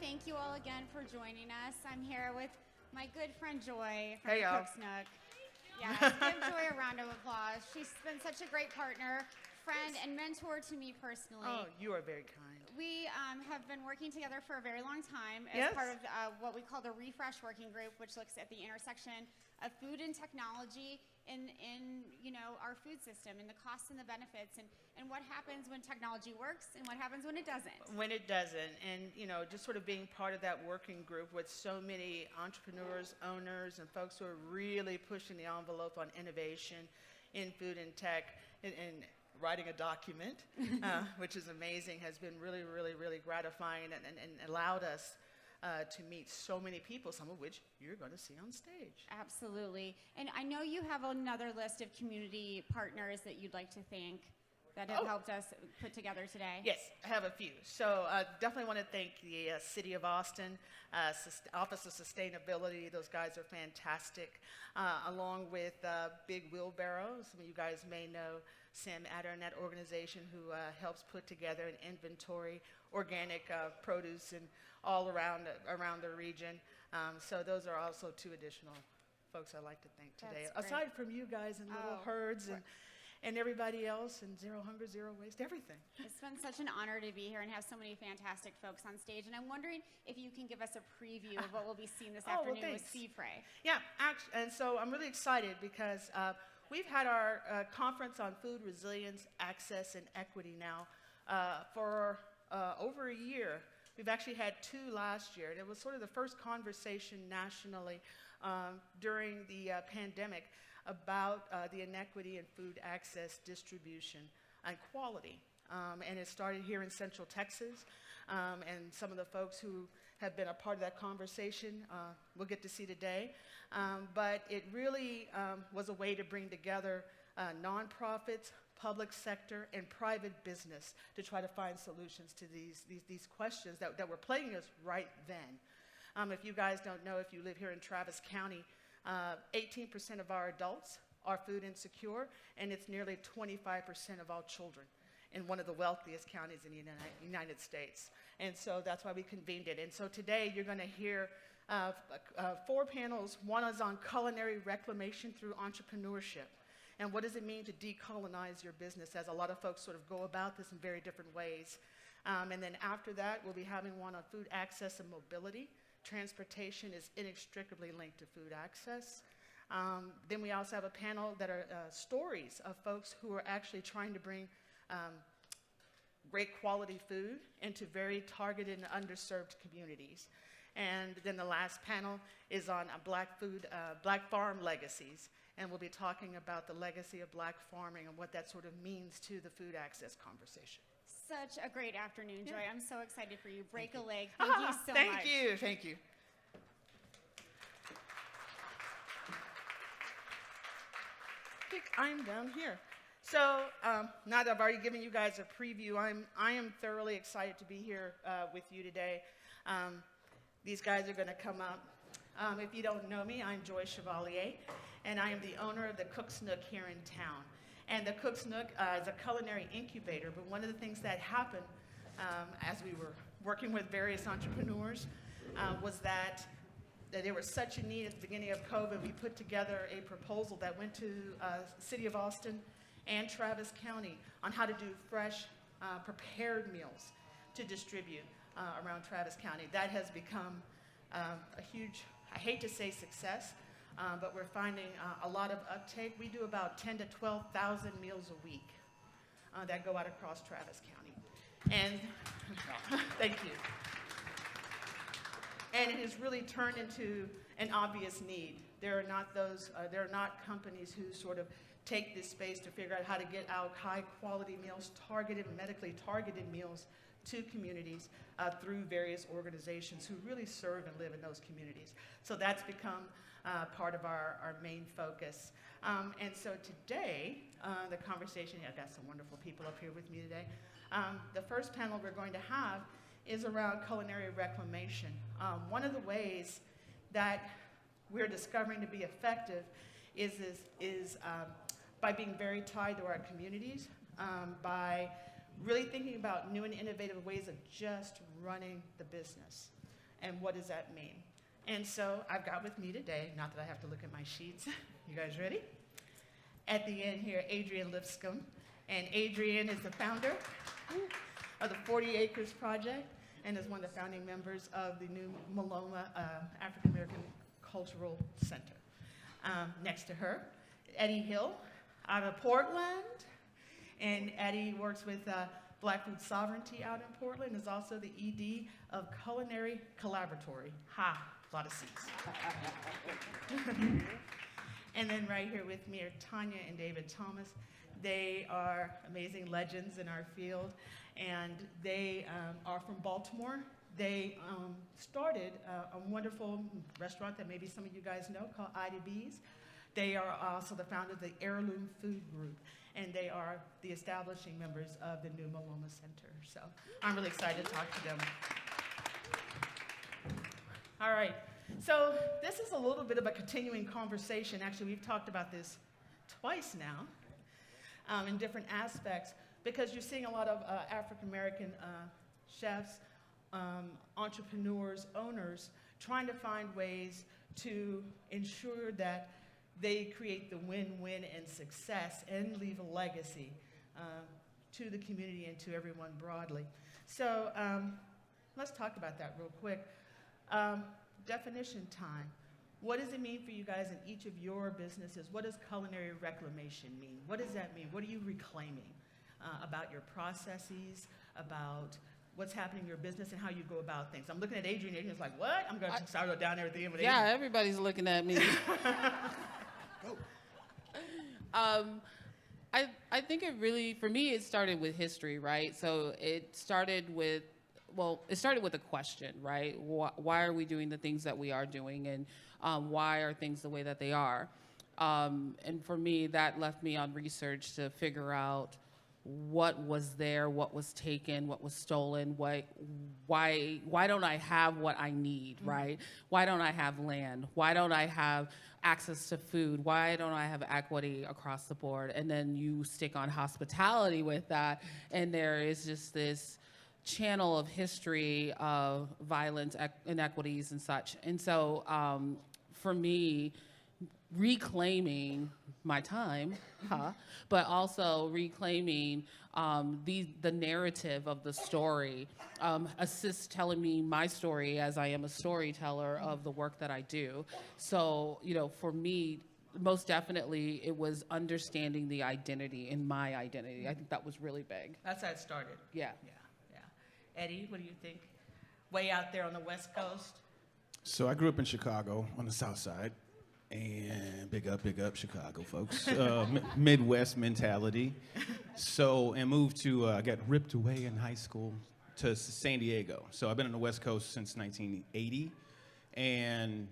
thank you all again for joining us. I'm here with my good friend Joy from Hey, the y'all. Cook's Nook. Yes, give Joy a round of applause. She's been such a great partner, friend, and mentor to me personally. Oh, you are very kind. We have been working together for a very long time as Yes. part of what we call the Refresh Working Group, which looks at the intersection of food and technology in our food system, and the costs and the benefits, and what happens when technology works and what happens when it doesn't. When it doesn't, and just sort of being part of that working group with so many entrepreneurs, owners, and folks who are really pushing the envelope on innovation in food and tech, and writing a document, which is amazing, has been really, really, really gratifying, and allowed us to meet so many people, some of which you're going to see on stage. Absolutely. And I know you have another list of community partners that you'd like to thank that have helped us put together today. Yes, I have a few. So definitely want to thank the City of Austin, Office of Sustainability. Those guys are fantastic. Along with Big Wheelbarrow. Some of you guys may know Sam Adder and that organization who helps put together an inventory, organic produce and all around the region. So those are also two additional folks I'd like to thank today. That's Aside from you guys and Little Herds and everybody else, and Zero Hunger, Zero Waste, everything. It's been such an honor to be here and have so many fantastic folks on stage. And I'm wondering if you can give us a preview of what we'll be seeing this afternoon with Seafray. Yeah, and so I'm really excited because we've had our conference on food resilience, access, and equity now for over a year. We've actually had two last year, and it was sort of the first conversation nationally during the pandemic about the inequity in food access, distribution, and quality. And it started here in Central Texas, and some of the folks who have been a part of that conversation we'll get to see today. But it really was a way to bring together nonprofits, public sector, and private business to try to find solutions to these questions that were plaguing us right then. If you guys don't know, if you live here in Travis County, 18% of our adults are food insecure, and it's nearly 25% of all children in one of the wealthiest counties in the United States. And so that's why we convened it. And so today you're going to hear 4 panels. One is on culinary reclamation through entrepreneurship. And what does it mean to decolonize your business, as a lot of folks sort of go about this in very different ways. And then after that, we'll be having one on food access and mobility. Transportation is inextricably linked to food access. Then we also have a panel that are stories of folks who are actually trying to bring great quality food into very targeted and underserved communities. And then the last panel is on black farm legacies. And we'll be talking about the legacy of black farming and what that sort of means to the food access conversation. Such a great afternoon, Joy. I'm so excited for you. Break a leg. Thank Thank you so much. Thank you. I think I'm down here. So now that I've already given you guys a preview, I am thoroughly excited to be here with you today. These guys are going to come up. If you don't know me, I'm Joy Chevalier, and I am the owner of the Cook's Nook here in town. And the Cook's Nook is a culinary incubator, but one of the things that happened as we were working with various entrepreneurs was that there was such a need at the beginning of COVID. We put together a proposal that went to City of Austin and Travis County on how to do fresh, prepared meals to distribute around Travis County. That has become a huge, I hate to say success, but we're finding a lot of uptake. We do about 10 to 12,000 meals a week that go out across Travis County. And thank you. And it has really turned into an obvious need. There are not companies who sort of take this space to figure out how to get out high quality meals, targeted, medically targeted meals to communities through various organizations who really serve and live in those communities. So that's become part of our main focus. And so today, the conversation, I've got some wonderful people up here with me today. The first panel we're going to have is around culinary reclamation. One of the ways that we're discovering to be effective is by being very tied to our communities, by really thinking about new and innovative ways of just running the business. and what does that mean? And so I've got with me today, not that I have to look at my sheets. You guys ready? At the end here, Adrienne Lipscomb. And Adrienne is the founder of the 40 Acres Project and is one of the founding members of the new Maloma African American Cultural Center. Next to her, Eddie Hill out of Portland. And Eddie works with Black Food Sovereignty out in Portland, is also the ED of Culinary Collaboratory. Ha, a lot of C's. And then right here with me are Tanya and David Thomas. They are amazing legends in our field, and they are from Baltimore. They started a wonderful restaurant that maybe some of you guys know called Ida B's. They are also the founder of the Heirloom Food Group, and they are the establishing members of the new Maloma Center. So I'm really excited to talk to them. All right, so this is a little bit of a continuing conversation. Actually, we've talked about this twice now in different aspects, because you're seeing a lot of African-American chefs, entrepreneurs, owners, trying to find ways to ensure that they create the win-win and success and leave a legacy to the community and to everyone broadly. So let's talk about that real quick. Definition time. What does it mean for you guys in each of your businesses? What does culinary reclamation mean? What does that mean? What are you reclaiming about your processes, about what's happening in your business and how you go about things? I'm looking at Adrienne. Adrienne's like, what? I'm going to start down there at the end with Adrienne. Yeah, everybody's looking at me. I think it really, for me, it started with history, right? So it started with a question, right? Why are we doing the things that we are doing, and why are things the way that they are? And for me, that left me on research to figure out what was there, what was taken, what was stolen, why don't I have what I need, right? Why don't I have land? Why don't I have access to food? Why don't I have equity across the board? And then you stick on hospitality with that, and there is just this channel of history of violence, inequities, and such. And so for me, reclaiming my time, but also reclaiming the narrative of the story assists telling me my story as I am a storyteller of the work that I do. So, for me, most definitely, it was understanding the identity in my identity. I think that was really big. That's how it started. Yeah. Eddie, what do you think? Way out there on the West Coast? So I grew up in Chicago on the South Side, and big up Chicago, folks. Midwest mentality. And moved to, I got ripped away in high school to San Diego. So I've been on the West Coast since 1980, and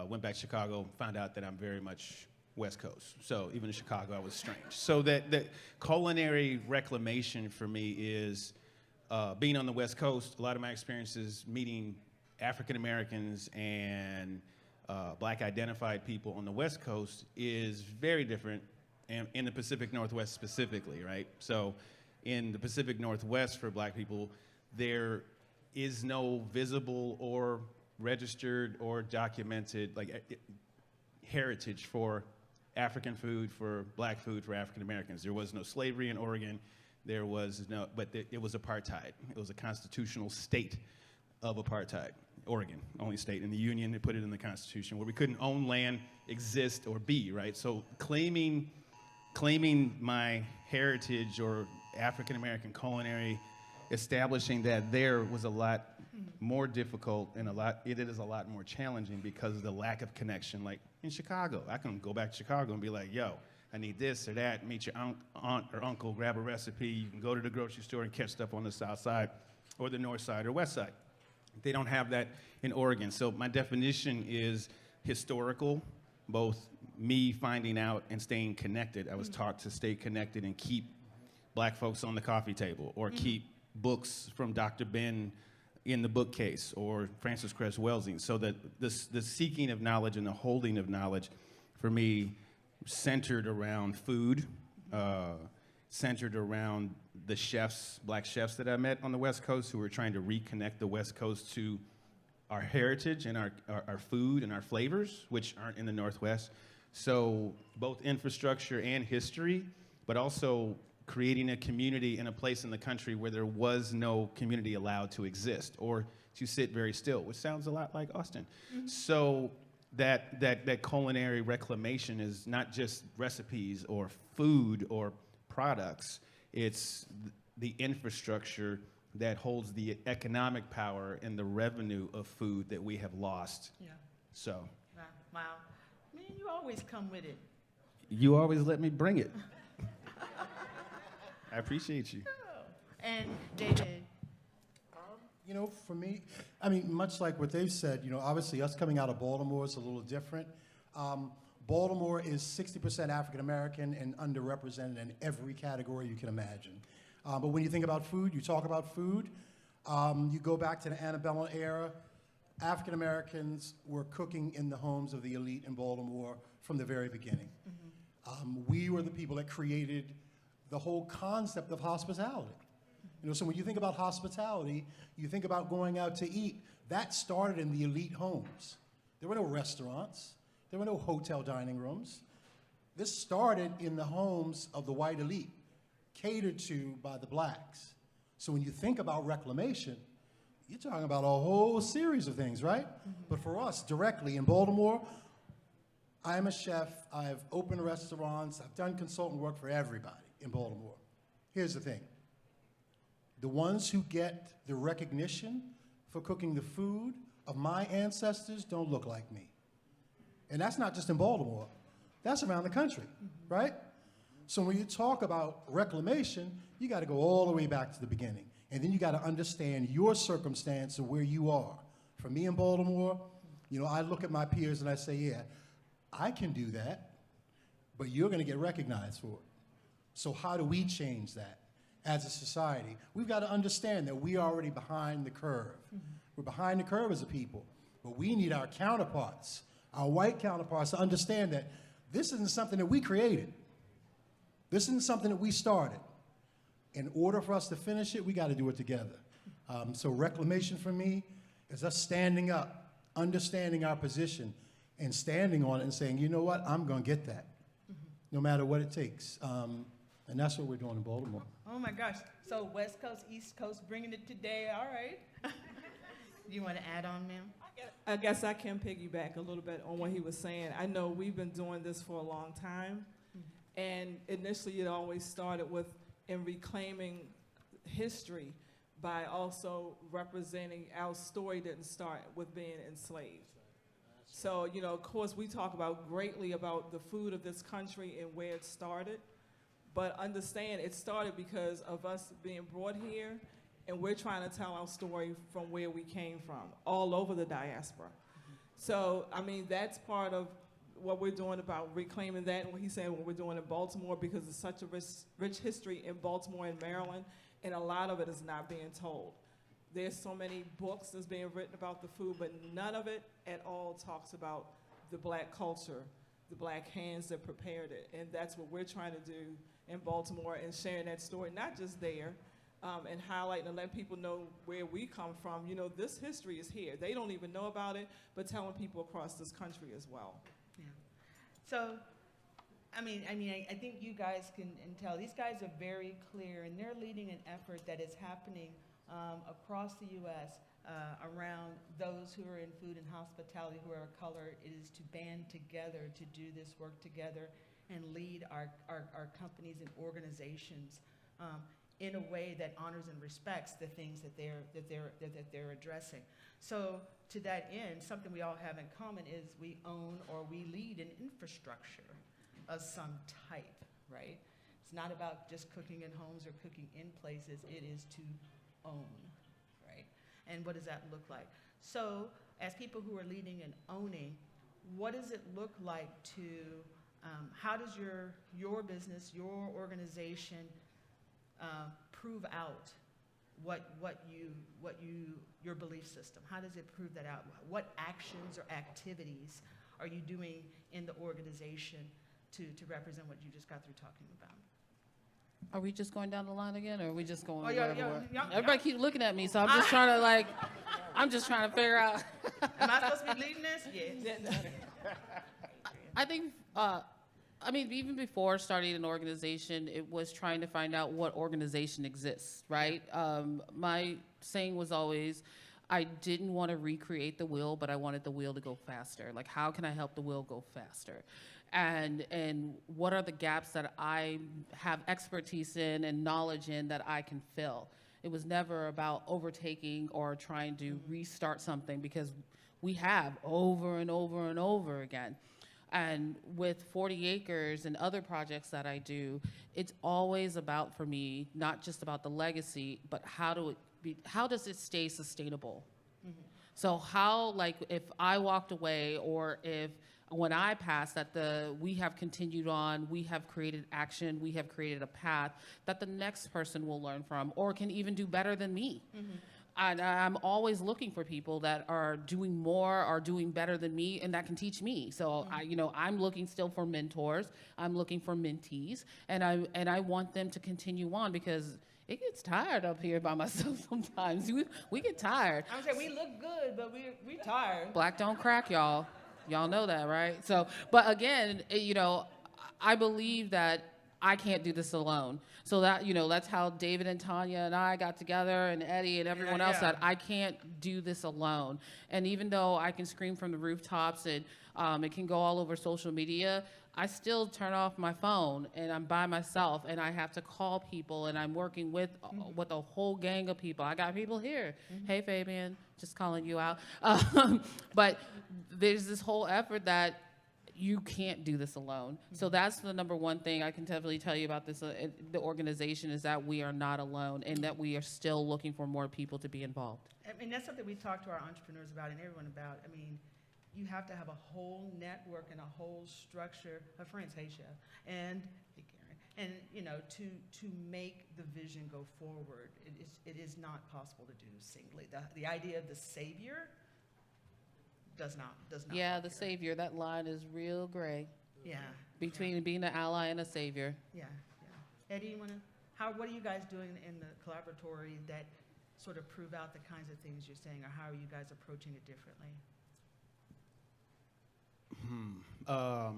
went back to Chicago, found out that I'm very much West Coast. So even in Chicago, I was strange. So that culinary reclamation for me is being on the West Coast. A lot of my experiences meeting African Americans and Black identified people on the West Coast is very different in the Pacific Northwest specifically, right? So in the Pacific Northwest for Black people, there is no visible or registered or documented heritage for African food, for Black food, for African Americans. There was no slavery in Oregon. There was no, but it was apartheid. It was a constitutional state of apartheid. Oregon, only state in the Union, they put it in the Constitution, where we couldn't own land, exist, or be, right? So claiming my heritage or African American culinary, establishing that there was a lot more difficult and it is a lot more challenging because of the lack of connection. Like in Chicago, I can go back to Chicago and be like, yo, I need this or that, meet your aunt or uncle, grab a recipe. You can go to the grocery store and catch stuff on the South Side or the North Side or West Side. They don't have that in Oregon. So my definition is historical, both me finding out and staying connected. I was taught to stay connected and keep Black folks on the coffee table, or keep books from Dr. Ben in the bookcase, or Francis Cress Welsing. So that the seeking of knowledge and the holding of knowledge, for me, centered around food, centered around the chefs, Black chefs that I met on the West Coast who were trying to reconnect the West Coast to our heritage and our food and our flavors, which aren't in the Northwest. So both infrastructure and history, but also creating a community in a place in the country where there was no community allowed to exist or to sit very still, which sounds a lot like Austin. So that culinary reclamation is not just recipes or food or products, it's the infrastructure that holds the economic power and the revenue of food that we have lost. Yeah. So Wow. Man, you always come with it. you always let me bring it. I appreciate you. And David. You know, for me, I mean, much like what they've said, you know, obviously us coming out of Baltimore is a little different. Baltimore is 60% African American and underrepresented in every category you can imagine. But when you think about food, you talk about food, you go back to the antebellum era, African Americans were cooking in the homes of the elite in Baltimore from the very beginning. We were the people that created the whole concept of hospitality. You know, so when you think about hospitality, you think about going out to eat. That started in the elite homes. There were no restaurants. There were no hotel dining rooms. This started in the homes of the white elite, catered to by the blacks. So when you think about reclamation, you're talking about a whole series of things, right? But for us, directly in Baltimore, I'm a chef. I've opened restaurants. I've done consultant work for everybody in Baltimore. Here's the thing. The ones who get the recognition for cooking the food of my ancestors don't look like me. And that's not just in Baltimore. That's around the country, right? So when you talk about reclamation, you got to go all the way back to the beginning. And then you got to understand your circumstance and where you are. For me in Baltimore, you know, I look at my peers and I say, yeah, I can do that, but you're going to get recognized for it. So how do we change that? As a society, we've got to understand that we are already behind the curve. We're behind the curve as a people, but we need our counterparts, our white counterparts, to understand that this isn't something that we created. This isn't something that we started. In order for us to finish it, we got to do it together. So reclamation for me is us standing up, understanding our position, and standing on it and saying, you know what, I'm going to get that, no matter what it takes. And that's what we're doing in Baltimore. Oh my gosh. So West Coast, East Coast, bringing it today. All right. You want to add on, ma'am? I guess I can piggyback a little bit on what he was saying. I know we've been doing this for a long time, and initially it always started with in reclaiming history by also representing our story didn't start with being enslaved. So, you know, of course, we talk about greatly about the food of this country and where it started, but understand it started because of us being brought here, and we're trying to tell our story from where we came from, all over the diaspora. So, I mean, that's part of what we're doing about reclaiming that, and what he's saying what we're doing in Baltimore, because it's such a rich history in Baltimore and Maryland, and a lot of it is not being told. There's so many books that's being written about the food, but none of it at all talks about the black culture, the black hands that prepared it, and that's what we're trying to do in Baltimore, and sharing that story, not just there, and highlighting and letting people know where we come from. You know, this history is here. They don't even know about it, but telling people across this country as well. Yeah. So, I think you guys can tell. These guys are very clear, and they're leading an effort that is happening across the U.S. Around those who are in food and hospitality who are of color. It is to band together to do this work together and lead our companies and organizations in a way that honors and respects the things that they're addressing. So to that end, something we all have in common is we own or we lead an infrastructure of some type, right? It's not about just cooking in homes or cooking in places. It is to own, right? And what does that look like? So as people who are leading and owning, what does it look like to how does your business, your organization prove out your belief system? How does it prove that out? What actions or activities are you doing in the organization to represent what you just got through talking about? Are we just going down the line again, or are we just going Oh, yeah, wherever yeah, we're- yeah, Everybody keep looking at me, so I'm just trying to like, I'm just trying to figure out. Am I supposed to be leading this? Yes. I think, I mean, even before starting an organization, it was trying to find out what organization exists, right? My saying was always, I didn't want to recreate the wheel, but I wanted the wheel to go faster. Like, how can I help the wheel go faster? And what are the gaps that I have expertise in and knowledge in that I can fill? It was never about overtaking or trying to restart something, because we have over and over and over again. And with 40 acres and other projects that I do, it's always about, for me, not just about the legacy, but how does it stay sustainable? So how, like, if I walked away, or if when I pass, that we have continued on, we have created action, we have created a path that the next person will learn from, or can even do better than me. And I'm always looking for people that are doing more, are doing better than me, and that can teach me. So I'm looking still for mentors. I'm looking for mentees, and I want them to continue on, because it gets tired up here by myself sometimes. We get tired. I'm saying we look good, but we tired. Black don't crack, y'all. Y'all know that, right? So, but again, I believe that I can't do this alone. So that, that's how David and Tanya and I got together, and Eddie and everyone else, that I can't do this alone. And even though I can scream from the rooftops and it can go all over social media, I still turn off my phone and I'm by myself, and I have to call people, and I'm working with a whole gang of people. I got people here. Hey, Fabian, just calling you out. But there's this whole effort that you can't do this alone. So that's the number one thing I can definitely tell you about this, the organization, is that we are not alone, and that we are still looking for more people to be involved. I mean, that's something we talk to our entrepreneurs about and everyone about. I mean, you have to have a whole network and a whole structure of friends, hey Chef, and hey Karen, and to make the vision go forward. It is not possible to do singly. The idea of the savior does not. Yeah, work the here. savior, that line is real gray Yeah. between being an ally and a savior. Yeah. Eddie, what are you guys doing in the collaboratory that sort of prove out the kinds of things you're saying, or how are you guys approaching it differently? A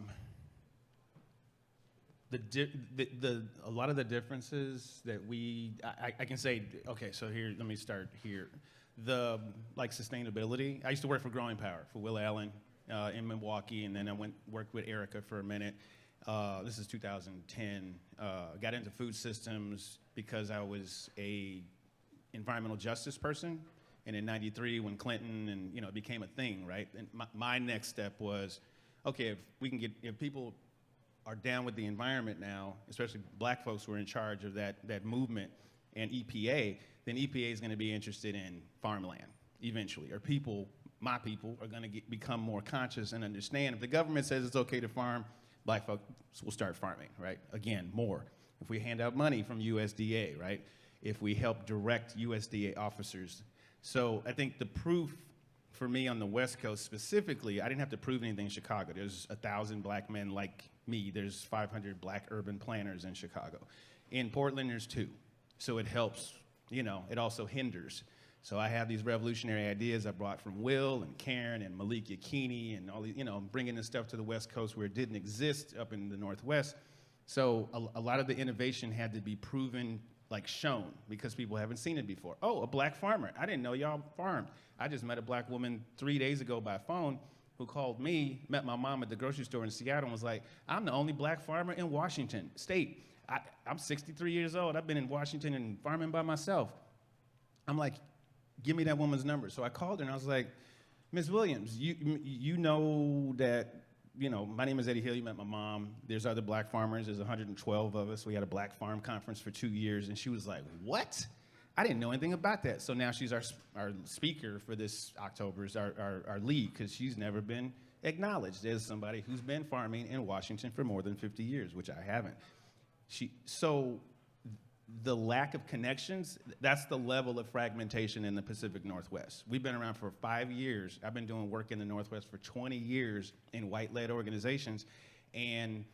lot of the differences that I can say, okay, so here, let me start here. Sustainability. I used to work for Growing Power for Will Allen in Milwaukee, and then I worked with Erica for a minute. This is 2010. Got into food systems because I was a environmental justice person, and in '93 when Clinton and it became a thing, right? And my next step was, okay, if people are down with the environment now, especially black folks who are in charge of that movement, and EPA, then EPA is going to be interested in farmland eventually, or my people are going to become more conscious and understand. If the government says it's okay to farm, black folks will start farming, right? Again, more. If we hand out money from USDA, right? If we help direct USDA officers. So I think the proof for me on the West Coast specifically, I didn't have to prove anything in Chicago. There's 1,000 black men like me. There's 500 black urban planners in Chicago. In Portland, there's 2. So it helps, it also hinders. So I have these revolutionary ideas I brought from Will and Karen and Malik Yakini and all these, bringing this stuff to the West Coast where it didn't exist up in the Northwest. So a lot of the innovation had to be proven, shown, because people haven't seen it before. Oh, a black farmer. I didn't know y'all farmed. I just met a black woman 3 days ago by phone who called me, met my mom at the grocery store in Seattle, and was like, I'm the only black farmer in Washington State. I'm 63 years old. I've been in Washington and farming by myself. I'm like, give me that woman's number. So I called her and I was like, Ms. Williams, you know that, my name is Eddie Hill. You met my mom. There's other black farmers. There's 112 of us. We had a black farm conference for 2 years. And she was like, what? I didn't know anything about that. So now she's our speaker for this October's, our lead, because she's never been acknowledged as somebody who's been farming in Washington for more than 50 years, which I haven't. So the lack of connections, that's the level of fragmentation in the Pacific Northwest. We've been around for 5 years. I've been doing work in the Northwest for 20 years in white-led organizations, and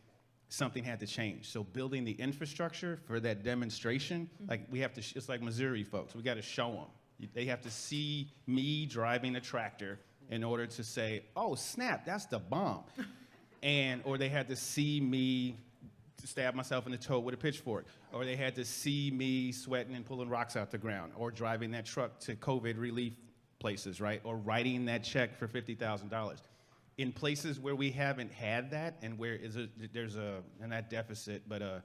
something had to change. So building the infrastructure for that demonstration, like we have to, it's like Missouri folks, we got to show them. They have to see me driving a tractor in order to say, oh, snap, that's the bomb. Or they had to see me stab myself in the toe with a pitchfork, or they had to see me sweating and pulling rocks out the ground, or driving that truck to COVID relief places, right? Or writing that check for $50,000. In places where we haven't had that, and where there's a, not deficit, but a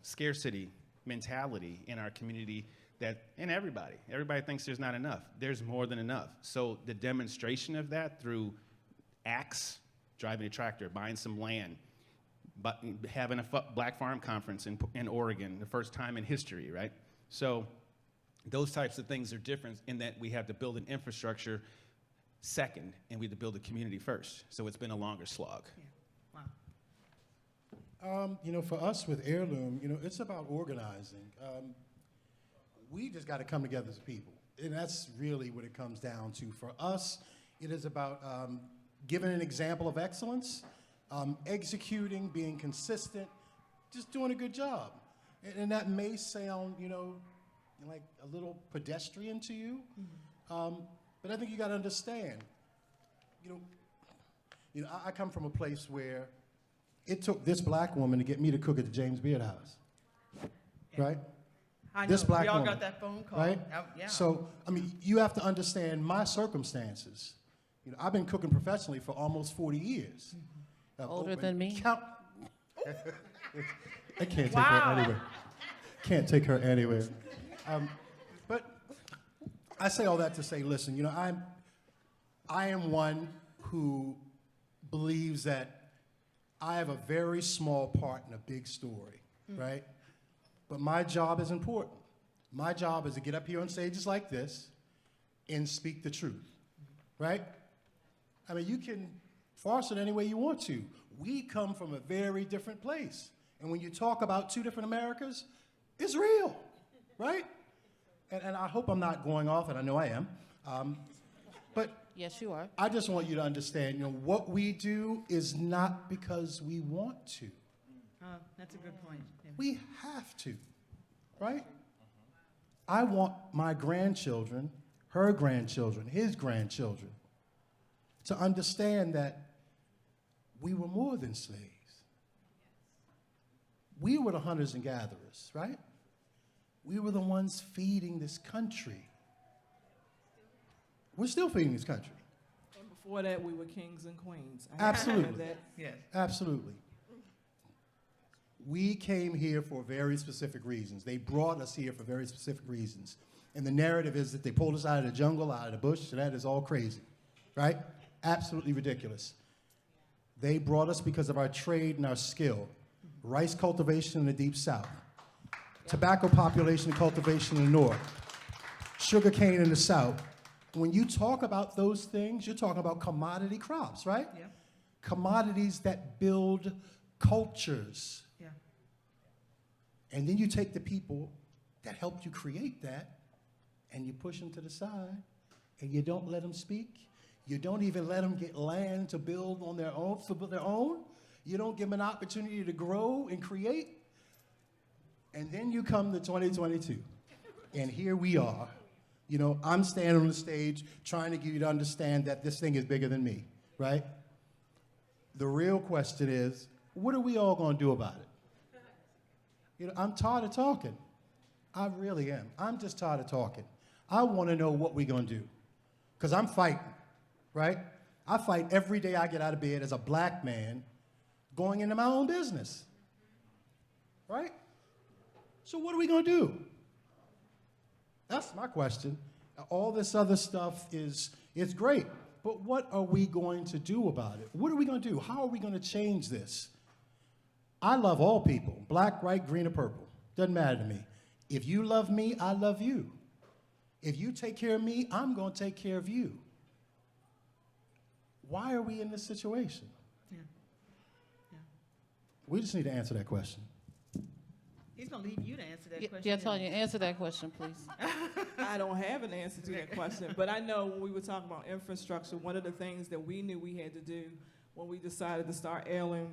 scarcity mentality in our community that, and everybody thinks there's not enough. There's more than enough. So the demonstration of that through acts, driving a tractor, buying some land, but having a Black Farm Conference in Oregon, the first time in history, right? So those types of things are different in that we have to build an infrastructure second, and we have to build a community first. So it's been a longer slog. Yeah. Wow. You know, for us with Heirloom, you know, it's about organizing. We just got to come together as people. And that's really what it comes down to. For us, it is about giving an example of excellence, executing, being consistent, just doing a good job. And that may sound, you know, like a little pedestrian to you, but I think you got to understand, you know, I come from a place where it took this black woman to get me to cook at the James Beard House, right? I know. This black we all woman, got that phone call. right? Yeah. So, I mean, you have to understand my circumstances. You know, I've been cooking professionally for almost 40 years. Older than me? I can't take her anywhere. Can't take her anywhere. But I say all that to say, listen, you know, I am one who believes that I have a very small part in a big story, right? But my job is important. My job is to get up here on stages like this and speak the truth, right? I mean, you can farce it any way you want to. We come from a very different place. And when you talk about two different Americas, it's real, right? And I hope I'm not going off, and I know I am. But Yes, you are. I just want you to understand, you know, what we do is not because we want to. Oh, that's a good point. Yeah. We have to, right? I want my grandchildren, her grandchildren, his grandchildren, to understand that we were more than slaves. We were the hunters and gatherers, right? We were the ones feeding this country. We're still feeding this country. And before that, we were kings and queens. I Absolutely. have that. Yes. Absolutely. We came here for very specific reasons. They brought us here for very specific reasons. And the narrative is that they pulled us out of the jungle, out of the bush, so that is all crazy, right? Absolutely ridiculous. They brought us because of our trade and our skill. Rice cultivation in the deep south. Tobacco population and cultivation in the north. Sugarcane in the south. When you talk about those things, you're talking about commodity crops, right? Yeah. Commodities that build cultures. Yeah. And then you take the people that helped you create that and you push them to the side and you don't let them speak. You don't even let them get land to build on their own, for their own. You don't give them an opportunity to grow and create. And then you come to 2022. And here we are. You know, I'm standing on the stage trying to get you to understand that this thing is bigger than me, right? The real question is, what are we all going to do about it? You know, I'm tired of talking. I really am. I'm just tired of talking. I want to know what we're going to do. Because I'm fighting, right? I fight every day I get out of bed as a black man going into my own business, right? So what are we going to do? That's my question. All this other stuff it's great, but what are we going to do about it? What are we going to do? How are we going to change this? I love all people, black, white, green, or purple. Doesn't matter to me. If you love me, I love you. If you take care of me, I'm going to take care of you. Why are we in this situation? Yeah. Yeah. We just need to answer that question. He's going to leave you to answer that question. Yeah, Tanya, answer that question, please. I don't have an answer to that question, but I know when we were talking about infrastructure, one of the things that we knew we had to do when we decided to start Heirloom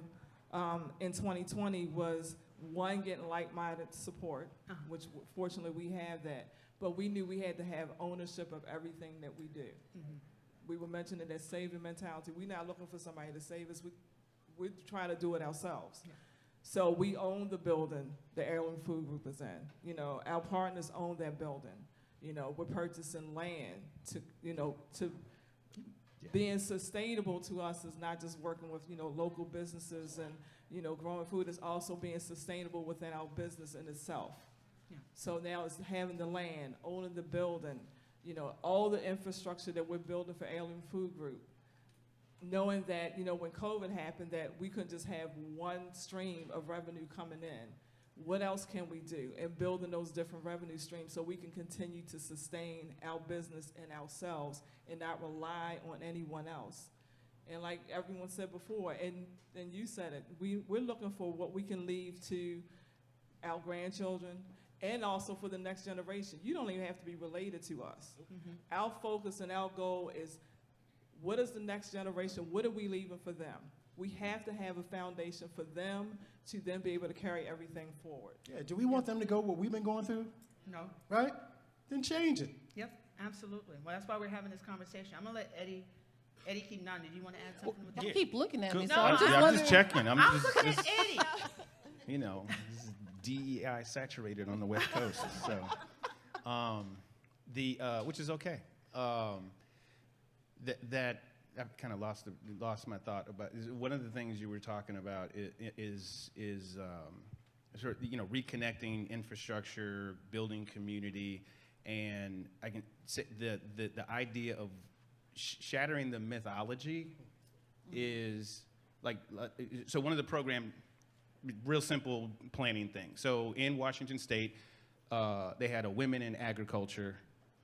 in 2020 was, one, getting like-minded support, which fortunately we have that, but we knew we had to have ownership of everything that we do. We were mentioning that saving mentality. We're not looking for somebody to save us. We're trying to do it ourselves. So we own the building the Heirloom Food Group is in. You know, our partners own that building. You know, we're purchasing land to, you know, to being sustainable to us is not just working with, you know, local businesses and, you know, growing food. Is also being sustainable within our business in itself. So now it's having the land, owning the building, you know, all the infrastructure that we're building for Heirloom Food Group. Knowing that, you know, when COVID happened, that we couldn't just have one stream of revenue coming in. What else can we do? And building those different revenue streams so we can continue to sustain our business and ourselves and not rely on anyone else. And like everyone said before, and you said it, we're looking for what we can leave to our grandchildren and also for the next generation. You don't even have to be related to us. Our focus and our goal is, what is the next generation? What are we leaving for them? We have to have a foundation for them to then be able to carry everything forward. Yeah, do we want them to go what we've been going through? No. Right? Then change it. Yep, absolutely. Well, that's why we're having this conversation. I'm gonna let Eddie keep nodding. Did you want to add something with that? Y'all keep looking at me, so No, I'm just I'm wondering. just checking. I'm I'm just, looking at Eddie. you know, this is DEI saturated on the West Coast. So, which is okay. That I've kind of lost my thought about. One of the things you were talking about is sort of, you know, reconnecting infrastructure, building community, and I can say the idea of shattering the mythology is like, so one of the program, real simple planning thing. So in Washington State, they had a women in agriculture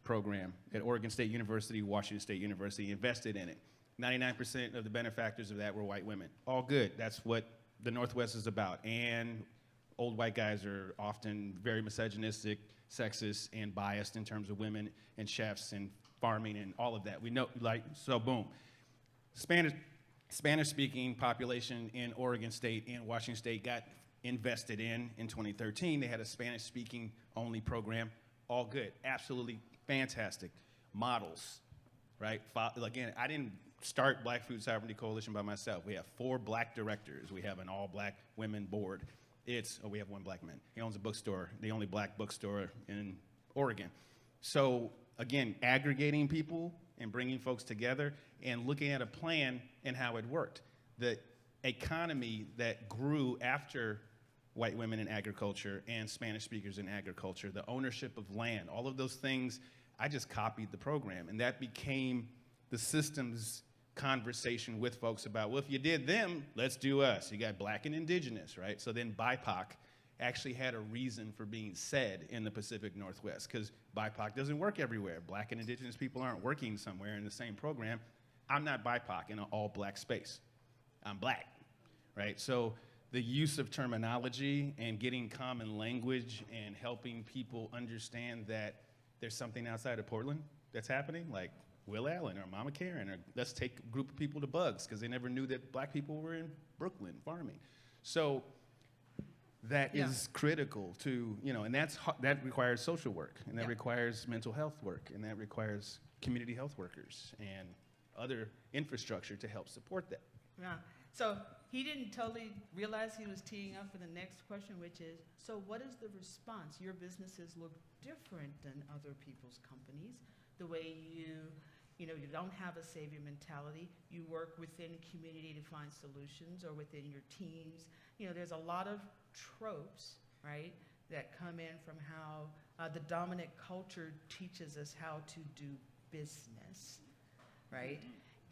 program at Oregon State University, Washington State University, invested in it. 99% of the benefactors of that were white women. All good. That's what the Northwest is about. And old white guys are often very misogynistic, sexist, and biased in terms of women and chefs and farming and all of that. We know, like, so boom. Spanish-speaking population in Oregon State and Washington State got invested in 2013. They had a Spanish-speaking only program. All good. Absolutely fantastic. Models, right? Again, I didn't start Black Food Sovereignty Coalition by myself. We have 4 black directors. We have an all-black women board. We have 1 black man. He owns a bookstore, the only black bookstore in Oregon. So again, aggregating people and bringing folks together and looking at a plan and how it worked. The economy that grew after white women in agriculture and Spanish speakers in agriculture, the ownership of land, all of those things, I just copied the program. And that became the systems conversation with folks about, well, if you did them, let's do us. You got black and indigenous, right? So then BIPOC actually had a reason for being said in the Pacific Northwest, because BIPOC doesn't work everywhere. Black and indigenous people aren't working somewhere in the same program. I'm not BIPOC in an all-black space. I'm black, right? So the use of terminology and getting common language and helping people understand that there's something outside of Portland that's happening, like Will Allen or Mama Karen, or let's take a group of people to Bugs, because they never knew that black people were in Brooklyn farming. So that is critical to, you know, and that requires social work, and that requires mental health work, and that requires community health workers and other infrastructure to help support that. Yeah. So he didn't totally realize he was teeing up for the next question, which is, so what is the response? Your businesses look different than other people's companies. The way you don't have a savior mentality. You work within community to find solutions, or within your teams. You know, there's a lot of tropes, right, that come in from how the dominant culture teaches us how to do business, right?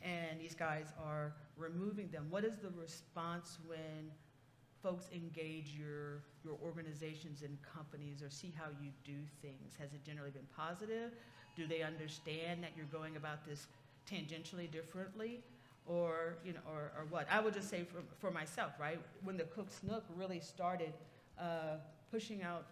And these guys are removing them. What is the response when folks engage your organizations and companies, or see how you do things? Has it generally been positive? Do they understand that you're going about this tangentially differently, or or what? I would just say for myself, right? When the Cook's Nook really started pushing out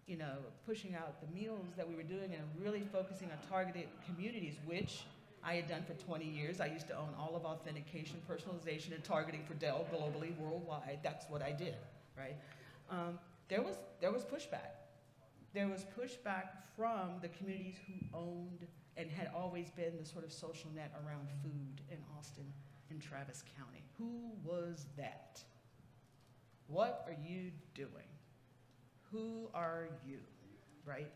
the meals that we were doing and really focusing on targeted communities, which I had done for 20 years. I used to own all of authentication, personalization, and targeting for Dell globally, worldwide. That's what I did, right? There was pushback. There was pushback from the communities who owned and had always been the sort of social net around food in Austin and Travis County. Who was that? What are you doing? Who are you, right?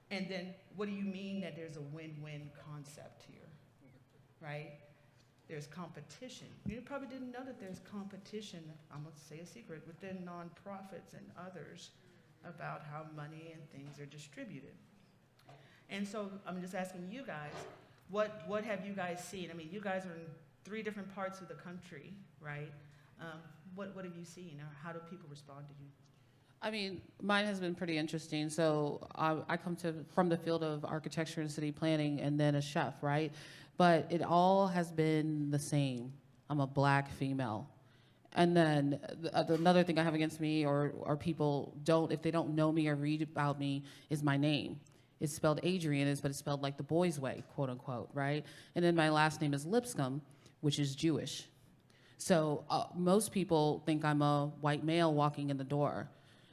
And then what do you mean that there's a win-win concept here, right? There's competition. You probably didn't know that there's competition, I'm gonna say a secret, within nonprofits and others about how money and things are distributed. And so I'm just asking you guys, what have you guys seen? I mean, you guys are in 3 different parts of the country, right? What have you seen, or how do people respond to you? I mean, mine has been pretty interesting. So I come from the field of architecture and city planning, and then a chef, right? But it all has been the same. I'm a Black female. And then another thing I have against me, or people don't, if they don't know me or read about me, is my name. It's spelled Adrian, but it's spelled like the boys' way, quote unquote, right? And then my last name is Lipscomb, which is Jewish. So most people think I'm a white male walking in the door,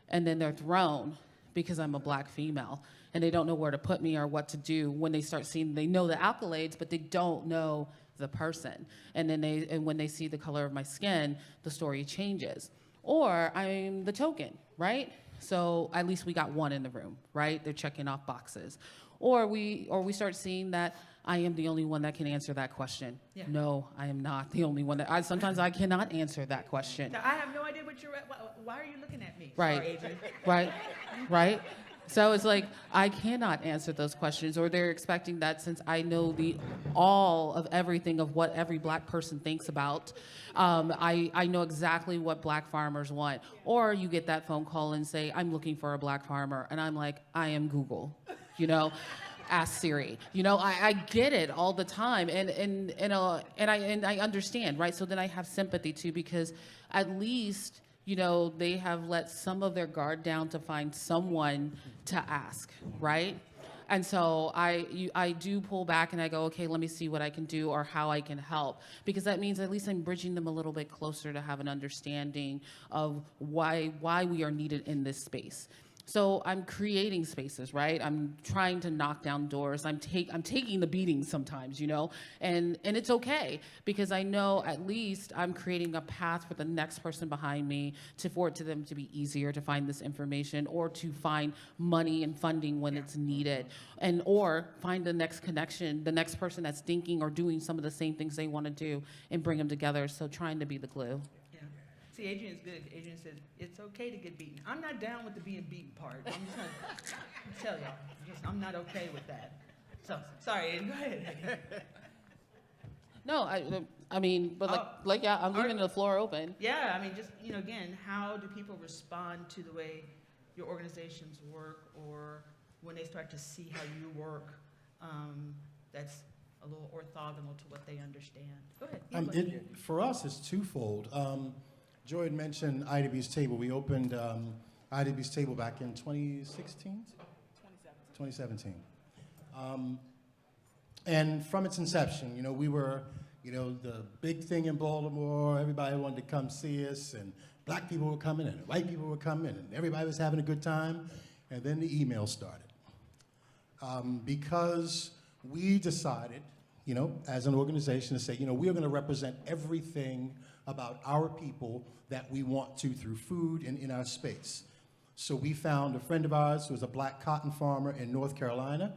and then they're thrown because I'm a Black female, and they don't know where to put me or what to do when they start seeing, they know the accolades, but they don't know the person. And then when they see the color of my skin, the story changes. Or I'm the token, right? So at least we got one in the room, right? They're checking off boxes. Or we start seeing that I am the only one that can answer that question. Yeah. No, I am not the only one that, sometimes I cannot answer that question. Now, I have no idea what why are you looking at me? Right. Sorry, Adrian. Right. So it's like, I cannot answer those questions, or they're expecting that since I know all of everything of what every Black person thinks about, I know exactly what Black farmers want. Or you get that phone call and say, I'm looking for a Black farmer. And I'm like, I am Google, ask Siri. I get it all the time, and I understand, right? So then I have sympathy too, because at least they have let some of their guard down to find someone to ask, right? And so I do pull back and I go, okay, let me see what I can do or how I can help, because that means at least I'm bridging them a little bit closer to have an understanding of why we are needed in this space. So I'm creating spaces, right? I'm trying to knock down doors. I'm taking the beatings sometimes, and it's okay, because I know at least I'm creating a path for the next person behind me for them to be easier to find this information, or to find money and funding when it's needed, or find the next connection, the next person that's thinking or doing some of the same things they want to do, and bring them together. So trying to be the glue. See, Adrian's good. Adrian says, it's okay to get beaten. I'm not down with the being beaten part. I'm just going to tell y'all. I'm not okay with that. So, sorry, Adrian, go ahead. No, I mean, but yeah, I'm leaving the floor open. Yeah, I mean, just, again, how do people respond to the way your organizations work, or when they start to see how you work, that's a little orthogonal to what they understand? Go ahead. For us, it's twofold. Joy had mentioned IDB's Table. We opened IDB's Table back in 2016? 2017. And from its inception, we were, the big thing in Baltimore. Everybody wanted to come see us, and Black people were coming, and white people were coming, and everybody was having a good time. And then the email started. Because we decided, as an organization, to say, we are going to represent everything about our people that we want to through food and in our space. So we found a friend of ours who was a Black cotton farmer in North Carolina.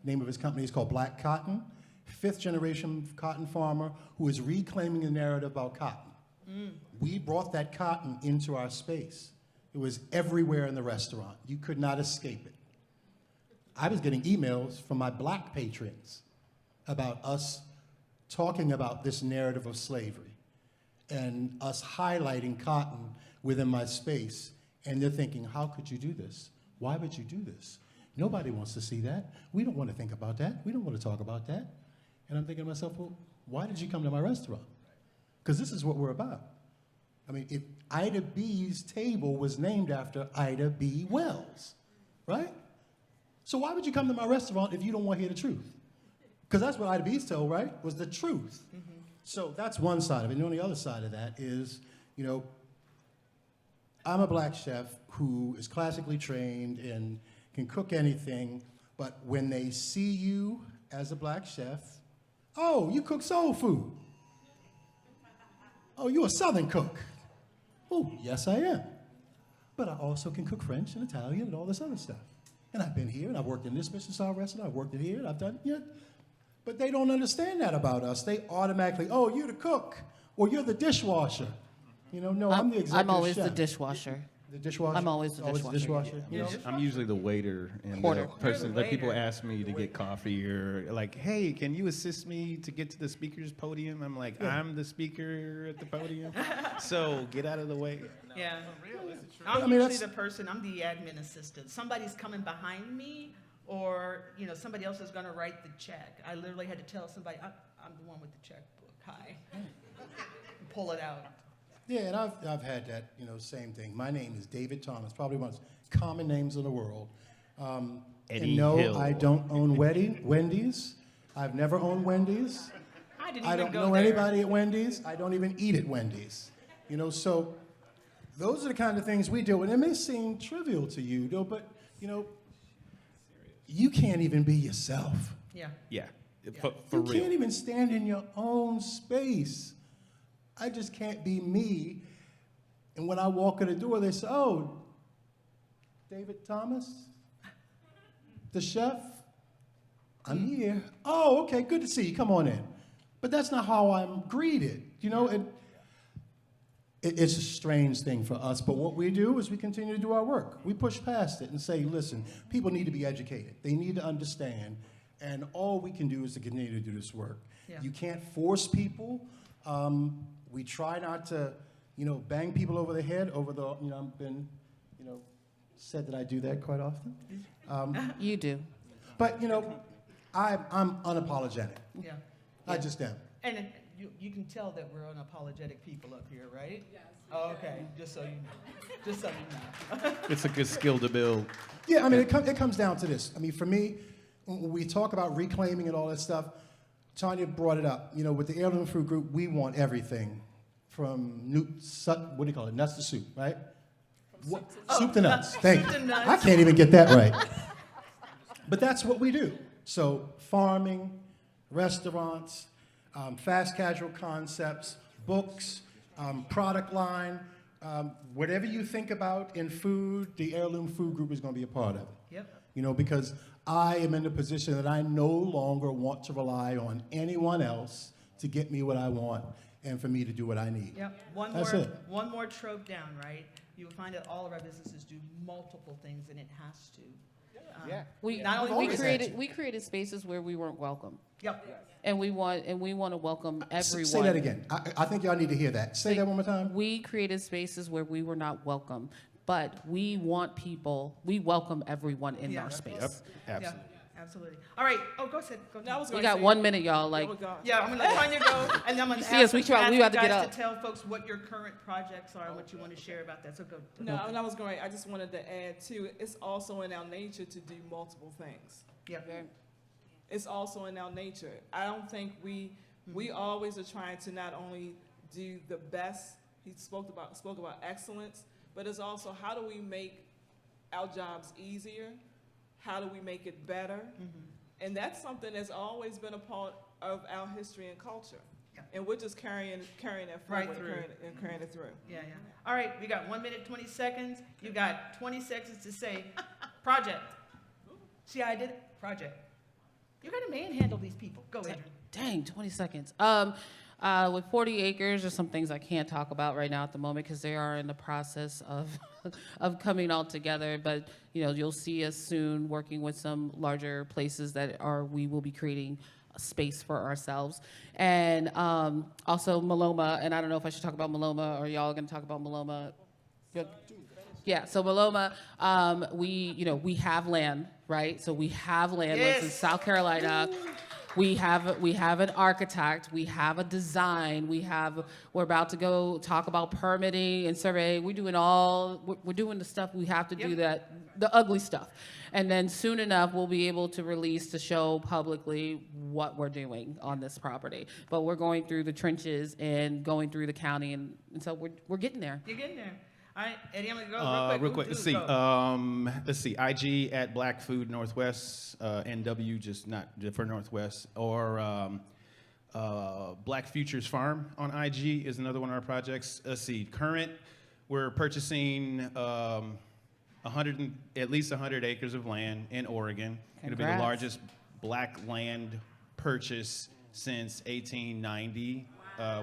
The name of his company is called Black Cotton. 5th generation cotton farmer who is reclaiming the narrative about cotton. We brought that cotton into our space. It was everywhere in the restaurant. You could not escape it. I was getting emails from my Black patrons about us talking about this narrative of slavery and us highlighting cotton within my space. And they're thinking, how could you do this? Why would you do this? Nobody wants to see that. We don't want to think about that. We don't want to talk about that. And I'm thinking to myself, well, why did you come to my restaurant? Because this is what we're about. I mean, if Ida B's Table was named after Ida B. Wells, right? So why would you come to my restaurant if you don't want to hear the truth? Because that's what IDB's told, right? Was the truth. So that's one side of it. And on the other side of that is, you know, I'm a black chef who is classically trained and can cook anything, but when they see you as a black chef, oh, you cook soul food. Oh, you're a Southern cook. Oh, yes, I am. But I also can cook French and Italian and all this other stuff. And I've been here, and I've worked in this Michelin-star restaurant, I've worked in here, and I've done, yeah. But they don't understand that about us. They automatically, oh, you're the cook, or you're the dishwasher. You know, no, I'm the executive I'm always chef. the dishwasher. The dishwasher? I'm always the dishwasher. You know? I'm usually the waiter and Porter. the person You're the that people waiter. ask me to get coffee or like, hey, can you assist me to get to the speaker's podium? I'm like, I'm the speaker at the podium, so get out of the way. Yeah. I I'm mean, usually that's- the person, I'm the admin assistant. Somebody's coming behind me, or, you know, somebody else is gonna write the check. I literally had to tell somebody, I'm the one with the checkbook, hi. Pull it out. Yeah, and I've had that, you know, same thing. My name is David Thomas, probably one of the most common names in the world. Eddie and no, Hill. I don't own Wendy's. I've never owned Wendy's. I didn't I even don't go know there. anybody at Wendy's. I don't even eat at Wendy's. You know, so those are the kind of things we do. And it may seem trivial to you, though, but, you know, you can't even be yourself. Yeah. Yeah, for You real. can't even stand in your own space. I just can't be me. And when I walk in the door, they say, oh, David Thomas, the chef, I'm here. Oh, okay, good to see you. Come on in. But that's not how I'm greeted. You know, it's a strange thing for us. But what we do is we continue to do our work. We push past it and say, listen, people need to be educated. They need to understand. And all we can do is to continue to do this work. Yeah. You can't force people. We try not to, you know, bang people over the head over the, you know, I've been, you know, said that I do that quite often. You do. But, you know, I'm unapologetic. Yeah. I just am. And you can tell that we're unapologetic people up here, right? Yes. Oh, okay, just so you know. Just so you know. It's a good skill to build. Yeah, I mean, it comes down to this. I mean, for me, when we talk about reclaiming and all that stuff, Tanya brought it up. You know, with the Heirloom Food Group, we want everything from what do you call it? Nuts to soup, right? Soup to nuts. Thank Soup you. to nuts. I can't even get that right. But that's what we do. So farming, restaurants, fast casual concepts, books, product line, whatever you think about in food, the Heirloom Food Group is going to be a part of it. Yep. You know, because I am in a position that I no longer want to rely on anyone else to get me what I want and for me to do what I need. Yep. That's it. One more trope down, right? You'll find that all of our businesses do multiple things, and it has to. We Not only always had to. we created spaces where we weren't welcome, Yep. and we want to welcome everyone. Say that again. I think y'all need to hear that. Say that one more time. We created spaces where we were not welcome, but we want people. We welcome everyone in Yeah. our space. Yep, Yeah. absolutely. Absolutely. All right. Oh, go ahead. Go No, I was We gonna got say- 1 minute, y'all. Like, Oh, God. Yeah, I'm gonna let Tanya go, and then I'm gonna You see us, ask we you about to get guys up. to tell folks what your current projects are and what you want to share about that. So go. No, and I was going. I just wanted to add too. It's also in our nature to do multiple things. Yeah. It's also in our nature. I don't think we always are trying to not only do the best. He spoke about excellence, but it's also how do we make our jobs easier? How do we make it better? And that's something that's always been a part of our history and culture. Yeah. And we're just carrying that Right forward, through. carrying it through. Yeah, yeah. All right, we got 1 minute, 20 seconds. You got 20 seconds to say project. See how I did it? Project. You're gonna manhandle these people. Go, Adrian. dang, 20 seconds. With 40 acres, there's some things I can't talk about right now at the moment because they are in the process of of coming all together. But you know, you'll see us soon working with some larger places we will be creating a space for ourselves. And also Maloma, and I don't know if I should talk about Maloma or y'all are gonna talk about Maloma. Yeah, so Maloma, we have land, right? So we have land. It's in Yes. South Carolina. We have an architect, we have a design, we're about to go talk about permitting and survey. We're doing the stuff we have to do, the ugly stuff. And then soon enough, we'll be able to release to show publicly what we're doing on this property. But we're going through the trenches and going through the county, and so we're getting there. You're getting there. All right, Eddie, I'm gonna go Real quick, let's see. Let's see. IG at Black Food Northwest, NW, just not for Northwest, or Black Futures Farm on IG is another one of our projects. Let's see. Current, we're purchasing at least 100 acres of land in Oregon. It'll be the largest black land purchase since 1890,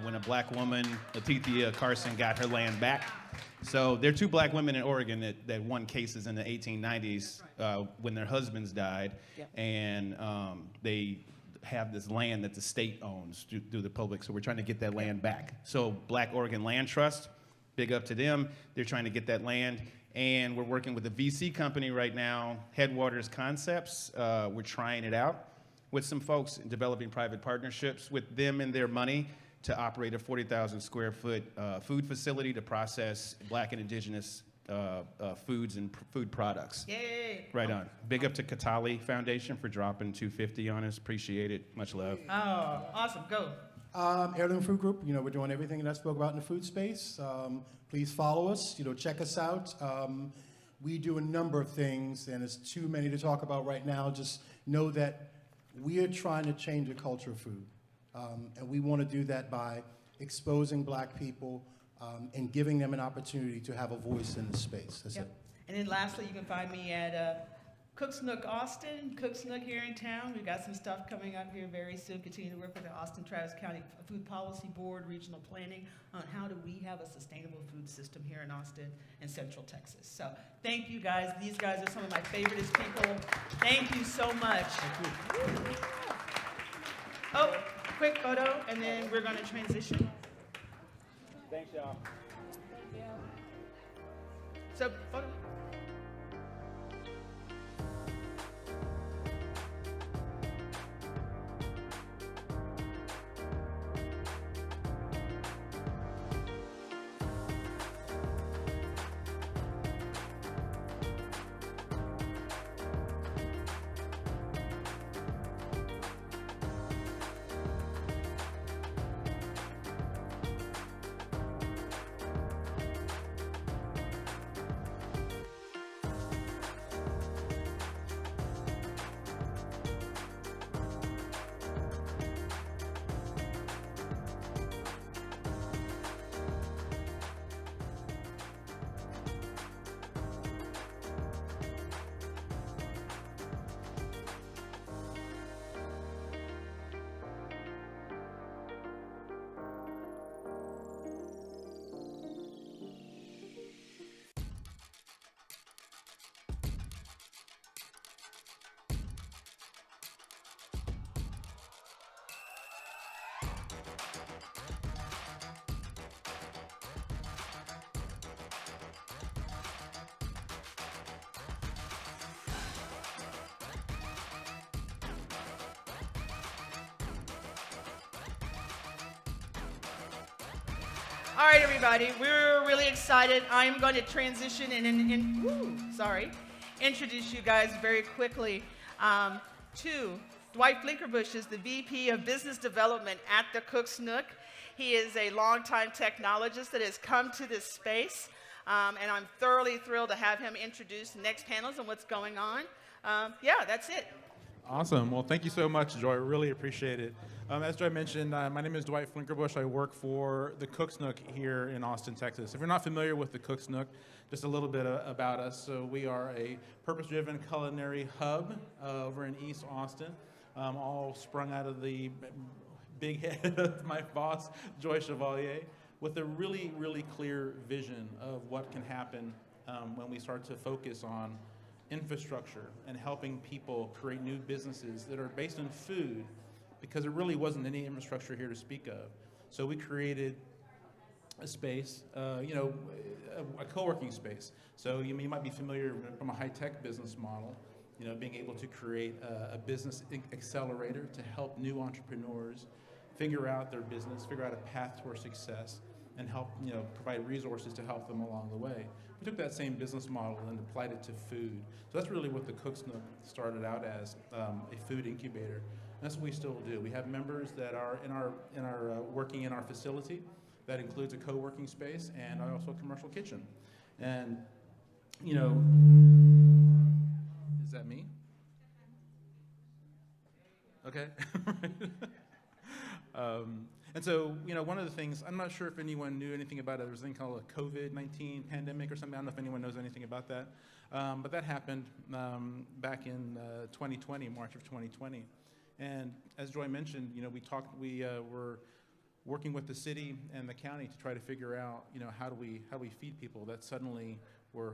when a black woman, Letitia Carson, got her land back. So there are 2 black women in Oregon that won cases in the 1890s when their husbands died, and they have this land that the state owns through the public. So we're trying to get that land back. So Black Oregon Land Trust, big up to them. They're trying to get that land, and we're working with a VC company right now, Headwaters Concepts. We're trying it out with some folks and developing private partnerships with them and their money to operate a 40,000 square foot food facility to process Black and Indigenous foods and food products. Yay! Right on. Big up to Katali Foundation for dropping $250 on us. Appreciate it. Much love. Oh, awesome. Go. Heirloom Food Group, we're doing everything that I spoke about in the food space. Please follow us, check us out. We do a number of things, and it's too many to talk about right now. Just know that we are trying to change the culture of food. And we want to do that by exposing Black people and giving them an opportunity to have a voice in the space. That's it. And then lastly, you can find me at Cook's Nook Austin, Cook's Nook here in town. We've got some stuff coming up here very soon. Continue to work with the Austin-Travis County Food Policy Board, regional planning on how do we have a sustainable food system here in Austin and Central Texas. So thank you guys. These guys are some of my favoriteest people. Thank you so much. Thank you. Oh, quick photo, and then we're going to transition. Thanks, y'all. So, photo. All right, everybody, we're really excited. I'm going to transition and introduce you guys very quickly to Dwight Flinkerbush is the VP of Business Development at the Cook's Nook. He is a longtime technologist that has come to this space, and I'm thoroughly thrilled to have him introduce the next panels and what's going on. That's it. Awesome. Well, thank you so much, Joy. Really appreciate it. As Joy mentioned, my name is Dwight Flinkerbush. I work for the Cook's Nook here in Austin, Texas. If you're not familiar with the Cook's Nook, just a little bit about us. So we are a purpose-driven culinary hub over in East Austin, all sprung out of the big head of my boss, Joy Chevalier, with a really, really clear vision of what can happen when we start to focus on infrastructure and helping people create new businesses that are based on food, because there really wasn't any infrastructure here to speak of. So we created a space, a co-working space. So you might be familiar from a high-tech business model. being able to create a business accelerator to help new entrepreneurs figure out their business, figure out a path towards success, and help, provide resources to help them along the way. We took that same business model and applied it to food. So that's really what the Cook's Nook started out as, a food incubator. And that's what we still do. We have members that are working in our facility. That includes a co-working space and also a commercial kitchen. And, is that me? Okay. And so, one of the things, I'm not sure if anyone knew anything about it. There was a thing called a COVID-19 pandemic or something. I don't know if anyone knows anything about that. But that happened back in 2020, March of 2020. And as Joy mentioned, we were working with the city and the county to try to figure out, how do we feed people that suddenly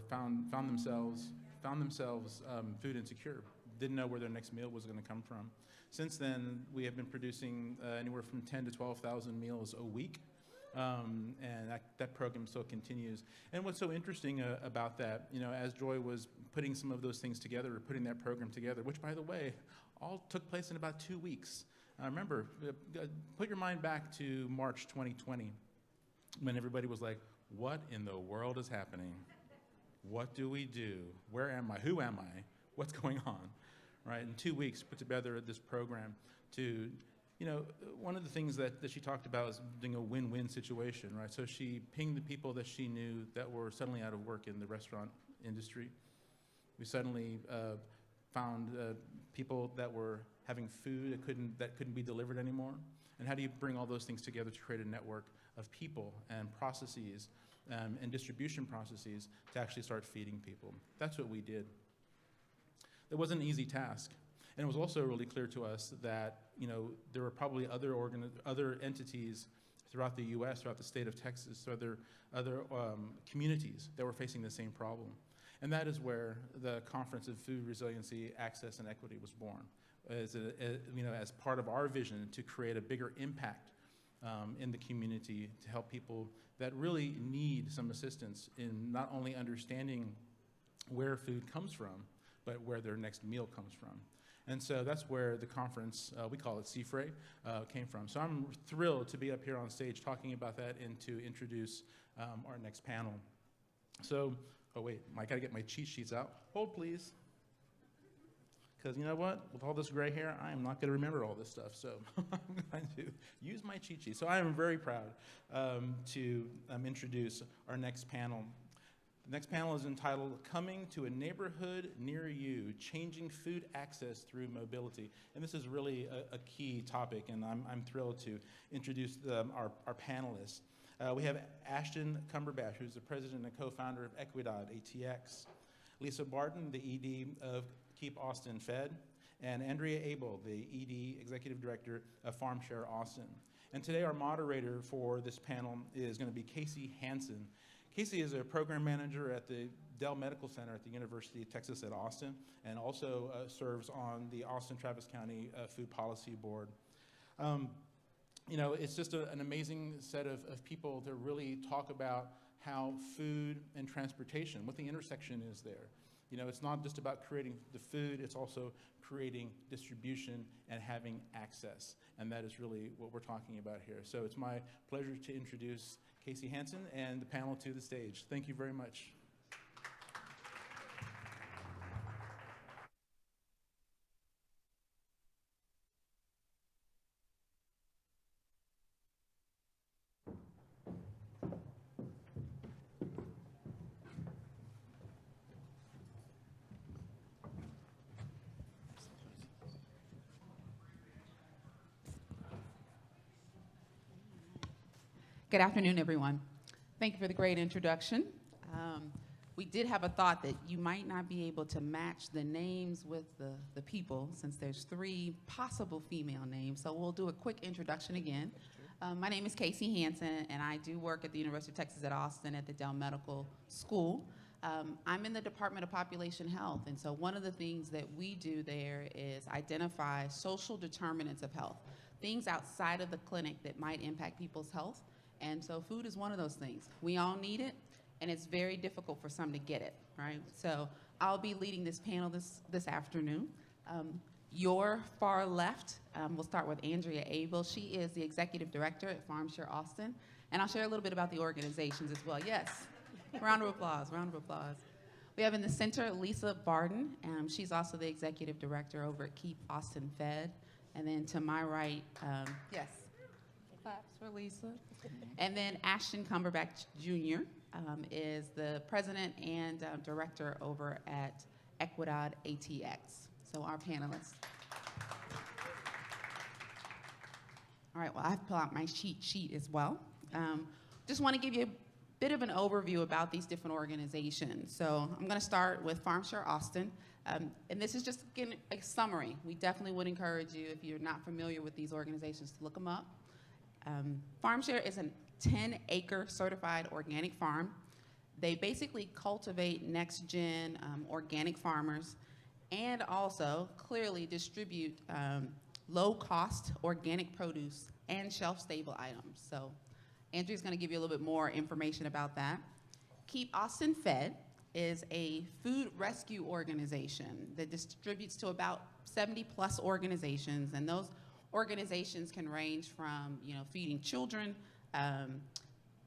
found themselves food insecure, didn't know where their next meal was going to come from. Since then, we have been producing anywhere from 10 to 12,000 meals a week, and that program still continues. And what's so interesting about that, as Joy was putting some of those things together, or putting that program together, which, by the way, all took place in about 2 weeks. Remember, put your mind back to March 2020, when everybody was like, what in the world is happening? What do we do? Where am I? Who am I? What's going on? Right? In 2 weeks, put together this program to, one of the things that she talked about is doing a win-win situation, right? So she pinged the people that she knew that were suddenly out of work in the restaurant industry. We suddenly found people that were having food that couldn't be delivered anymore. And how do you bring all those things together to create a network of people and processes and distribution processes to actually start feeding people? That's what we did. It wasn't an easy task. And it was also really clear to us that, there were probably other entities throughout the U.S., throughout the state of Texas, other communities that were facing the same problem. And that is where the Conference of Food Resiliency, Access, and Equity was born, as part of our vision to create a bigger impact in the community to help people that really need some assistance in not only understanding where food comes from, but where their next meal comes from. And so that's where the conference, we call it CFRE, came from. So I'm thrilled to be up here on stage talking about that and to introduce our next panel. So, oh wait, I gotta get my cheat sheets out. Hold please. Because you know what, with all this gray hair, I am not gonna remember all this stuff. So I'm going to use my cheat sheet. So I am very proud to introduce our next panel. The next panel is entitled, Coming to a Neighborhood Near You, Changing Food Access Through Mobility. And this is really a key topic, and I'm thrilled to introduce our panelists. We have Ashton Cumberbatch, who's the president and co-founder of Equidad, ATX. Lisa Barton, the ED of Keep Austin Fed. And Andrea Abel, the ED Executive Director of FarmShare Austin. And today our moderator for this panel is going to be Casey Hansen. Casey is a program manager at the Dell Medical Center at the University of Texas at Austin, and also serves on the Austin-Travis County Food Policy Board. It's just an amazing set of people to really talk about how food and transportation, what the intersection is there. It's not just about creating the food, it's also creating distribution and having access. And that is really what we're talking about here. So it's my pleasure to introduce Casey Hansen and the panel to the stage. Thank you very much. Good afternoon, everyone. Thank you for the great introduction. We did have a thought that you might not be able to match the names with the people, since there's 3 possible female names. So we'll do a quick introduction again. My name is Casey Hansen, and I do work at the University of Texas at Austin at the Dell Medical School. I'm in the Department of Population Health, and so one of the things that we do there is identify social determinants of health, things outside of the clinic that might impact people's health. And so food is one of those things. We all need it, and it's very difficult for some to get it, right? So I'll be leading this panel this afternoon. Your far left, we'll start with Andrea Abel. She is the executive director at FarmShare Austin, and I'll share a little bit about the organizations as well. Yes, round of applause, round of applause. We have in the center Lisa Barden. She's also the executive director over at Keep Austin Fed. And then to my right, yes, claps for Lisa. And then Ashton Cumberbatch Jr. Is the president and director over at Equidad ATX. So our panelists. All right, well, I've pulled out my cheat sheet as well. Just want to give you a bit of an overview about these different organizations. So I'm going to start with FarmShare Austin. And this is just, again, a summary. We definitely would encourage you, if you're not familiar with these organizations, to look them up. FarmShare is a 10-acre certified organic farm. They basically cultivate next-gen organic farmers and also clearly distribute low-cost organic produce and shelf-stable items. So Andrew's going to give you a little bit more information about that. Keep Austin Fed is a food rescue organization that distributes to about 70-plus organizations, and those organizations can range from, feeding children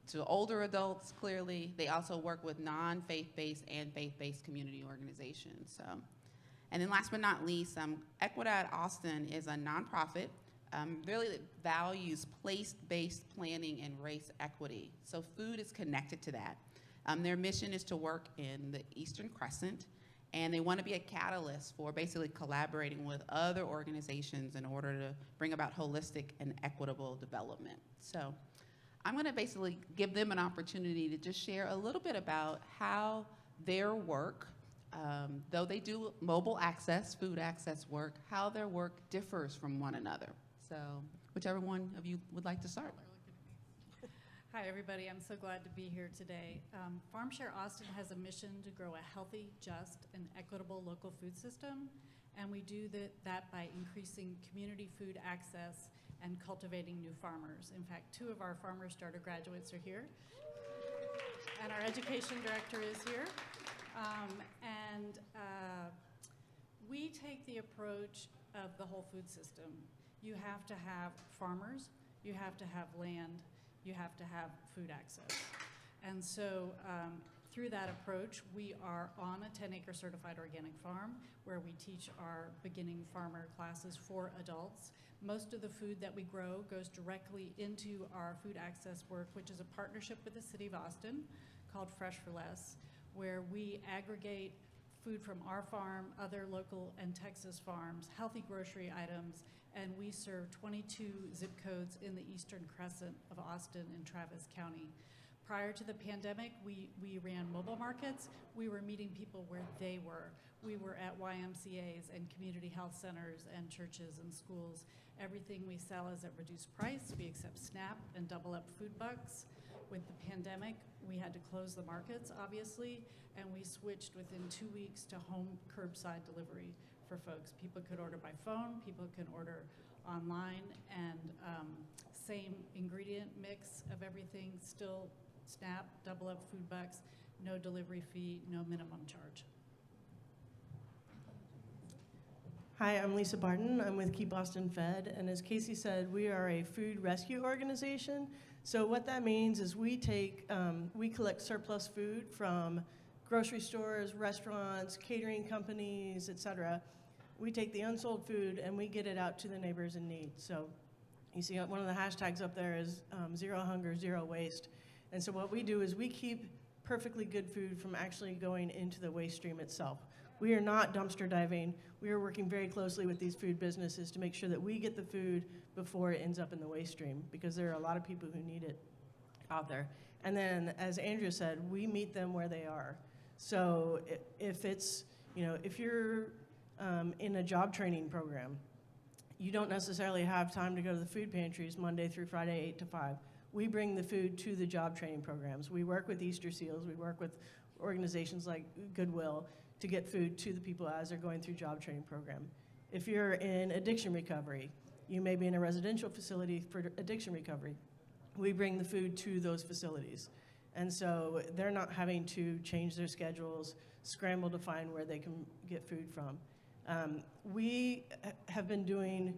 to older adults, clearly. They also work with non-faith-based and faith-based community organizations. And then last but not least, Equidad Austin is a nonprofit really that values place-based planning and race equity. So food is connected to that. Their mission is to work in the Eastern Crescent, and they want to be a catalyst for basically collaborating with other organizations in order to bring about holistic and equitable development. So I'm going to basically give them an opportunity to just share a little bit about how their work, though they do mobile access, food access work, how their work differs from one another. So whichever one of you would like to start. Hi, everybody. I'm so glad to be here today. FarmShare Austin has a mission to grow a healthy, just, and equitable local food system, and we do that by increasing community food access and cultivating new farmers. In fact, 2 of our Farmer Starter graduates are here, and our education director is here. We take the approach of the whole food system. You have to have farmers, you have to have land, you have to have food access. And so through that approach, we are on a 10-acre certified organic farm where we teach our beginning farmer classes for adults. Most of the food that we grow goes directly into our food access work, which is a partnership with the City of Austin called Fresh for Less, where we aggregate food from our farm, other local and Texas farms, healthy grocery items, and we serve 22 zip codes in the Eastern Crescent of Austin and Travis County. Prior to the pandemic, we ran mobile markets. We were meeting people where they were. We were at YMCAs and community health centers and churches and schools. Everything we sell is at reduced price. We accept SNAP and double up food bucks. With the pandemic, we had to close the markets, obviously, and we switched within 2 weeks to home curbside delivery for folks. People could order by phone, people can order online, and same ingredient mix of everything, still SNAP, double up food bucks, no delivery fee, no minimum charge. Hi, I'm Lisa Barden. I'm with Keep Austin Fed, and as Casey said, we are a food rescue organization. So what that means is we collect surplus food from grocery stores, restaurants, catering companies, etc. We take the unsold food and we get it out to the neighbors in need. So you see one of the hashtags up there is zero hunger, zero waste. And so what we do is we keep perfectly good food from actually going into the waste stream itself. We are not dumpster diving. We are working very closely with these food businesses to make sure that we get the food before it ends up in the waste stream, because there are a lot of people who need it out there. And then, as Andrea said, we meet them where they are. So if it's, if you're in a job training program, you don't necessarily have time to go to the food pantries Monday through Friday, 8 to 5. We bring the food to the job training programs. We work with Easter Seals. We work with organizations like Goodwill to get food to the people as they're going through job training program. If you're in addiction recovery, you may be in a residential facility for addiction recovery. We bring the food to those facilities. And so they're not having to change their schedules, scramble to find where they can get food from. We have been doing,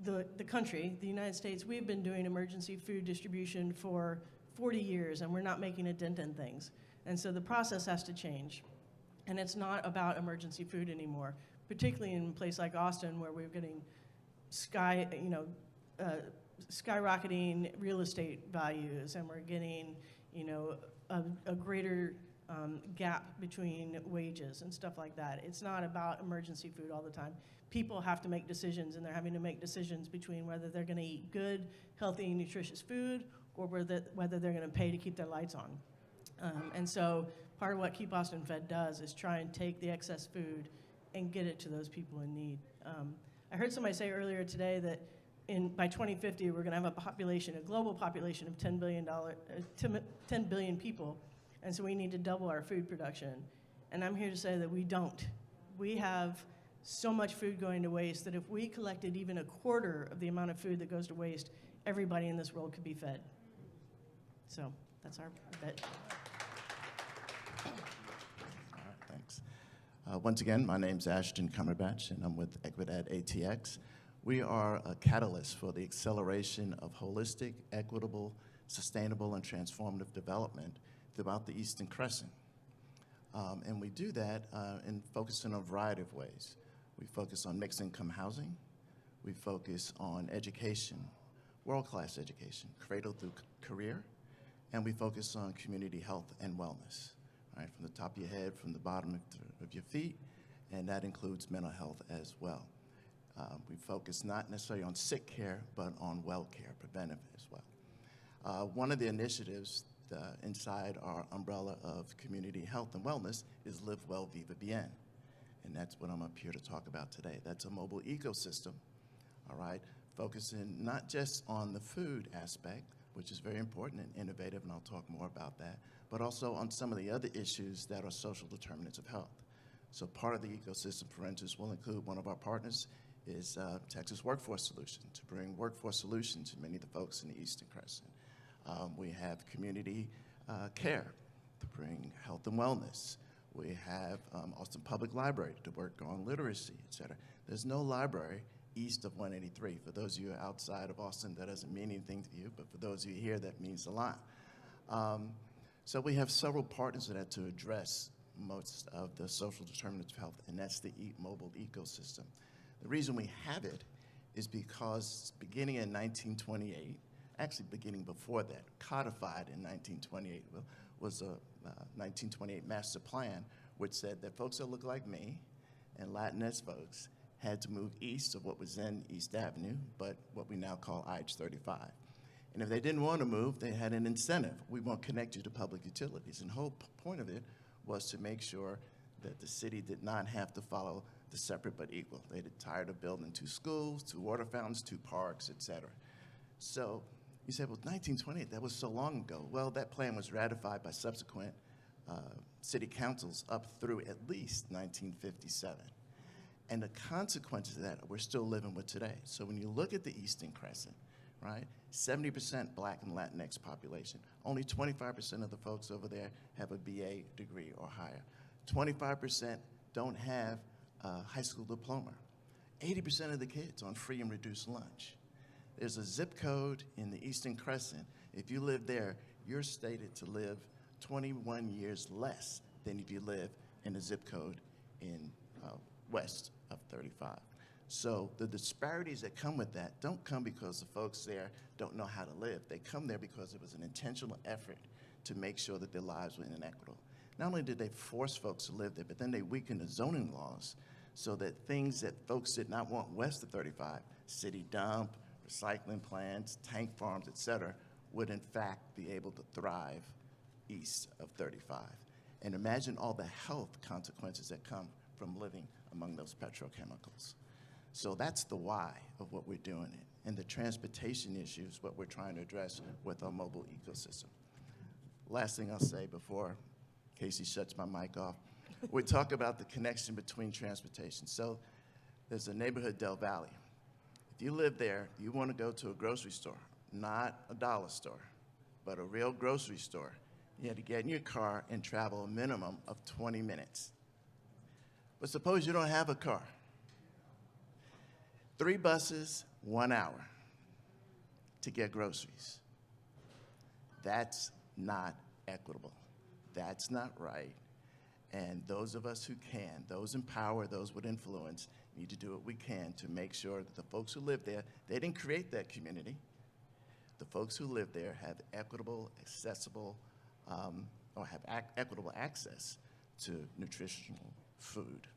the country, the United States, we've been doing emergency food distribution for 40 years, and we're not making a dent in things. And so the process has to change. And it's not about emergency food anymore, particularly in a place like Austin, where we're getting skyrocketing real estate values, and we're getting, a greater gap between wages and stuff like that. It's not about emergency food all the time. People have to make decisions, and they're having to make decisions between whether they're going to eat good, healthy, nutritious food, or whether they're going to pay to keep their lights on. And so part of what Keep Austin Fed does is try and take the excess food and get it to those people in need. I heard somebody say earlier today that by 2050, we're going to have a global population of 10 billion people, and so we need to double our food production. And I'm here to say that we don't. We have so much food going to waste that if we collected even a quarter of the amount of food that goes to waste, everybody in this world could be fed. So that's our bet. All right, thanks. Once again, my name's Ashton Cumberbatch, and I'm with Equidad ATX. We are a catalyst for the acceleration of holistic, equitable, sustainable, and transformative development throughout the Eastern Crescent. And we do that in focusing on a variety of ways. We focus on mixed income housing. We focus on education, world-class education, cradle through career. And we focus on community health and wellness, right, from the top of your head, from the bottom of your feet, and that includes mental health as well. We focus not necessarily on sick care, but on well care, preventive as well. One of the initiatives inside our umbrella of community health and wellness is Live Well, Viva Bien. And that's what I'm up here to talk about today. That's a mobile ecosystem, all right, focusing not just on the food aspect, which is very important and innovative, and I'll talk more about that, but also on some of the other issues that are social determinants of health. So part of the ecosystem, for instance, will include one of our partners is Texas Workforce Solutions, to bring workforce solutions to many of the folks in the Eastern Crescent. We have community care to bring health and wellness. We have Austin Public Library to work on literacy, et cetera. There's no library east of 183. For those of you outside of Austin, that doesn't mean anything to you, but for those of you here, that means a lot. So we have several partners that have to address most of the social determinants of health, and that's the mobile ecosystem. The reason we have it is because beginning in 1928, actually beginning before that, codified in 1928, was a 1928 master plan, which said that folks that look like me and Latinx folks had to move east of what was then East Avenue, but what we now call IH-35. And if they didn't want to move, they had an incentive. We won't connect you to public utilities. And the whole point of it was to make sure that the city did not have to follow the separate but equal. They were tired of building 2 schools, 2 water fountains, 2 parks, et cetera. So you said, well, 1928, that was so long ago. Well, that plan was ratified by subsequent city councils up through at least 1957. And the consequences of that we're still living with today. So when you look at the Eastern Crescent, right, 70% Black and Latinx population. Only 25% of the folks over there have a BA degree or higher. 25% don't have a high school diploma. 80% of the kids on free and reduced lunch. There's a zip code in the Eastern Crescent. If you live there, you're stated to live 21 years less than if you live in a zip code in west of 35. So the disparities that come with that don't come because the folks there don't know how to live. They come there because it was an intentional effort to make sure that their lives were inequitable. Not only did they force folks to live there, but then they weakened the zoning laws so that things that folks did not want west of 35, city dump, recycling plants, tank farms, et cetera, would in fact be able to thrive east of 35. And imagine all the health consequences that come from living among those petrochemicals. So that's the why of what we're doing. And the transportation issues, what we're trying to address with our mobile ecosystem. Last thing I'll say before Casey shuts my mic off, we talk about the connection between transportation. So there's a neighborhood, Del Valley. If you live there, you want to go to a grocery store, not a dollar store, but a real grocery store. You had to get in your car and travel a minimum of 20 minutes. But suppose you don't have a car. 3 buses, 1 hour to get groceries. That's not equitable. That's not right. And those of us who can, those in power, those with influence, need to do what we can to make sure that the folks who live there, they didn't create that community. The folks who live there have equitable, accessible, or have equitable access to nutritional food.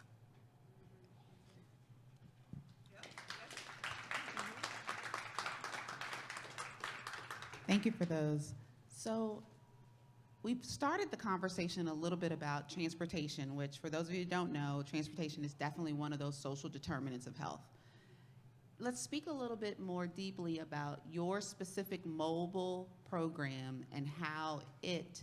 Thank you for those. So we've started the conversation a little bit about transportation, which for those of you who don't know, transportation is definitely one of those social determinants of health. Let's speak a little bit more deeply about your specific mobile program and how it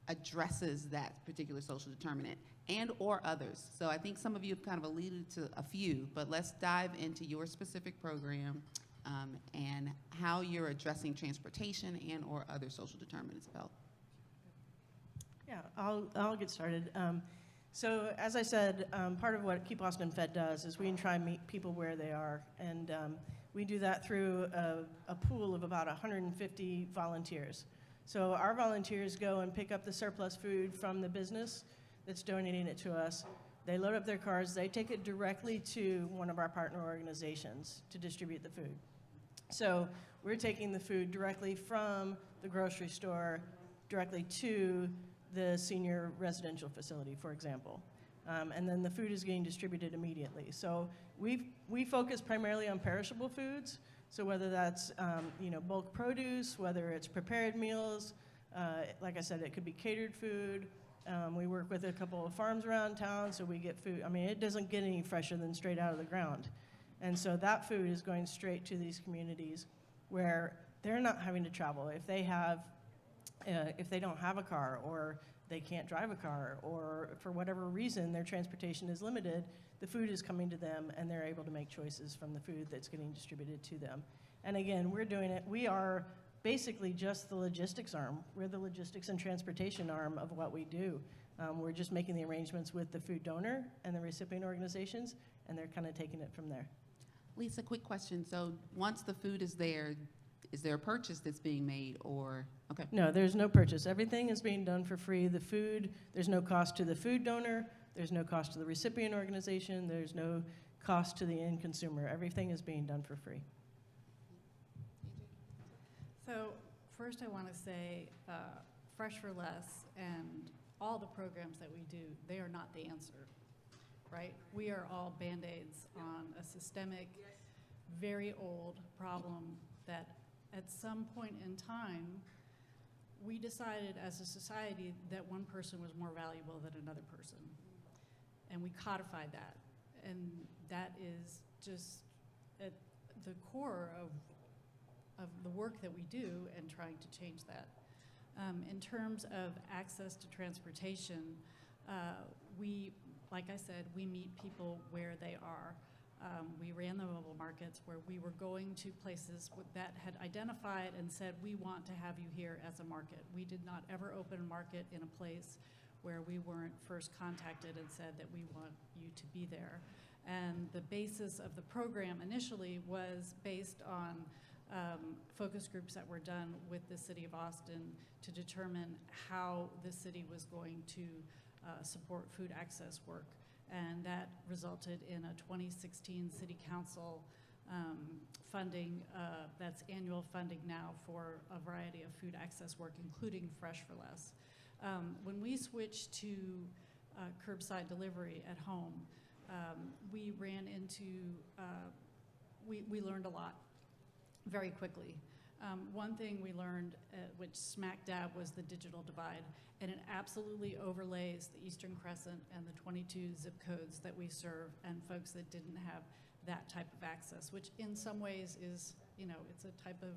addresses that particular social determinant and or others. So I think some of you have kind of alluded to a few, but let's dive into your specific program and how you're addressing transportation and or other social determinants of health. Yeah, I'll get started. So as I said, part of what Keep Austin Fed does is we try and meet people where they are, and we do that through a pool of about 150 volunteers. So our volunteers go and pick up the surplus food from the business that's donating it to us. They load up their cars, they take it directly to one of our partner organizations to distribute the food. So we're taking the food directly from the grocery store directly to the senior residential facility, for example. And then the food is getting distributed immediately. So we focus primarily on perishable foods. So whether that's bulk produce, whether it's prepared meals, like I said, it could be catered food. We work with a couple of farms around town, so we get food. I mean, it doesn't get any fresher than straight out of the ground. And so that food is going straight to these communities where they're not having to travel. If they don't have a car, or they can't drive a car, or for whatever reason their transportation is limited, the food is coming to them and they're able to make choices from the food that's getting distributed to them. And again, we're doing it, we are basically just the logistics arm. We're the logistics and transportation arm of what we do. We're just making the arrangements with the food donor and the recipient organizations, and they're kind of taking it from there. Lisa, quick question. So once the food is there a purchase that's being made, or, okay? No, there's no purchase. Everything is being done for free. The food, there's no cost to the food donor, there's no cost to the recipient organization, there's no cost to the end consumer. Everything is being done for free. So first I want to say Fresh for Less and all the programs that we do, they are not the answer, right? We are all Band-Aids on a systemic, very old problem that at some point in time, we decided as a society that one person was more valuable than another person. And we codified that. And that is just at the core of the work that we do and trying to change that. In terms of access to transportation, like I said, we meet people where they are. We ran the mobile markets where we were going to places that had identified and said, we want to have you here as a market. We did not ever open a market in a place where we weren't first contacted and said that we want you to be there. And the basis of the program initially was based on focus groups that were done with the city of Austin to determine how the city was going to support food access work. And that resulted in a 2016 City Council funding, that's annual funding now for a variety of food access work, including Fresh for Less. When we switched to curbside delivery at home, we ran into, we learned a lot very quickly. One thing we learned, which smack dab, was the digital divide, and it absolutely overlays the Eastern Crescent and the 22 zip codes that we serve and folks that didn't have that type of access, which in some ways is, it's a type of,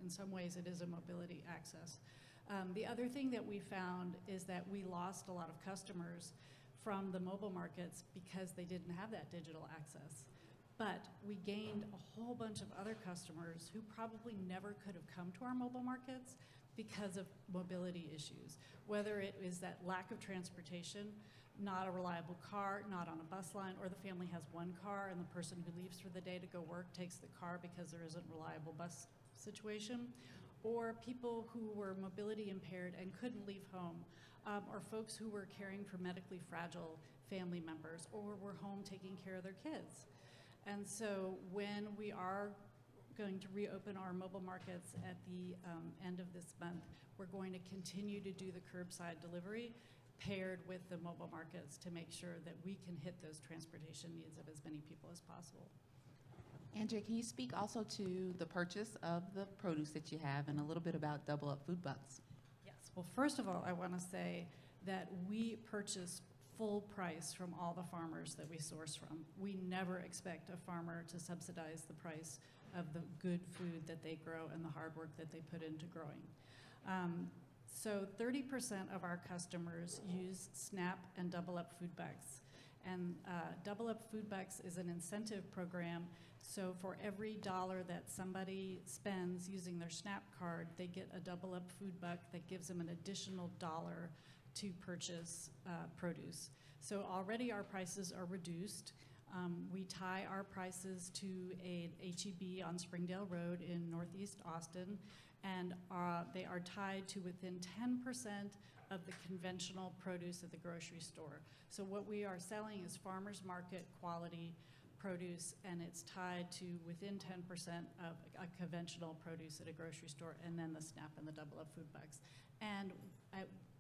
in some ways it is a mobility access. The other thing that we found is that we lost a lot of customers from the mobile markets because they didn't have that digital access. But we gained a whole bunch of other customers who probably never could have come to our mobile markets because of mobility issues. Whether it is that lack of transportation, not a reliable car, not on a bus line, or the family has one car and the person who leaves for the day to go work takes the car because there isn't a reliable bus situation, or people who were mobility impaired and couldn't leave home, or folks who were caring for medically fragile family members or were home taking care of their kids. And so when we are going to reopen our mobile markets at the end of this month, we're going to continue to do the curbside delivery paired with the mobile markets to make sure that we can hit those transportation needs of as many people as possible. Andrea, can you speak also to the purchase of the produce that you have and a little bit about Double Up Food Bucks? Yes, well, first of all, I want to say that we purchase full price from all the farmers that we source from. We never expect a farmer to subsidize the price of the good food that they grow and the hard work that they put into growing. So 30% of our customers use SNAP and Double Up Food Bucks. And Double Up Food Bucks is an incentive program. So for every dollar that somebody spends using their SNAP card, they get a Double Up Food Buck that gives them an additional dollar to purchase produce. So already our prices are reduced. We tie our prices to an H-E-B on Springdale Road in Northeast Austin, and they are tied to within 10% of the conventional produce at the grocery store. So what we are selling is farmers market quality produce, and it's tied to within 10% of a conventional produce at a grocery store, and then the SNAP and the Double Up Food Bucks. And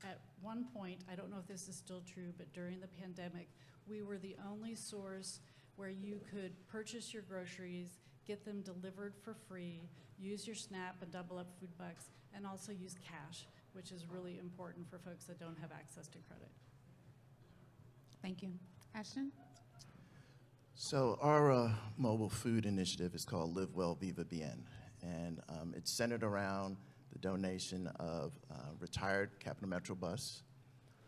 at one point, I don't know if this is still true, but during the pandemic, we were the only source where you could purchase your groceries, get them delivered for free, use your SNAP and Double Up Food Bucks, and also use cash, which is really important for folks that don't have access to credit. Thank you. Ashton? So our mobile food initiative is called Live Well, Viva Bien, and it's centered around the donation of retired Capital Metro bus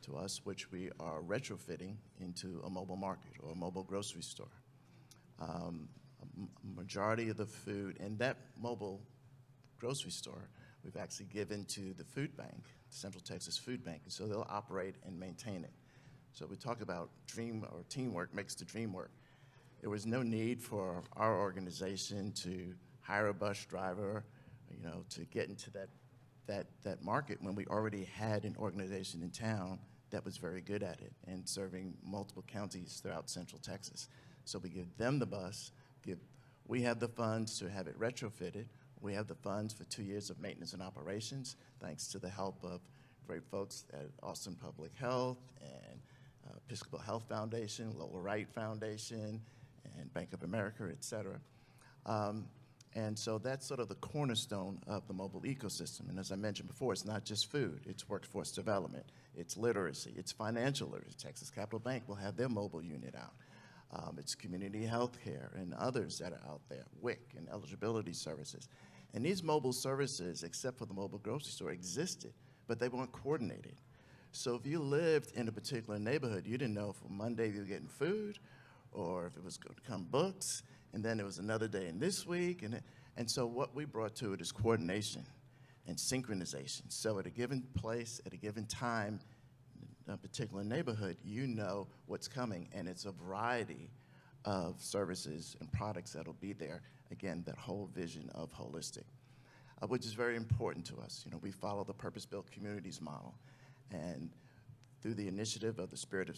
to us, which we are retrofitting into a mobile market or a mobile grocery store. A majority of the food in that mobile grocery store, we've actually given to the food bank, the Central Texas Food Bank, and so they'll operate and maintain it. So we talk about teamwork makes the dream work. There was no need for our organization to hire a bus driver, to get into that market when we already had an organization in town that was very good at it and serving multiple counties throughout Central Texas. So we give them the bus, we have the funds to have it retrofitted, we have the funds for 2 years of maintenance and operations, thanks to the help of great folks at Austin Public Health and Episcopal Health Foundation, Lola Wright Foundation, and Bank of America, et cetera. And so that's sort of the cornerstone of the mobile ecosystem. And as I mentioned before, it's not just food, it's workforce development, it's literacy, it's financial literacy. Texas Capital Bank will have their mobile unit out. It's community health care and others that are out there, WIC and eligibility services. And these mobile services, except for the mobile grocery store, existed, but they weren't coordinated. So if you lived in a particular neighborhood, you didn't know if on Monday you were getting food or if it was going to come books, and then there was another day in this week. And so what we brought to it is coordination and synchronization. So at a given place, at a given time, in a particular neighborhood, you know what's coming, and it's a variety of services and products that'll be there. Again, that whole vision of holistic, which is very important to us. We follow the purpose-built communities model, and through the initiative of the Spirit of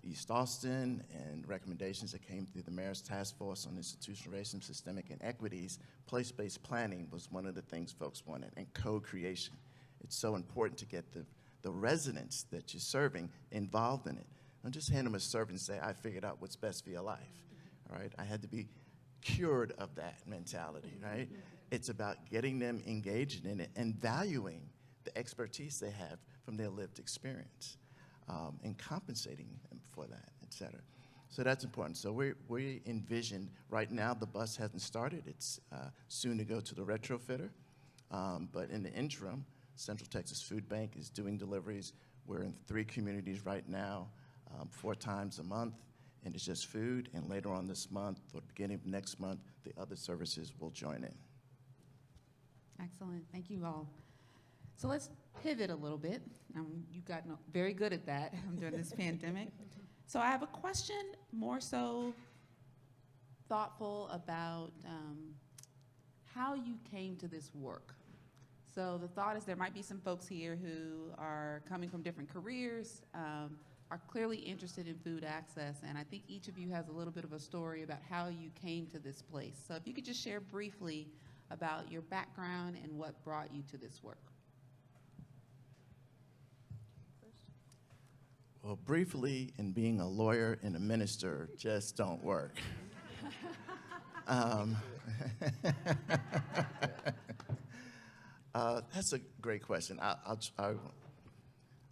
East Austin and recommendations that came through the Mayor's Task Force on Institutional Racism, Systemic Inequities, place-based planning was one of the things folks wanted, and co-creation. It's so important to get the residents that you're serving involved in it. Don't just hand them a service and say, I figured out what's best for your life, all right? I had to be cured of that mentality, right? It's about getting them engaged in it and valuing the expertise they have from their lived experience. And compensating them for that, et cetera. So that's important. So we envision, right now the bus hasn't started. It's soon to go to the retrofitter. But in the interim, Central Texas Food Bank is doing deliveries. We're in 3 communities right now, 4 times a month, and it's just food. And later on this month, or the beginning of next month, the other services will join in. Excellent. Thank you all. So let's pivot a little bit. You've gotten very good at that during this pandemic. So I have a question more so thoughtful about how you came to this work. So the thought is there might be some folks here who are coming from different careers, are clearly interested in food access, and I think each of you has a little bit of a story about how you came to this place. So if you could just share briefly about your background and what brought you to this work. Well, briefly, in being a lawyer and a minister just don't work. That's a great question. I'll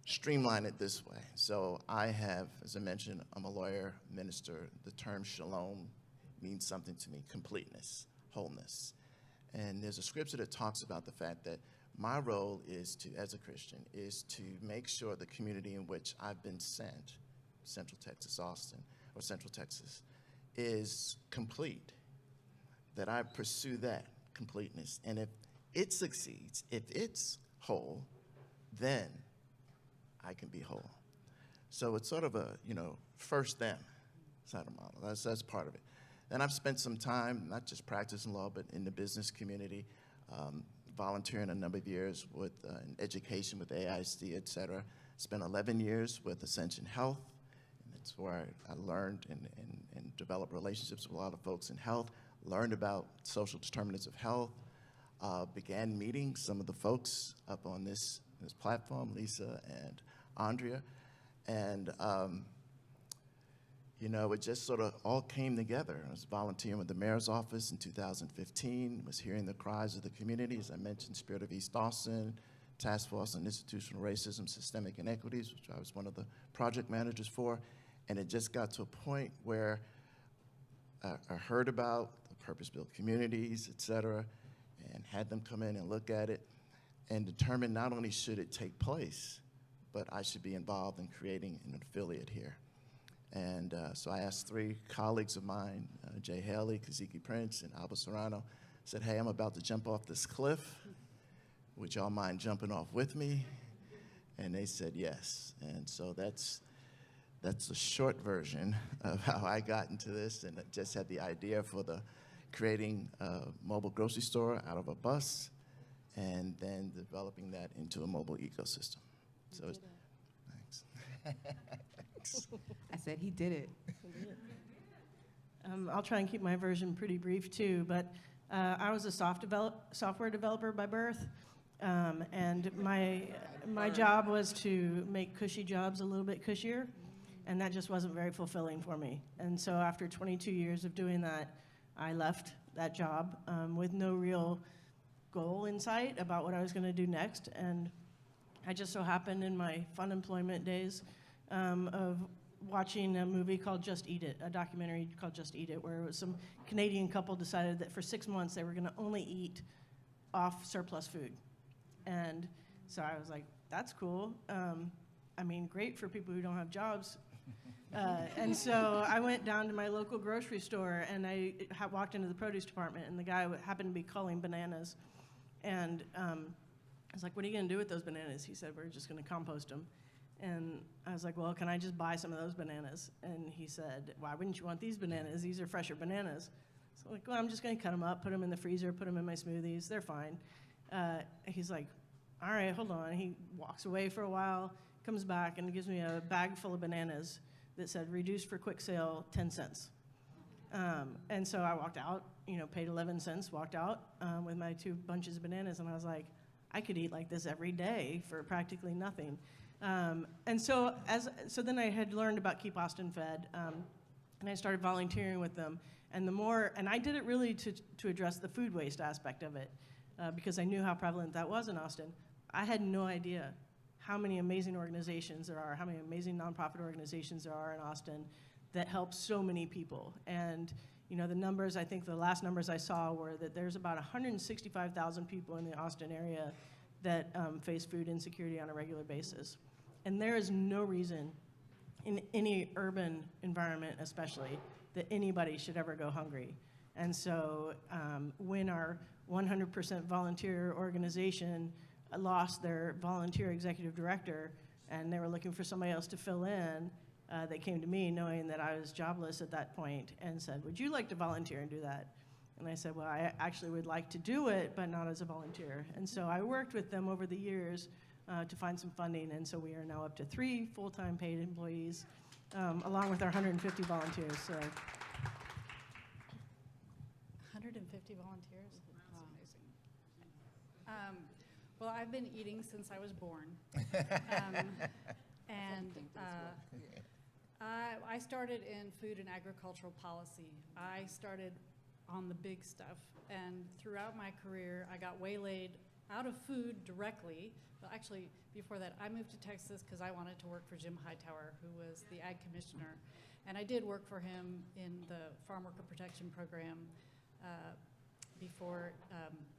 streamline it this way. So I have, as I mentioned, I'm a lawyer, minister. The term shalom means something to me, completeness, wholeness. And there's a scripture that talks about the fact that my role is to, as a Christian, is to make sure the community in which I've been sent, Central Texas, Austin, or Central Texas, is complete, that I pursue that completeness. And if it succeeds, if it's whole, then I can be whole. So it's sort of a, first them side of the model. That's part of it. Then I've spent some time, not just practicing law, but in the business community, volunteering a number of years with in education with AISD, et cetera. Spent 11 years with Ascension Health, and that's where I learned and developed relationships with a lot of folks in health, learned about social determinants of health, began meeting some of the folks up on this platform, Lisa and Andrea, and it just sort of all came together. I was volunteering with the mayor's office in 2015, was hearing the cries of the community, as I mentioned, Spirit of East Austin, Task Force on Institutional Racism, Systemic Inequities, which I was one of the project managers for, and it just got to a point where I heard about the purpose-built communities, et cetera, and had them come in and look at it and determine not only should it take place, but I should be involved in creating an affiliate here. And so I asked 3 colleagues of mine, Jay Haley, Kaziki Prince, and Alba Serrano, said, hey, I'm about to jump off this cliff. Would y'all mind jumping off with me? And they said yes. And so that's the short version of how I got into this, and I just had the idea for creating a mobile grocery store out of a bus, and then developing that into a mobile ecosystem. So thanks. I said he did it. I'll try and keep my version pretty brief too, but I was a software developer by birth, and my job was to make cushy jobs a little bit cushier, and that just wasn't very fulfilling for me. And so after 22 years of doing that, I left that job with no real goal in sight about what I was going to do next. And I just so happened in my fun employment days of watching a movie called Just Eat It, a documentary called Just Eat It, where it was some Canadian couple decided that for 6 months they were going to only eat off surplus food. And so I was like, that's cool. Great for people who don't have jobs. And so I went down to my local grocery store, and I walked into the produce department, and the guy happened to be culling bananas. And I was like, what are you going to do with those bananas? He said, we're just going to compost them. And I was like, well, can I just buy some of those bananas? And he said, why wouldn't you want these bananas? These are fresher bananas. So I'm like, well, I'm just going to cut them up, put them in the freezer, put them in my smoothies. They're fine. He's like, all right, hold on. He walks away for a while, comes back, and gives me a bag full of bananas that said, reduced for quick sale, 10 cents. And so I walked out, paid 11 cents, walked out with my 2 bunches of bananas, and I was like, I could eat like this every day for practically nothing. And so then I had learned about Keep Austin Fed, and I started volunteering with them. And I did it really to address the food waste aspect of it, because I knew how prevalent that was in Austin. I had no idea how many amazing organizations there are, how many amazing nonprofit organizations there are in Austin that help so many people. And the numbers, I think the last numbers I saw were that there's about 165,000 people in the Austin area that face food insecurity on a regular basis. And there is no reason in any urban environment especially that anybody should ever go hungry. And so when our 100% volunteer organization lost their volunteer executive director, and they were looking for somebody else to fill in. They came to me knowing that I was jobless at that point and said, would you like to volunteer and do that? And I said, well, I actually would like to do it, but not as a volunteer. And so I worked with them over the years to find some funding, and so we are now up to 3 full-time paid employees, along with our 150 volunteers. So 150 volunteers? That's amazing. Well, I've been eating since I was born. And I started in food and agricultural policy. I started on the big stuff. And throughout my career, I got waylaid out of food directly. Well, actually, before that, I moved to Texas because I wanted to work for Jim Hightower, who was the ag commissioner. And I did work for him in the Farm Worker Protection Program before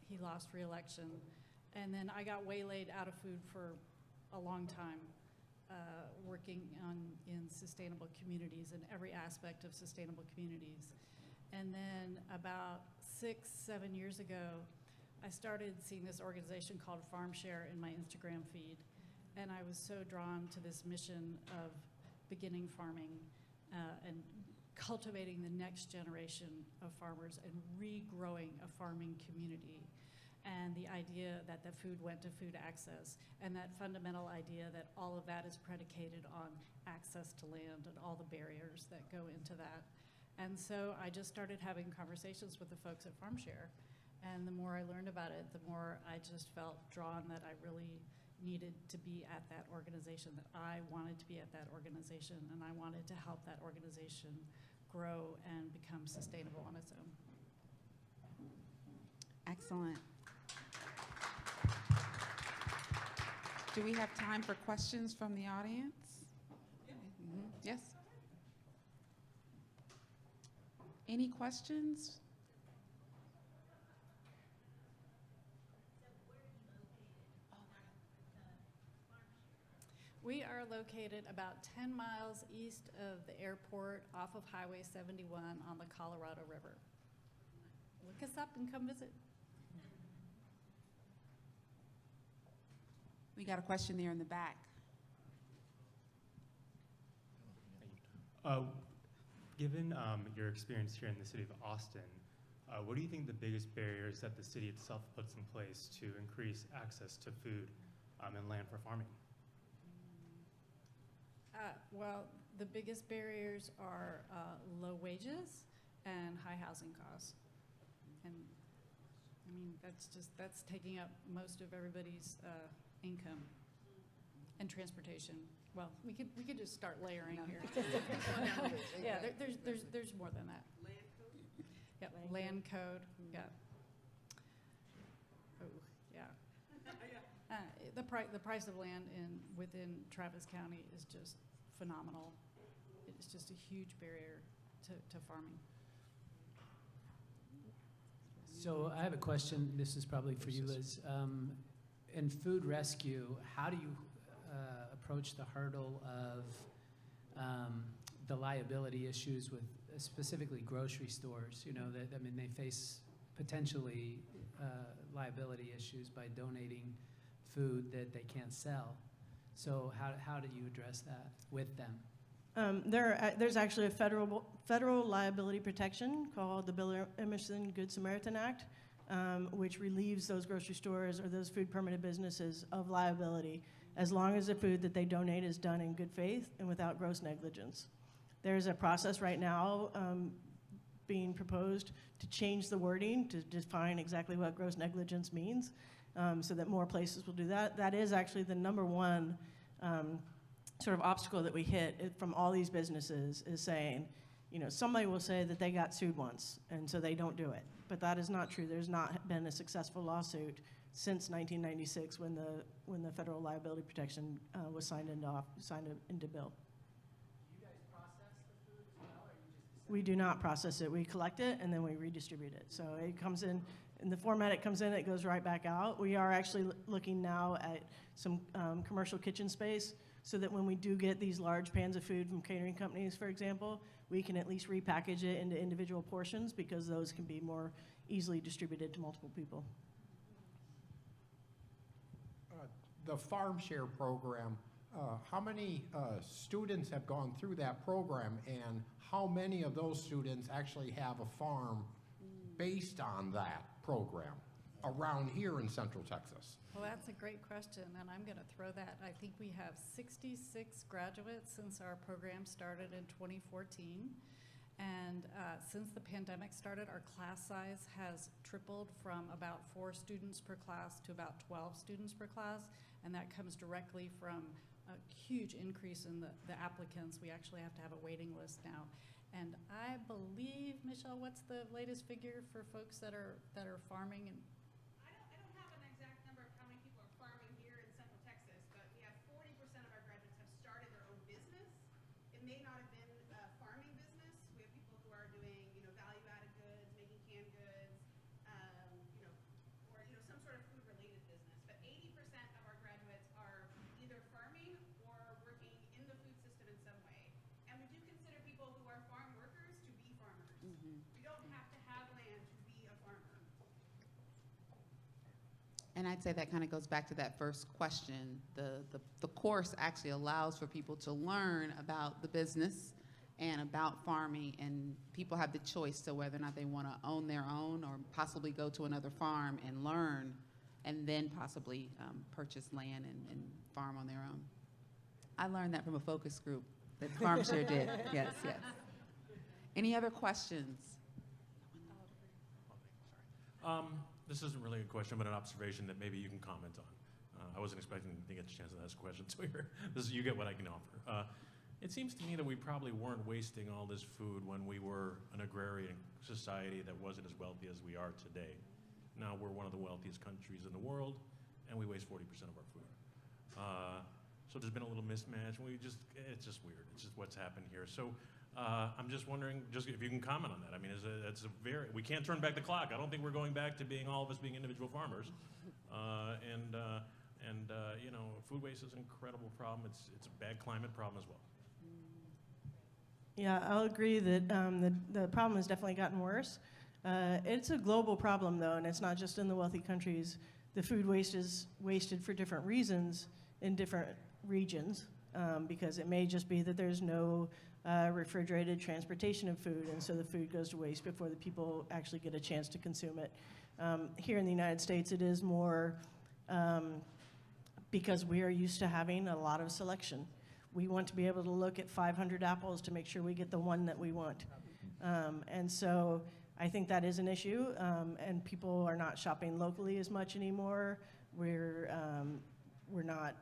he lost re-election. And then I got waylaid out of food for a long time, working in sustainable communities and every aspect of sustainable communities. And then about 6-7 years ago, I started seeing this organization called Farm Share in my Instagram feed. And I was so drawn to this mission of beginning farming and cultivating the next generation of farmers and regrowing a farming community. And the idea that the food went to food access, and that fundamental idea that all of that is predicated on access to land and all the barriers that go into that. And so I just started having conversations with the folks at FarmShare. And the more I learned about it, the more I just felt drawn that I really needed to be at that organization, that I wanted to be at that organization, and I wanted to help that organization grow and become sustainable on its own. Excellent. Do we have time for questions from the audience? Yes? Any questions? We are located about 10 miles east of the airport off of Highway 71 on the Colorado River. Look us up and come visit. We got a question there in the back. Given your experience here in the city of Austin, what do you think the biggest barriers that the city itself puts in place to increase access to food and land for farming? Well, the biggest barriers are low wages and high housing costs. And I mean, that's taking up most of everybody's income. And transportation. Well, we could just start layering here. Yeah, there's more than that. Land code? Yep, land code, yeah. Oh, yeah. The price of land within Travis County is just phenomenal. It's just a huge barrier to farming. So I have a question. This is probably for you, Liz. In food rescue, how do you approach the hurdle of the liability issues with specifically grocery stores? You know, they face potentially liability issues by donating food that they can't sell. So how do you address that with them? There's actually a federal liability protection called the Bill Emerson Good Samaritan Act, which relieves those grocery stores or those food permitted businesses of liability as long as the food that they donate is done in good faith and without gross negligence. There's a process right now being proposed to change the wording to define exactly what gross negligence means, so that more places will do that. That is actually the number one sort of obstacle that we hit from all these businesses, is saying, you know, somebody will say that they got sued once, and so they don't do it. But that is not true. There's not been a successful lawsuit since 1996 when the federal liability protection was signed into bill. Do you guys process the food as well, or you just? We do not process it. We collect it and then we redistribute it. So it comes in the format it comes in, it goes right back out. We are actually looking now at some commercial kitchen space, so that when we do get these large pans of food from catering companies, for example, we can at least repackage it into individual portions, because those can be more easily distributed to multiple people. the farm share program, how many students have gone through that program, and how many of those students actually have a farm based on that program around here in Central Texas? Well, that's a great question, and I'm going to throw that. I think we have 66 graduates since our program started in 2014. And since the pandemic started, our class size has tripled from about 4 students per class to about 12 students per class. And that comes directly from a huge increase in the applicants. We actually have to have a waiting list now. And I believe, Michelle, what's the latest figure for folks that are farming? And I don't have an exact number of how many people are farming here in Central Texas, but we have 40% of our graduates have started their own business. It may not have been a farming business. We have people who are doing, value-added goods, making canned goods, or some sort of food-related business. But 80% of our graduates are either farming or working in the food system in some way. And we do consider people who are farm workers to be farmers. We don't have to have land to be a farmer. And I'd say that kind of goes back to that first question. The course actually allows for people to learn about the business and about farming, and people have the choice to whether or not they want to own their own or possibly go to another farm and learn, and then possibly purchase land and farm on their own. I learned that from a focus group that FarmShare did. Yes, yes. Any other questions? This isn't really a question, but an observation that maybe you can comment on. I wasn't expecting to get a chance to ask a question, so you get what I can offer. It seems to me that we probably weren't wasting all this food when we were an agrarian society that wasn't as wealthy as we are today. Now we're one of the wealthiest countries in the world, and we waste 40% of our food. So there's been a little mismatch, and it's just weird. It's just what's happened here. So I'm just wondering, if you can comment on that. I mean, we can't turn back the clock. I don't think we're going back to all of us being individual farmers. Food waste is an incredible problem. It's a bad climate problem as well. Yeah, I'll agree that the problem has definitely gotten worse. It's a global problem, though, and it's not just in the wealthy countries. The food waste is wasted for different reasons in different regions, because it may just be that there's no refrigerated transportation of food, and so the food goes to waste before the people actually get a chance to consume it. Here in the United States, it is more because we are used to having a lot of selection. We want to be able to look at 500 apples to make sure we get the one that we want. And so I think that is an issue, and people are not shopping locally as much anymore. We're not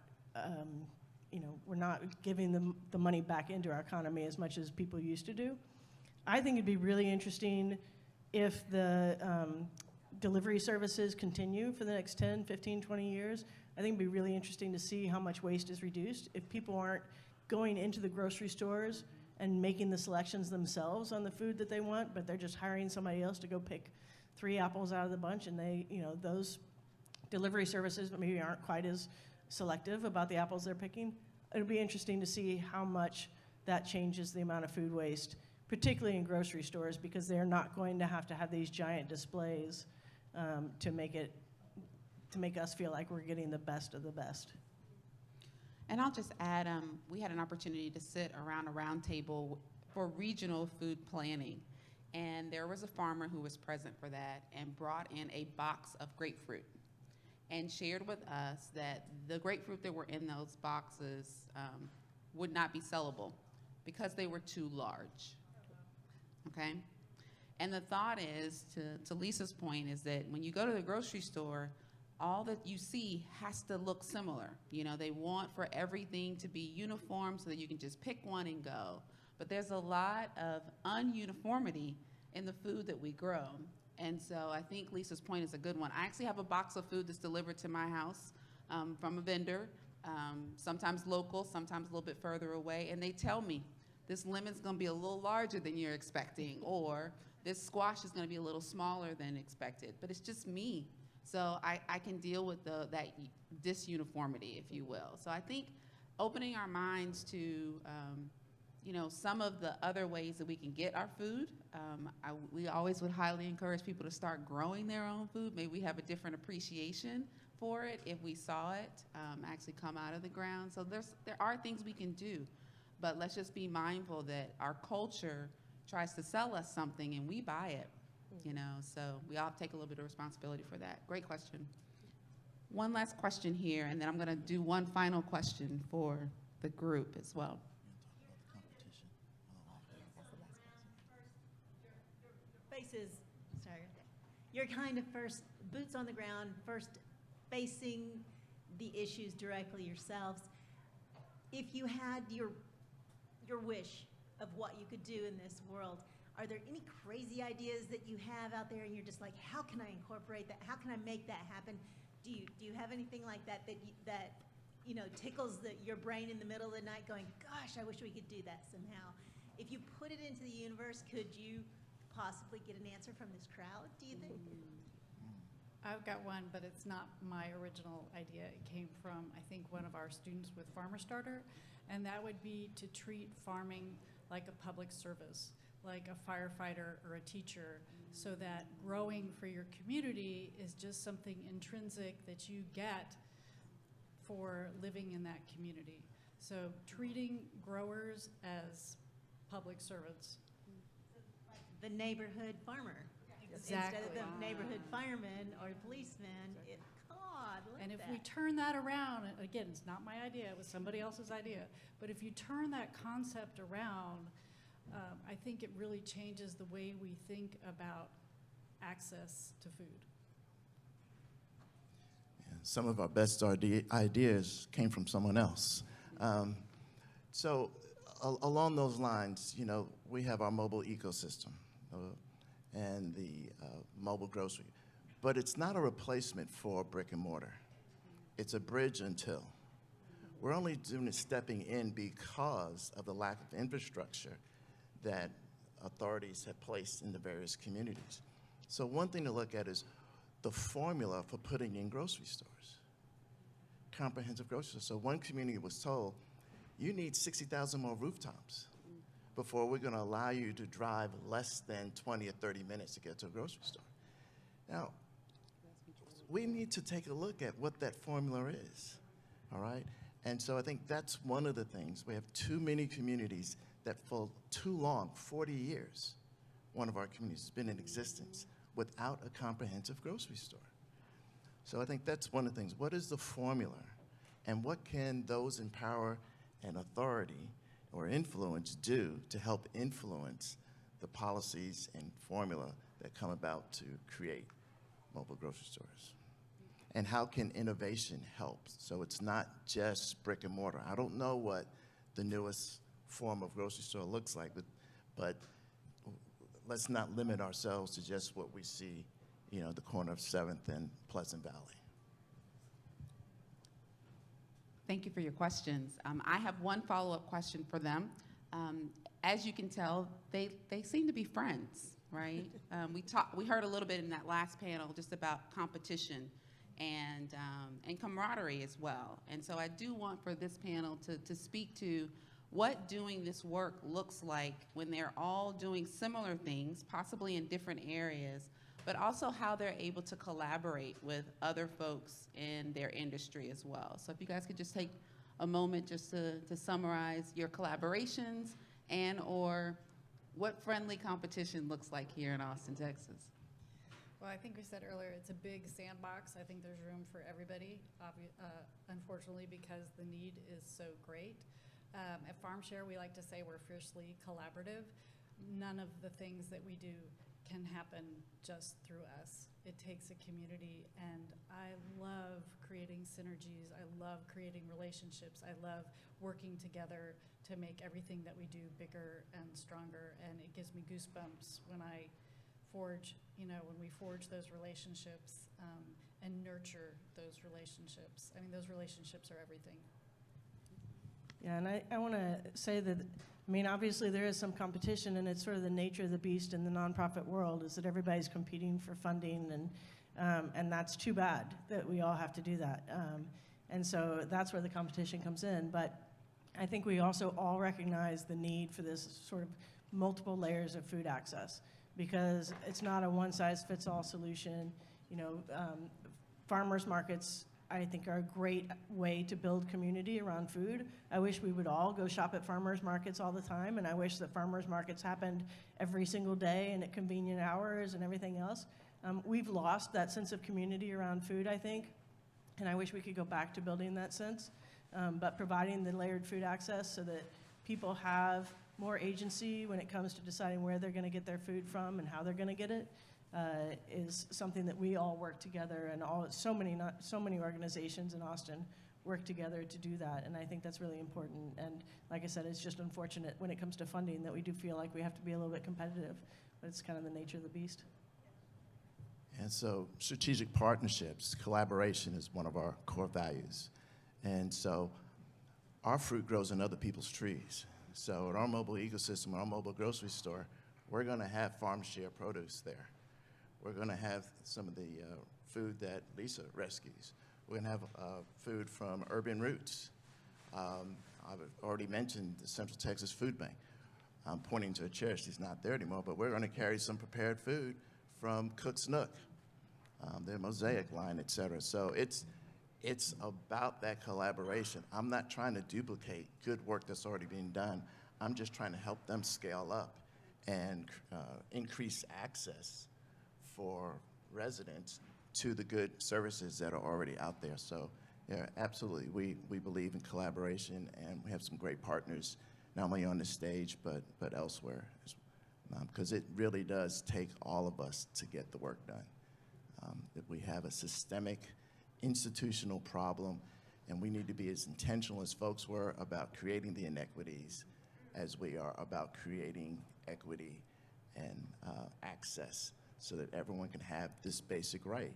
giving the money back into our economy as much as people used to do. I think it'd be really interesting if the delivery services continue for the next 10, 15, 20 years. I think it'd be really interesting to see how much waste is reduced if people aren't going into the grocery stores and making the selections themselves on the food that they want, but they're just hiring somebody else to go pick 3 apples out of the bunch, and those delivery services maybe aren't quite as selective about the apples they're picking. It'll be interesting to see how much that changes the amount of food waste, particularly in grocery stores, because they're not going to have these giant displays to make us feel like we're getting the best of the best. And I'll just add, we had an opportunity to sit around a round table for regional food planning. And there was a farmer who was present for that and brought in a box of grapefruit and shared with us that the grapefruit that were in those boxes would not be sellable because they were too large, okay? And the thought is, to Lisa's point, is that when you go to the grocery store, all that you see has to look similar. They want for everything to be uniform so that you can just pick one and go. But there's a lot of ununiformity in the food that we grow. And so I think Lisa's point is a good one. I actually have a box of food that's delivered to my house from a vendor, sometimes local, sometimes a little bit further away, and they tell me, this lemon's gonna be a little larger than you're expecting, or this squash is gonna be a little smaller than expected. But it's just me. So I can deal with that disuniformity, if you will. So I think opening our minds to some of the other ways that we can get our food. We always would highly encourage people to start growing their own food. Maybe we have a different appreciation for it if we saw it actually come out of the ground. So there are things we can do, but let's just be mindful that our culture tries to sell us something and we buy it, you know, so we all take a little bit of responsibility for that. Great question. One last question here, and then I'm gonna do one final question for the group as well. Faces, sorry, you're kind of first boots on the ground, first facing the issues directly yourselves. If you had your wish of what you could do in this world, are there any crazy ideas that you have out there and you're just like, how can I incorporate that? How can I make that happen? Do you have anything like that that you know, tickles your brain in the middle of the night going, gosh, I wish we could do that somehow? If you put it into the universe, could you possibly get an answer from this crowd, do you think? I've got one, but it's not my original idea. It came from, I think, one of our students with Farmer Starter, and that would be to treat farming like a public service, like a firefighter or a teacher, so that growing for your community is just something intrinsic that you get for living in that community. So treating growers as public servants. The neighborhood farmer. Exactly. Instead of the neighborhood fireman or policeman. God, look And at if we turn that around, and again, it's not my idea, it was somebody else's idea, but if you turn that concept around, I think it really changes the way we think about access to food. Yeah, some of our best ideas came from someone else. Along those lines, you know, we have our mobile ecosystem and the mobile grocery, but it's not a replacement for brick and mortar. It's a bridge until. We're only doing it stepping in because of the lack of infrastructure that authorities have placed in the various communities. So one thing to look at is the formula for putting in grocery stores, comprehensive grocery stores. So one community was told, you need 60,000 more rooftops before we're gonna allow you to drive less than 20 or 30 minutes to get to a grocery store. Now, we need to take a look at what that formula is, all right? And so I think that's one of the things. We have too many communities that for too long, 40 years, one of our communities has been in existence without a comprehensive grocery store. So I think that's one of the things. What is the formula? And what can those in power and authority or influence do to help influence the policies and formula that come about to create mobile grocery stores? And how can innovation help? So it's not just brick and mortar. I don't know what the newest form of grocery store looks like, but let's not limit ourselves to just what we see, you know, the corner of 7th and Pleasant Valley. Thank you for your questions. I have one follow-up question for them. As you can tell, they seem to be friends, right? We heard a little bit in that last panel just about competition and camaraderie as well. And so I do want for this panel to speak to what doing this work looks like when they're all doing similar things, possibly in different areas, but also how they're able to collaborate with other folks in their industry as well. So if you guys could just take a moment just to summarize your collaborations and or what friendly competition looks like here in Austin, Texas. Well, I think we said earlier, it's a big sandbox. I think there's room for everybody, unfortunately, because the need is so great. At FarmShare, we like to say we're fiercely collaborative. None of the things that we do can happen just through us. It takes a community, and I love creating synergies. I love creating relationships. I love working together to make everything that we do bigger and stronger, and it gives me goosebumps when I forge, you know, when we forge those relationships and nurture those relationships. I mean, those relationships are everything. Yeah, and I want to say that, I mean, obviously there is some competition, and it's sort of the nature of the beast in the nonprofit world is that everybody's competing for funding, and that's too bad that we all have to do that. And so that's where the competition comes in. But I think we also all recognize the need for this sort of multiple layers of food access, because it's not a one-size-fits-all solution. You know, farmers markets, I think, are a great way to build community around food. I wish we would all go shop at farmers markets all the time, and I wish that farmers markets happened every single day and at convenient hours and everything else. We've lost that sense of community around food, I think, and I wish we could go back to building that sense. But providing the layered food access so that people have more agency when it comes to deciding where they're going to get their food from and how they're going to get it is something that we all work together, and so many organizations in Austin work together to do that, and I think that's really important. And like I said, it's just unfortunate when it comes to funding that we do feel like we have to be a little bit competitive, but it's kind of the nature of the beast. And so strategic partnerships, collaboration is one of our core values. And so our fruit grows in other people's trees. So at our mobile ecosystem, our mobile grocery store, we're going to have farm share produce there. We're going to have some of the food that Lisa rescues. We're going to have food from Urban Roots. I've already mentioned the Central Texas Food Bank. I'm pointing to a chair. She's not there anymore, but we're going to carry some prepared food from Cook's Nook, their Mosaic line, et cetera. So it's about that collaboration. I'm not trying to duplicate good work that's already being done. I'm just trying to help them scale up and increase access for residents to the good services that are already out there. So yeah, absolutely, we believe in collaboration, and we have some great partners, not only on the stage, but elsewhere, because it really does take all of us to get the work done. If we have a systemic institutional problem, and we need to be as intentional as folks were about creating the inequities as we are about creating equity and access so that everyone can have this basic right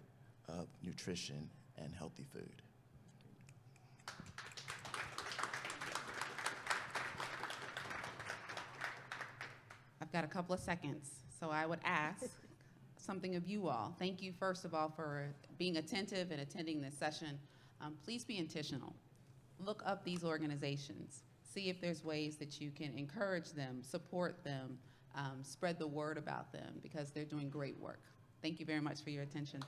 of nutrition and healthy food. I've got a couple of seconds, so I would ask something of you all. Thank you, first of all, for being attentive and attending this session. Please be intentional. Look up these organizations. See if there's ways that you can encourage them, support them, spread the word about them, because they're doing great work. Thank you very much for your attention.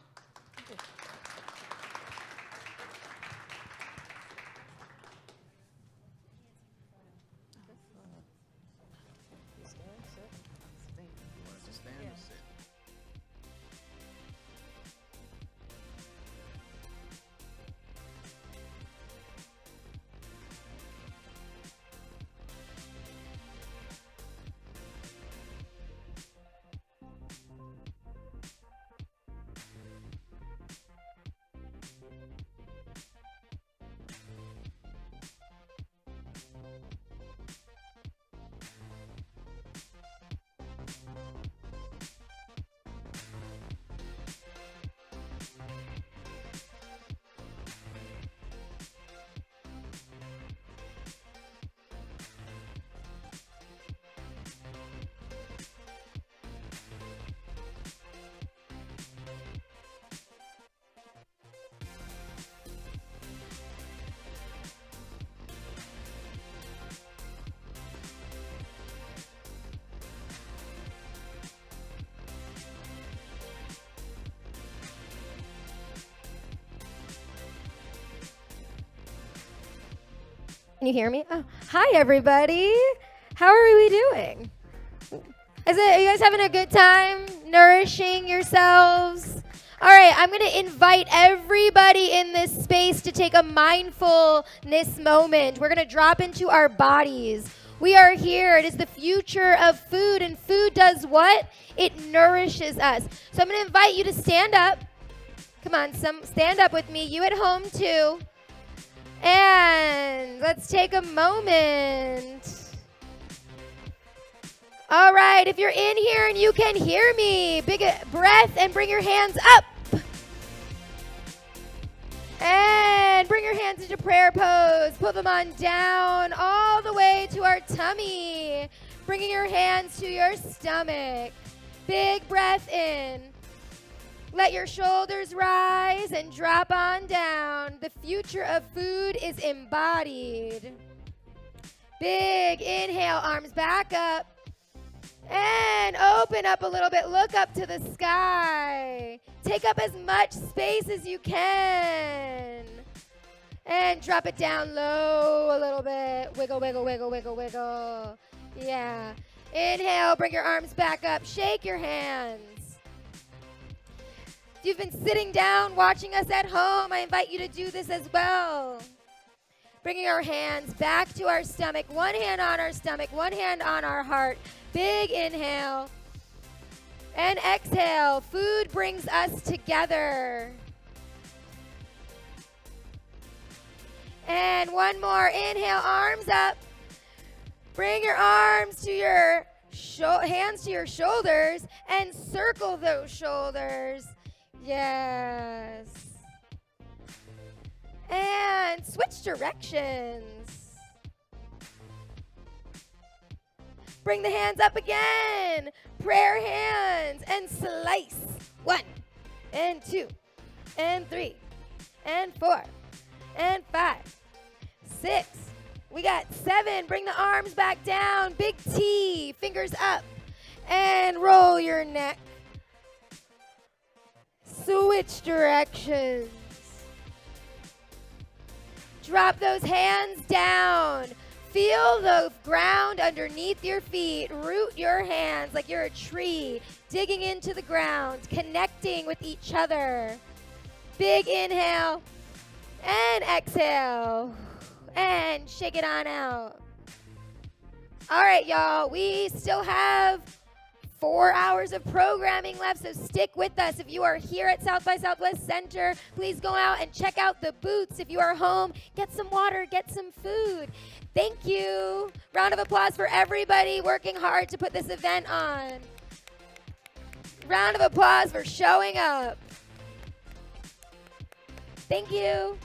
Can you hear me? Oh, hi, everybody. How are we doing? Are you guys having a good time? Nourishing yourselves? All right, I'm going to invite everybody in this space to take a mindfulness moment. We're going to drop into our bodies. We are here. It is the future of food, and food does what? It nourishes us. So I'm going to invite you to stand up. Come on, stand up with me. You at home, too. And let's take a moment. All right, if you're in here and you can hear me, big breath and bring your hands up. And bring your hands into prayer pose. Pull them on down all the way to our tummy. Bringing your hands to your stomach. Big breath in. Let your shoulders rise and drop on down. The future of food is embodied. Big inhale, arms back up. And open up a little bit. Look up to the sky. Take Take up as much space as you can. And drop it down low a little bit. Wiggle, wiggle, wiggle, wiggle, wiggle. Yeah. Inhale, bring your arms back up. Shake your hands. If you've been sitting down watching us at home, I invite you to do this as well. Bringing our hands back to our stomach. One hand on our stomach, one hand on our heart. Big inhale. And exhale. Food brings us together. And one more. Inhale, arms up. Bring your arms to your hands to your shoulders and circle those shoulders. Yes. And switch directions. Bring the hands up again. Prayer hands and slice. 1 and 2 and 3 and 4 and 5, 6. We got 7. Bring the arms back down. Big T. Fingers up. And roll your neck. Switch directions. Drop those hands down. Feel the ground underneath your feet. Root your hands like you're a tree, digging into the ground, connecting with each other. Big inhale and exhale. And shake it on out. All right, y'all. We still have 4 hours of programming left, so stick with us. If you are here at South by Southwest Center, please go out and check out the booths. If you are home, get some water, get some food. Thank you. Round of applause for everybody working hard to put this event on. Round of applause for showing up. Thank you.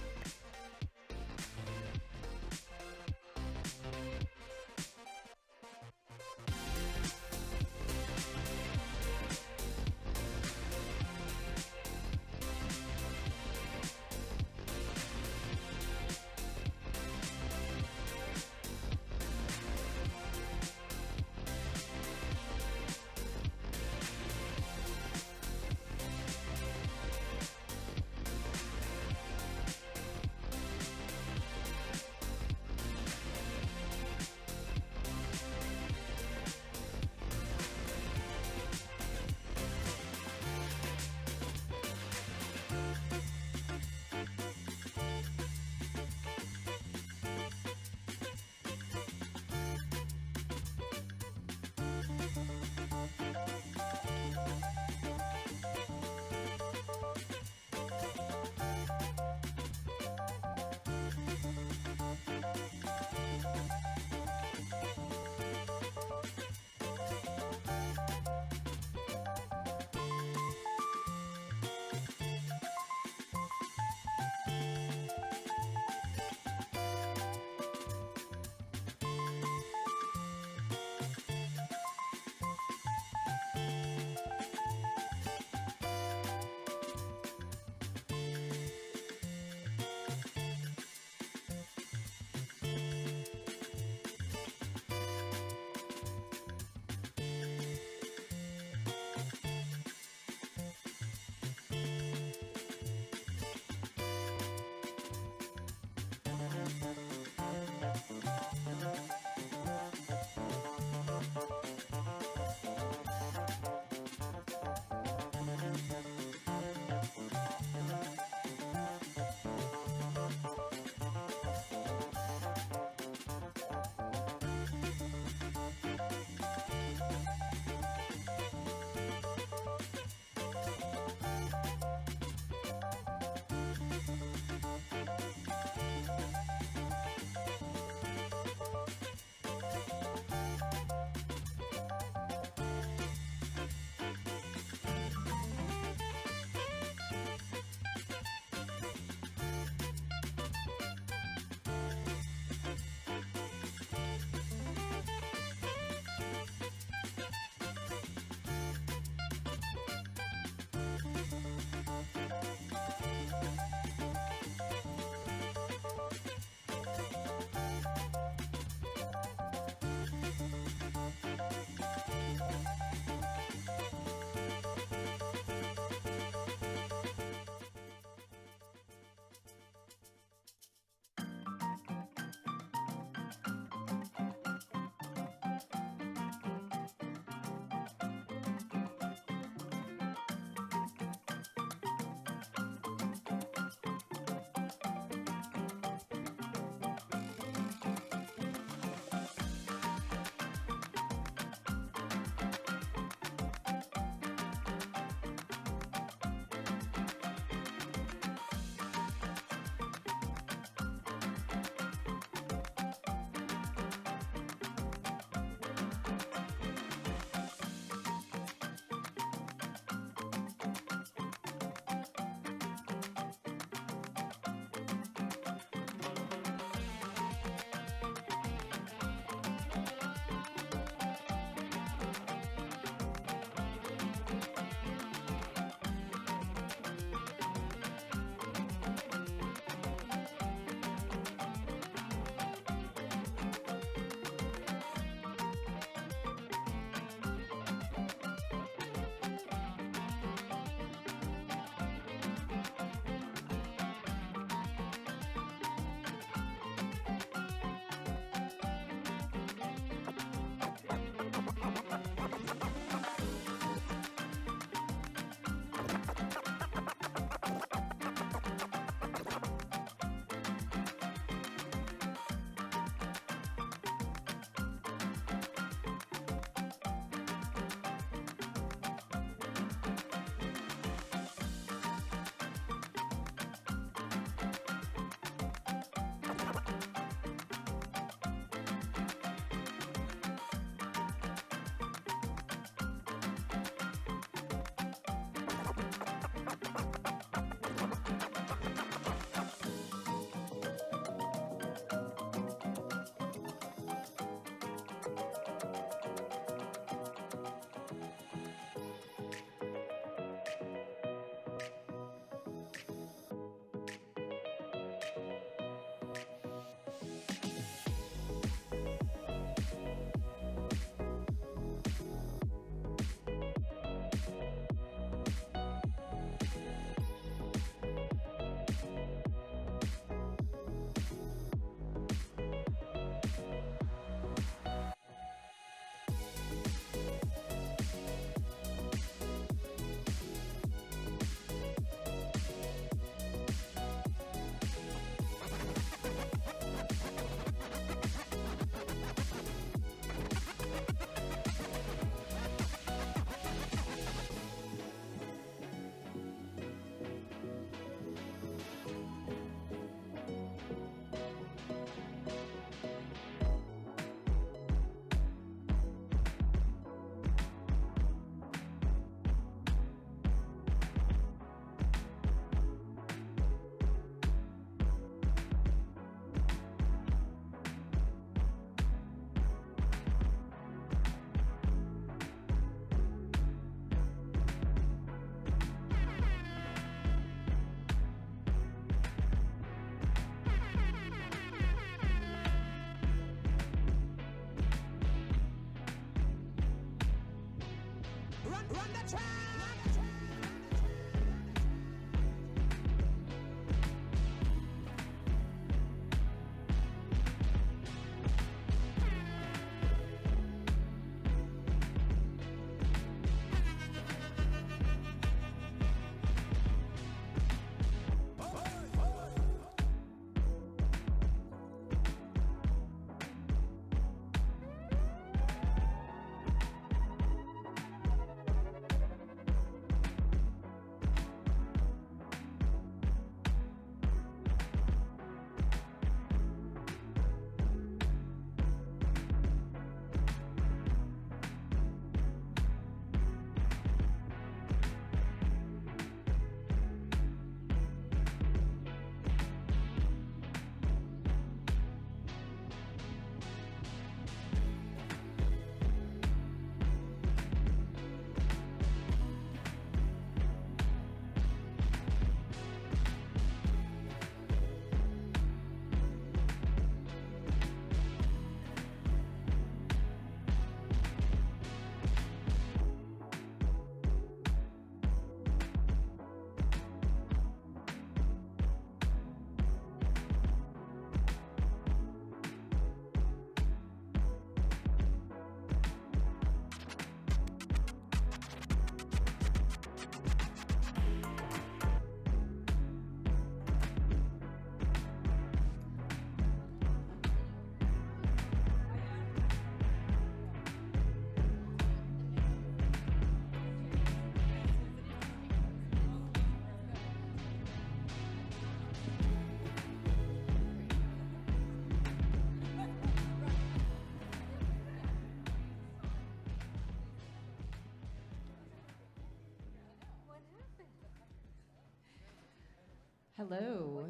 Hello.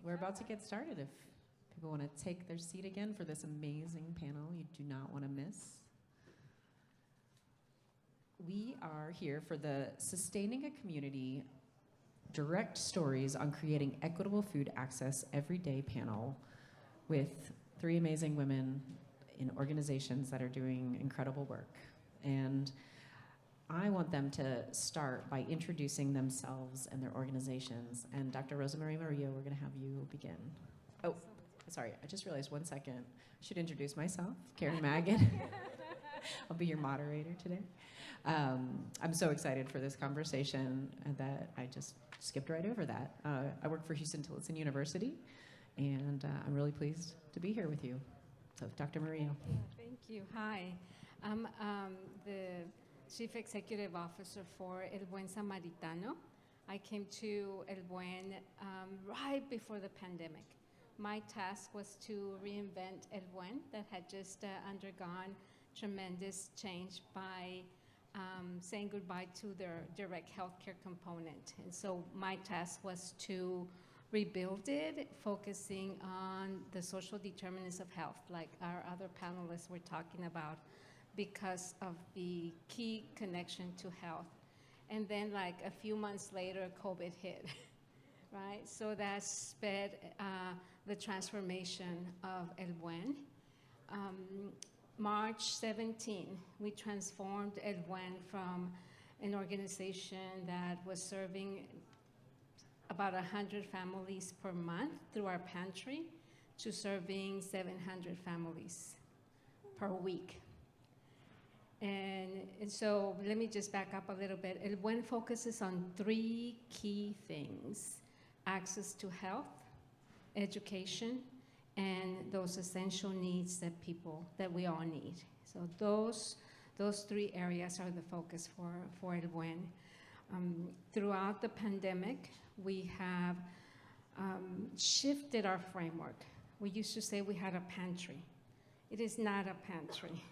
We're about to get started. If people want to take their seat again for this amazing panel you do not want to miss. We are here for the Sustaining a Community Direct Stories on Creating Equitable Food Access Everyday panel with 3 amazing women in organizations that are doing incredible work. And I want them to start by introducing themselves and their organizations. And Dr. Rosemary Murillo, we're going to have you begin. Oh, sorry, I just realized 1 second. I should introduce myself, Karen Magan. I'll be your moderator today. I'm so excited for this conversation that I just skipped right over that. I work for Houston-Tillotson University, and I'm really pleased to be here with you. So, Dr. Murillo. Thank you. Hi. I'm the Chief Executive Officer for El Buen Samaritano. I came to El Buen right before the pandemic. My task was to reinvent El Buen that had just undergone tremendous change by saying goodbye to their direct healthcare component. And so my task was to rebuild it, focusing on the social determinants of health, like our other panelists were talking about, because of the key connection to health. And then like a few months later, COVID hit, right? So that sped the transformation of El Buen. March 17, we transformed El Buen from an organization that was serving about 100 families per month through our pantry to serving 700 families per week. And so let me just back up a little bit. El Buen focuses on 3 key things: access to health, education, and those essential needs that we all need. So those 3 areas are the focus for El Buen. Throughout the pandemic, we have shifted our framework. We used to say we had a pantry. It is not a pantry.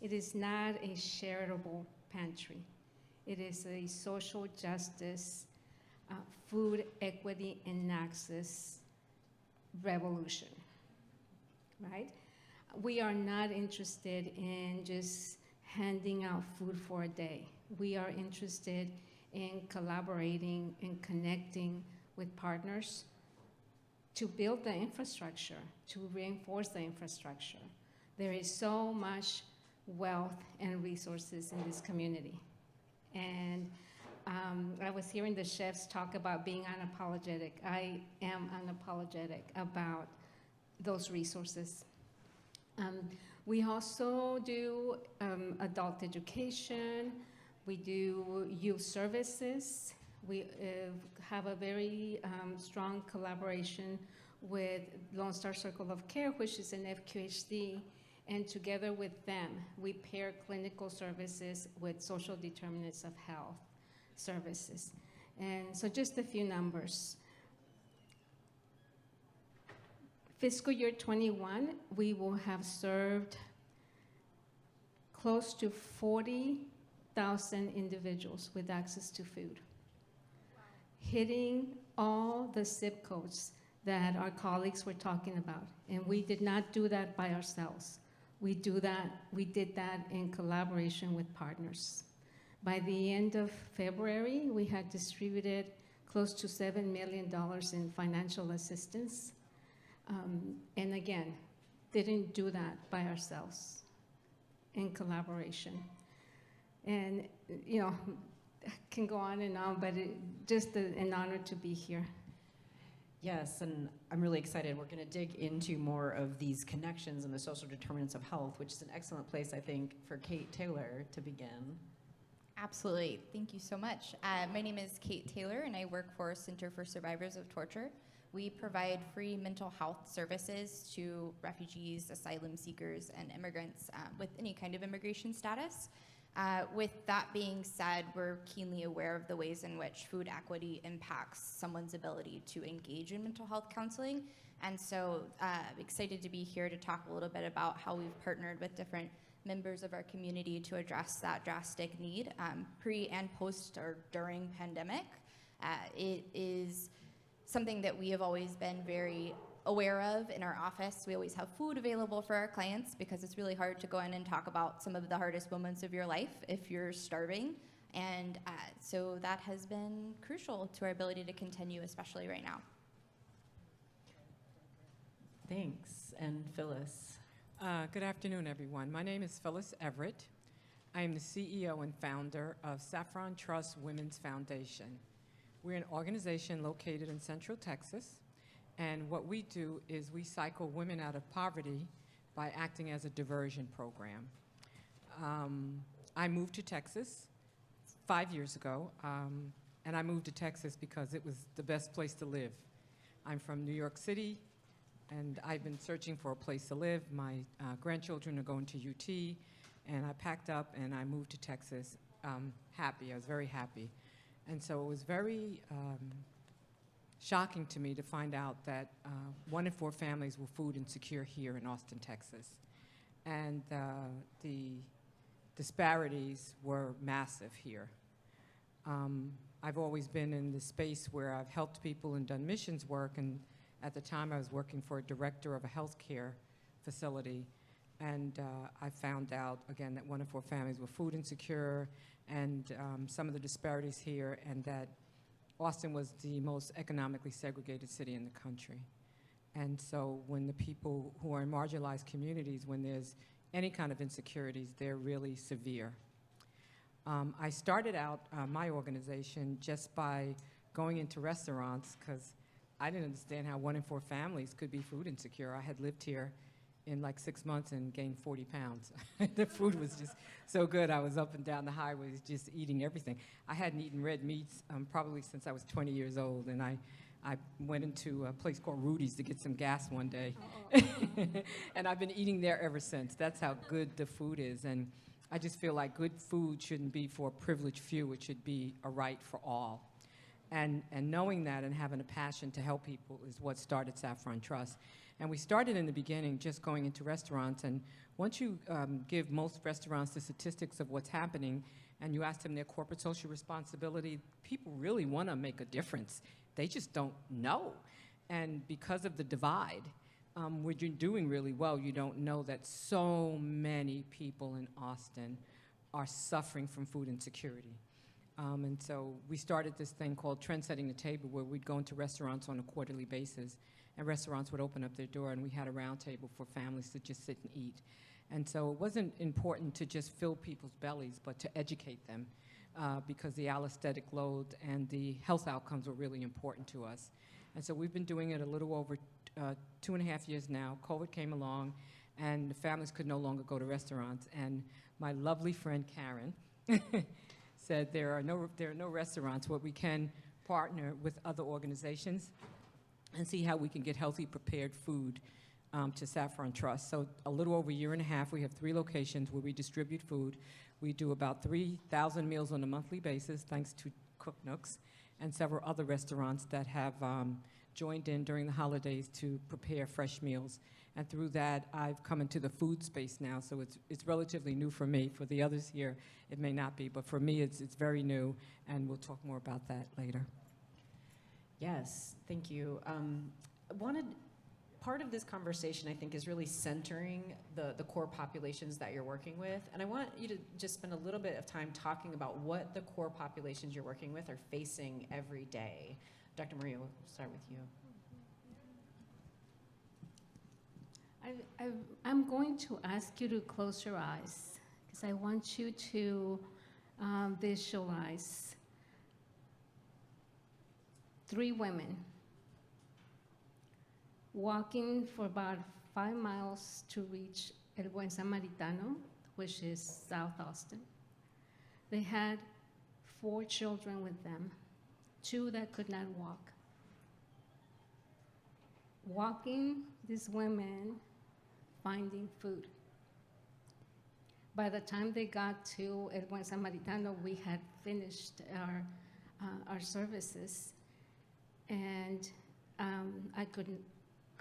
It is not a shareable pantry. It is a social justice, food equity and access revolution, right? We are not interested in just handing out food for a day. We are interested in collaborating and connecting with partners to build the infrastructure, to reinforce the infrastructure. There is so much wealth and resources in this community. And I was hearing the chefs talk about being unapologetic. I am unapologetic about those resources. We also do adult education. We do youth services. We have a very strong collaboration with Lone Star Circle of Care, which is an FQHC, and together with them, we pair clinical services with social determinants of health services. And so just a few numbers. Fiscal year 21, we will have served close to 40,000 individuals with access to food, hitting all the zip codes that our colleagues were talking about. And we did not do that by ourselves. We did that in collaboration with partners. By the end of February, we had distributed close to $7 million in financial assistance. And again, didn't do that by ourselves, in collaboration. And, you know, I can go on and on, but just an honor to be here. Yes, and I'm really excited. We're going to dig into more of these connections and the social determinants of health, which is an excellent place, I think, for Kate Taylor to begin. Absolutely. Thank you so much. My name is Kate Taylor, and I work for Center for Survivors of Torture. We provide free mental health services to refugees, asylum seekers, and immigrants with any kind of immigration status. With that being said, we're keenly aware of the ways in which food equity impacts someone's ability to engage in mental health counseling. And so excited to be here to talk a little bit about how we've partnered with different members of our community to address that drastic need pre and post or during pandemic. It is something that we have always been very aware of in our office. We always have food available for our clients because it's really hard to go in and talk about some of the hardest moments of your life if you're starving. And so that has been crucial to our ability to continue, especially right now. Thanks. And Phyllis. Good afternoon, everyone. My name is Phyllis Everett. I am the CEO and founder of Saffron Trust Women's Foundation. We're an organization located in Central Texas, and what we do is we cycle women out of poverty by acting as a diversion program. I moved to Texas 5 years ago, and I moved to Texas because it was the best place to live. I'm from New York City, and I've been searching for a place to live. My grandchildren are going to UT, and I packed up and I moved to Texas happy. I was very happy. And so it was very shocking to me to find out that 1 in 4 families were food insecure here in Austin, Texas. And the disparities were massive here. I've always been in the space where I've helped people and done missions work, and at the time I was working for a director of a healthcare facility, and I found out, again, that 1 in 4 families were food insecure, and some of the disparities here, and that Austin was the most economically segregated city in the country. And so when the people who are in marginalized communities, when there's any kind of insecurities, they're really severe. I started out my organization just by going into restaurants because I didn't understand how 1 in 4 families could be food insecure. I had lived here in like 6 months and gained 40 pounds. The food was just so good. I was up and down the highways just eating everything. I hadn't eaten red meats probably since I was 20 years old, and I went into a place called Rudy's to get some gas one day. And I've been eating there ever since. That's how good the food is. And I just feel like good food shouldn't be for a privileged few. It should be a right for all. And knowing that and having a passion to help people is what started Saffron Trust. And we started in the beginning just going into restaurants. And once you give most restaurants the statistics of what's happening and you ask them their corporate social responsibility, people really want to make a difference. They just don't know. And because of the divide, we're doing really well. You don't know that so many people in Austin are suffering from food insecurity. And so we started this thing called Trend Setting the Table, where we'd go into restaurants on a quarterly basis, and restaurants would open up their door, and we had a round table for families to just sit and eat. And so it wasn't important to just fill people's bellies, but to educate them because the allostatic load and the health outcomes were really important to us. And so we've been doing it a little over 2.5 years now. COVID came along, and the families could no longer go to restaurants. And my lovely friend Karen said there are no restaurants, but we can partner with other organizations and see how we can get healthy prepared food to Saffron Trust. So a little over 1.5 years, we have 3 locations where we distribute food. We do about 3,000 meals on a monthly basis, thanks to Cook Nooks and several other restaurants that have joined in during the holidays to prepare fresh meals. And through that, I've come into the food space now, so it's relatively new for me. For the others here, it may not be, but for me, it's very new, and we'll talk more about that later. Yes, thank you. Part of this conversation, I think, is really centering the core populations that you're working with. And I want you to just spend a little bit of time talking about what the core populations you're working with are facing every day. Dr. Maria, we'll start with you. I'm going to ask you to close your eyes, because I want you to visualize 3 women walking for about 5 miles to reach El Buen Samaritano, which is South Austin. They had 4 children with them, 2 that could not walk. Walking, these women finding food. By the time they got to El Buen Samaritano, we had finished our services, and I could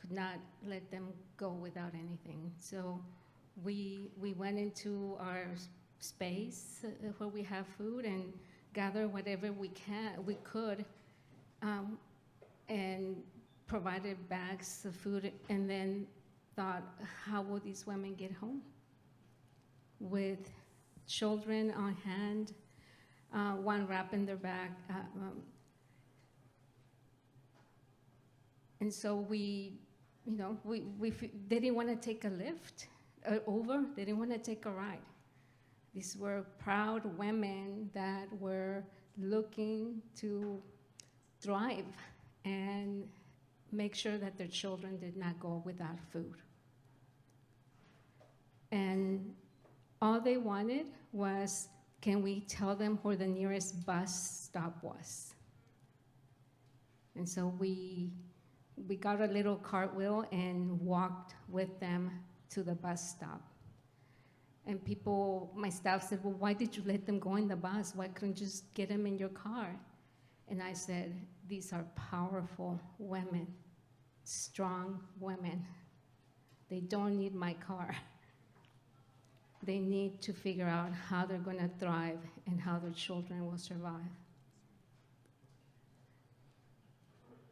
not let them go without anything. So we went into our space where we have food and gather whatever we could, and provided bags of food, and then thought, how will these women get home? With children on hand, one wrapping their back. And so they didn't want to take a lift over, they didn't want to take a ride. These were proud women that were looking to thrive and make sure that their children did not go without food. And all they wanted was, can we tell them where the nearest bus stop was? And so we got a little cartwheel and walked with them to the bus stop. And my staff said, well, why did you let them go in the bus? Why couldn't you just get them in your car? And I said, these are powerful women, strong women. They don't need my car. They need to figure out how they're going to thrive and how their children will survive.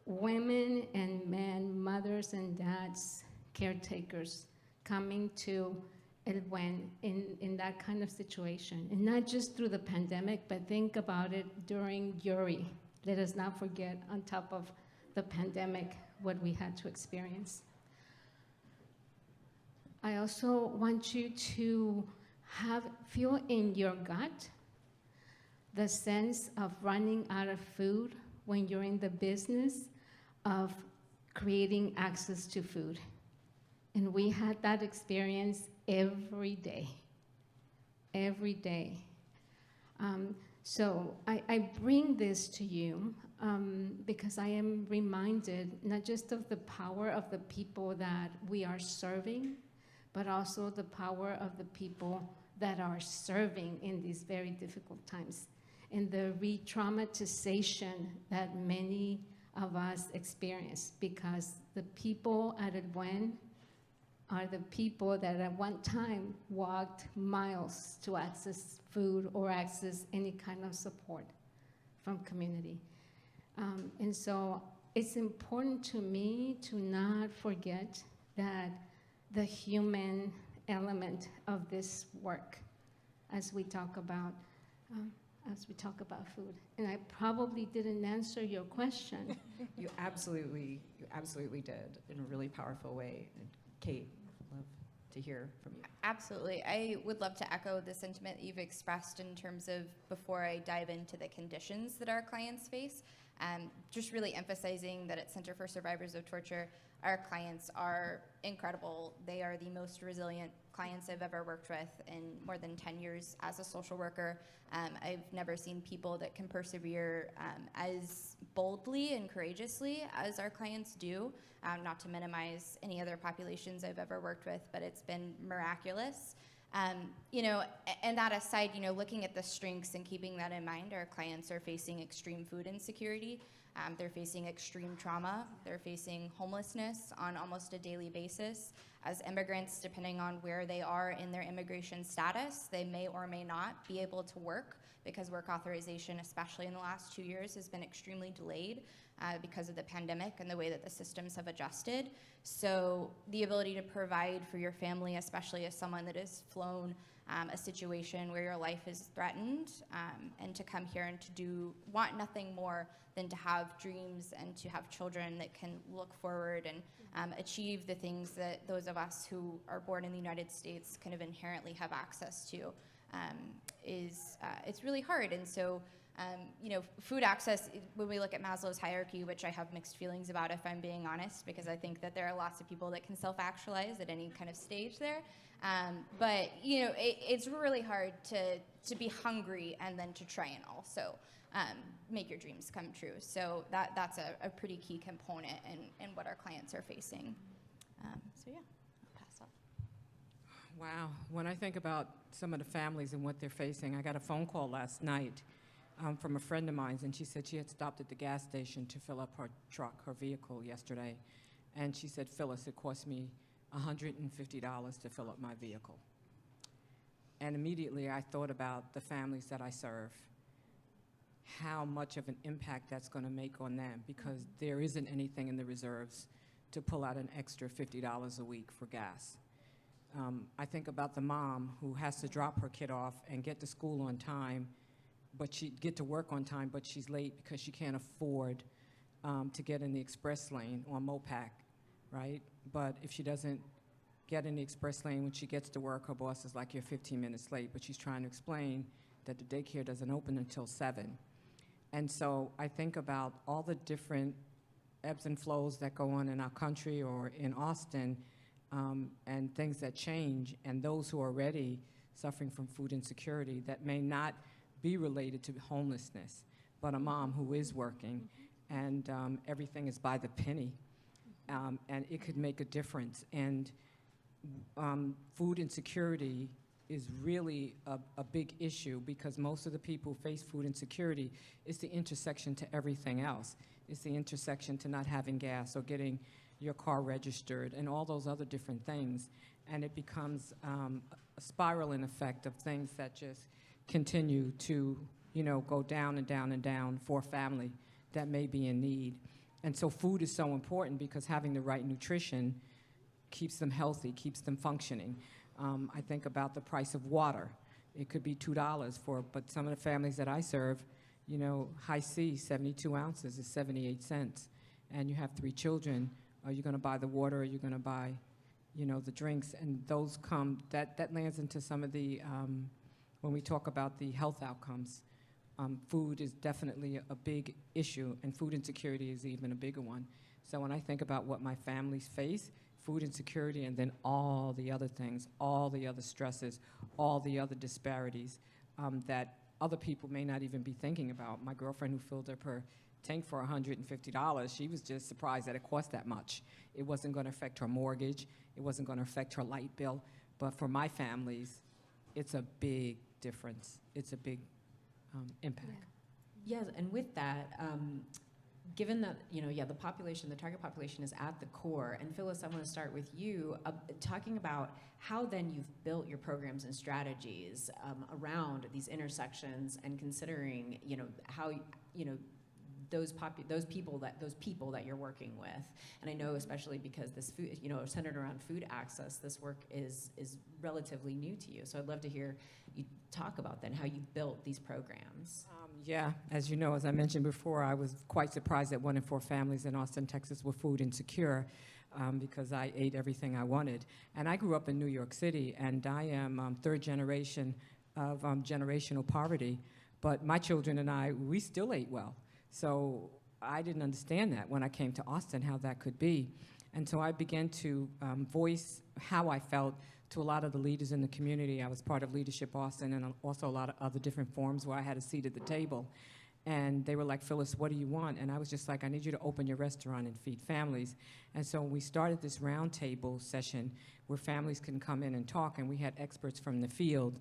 Women and men, mothers and dads, caretakers, coming to El Buen in that kind of situation. And not just through the pandemic, but think about it during Uri. Let us not forget, on top of the pandemic, what we had to experience. I also want you to feel in your gut the sense of running out of food when you're in the business of creating access to food. And we had that experience every day, every day. So I bring this to you because I am reminded not just of the power of the people that we are serving, but also the power of the people that are serving in these very difficult times, and the re-traumatization that many of us experience, because the people at El Buen are the people that at one time walked miles to access food or access any kind of support from community. And so it's important to me to not forget that the human element of this work as we talk about food. And I probably didn't answer your question. You absolutely did, in a really powerful way. And Kate, I'd love to hear from you. Absolutely. I would love to echo the sentiment that you've expressed in terms of, before I dive into the conditions that our clients face, just really emphasizing that at Center for Survivors of Torture, our clients are incredible. They are the most resilient clients I've ever worked with in more than 10 years as a social worker. I've never seen people that can persevere as boldly and courageously as our clients do, not to minimize any other populations I've ever worked with, but it's been miraculous. You know, and that aside, you know, looking at the strengths and keeping that in mind, our clients are facing extreme food insecurity. They're facing extreme trauma. They're facing homelessness on almost a daily basis. As immigrants, depending on where they are in their immigration status, they may or may not be able to work because work authorization, especially in the last 2 years, has been extremely delayed because of the pandemic and the way that the systems have adjusted. So the ability to provide for your family, especially as someone that has flown a situation where your life is threatened, and to come here and to want nothing more than to have dreams and to have children that can look forward and achieve the things that those of us who are born in the United States kind of inherently have access to, it's really hard. And so, you know, food access, when we look at Maslow's hierarchy, which I have mixed feelings about, if I'm being honest, because I think that there are lots of people that can self-actualize at any kind of stage there. But, you know, it's really hard to be hungry and then to try and also make your dreams come true. So that's a pretty key component in what our clients are facing. So yeah, I'll pass off. Wow. When I think about some of the families and what they're facing, I got a phone call last night from a friend of mine, and she said she had stopped at the gas station to fill up her truck, her vehicle yesterday. And she said, Phyllis, it cost me $150 to fill up my vehicle. And immediately I thought about the families that I serve, how much of an impact that's going to make on them, because there isn't anything in the reserves to pull out an extra $50 a week for gas. I think about the mom who has to drop her kid off and get to school on time, but she get to work on time, but she's late because she can't afford to get in the express lane or MOPAC, right? But if she doesn't get in the express lane when she gets to work, her boss is like, you're 15 minutes late, but she's trying to explain that the daycare doesn't open until 7. And so I think about all the different ebbs and flows that go on in our country or in Austin, and things that change, and those who are already suffering from food insecurity that may not be related to homelessness, but a mom who is working, and everything is by the penny, and it could make a difference. And food insecurity is really a big issue, because most of the people who face food insecurity is the intersection to everything else. It's the intersection to not having gas or getting your car registered and all those other different things. And it becomes a spiraling effect of things that just continue to, you know, go down and down and down for a family that may be in need. And so food is so important, because having the right nutrition keeps them healthy, keeps them functioning. I think about the price of water. It could be $2 but some of the families that I serve, you know, high C, 72 ounces is 78 cents. And you have 3 children. Are you going to buy the water? Are you going to buy, you know, the drinks? And those come, that lands into some of the, when we talk about the health outcomes. Food is definitely a big issue, and food insecurity is even a bigger one. So when I think about what my families face, food insecurity, and then all the other things, all the other stresses, all the other disparities that other people may not even be thinking about. My girlfriend who filled up her tank for $150, she was just surprised that it cost that much. It wasn't going to affect her mortgage. It wasn't going to affect her light bill. But for my families, it's a big difference. It's a big impact. Yes, and with that, given that, you know, the population, the target population is at the core, and Phyllis, I want to start with you, talking about how then you've built your programs and strategies around these intersections, and considering, you know, how, you know, those people that you're working with. And I know, especially because this food, you know, centered around food access, this work is relatively new to you. So I'd love to hear you talk about then how you built these programs. Yeah, as you know, as I mentioned before, I was quite surprised that 1 in 4 families in Austin, Texas were food insecure. because I ate everything I wanted. And I grew up in New York City, and I am third generation of generational poverty. But my children and I, we still ate well. So I didn't understand that when I came to Austin, how that could be. And so I began to voice how I felt to a lot of the leaders in the community. I was part of Leadership Austin and also a lot of other different forums where I had a seat at the table. And they were like, Phyllis, what do you want? And I was just like, I need you to open your restaurant and feed families. And so we started this roundtable session where families can come in and talk, and we had experts from the field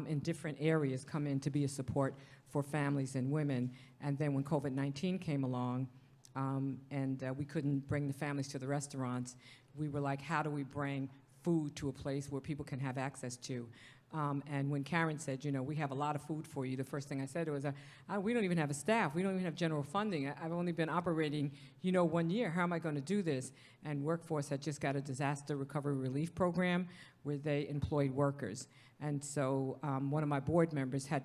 in different areas come in to be a support for families and women. And then when COVID-19 came along, and we couldn't bring the families to the restaurants, we were like, how do we bring food to a place where people can have access to? And when Karen said, you know, we have a lot of food for you, the first thing I said was, we don't even have a staff. We don't even have general funding. I've only been operating, 1 year. How am I going to do this? And Workforce had just got a disaster recovery relief program where they employed workers. And so one of my board members had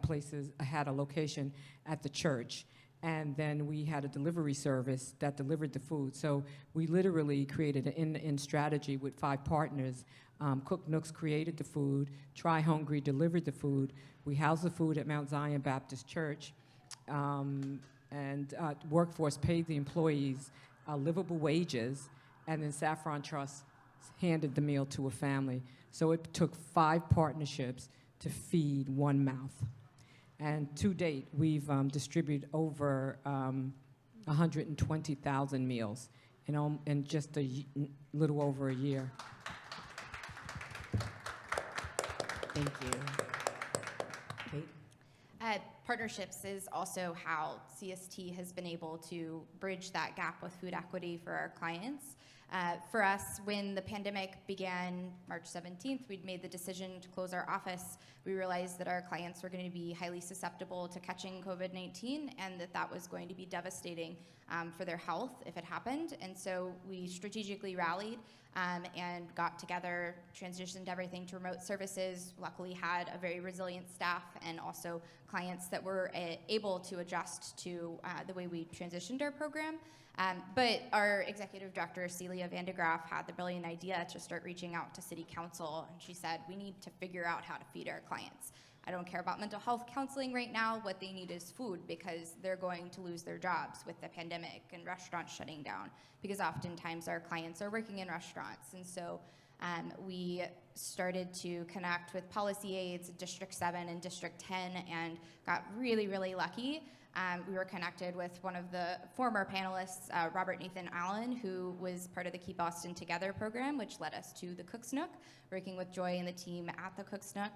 a location at the church. And then we had a delivery service that delivered the food. So we literally created an end-to-end strategy with 5 partners. Cook Nooks created the food, Try Hungry delivered the food, we housed the food at Mount Zion Baptist Church, and Workforce paid the employees livable wages, and then Saffron Trust handed the meal to a family. So it took 5 partnerships to feed one mouth. And to date, we've distributed over 120,000 meals in just a little over a year. Thank you. Kate? Partnerships is also how CST has been able to bridge that gap with food equity for our clients. For us, when the pandemic began March 17th, we'd made the decision to close our office. We realized that our clients were going to be highly susceptible to catching COVID-19 and that was going to be devastating for their health if it happened. And so we strategically rallied and got together, transitioned everything to remote services, luckily had a very resilient staff and also clients that were able to adjust to the way we transitioned our program. But our executive director, Celia Van de Graaf, had the brilliant idea to start reaching out to city council. And she said, we need to figure out how to feed our clients. I don't care about mental health counseling right now. What they need is food because they're going to lose their jobs with the pandemic and restaurants shutting down because oftentimes our clients are working in restaurants. And so we started to connect with policy aides, District 7 and District 10, and got really, really lucky. We were connected with one of the former panelists, Robert Nathan Allen, who was part of the Keep Austin Together program, which led us to the Cook's Nook, working with Joy and the team at the Cook's Nook.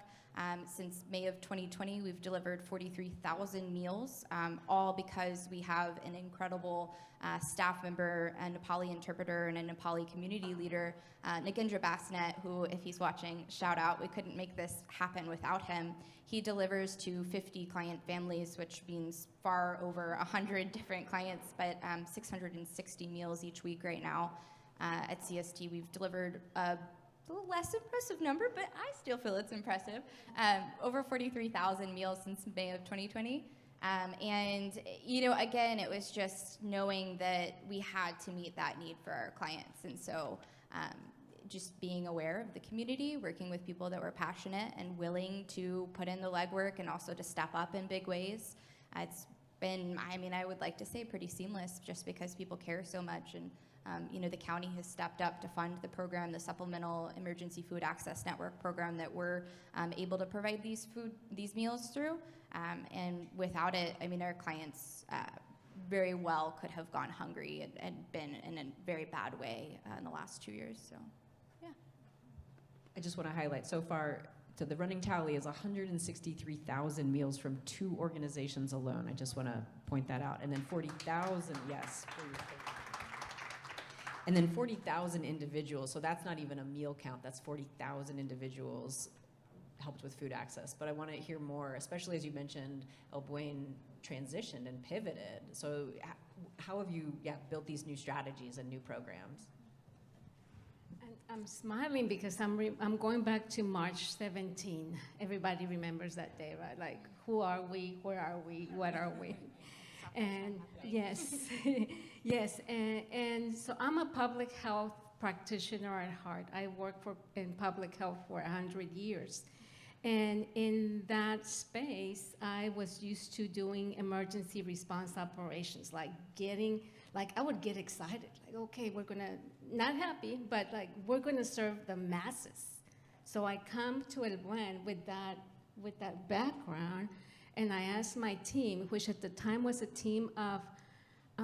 Since May of 2020, we've delivered 43,000 meals, all because we have an incredible staff member, a Nepali interpreter, and a Nepali community leader, Nagendra Basnet, who, if he's watching, shout out. We couldn't make this happen without him. He delivers to 50 client families, which means far over 100 different clients, but 660 meals each week right now. At CST, we've delivered a little less impressive number, but I still feel it's impressive. Over 43,000 meals since May of 2020. And, again, it was just knowing that we had to meet that need for our clients. And so just being aware of the community, working with people that were passionate and willing to put in the legwork and also to step up in big ways. It's been, I would like to say pretty seamless just because people care so much. And the county has stepped up to fund the program, the Supplemental Emergency Food Access Network program that we're able to provide these meals through. And without it, our clients very well could have gone hungry and been in a very bad way in the last 2 years. So, yeah. I just want to highlight, so far, so the running tally is 163,000 meals from 2 organizations alone. I just want to point that out. And then 40,000, yes, please. And then 40,000 individuals, so that's not even a meal count, that's 40,000 individuals helped with food access. But I want to hear more, especially as you mentioned, El Buen transitioned and pivoted. So how have you built these new strategies and new programs? And I'm smiling because I'm going back to March 17. Everybody remembers that day, right? Like, who are we? Where are we? What are we? And yes, yes, and so I'm a public health practitioner at heart. I worked in public health for 100 years. And in that space, I was used to doing emergency response operations, like I would get excited, like, okay, we're gonna, not happy, but like, we're gonna serve the masses. So I come to El Buen with that background, and I asked my team, which at the time was a team of,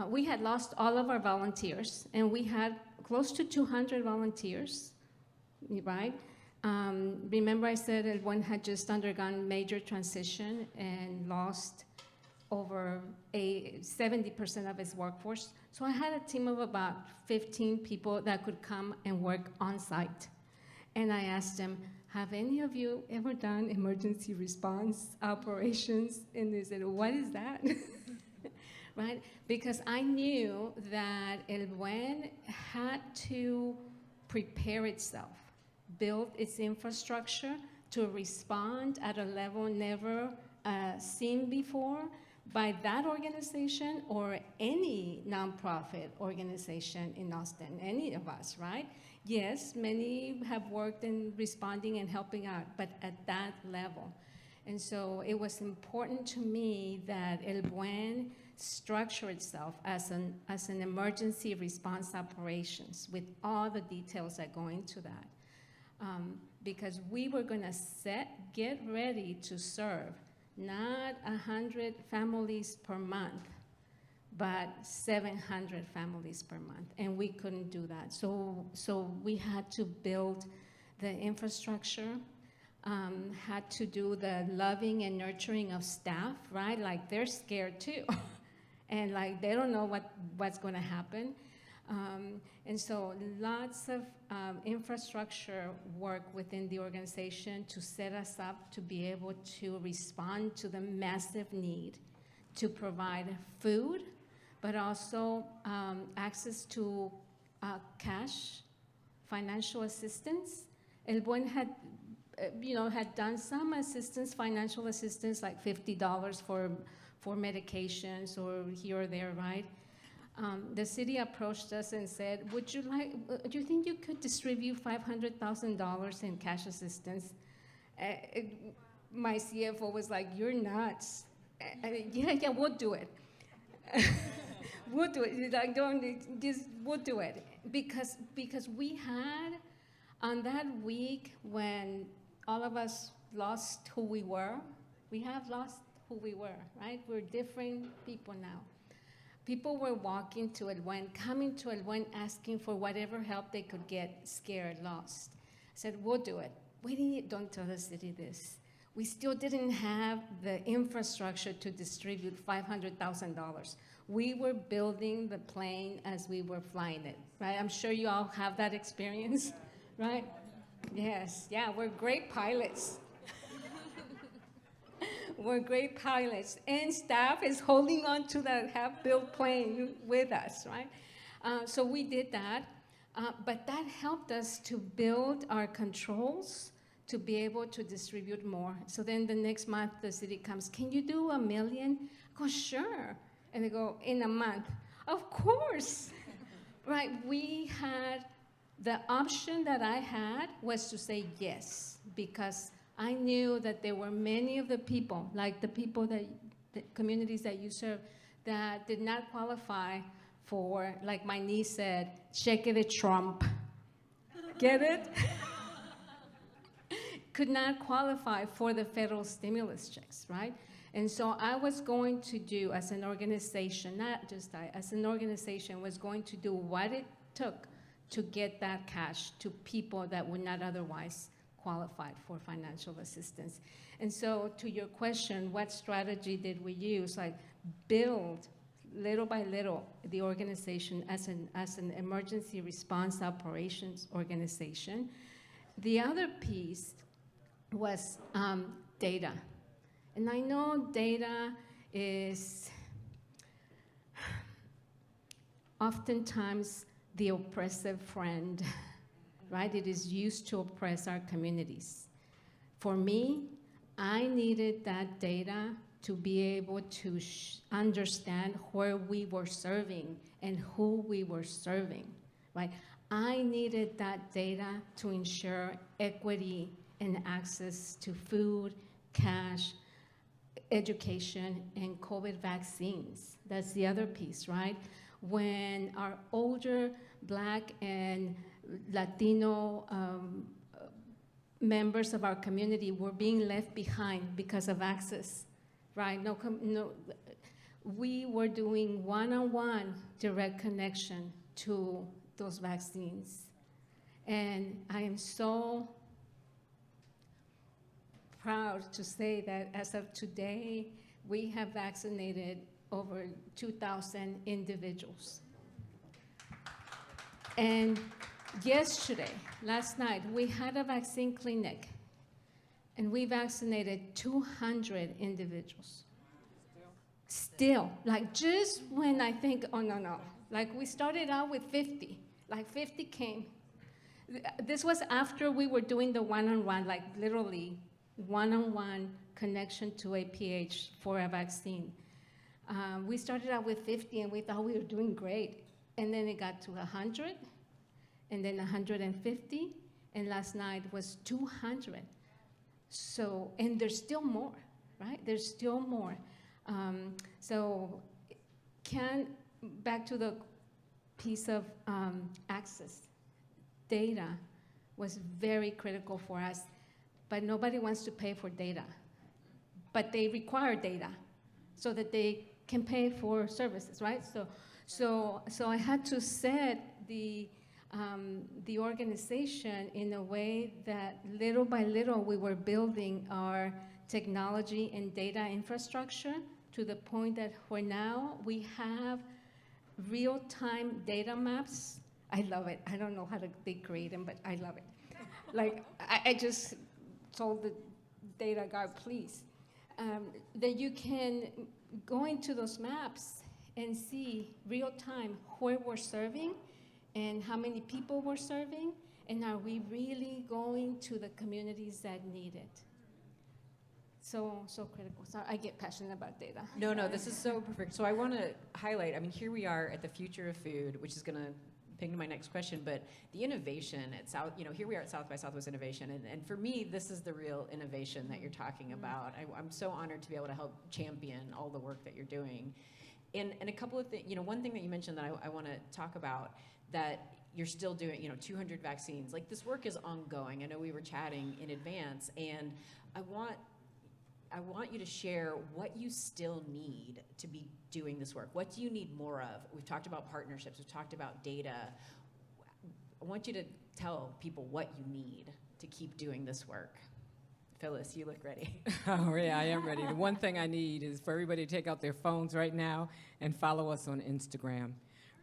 we had lost all of our volunteers, and we had close to 200 volunteers, right? Remember I said El Buen had just undergone major transition and lost over 70% of its workforce. So I had a team of about 15 people that could come and work on site. And I asked them, have any of you ever done emergency response operations? And they said, what is that? Right? Because I knew that El Buen had to prepare itself, build its infrastructure to respond at a level never seen before by that organization or any nonprofit organization in Austin, any of us, right? Yes, many have worked in responding and helping out, but at that level. And so it was important to me that El Buen structure itself as an emergency response operations with all the details that go into that. Because we were gonna get ready to serve not 100 families per month, but 700 families per month, and we couldn't do that. So we had to build the infrastructure, had to do the loving and nurturing of staff, right? Like they're scared too, and like they don't know what's gonna happen. And so lots of infrastructure work within the organization to set us up to be able to respond to the massive need to provide food, but also access to cash, financial assistance. El Buen had, had done some assistance, financial assistance, like $50 for medications or here or there, right? The city approached us and said, do you think you could distribute $500,000 in cash assistance? My CFO was like, you're nuts. Yeah, we'll do it. We'll do it. Like, we'll do it. Because we had, on that week when all of us lost who we were, we have lost who we were, right? We're different people now. People were walking to El Buen, coming to El Buen, asking for whatever help they could get, scared, lost. I said, we'll do it. Don't tell the city this. We still didn't have the infrastructure to distribute $500,000. We were building the plane as we were flying it, right? I'm sure you all have that experience, right? Yes, yeah, we're great pilots. We're great pilots, and staff is holding on to that half-built plane with us, right? So we did that, but that helped us to build our controls to be able to distribute more. So then the next month, the city comes, can you do 1 million? I go, sure. And they go, in a month? Of course. Right, we had, the option that I had was to say yes, because I knew that there were many of the people, like the people the communities that you serve, that did not qualify for, like my niece said, cheque de Trump. Get it? Could not qualify for the federal stimulus checks, right? And so I was going to do, as an organization, not just I, as an organization, was going to do what it took to get that cash to people that would not otherwise qualified for financial assistance. And so to your question, what strategy did we use? Like build little by little the organization as an emergency response operations organization. The other piece was data. And I know data is oftentimes the oppressive friend, right? It is used to oppress our communities. For me, I needed that data to be able to understand where we were serving and who we were serving, right? I needed that data to ensure equity and access to food, cash, education, and COVID vaccines. That's the other piece, right? When our older Black and Latino members of our community were being left behind because of access, right? We were doing one-on-one direct connection to those vaccines. And I am so proud to say that as of today, we have vaccinated over 2,000 individuals. And yesterday, last night, we had a vaccine clinic, and we vaccinated 200 individuals. Still, like just when I think, oh no, like we started out with 50, like 50 came. This was after we were doing the one-on-one, like literally one-on-one connection to a PH for a vaccine. We started out with 50 and we thought we were doing great. And then it got to 100, and then 150, and last night was 200. So, and there's still more, right? There's still more. Back to the piece of access, data was very critical for us, but nobody wants to pay for data. But they require data so that they can pay for services, right? So I had to set the organization in a way that little by little we were building our technology and data infrastructure to the point that for now we have real-time data maps. I love it. I don't know how they create them, but I love it. Like, I just told the data guard, please, that you can go into those maps and see real-time where we're serving and how many people we're serving, and are we really going to the communities that need it? So critical. So I get passionate about data. No, this is so perfect. So I want to highlight, I mean, here we are at the Future of Food, which is going to ping to my next question, but the innovation at South, here we are at South by Southwest Innovation, and for me, this is the real innovation that you're talking about. I'm so honored to be able to help champion all the work that you're doing. And a couple of things, one thing that you mentioned that I want to talk about, that you're still doing, 200 vaccines. Like, this work is ongoing. I know we were chatting in advance, and I want you to share what you still need to be doing this work. What do you need more of? We've talked about partnerships. We've talked about data. I want you to tell people what you need to keep doing this work. Phyllis, you look ready. Oh, yeah, I am ready. The one thing I need is for everybody to take out their phones right now and follow us on Instagram.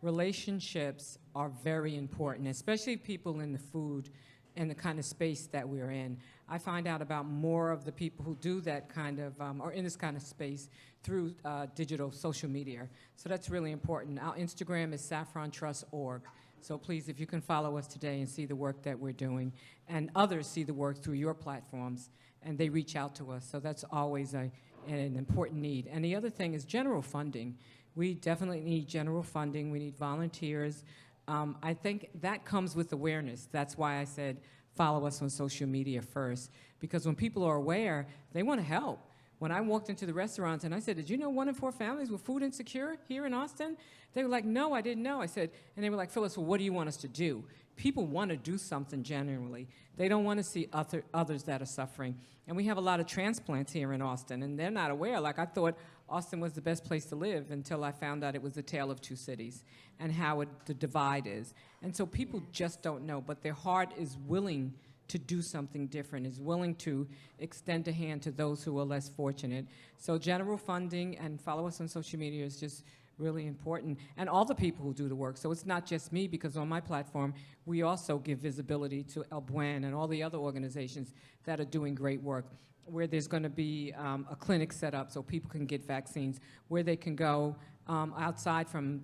Relationships are very important, especially people in the food and the kind of space that we're in. I find out about more of the people who do that kind of, or in this kind of space through digital social media. So that's really important. Our Instagram is saffrontrust.org. So please, if you can follow us today and see the work that we're doing, and others see the work through your platforms, and they reach out to us. So that's always an important need. And the other thing is general funding. We definitely need general funding. We need volunteers. I think that comes with awareness. That's why I said follow us on social media first, because when people are aware, they want to help. When I walked into the restaurants and I said, did you know 1 in 4 families were food insecure here in Austin? They were like, no, I didn't know. I said, and they were like, Phyllis, well, what do you want us to do? People want to do something genuinely. They don't want to see others that are suffering. And we have a lot of transplants here in Austin, and they're not aware. Like, I thought Austin was the best place to live until I found out it was the tale of two cities and how the divide is. And so people just don't know, but their heart is willing to do something different, is willing to extend a hand to those who are less fortunate. So general funding and follow us on social media is just really important. And all the people who do the work. So it's not just me, because on my platform, we also give visibility to El Buen and all the other organizations that are doing great work, where there's going to be a clinic set up so people can get vaccines, where they can go outside from,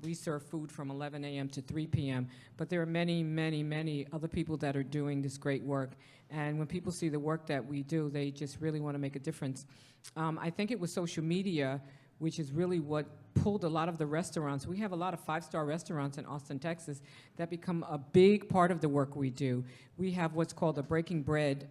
we serve food from 11 a.m. to 3 p.m., but there are many, many, many other people that are doing this great work. And when people see the work that we do, they just really want to make a difference. I think it was social media which is really what pulled a lot of the restaurants. We have a lot of five-star restaurants in Austin, Texas, that become a big part of the work we do. We have what's called a Breaking Bread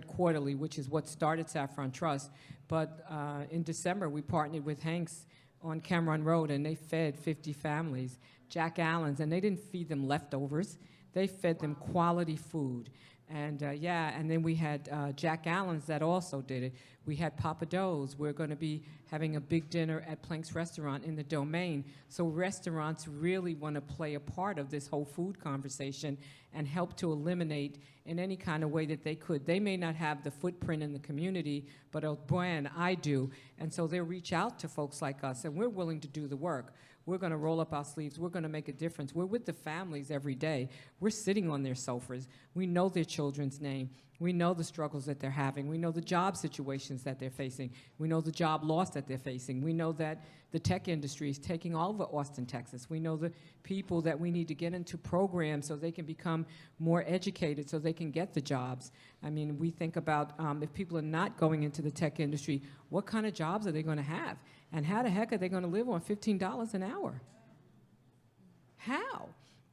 Quarterly, which is what started Saffron Trust. But in December, we partnered with Hanks on Cameron Road, and they fed 50 families. Jack Allen's, and they didn't feed them leftovers. They fed them quality food. And and then we had Jack Allen's that also did it. We had Papa Do's. We're going to be having a big dinner at Plank's Restaurant in the Domain. So restaurants really want to play a part of this whole food conversation and help to eliminate in any kind of way that they could. They may not have the footprint in the community, but El Buen, I do. And so they'll reach out to folks like us, and we're willing to do the work. We're going to roll up our sleeves. We're going to make a difference. We're with the families every day. We're sitting on their sofas. We know their children's name. We know the struggles that they're having. We know the job situations that they're facing. We know the job loss that they're facing. We know that the tech industry is taking all over Austin, Texas. We know the people that we need to get into programs so they can become more educated, so they can get the jobs. I mean, we think about if people are not going into the tech industry, what kind of jobs are they going to have? And how the heck are they going to live on $15 an hour? How?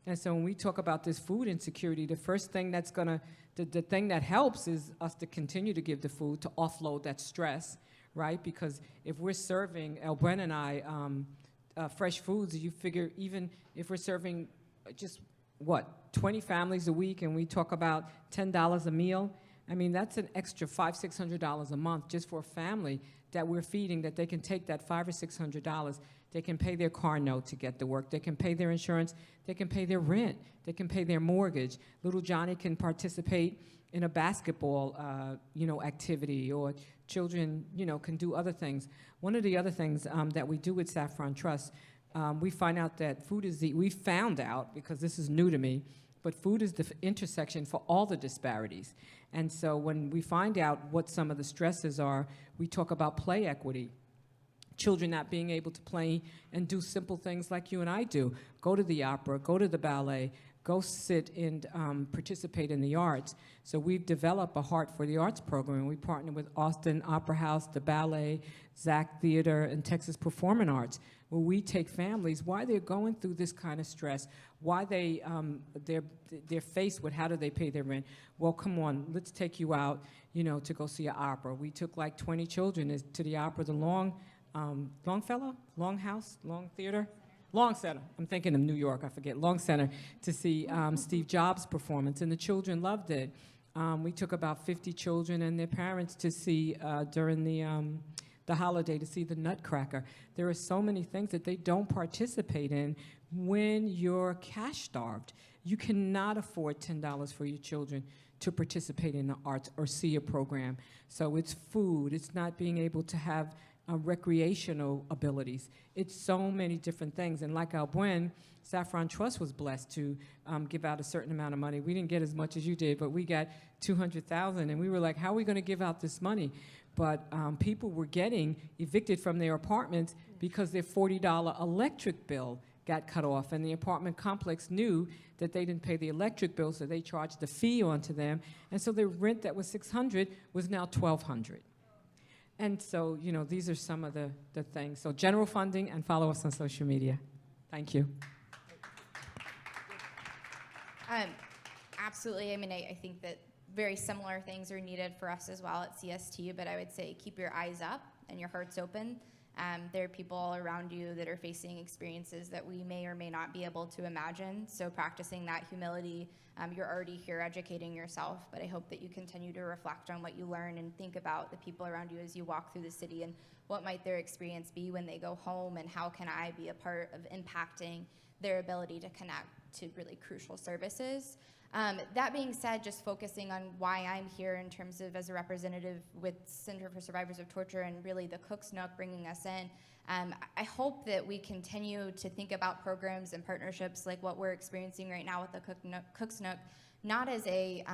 And so when we talk about this food insecurity, the first thing that's going to, the thing that helps is us to continue to give the food to offload that stress, right? Because if we're serving, El Buen and I, fresh foods, you figure even if we're serving just, 20 families a week, and we talk about $10 a meal, I mean, that's an extra $500, $600 a month just for a family that we're feeding, that they can take that $500 or $600. They can pay their car note to get to work. They can pay their insurance. They can pay their rent. They can pay their mortgage. Little Johnny can participate in a basketball, activity, or children, can do other things. One of the other things that we do with Saffron Trust, we find out that we found out, because this is new to me, but food is the intersection for all the disparities. And so when we find out what some of the stresses are, we talk about play equity. Children not being able to play and do simple things like you and I do. Go to the opera, go to the ballet, go sit and participate in the arts. So we've developed a Heart for the Arts program. We partner with Austin Opera House, the ballet, Zach Theater, and Texas Performing Arts, where we take families, why they're going through this kind of stress, why they're faced with how do they pay their rent. Well, come on, let's take you out, to go see an opera. We took like 20 children to the opera, the Longfellow, Long Center. I'm thinking of New York, I forget, Long Center, to see Steve Jobs' performance, and the children loved it. We took about 50 children and their parents to see during the holiday, to see the Nutcracker. There are so many things that they don't participate in when you're cash starved. You cannot afford $10 for your children to participate in the arts or see a program. So it's food, it's not being able to have recreational abilities. It's so many different things. And like El Buen, Saffron Trust was blessed to give out a certain amount of money. We didn't get as much as you did, but we got $200,000, and we were like, how are we going to give out this money? But people were getting evicted from their apartments because their $40 electric bill got cut off, and the apartment complex knew that they didn't pay the electric bill, so they charged the fee onto them, and so their rent that was $600 was now $1,200. And so, these are some of the things. So general funding, and follow us on social media. Thank you. Absolutely. I mean, I think that very similar things are needed for us as well at CST, but I would say keep your eyes up and your hearts open. There are people all around you that are facing experiences that we may or may not be able to imagine. So practicing that humility, you're already here educating yourself, but I hope that you continue to reflect on what you learn and think about the people around you as you walk through the city, and what might their experience be when they go home, and how can I be a part of impacting their ability to connect to really crucial services. That being said, just focusing on why I'm here in terms of as a representative with Center for Survivors of Torture and really the Cook's Nook bringing us in, I hope that we continue to think about programs and partnerships like what we're experiencing right now with the Cook's Nook, not as a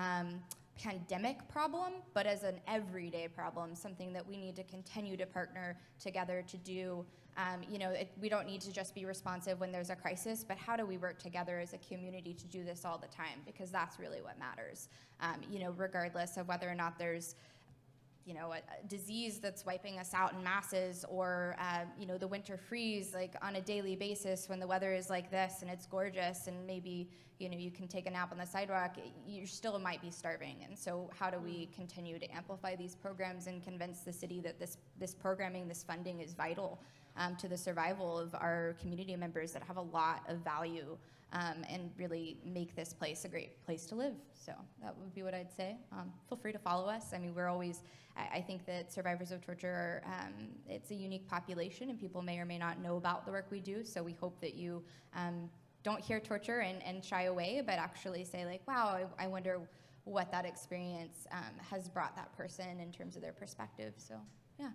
pandemic problem, but as an everyday problem, something that we need to continue to partner together to do. We don't need to just be responsive when there's a crisis, but how do we work together as a community to do this all the time? Because that's really what matters, regardless of whether or not there's a disease that's wiping us out in masses, or the winter freeze, like on a daily basis when the weather is like this and it's gorgeous and maybe you can take a nap on the sidewalk, you still might be starving. And so how do we continue to amplify these programs and convince the city that this programming, this funding is vital to the survival of our community members that have a lot of value, and really make this place a great place to live. So that would be what I'd say. Feel free to follow us. I mean, we're always, I think that survivors of torture, it's a unique population, and people may or may not know about the work we do. So we hope that you don't hear torture and shy away, but actually say like, wow, I wonder what that experience has brought that person in terms of their perspective. So yeah.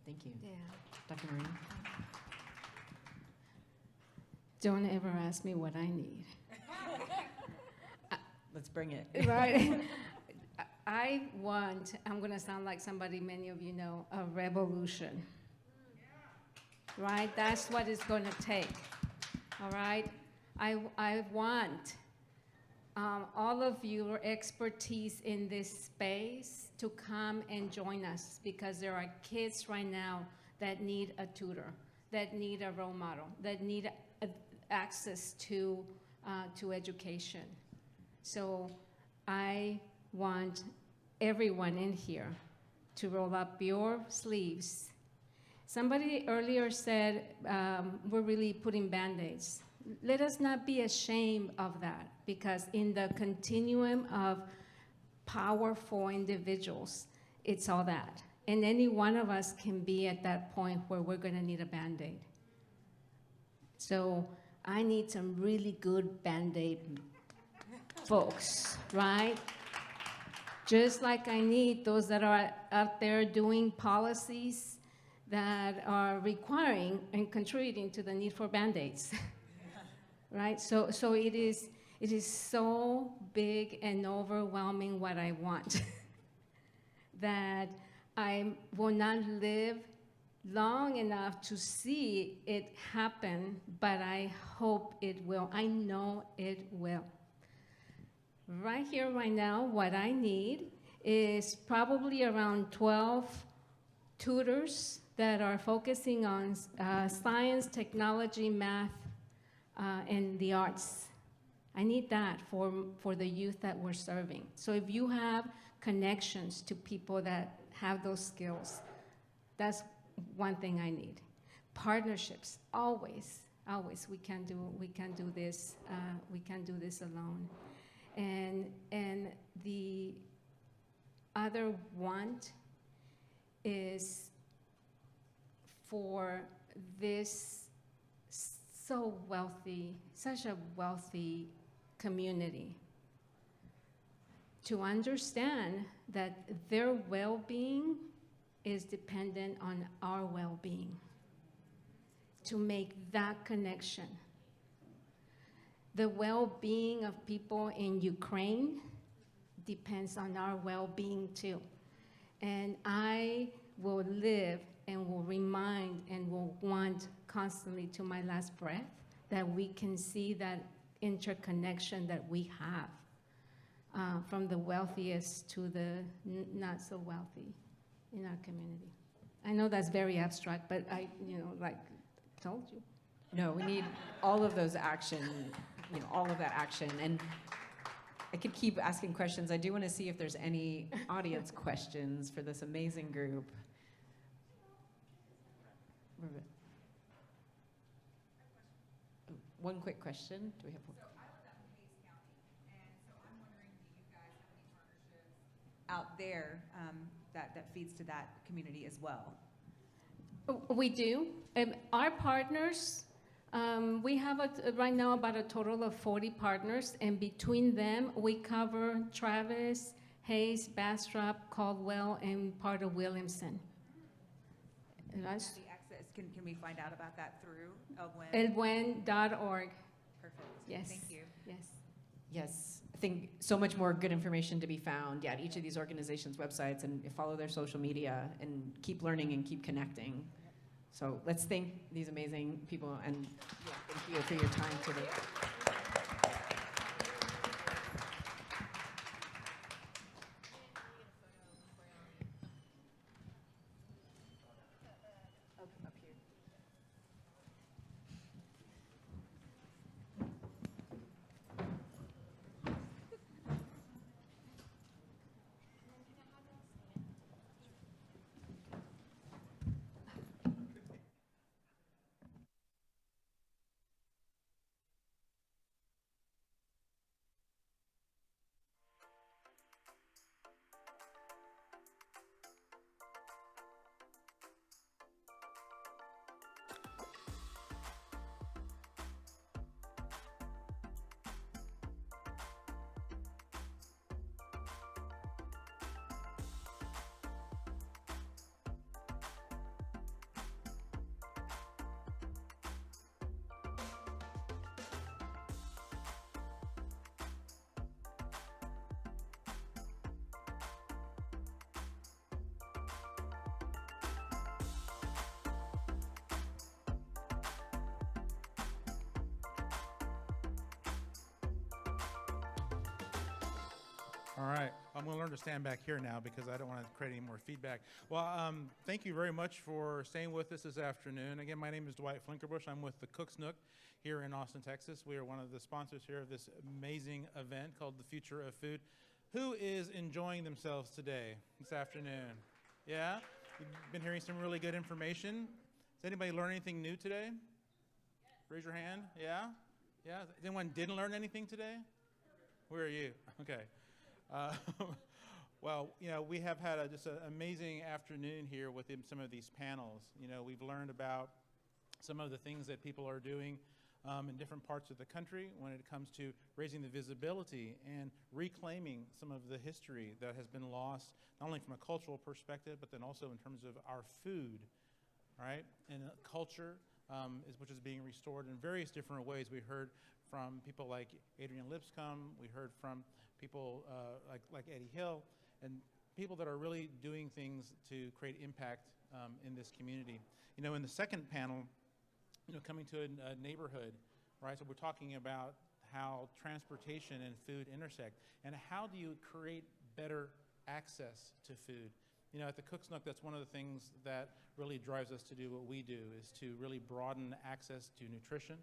Thank you. Yeah. Dr. Marine? Don't ever ask me what I need. Let's bring it. Right? I'm going to sound like somebody many of you know, a revolution. Right? That's what it's going to take. All right? I want all of your expertise in this space to come and join us, because there are kids right now that need a tutor, that need a role model, that need access to education. So I want everyone in here to roll up your sleeves. Somebody earlier said we're really putting Band-Aids. Let us not be ashamed of that, because in the continuum of powerful individuals, it's all that. And any one of us can be at that point where we're going to need a Band-Aid. So I need some really good Band-Aid folks, right? Just like I need those that are out there doing policies that are requiring and contributing to the need for Band-Aids, right? So it is so big and overwhelming what I want that I will not live long enough to see it happen, but I hope it will. I know it will. Right here, right now, what I need is probably around 12 tutors that are focusing on science, technology, math, and the arts. I need that for the youth that we're serving. So if you have connections to people that have those skills, that's one thing I need. Partnerships, always. We can't do this alone. And the other want is for this such a wealthy community to understand that their well-being is dependent on our well-being, to make that connection. The well-being of people in Ukraine depends on our well-being too. And I will live and will remind and will want constantly to my last breath that we can see that interconnection that we have from the wealthiest to the not so wealthy in our community. I know that's very abstract, but I, like told you. No, we need all of those action, all of that action. And I could keep asking questions. I do want to see if there's any audience questions for this amazing group. One quick question. Do we have one? Out there that feeds to that community as well? We do. Our partners, we have right now about a total of 40 partners, and between them, we cover Travis, Hayes, Bastrop, Caldwell, and part of Williamson. The access, can we find out about that through Elwen.org. Perfect. Yes. Thank you. Yes. Yes, I think so much more good information to be found at each of these organizations' websites, and follow their social media and keep learning and keep connecting. So let's thank these amazing people, and thank you for your time today. All right, I'm going to learn to stand back here now because I don't want to create any more feedback. Well, thank you very much for staying with us this afternoon. Again, my name is Dwight Flinkerbush. I'm with the Cook's Nook here in Austin, Texas. We are one of the sponsors here of this amazing event called the Future of Food. Who is enjoying themselves today, this afternoon? Yeah? You've been hearing some really good information. Does anybody learn anything new today? Raise your hand. Yeah? Yeah? Anyone didn't learn anything today? Where are you? Okay. Well, you know, we have had just an amazing afternoon here with some of these panels. You know, we've learned about some of the things that people are doing in different parts of the country when it comes to raising the visibility and reclaiming some of the history that has been lost, not only from a cultural perspective, but then also in terms of our food, right? And culture, which is being restored in various different ways. We heard from people like Adrian Lipscomb, we heard from people like Eddie Hill, and people that are really doing things to create impact in this community. You know, in the second panel, you know, coming to a neighborhood, right? So we're talking about how transportation and food intersect, and how do you create better access to food? You know, at the Cook's Nook, that's one of the things that really drives us to do what we do, is to really broaden access to nutrition,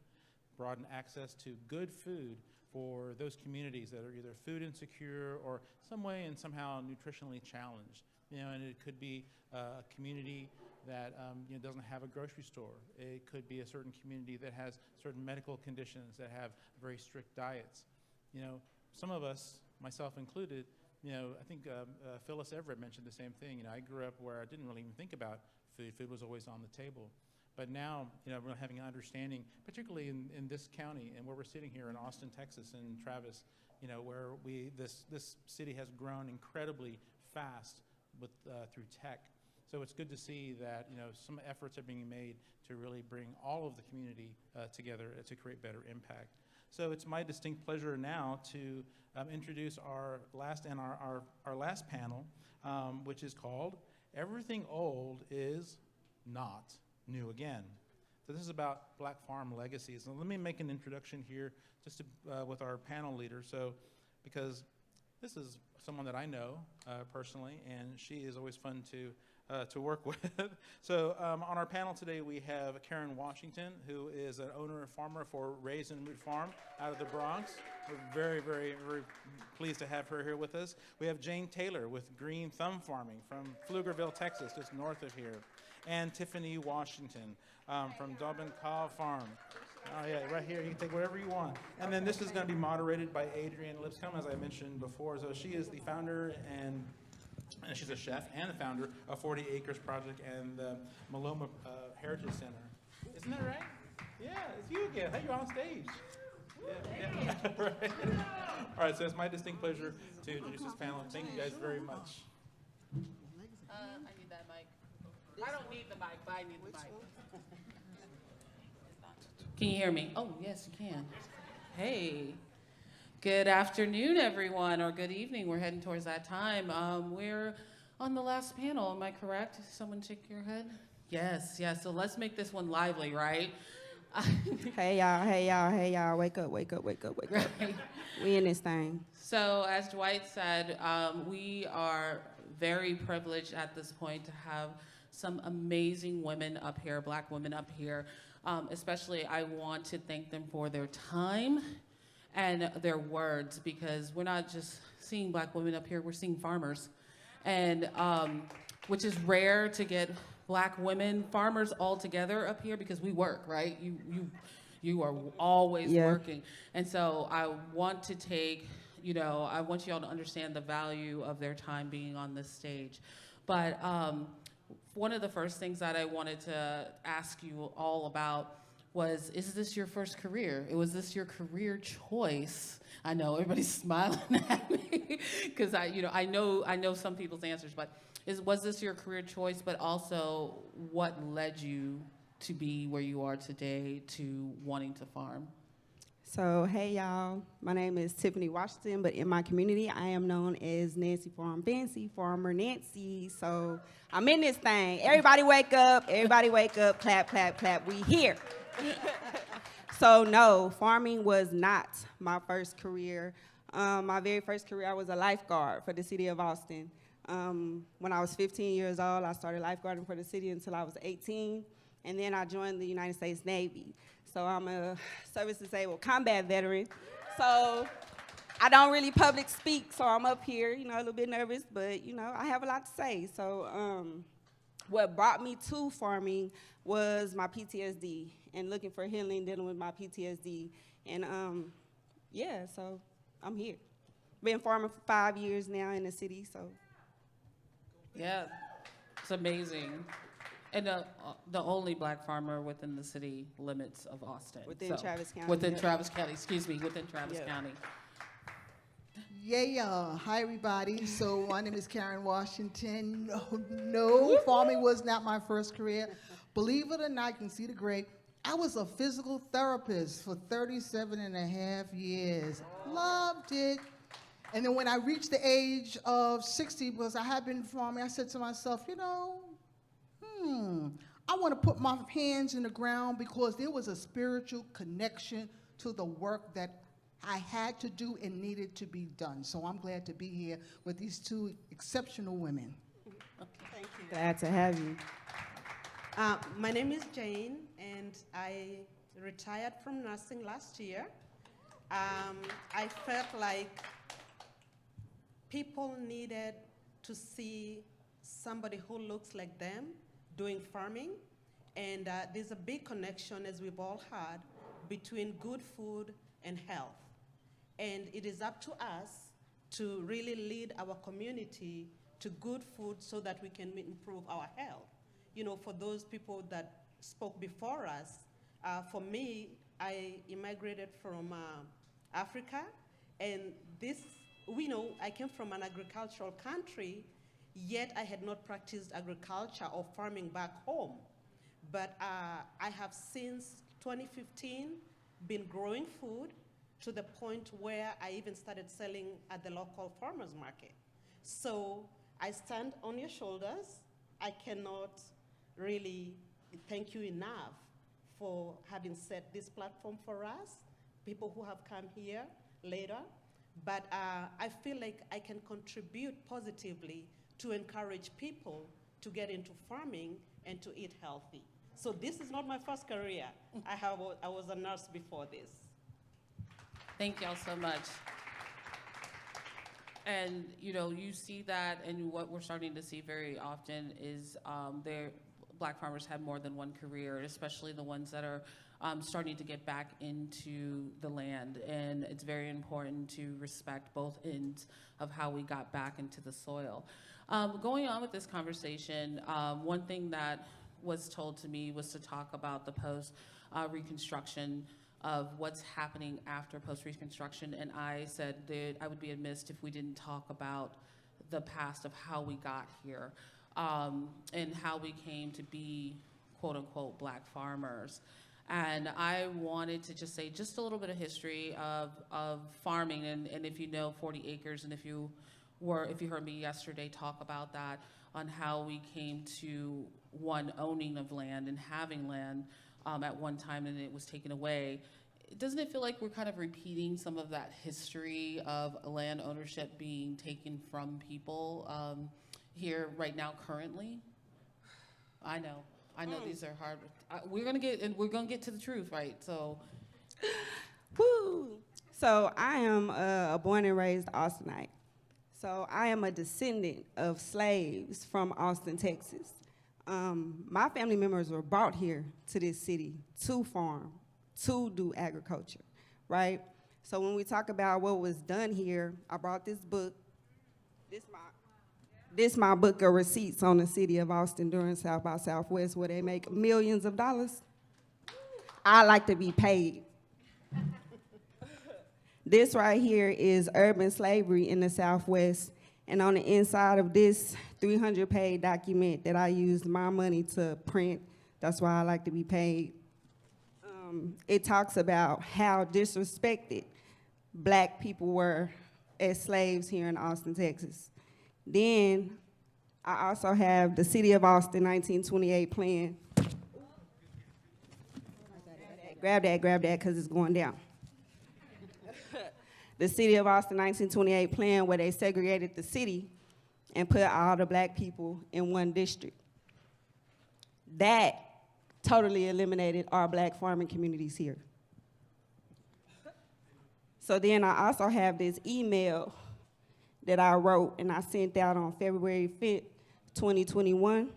broaden access to good food for those communities that are either food insecure or some way and somehow nutritionally challenged. You know, and it could be a community that you know, doesn't have a grocery store. It could be a certain community that has certain medical conditions that have very strict diets. You know, some of us, myself included, you know, I think Phyllis Everett mentioned the same thing. You know, I grew up where I didn't really even think about food. Food was always on the table. But now, you know, we're having an understanding, particularly in this county and where we're sitting here in Austin, Texas, and Travis, you know, where this city has grown incredibly fast with through tech. So it's good to see that, you know, some efforts are being made to really bring all of the community together to create better impact. So it's my distinct pleasure now to introduce our last panel, which is called "Everything Old Is Not New Again." So this is about Black farm legacies. And let me make an introduction here just to, with our panel leader. So, because this is someone that I know personally, and she is always fun to work with. So on our panel today, we have Karen Washington, who is an owner and farmer for Raisin Root Farm out of the Bronx. We're very, very, very pleased to have her here with us. We have Jane Taylor with Green Thumb Farming from Pflugerville, Texas, just north of here. And Tiffany Washington from Dobbin Cow Farm. Oh yeah, right here, you can take whatever you want. And then this is going to be moderated by Adrian Lipscomb, as I mentioned before. So she is the founder and she's a chef and the founder of 40 Acres Project and the Maloma Heritage Center. Isn't that right? Yeah, it's you again. Hey, you're on stage. Yeah. Right. All right, so it's my distinct pleasure to introduce this panel. Thank you guys very much. I need that mic. I don't need the mic, but I need the mic. Can you hear me? Oh, yes, you can. Hey. Good afternoon, everyone, or good evening. We're heading towards that time. We're on the last panel, am I correct? Someone shake your head? Yes, yes, so let's make this one lively, right? Hey y'all, wake up. Right. We in this thing. So as Dwight said, we are very privileged at this point to have some amazing women up here, Black women up here. Especially, I want to thank them for their time and their words, because we're not just seeing Black women up here, we're seeing farmers. And which is rare to get Black women farmers all together up here, because we work, right? You are always working. And so I want to take, you know, I want you all to understand the value of their time being on this stage. But one of the first things that I wanted to ask you all about was, is this your first career? Was this your career choice? I know everybody's smiling at me because I know some people's answers, but was this your career choice? But also, what led you to be where you are today, to wanting to farm? So, hey y'all, my name is Tiffany Washington, but in my community, I am known as Nancy Farm Fancy, Farmer Nancy. So I'm in this thing. Everybody wake up, clap, clap, clap, we here. So no, farming was not my first career. My very first career, I was a lifeguard for the city of Austin. When I was 15 years old, I started lifeguarding for the city until I was 18, and then I joined the United States Navy. So I'm a service-disabled combat veteran. So I don't really public speak, so I'm up here, a little bit nervous, but, I have a lot to say. So what brought me to farming was my PTSD and looking for healing, dealing with my PTSD. And yeah, so I'm here. Been farming for 5 years now in the city, so. Yeah, it's amazing. And the only black farmer within the city limits of Austin. Within Travis County. Within Travis County, excuse me, within Travis County. Yeah, hi everybody. So my name is Karen Washington. No, farming was not my first career. Believe it or not, you can see the grade. I was a physical therapist for 37 and a half years. Loved it. And then when I reached the age of 60, because I had been farming, I said to myself, I want to put my hands in the ground because there was a spiritual connection to the work that I had to do and needed to be done. So I'm glad to be here with these two exceptional women. Thank you. Glad to have you. My name is Jane, and I retired from nursing last year. I felt like people needed to see somebody who looks like them doing farming, and there's a big connection, as we've all heard, between good food and health. And it is up to us to really lead our community to good food so that we can improve our health. For those people that spoke before us, for me, I immigrated from Africa, and I came from an agricultural country, yet I had not practiced agriculture or farming back home. But I have since 2015 been growing food to the point where I even started selling at the local farmers market. So I stand on your shoulders. I cannot really thank you enough for having set this platform for us, people who have come here later. But I feel like I can contribute positively to encourage people to get into farming and to eat healthy. So this is not my first career. I was a nurse before this. Thank y'all so much. And you see that, and what we're starting to see very often is black farmers have more than one career, especially the ones that are starting to get back into the land. And it's very important to respect both ends of how we got back into the soil. Going on with this conversation, one thing that was told to me was to talk about the post-reconstruction of what's happening after post-reconstruction, and I said that I would be amiss if we didn't talk about the past of how we got here, and how we came to be, quote-unquote, black farmers. And I wanted to just say just a little bit of history of farming, and if you know 40 acres, and if you heard me yesterday talk about that, on how we came to owning of land and having land at one time, and it was taken away. Doesn't it feel like we're kind of repeating some of that history of land ownership being taken from people here right now currently? I know these are hard. We're gonna get to the truth, right? So, woo. So I am a born and raised Austinite. So I am a descendant of slaves from Austin, Texas. My family members were brought here to this city to farm, to do agriculture, right? So when we talk about what was done here, I brought this book. This my book of receipts on the city of Austin during South by Southwest, where they make millions of dollars. I like to be paid. This right here is urban slavery in the Southwest. And on the inside of this 300-page document that I used my money to print, that's why I like to be paid, it talks about how disrespected black people were as slaves here in Austin, Texas. Then I also have the City of Austin 1928 plan. Grab that, because it's going down. the City of Austin 1928 plan where they segregated the city and put all the black people in one district. That totally eliminated our black farming communities here. So then I also have this email that I wrote and I sent out on February 5th, 2021.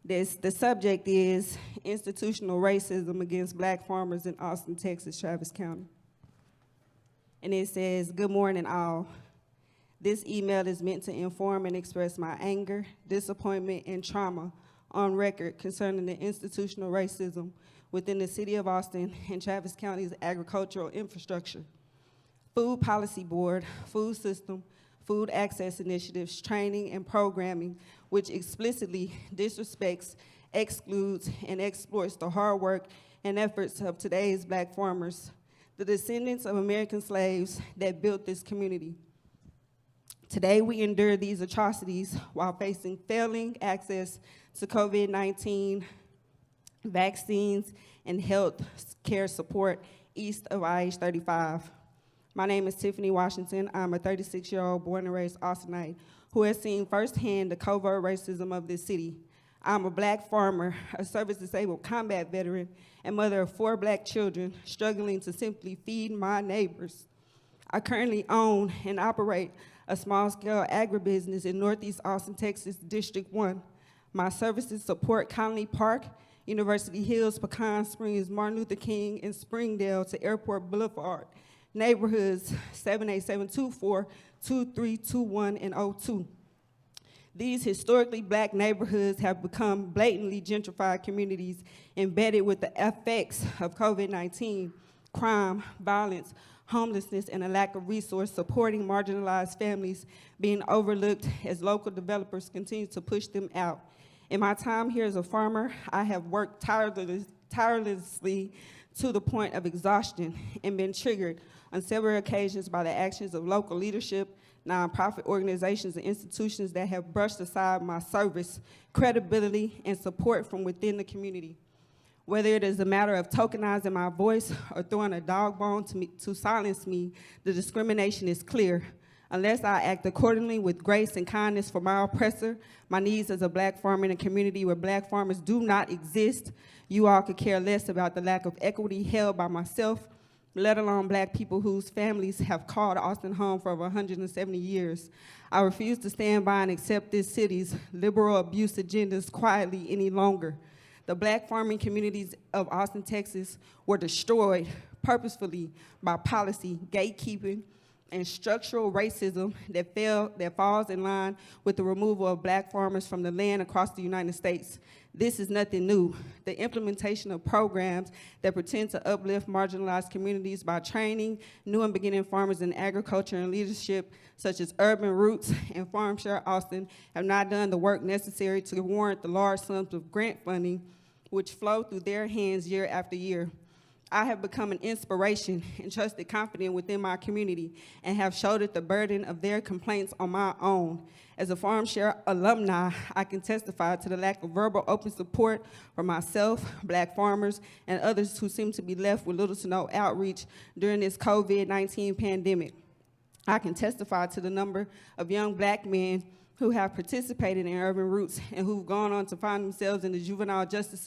The subject is institutional racism against black farmers in Austin, Texas, Travis County. And it says, "Good morning, all. This email is meant to inform and express my anger, disappointment, and trauma on record concerning the institutional racism within the City of Austin and Travis County's agricultural infrastructure, Food Policy Board, food system, food access initiatives, training, and programming, which explicitly disrespects, excludes, and exploits the hard work and efforts of today's black farmers, the descendants of American slaves that built this community. Today, we endure these atrocities while facing failing access to COVID-19 vaccines and health care support east of IH-35. My name is Tiffany Washington. I'm a 36-year-old born and raised Austinite who has seen firsthand the covert racism of this city. I'm a black farmer, a service-disabled combat veteran, and mother of 4 black children struggling to simply feed my neighbors. I currently own and operate a small-scale agribusiness in Northeast Austin, Texas, District 1. My services support Colony Park, University Hills, Pecan Springs, Martin Luther King, and Springdale to Airport Boulevard, neighborhoods 78724, 2321, and 02. These historically black neighborhoods have become blatantly gentrified communities embedded with the effects of COVID-19, crime, violence, homelessness, and a lack of resource supporting marginalized families being overlooked as local developers continue to push them out. In my time here as a farmer, I have worked tirelessly to the point of exhaustion and been triggered on several occasions by the actions of local leadership, nonprofit organizations, and institutions that have brushed aside my service, credibility, and support from within the community. Whether it is a matter of tokenizing my voice or throwing a dog bone to silence me, the discrimination is clear. Unless I act accordingly with grace and kindness for my oppressor, my needs as a black farmer in a community where black farmers do not exist, you all could care less about the lack of equity held by myself, let alone black people whose families have called Austin home for over 170 years. I refuse to stand by and accept this city's liberal abuse agendas quietly any longer. The black farming communities of Austin, Texas were destroyed purposefully by policy, gatekeeping, and structural racism that falls in line with the removal of black farmers from the land across the United States. This is nothing new. The implementation of programs that pretend to uplift marginalized communities by training new and beginning farmers in agriculture and leadership, such as Urban Roots and Farm Share Austin, have not done the work necessary to warrant the large sums of grant funding which flow through their hands year after year. I have become an inspiration and trusted confidant within my community and have shouldered the burden of their complaints on my own. As a Farm Share alumni, I can testify to the lack of verbal open support from myself, black farmers, and others who seem to be left with little to no outreach during this COVID-19 pandemic. I can testify to the number of young black men who have participated in Urban Roots and who've gone on to find themselves in the juvenile justice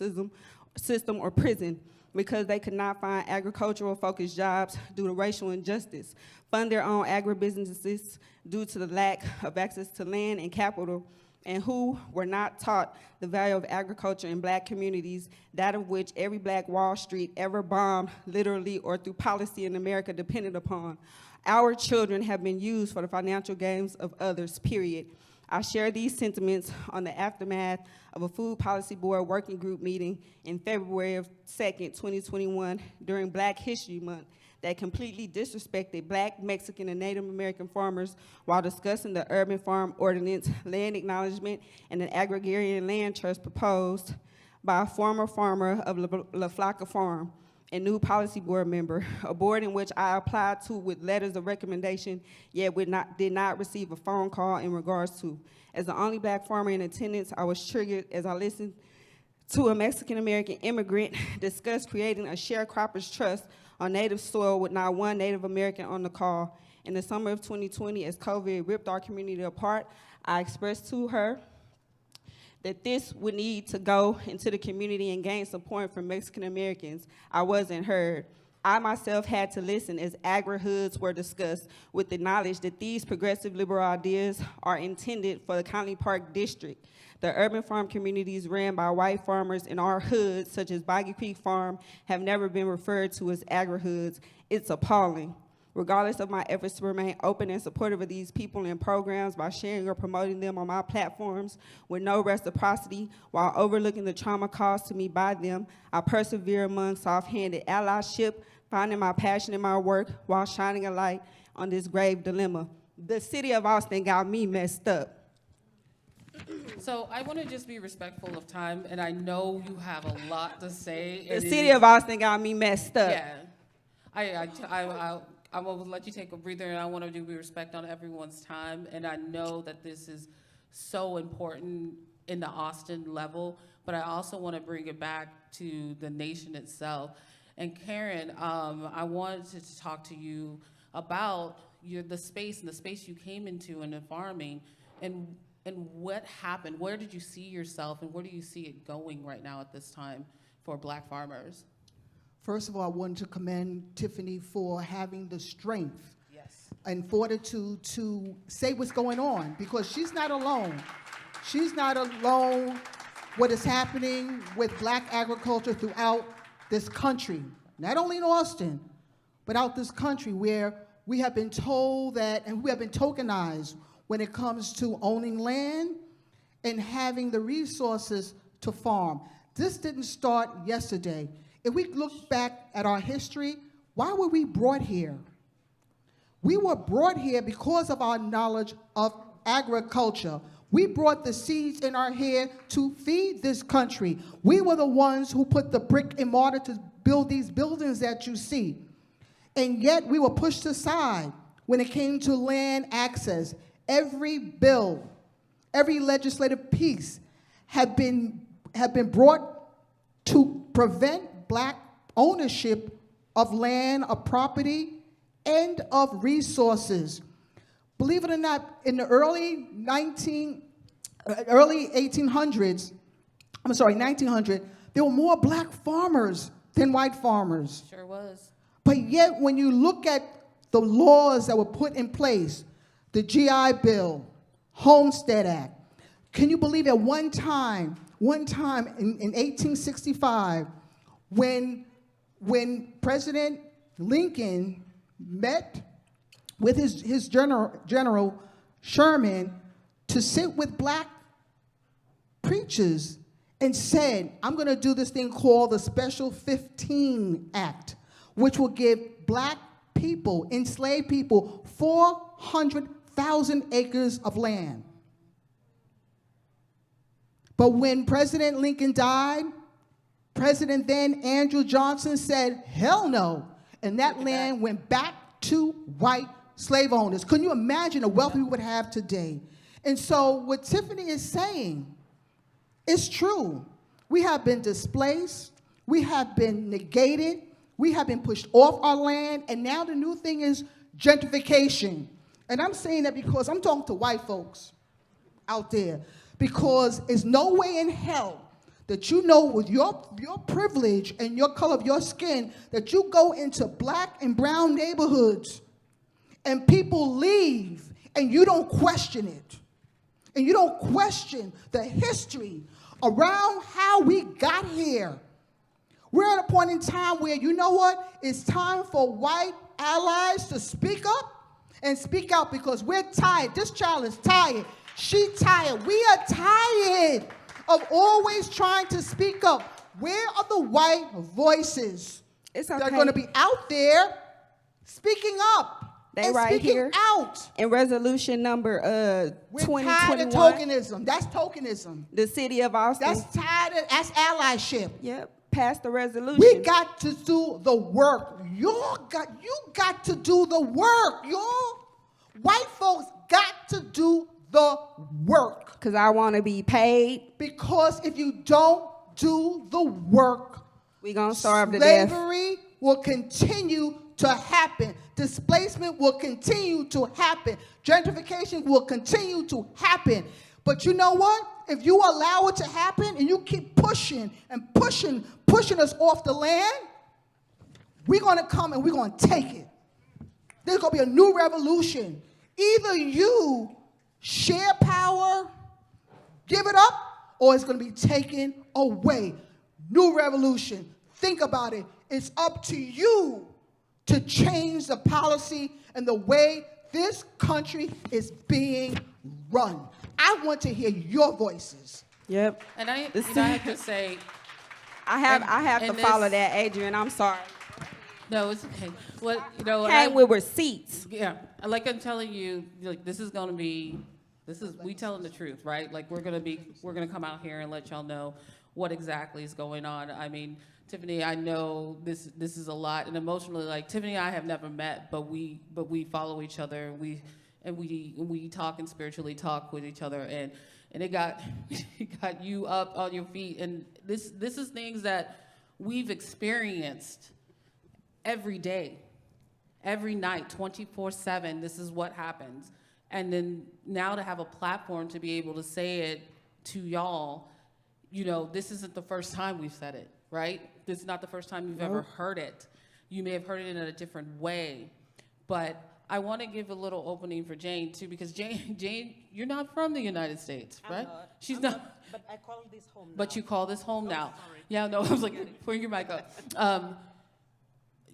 system or prison because they could not find agricultural-focused jobs due to racial injustice, fund their own agribusinesses due to the lack of access to land and capital, and who were not taught the value of agriculture in black communities, that of which every black Wall Street ever bombed, literally or through policy in America, depended upon. Our children have been used for the financial gains of others, period. I share these sentiments on the aftermath of a Food Policy Board working group meeting in February of 2nd, 2021 during Black History Month that completely disrespected black, Mexican, and Native American farmers while discussing the Urban Farm Ordinance, land acknowledgement, and an agrarian land trust proposed by a former farmer of La Flaca Farm, a new policy board member, a board in which I applied to with letters of recommendation, yet did not receive a phone call in regards to. As the only black farmer in attendance, I was triggered as I listened to a Mexican-American immigrant discussed creating a sharecroppers trust on native soil with not one Native American on the call. In the summer of 2020, as COVID ripped our community apart, I expressed to her that this would need to go into the community and gain support from Mexican Americans. I wasn't heard. I myself had to listen as agri-hoods were discussed with the knowledge that these progressive liberal ideas are intended for the County Park District. The urban farm communities ran by white farmers in our hoods, such as Boggy Creek Farm, have never been referred to as agri-hoods. It's appalling. Regardless of my efforts to remain open and supportive of these people and programs by sharing or promoting them on my platforms with no reciprocity while overlooking the trauma caused to me by them, I persevere among soft-handed allyship, finding my passion in my work while shining a light on this grave dilemma. The city of Austin got me messed up. So I want to just be respectful of time, and I know you have a lot to say. The city of Austin got me messed up. Yeah, I will let you take a breather, and I want to be respect on everyone's time. And I know that this is so important in the Austin level, but I also want to bring it back to the nation itself. And Karen, I wanted to talk to you about the space you came into in the farming, and what happened. Where did you see yourself, and where do you see it going right now at this time for Black farmers? First of all, I wanted to commend Tiffany for having the strength and fortitude to say what's going on, because she's not alone. She's not alone what is happening with Black agriculture throughout this country, not only in Austin, but out this country, where we have been told that, and we have been tokenized when it comes to owning land and having the resources to farm. This didn't start yesterday. If we look back at our history, why were we brought here? We were brought here because of our knowledge of agriculture. We brought the seeds in our hair to feed this country. We were the ones who put the brick and mortar to build these buildings that you see. And yet we were pushed aside when it came to land access. Every bill, every legislative piece have been brought to prevent Black ownership of land, of property, and of resources. Believe it or not, in the early 1900s, there were more Black farmers than white farmers. Sure was. But yet, when you look at the laws that were put in place, the GI Bill, Homestead Act, can you believe at one time in 1865, when President Lincoln met with his general Sherman to sit with Black preachers and said, I'm going to do this thing called the Special 15 Act, which will give Black people, enslaved people, 400,000 acres of land. But when President Lincoln died, President then Andrew Johnson said, hell no. And that land went back to white slave owners. Can you imagine the wealth we would have today? And so what Tiffany is saying is true. We have been displaced. We have been negated. We have been pushed off our land. And now the new thing is gentrification. And I'm saying that because I'm talking to white folks out there, because there's no way in hell that you know with your privilege and your color of your skin that you go into Black and brown neighborhoods and people leave and you don't question it. And you don't question the history around how we got here. We're at a point in time where, you know what? It's time for white allies to speak up and speak out, because we're tired. This child is tired. She's tired. We are tired of always trying to speak up. Where are the white voices that are going to be out there speaking up? They right here out. In resolution number We're 2021. tired of tokenism. That's tokenism. The city of Austin. That's allyship. Yep. Passed the resolution. We got to do the work. You got to do the work. White folks got to do the work. Because I want to be paid. Because if you don't do the work, we gonna starve to death. slavery will continue to happen. Displacement will continue to happen. Gentrification will continue to happen. But you know what? If you allow it to happen and you keep pushing and pushing us off the land, we're going to come and we're going to take it. There's going to be a new revolution. Either you share power, give it up, or it's going to be taken away. New revolution. Think about it. It's up to you to change the policy and the way this country is being run. I want to hear your voices. Yep. And I have to say, I have to follow that, Adrian. I'm sorry. No, it's okay. Well, you know, Came with receipts. Yeah, like I'm telling you, like we telling the truth, right? Like we're gonna come out here and let y'all know what exactly is going on. I mean, Tiffany, I know this is a lot, and emotionally, like Tiffany and I have never met, but we follow each other, and we talk and spiritually talk with each other, and it got you up on your feet, and this is things that we've experienced every day, every night, 24/7. This is what happens, and then now to have a platform to be able to say it to y'all, you know, this isn't the first time we've said it, right? This is not the first time you've ever heard it. You may have heard it in a different way, but I want to give a little opening for Jane too, because Jane, you're not from the United States, right? Not. She's I'm not. But I call this home now. But you call this home now. Sorry. Yeah, no, I was like, putting your mic up.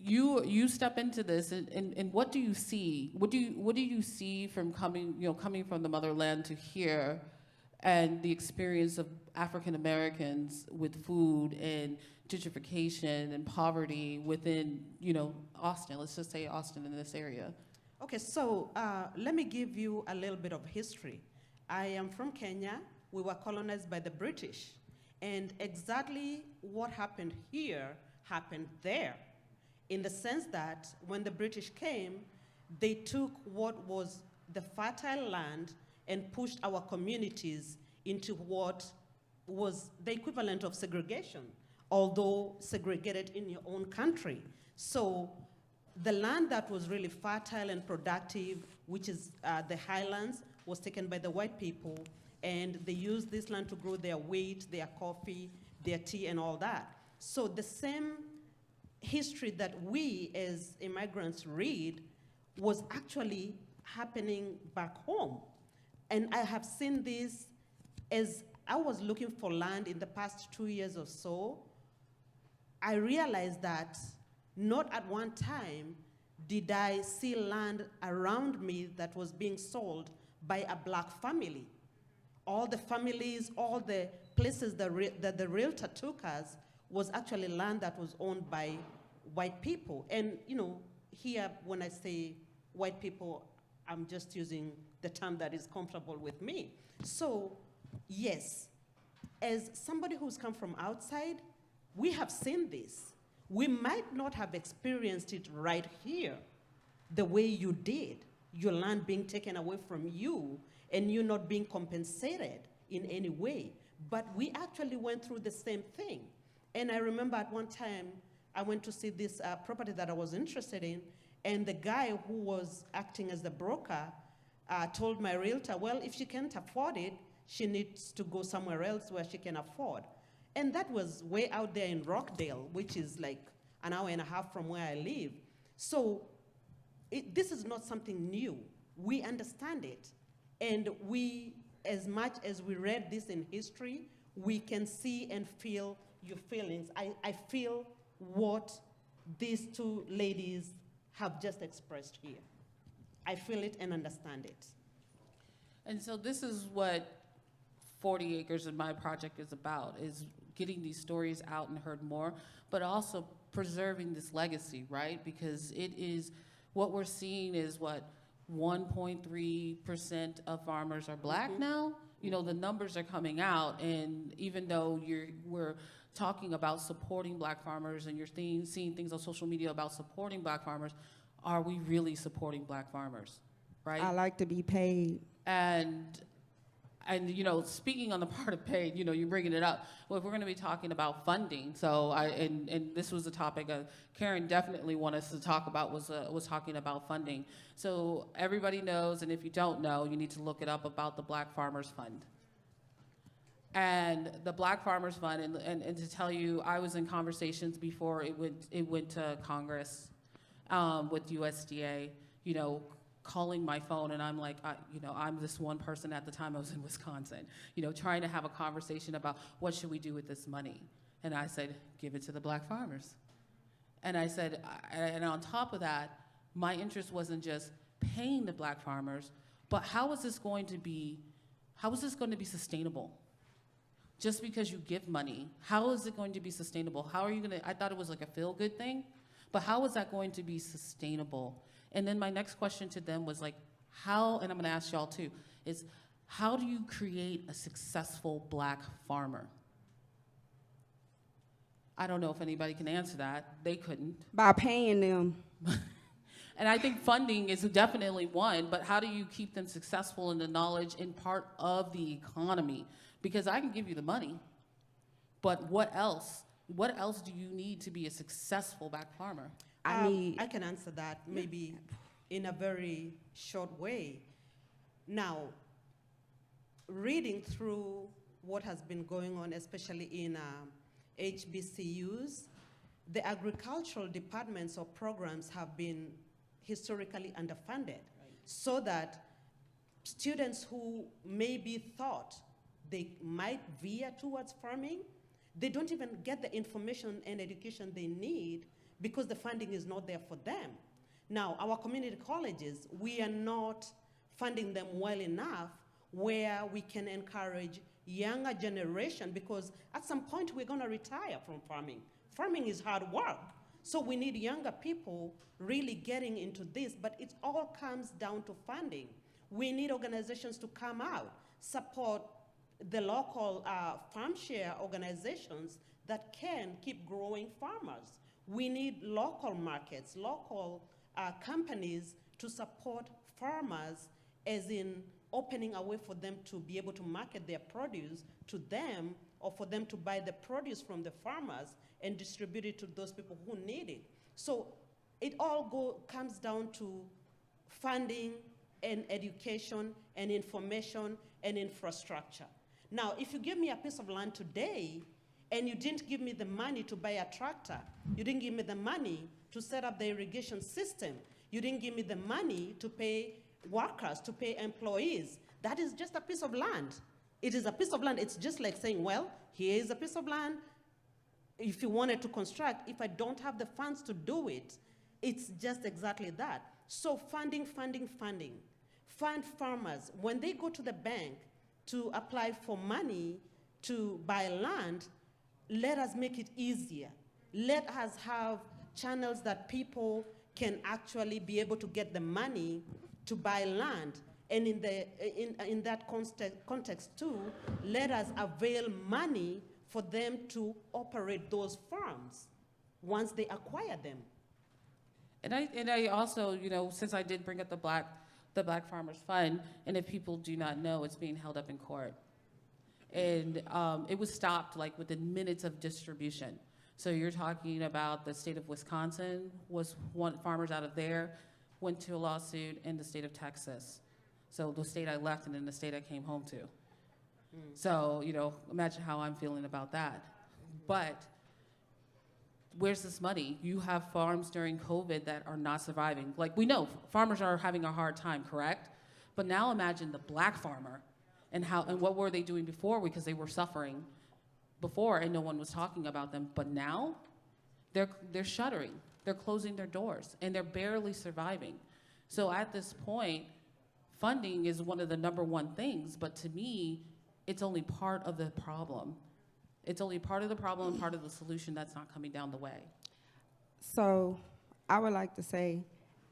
You step into this, and what do you see? What do you see from coming from the motherland to here, and the experience of African Americans with food and gentrification and poverty within, Austin? Let's just say Austin in this area. Okay, so let me give you a little bit of history. I am from Kenya. We were colonized by the British. And exactly what happened here happened there, in the sense that when the British came, they took what was the fertile land and pushed our communities into what was the equivalent of segregation, although segregated in your own country. So the land that was really fertile and productive, which is the highlands, was taken by the white people, and they used this land to grow their wheat, their coffee, their tea, and all that. So the same history that we as immigrants read was actually happening back home. And I have seen this as I was looking for land in the past 2 years or so. I realized that not at one time did I see land around me that was being sold by a black family. All the families, all the places that the realtor took us was actually land that was owned by white people. And here when I say white people, I'm just using the term that is comfortable with me. So yes, as somebody who's come from outside, we have seen this. We might not have experienced it right here the way you did, your land being taken away from you and you not being compensated in any way. But we actually went through the same thing. And I remember at one time, I went to see this property that I was interested in, and the guy who was acting as the broker told my realtor, well, if she can't afford it, she needs to go somewhere else where she can afford. And that was way out there in Rockdale, which is like an hour and a half from where I live. So this is not something new. We understand it. And we, as much as we read this in history, we can see and feel your feelings. I feel what these two ladies have just expressed here. I feel it and understand it. And so this is what 40 Acres in my project is about, is getting these stories out and heard more, but also preserving this legacy, right? Because it is, what we're seeing is what, 1.3% of farmers are black now? The numbers are coming out, and even though we're talking about supporting black farmers and you're seeing things on social media about supporting black farmers, are we really supporting black farmers, right? I like to be paid. And And, you know, speaking on the part of paid, you know, you're bringing it up. Well, if we're going to be talking about funding, so and this was a topic Karen definitely wanted us to talk about, was talking about funding. So everybody knows, and if you don't know, you need to look it up, about the Black Farmers Fund. And the Black Farmers Fund, and to tell you, I was in conversations before it went to Congress with USDA, you know, calling my phone, and I'm like, you know, I'm this one person at the time I was in Wisconsin, you know, trying to have a conversation about what should we do with this money. And I said, give it to the Black farmers. And I said, and on top of that, my interest wasn't just paying the Black farmers, but how is this going to be sustainable? Just because you give money, how is it going to be sustainable? How are you gonna, I thought it was like a feel-good thing, but how is that going to be sustainable? And then my next question to them was like, how, and I'm gonna ask y'all too, is how do you create a successful Black farmer? I don't know if anybody can answer that. They couldn't. By paying them. And I think funding is definitely one, but how do you keep them successful in the knowledge and part of the economy? Because I can give you the money, but what else? What else do you need to be a successful Black farmer? I can answer that maybe in a very short way. Now, reading through what has been going on, especially in HBCUs, the agricultural departments or programs have been historically underfunded, so that students who maybe thought they might veer towards farming, they don't even get the information and education they need because the funding is not there for them. Now, our community colleges, we are not funding them well enough where we can encourage younger generation, because at some point we're gonna retire from farming. Farming is hard work. So we need younger people really getting into this, but it all comes down to funding. We need organizations to come out, support the local farm share organizations that can keep growing farmers. We need local markets, local companies to support farmers, as in opening a way for them to be able to market their produce to them, or for them to buy the produce from the farmers and distribute it to those people who need it. So it all comes down to funding and education and information and infrastructure. Now, if you give me a piece of land today and you didn't give me the money to buy a tractor, you didn't give me the money to set up the irrigation system, you didn't give me the money to pay workers, to pay employees, that is just a piece of land. It is a piece of land. It's just like saying, well, here is a piece of land. If you wanted to construct, if I don't have the funds to do it, it's just exactly that. So funding, funding, funding. Fund farmers. When they go to the bank to apply for money to buy land, let us make it easier. Let us have channels that people can actually be able to get the money to buy land. And in that context too, let us avail money for them to operate those farms once they acquire them. And I also, you know, since I did bring up the Black Farmers Fund, and if people do not know, it's being held up in court. And it was stopped like within minutes of distribution. So you're talking about the state of Wisconsin was one, farmers out of there went to a lawsuit, in the state of Texas. So the state I left and then the state I came home to. So, you know, imagine how I'm feeling about that. But where's this money? You have farms during COVID that are not surviving. Like, we know farmers are having a hard time, correct? But now imagine the Black farmer and what were they doing before, because they were suffering before and no one was talking about them. But now they're shuttering. They're closing their doors and they're barely surviving. So at this point, funding is one of the #1 things, but to me, it's only part of the problem. It's only part of the problem and part of the solution that's not coming down the way. So I would like to say,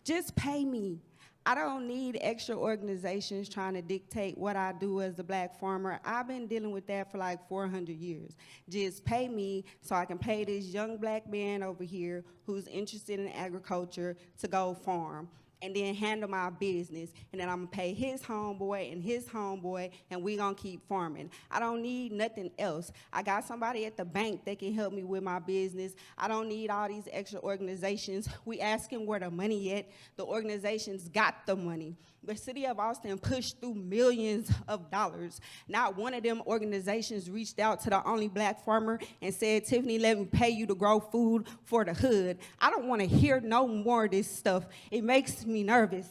just pay me. I don't need extra organizations trying to dictate what I do as a Black farmer. I've been dealing with that for like 400 years. Just pay me so I can pay this young Black man over here who's interested in agriculture to go farm. and then handle my business. And then I'm gonna pay his homeboy and his homeboy, and we gonna keep farming. I don't need nothing else. I got somebody at the bank that can help me with my business. I don't need all these extra organizations. We asking where the money at. The organizations got the money. The city of Austin pushed through millions of dollars. Not one of them organizations reached out to the only black farmer and said, Tiffany, let me pay you to grow food for the hood. I don't want to hear no more of this stuff. It makes me nervous.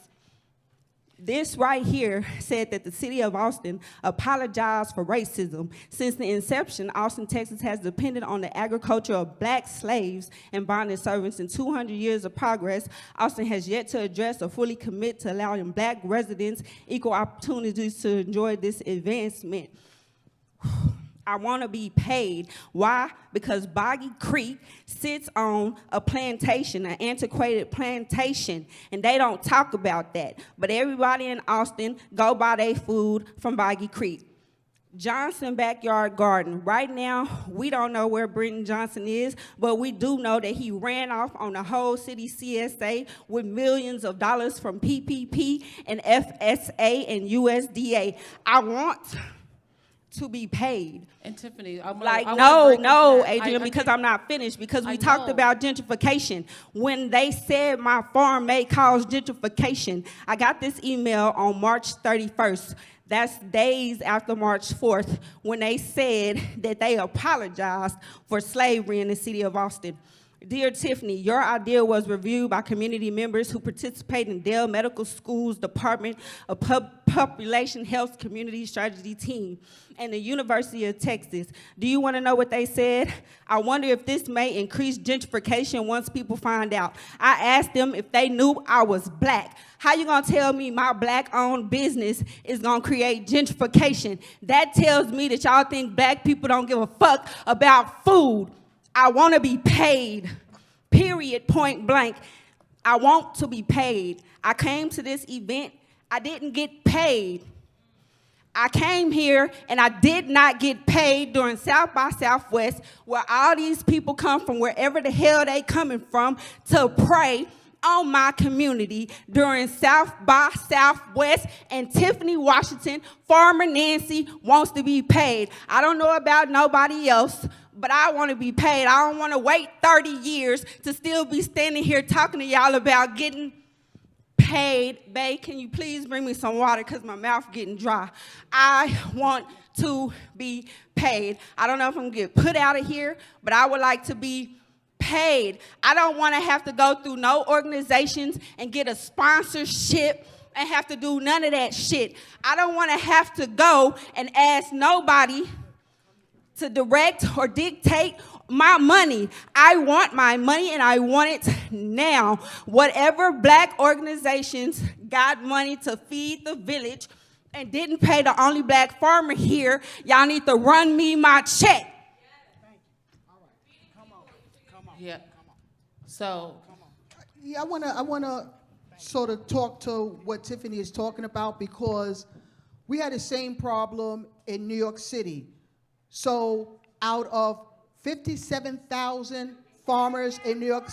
This right here said that the city of Austin apologized for racism. Since the inception, Austin, Texas has depended on the agriculture of black slaves and bonded servants. In 200 years of progress, Austin has yet to address or fully commit to allowing black residents equal opportunities to enjoy this advancement. I want to be paid. Why? Because Boggy Creek sits on a plantation, an antiquated plantation, and they don't talk about that. But everybody in Austin go buy their food from Boggy Creek. Johnson Backyard Garden. Right now, we don't know where Brenton Johnson is, but we do know that he ran off on the whole city CSA with millions of dollars from PPP and FSA and USDA. I want to be paid. And Tiffany, no, Adrian, because I'm not finished, because we talked about gentrification. When they said my farm may cause gentrification, I got this email on March 31st. That's days after March 4th, when they said that they apologized for slavery in the city of Austin. Dear Tiffany, your idea was reviewed by community members who participate in Dell Medical School's Department of Population Health Community Strategy Team and the University of Texas. Do you want to know what they said? I wonder if this may increase gentrification once people find out. I asked them if they knew I was black. How you gonna tell me my black-owned business is gonna create gentrification? That tells me that y'all think black people don't give a fuck about food. I want to be paid, period, point blank. I want to be paid. I came to this event, I didn't get paid. I came here and I did not get paid during South by Southwest, where all these people come from wherever the hell they coming from to pray on my community during South by Southwest, and Tiffany Washington, Farmer Nancy, wants to be paid. I don't know about nobody else, but I want to be paid. I don't want to wait 30 years to still be standing here talking to y'all about getting paid. Babe, can you please bring me some water because my mouth getting dry. I want to be paid. I don't know if I'm going to get put out of here, but I would like to be paid. I don't want to have to go through no organizations and get a sponsorship and have to do none of that shit. I don't want to have to go and ask nobody to direct or dictate my money. I want my money and I want it now. Whatever black organizations got money to feed the village and didn't pay the only black farmer here, y'all need to run me my check. Yeah. So. Yeah, I wanna sort of talk to what Tiffany is talking about, because we had the same problem in New York City. So out of 57,000 farmers in New York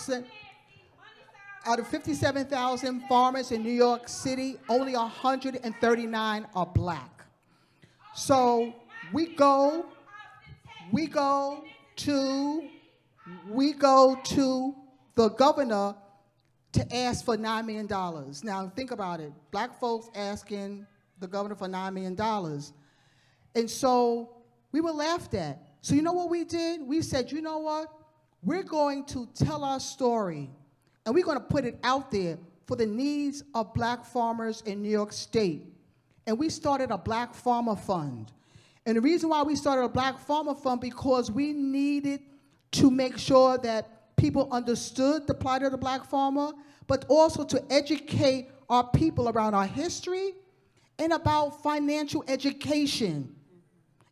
City, only 139 are black. So we go to the governor to ask for $9 million. Now think about it. Black folks asking the governor for $9 million. And so we were laughed at. So you know what we did? We said, you know what? We're going to tell our story, and we're going to put it out there for the needs of black farmers in New York State. And we started a Black Farmer Fund. And the reason why we started a Black Farmer Fund, because we needed to make sure that people understood the plight of the black farmer, but also to educate our people around our history and about financial education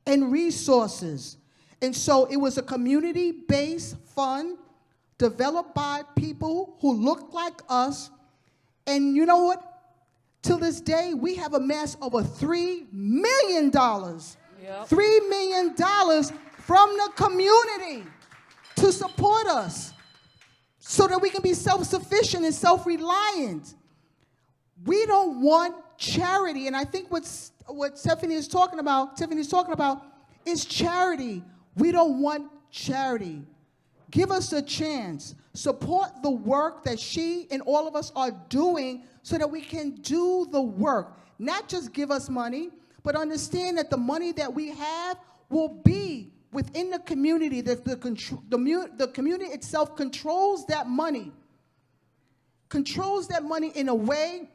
and resources. And so it was a community-based fund developed by people who looked like us. And you know what? Till this day, we have amassed over $3 million. Yep. $3 million from the community to support us so that we can be self-sufficient and self-reliant. We don't want charity. And I think what Tiffany's talking about is charity. We don't want charity. Give us a chance. Support the work that she and all of us are doing so that we can do the work. Not just give us money, but understand that the money that we have will be within the community, that the community itself controls that money in a way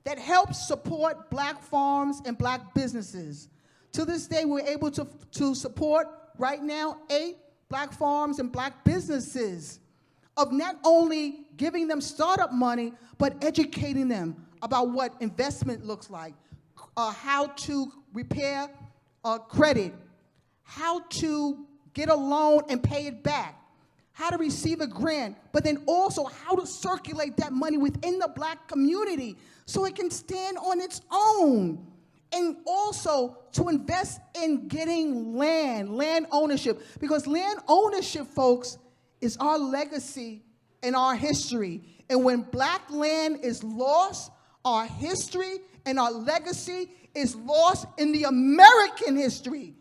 that helps support black farms and black businesses. To this day, we're able to support right now 8 black farms and black businesses, of not only giving them startup money, but educating them about what investment looks like, how to repair credit, how to get a loan and pay it back, how to receive a grant, but then also how to circulate that money within the black community so it can stand on its own. And also to invest in getting land ownership, because land ownership, folks, is our legacy and our history. And when black land is lost, our history and our legacy is lost in the American history,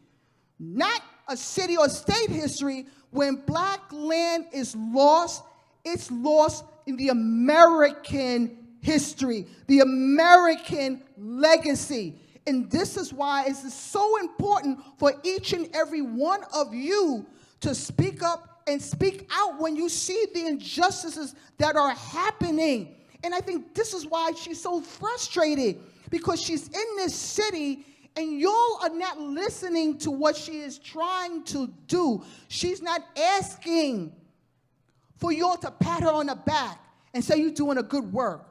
not a city or state history. When black land is lost, it's lost in the American history, the American legacy. And this is why it's so important for each and every one of you to speak up and speak out when you see the injustices that are happening. And I think this is why she's so frustrated, because she's in this city and y'all are not listening to what she is trying to do. She's not asking for y'all to pat her on the back and say you're doing a good work.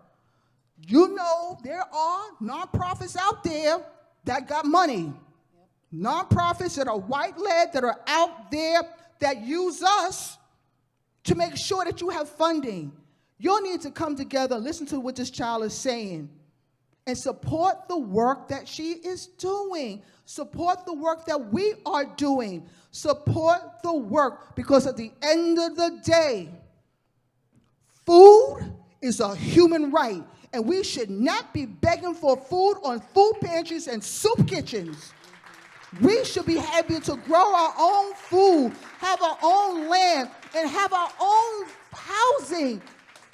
You know there are nonprofits out there that got money. Nonprofits that are white-led, that are out there that use us to make sure that you have funding. You'll need to come together, listen to what this child is saying, and support the work that she is doing. Support the work that we are doing. Support the work, because at the end of the day, food is a human right, and we should not be begging for food on food pantries and soup kitchens. We should be able to grow our own food, have our own land, and have our own housing.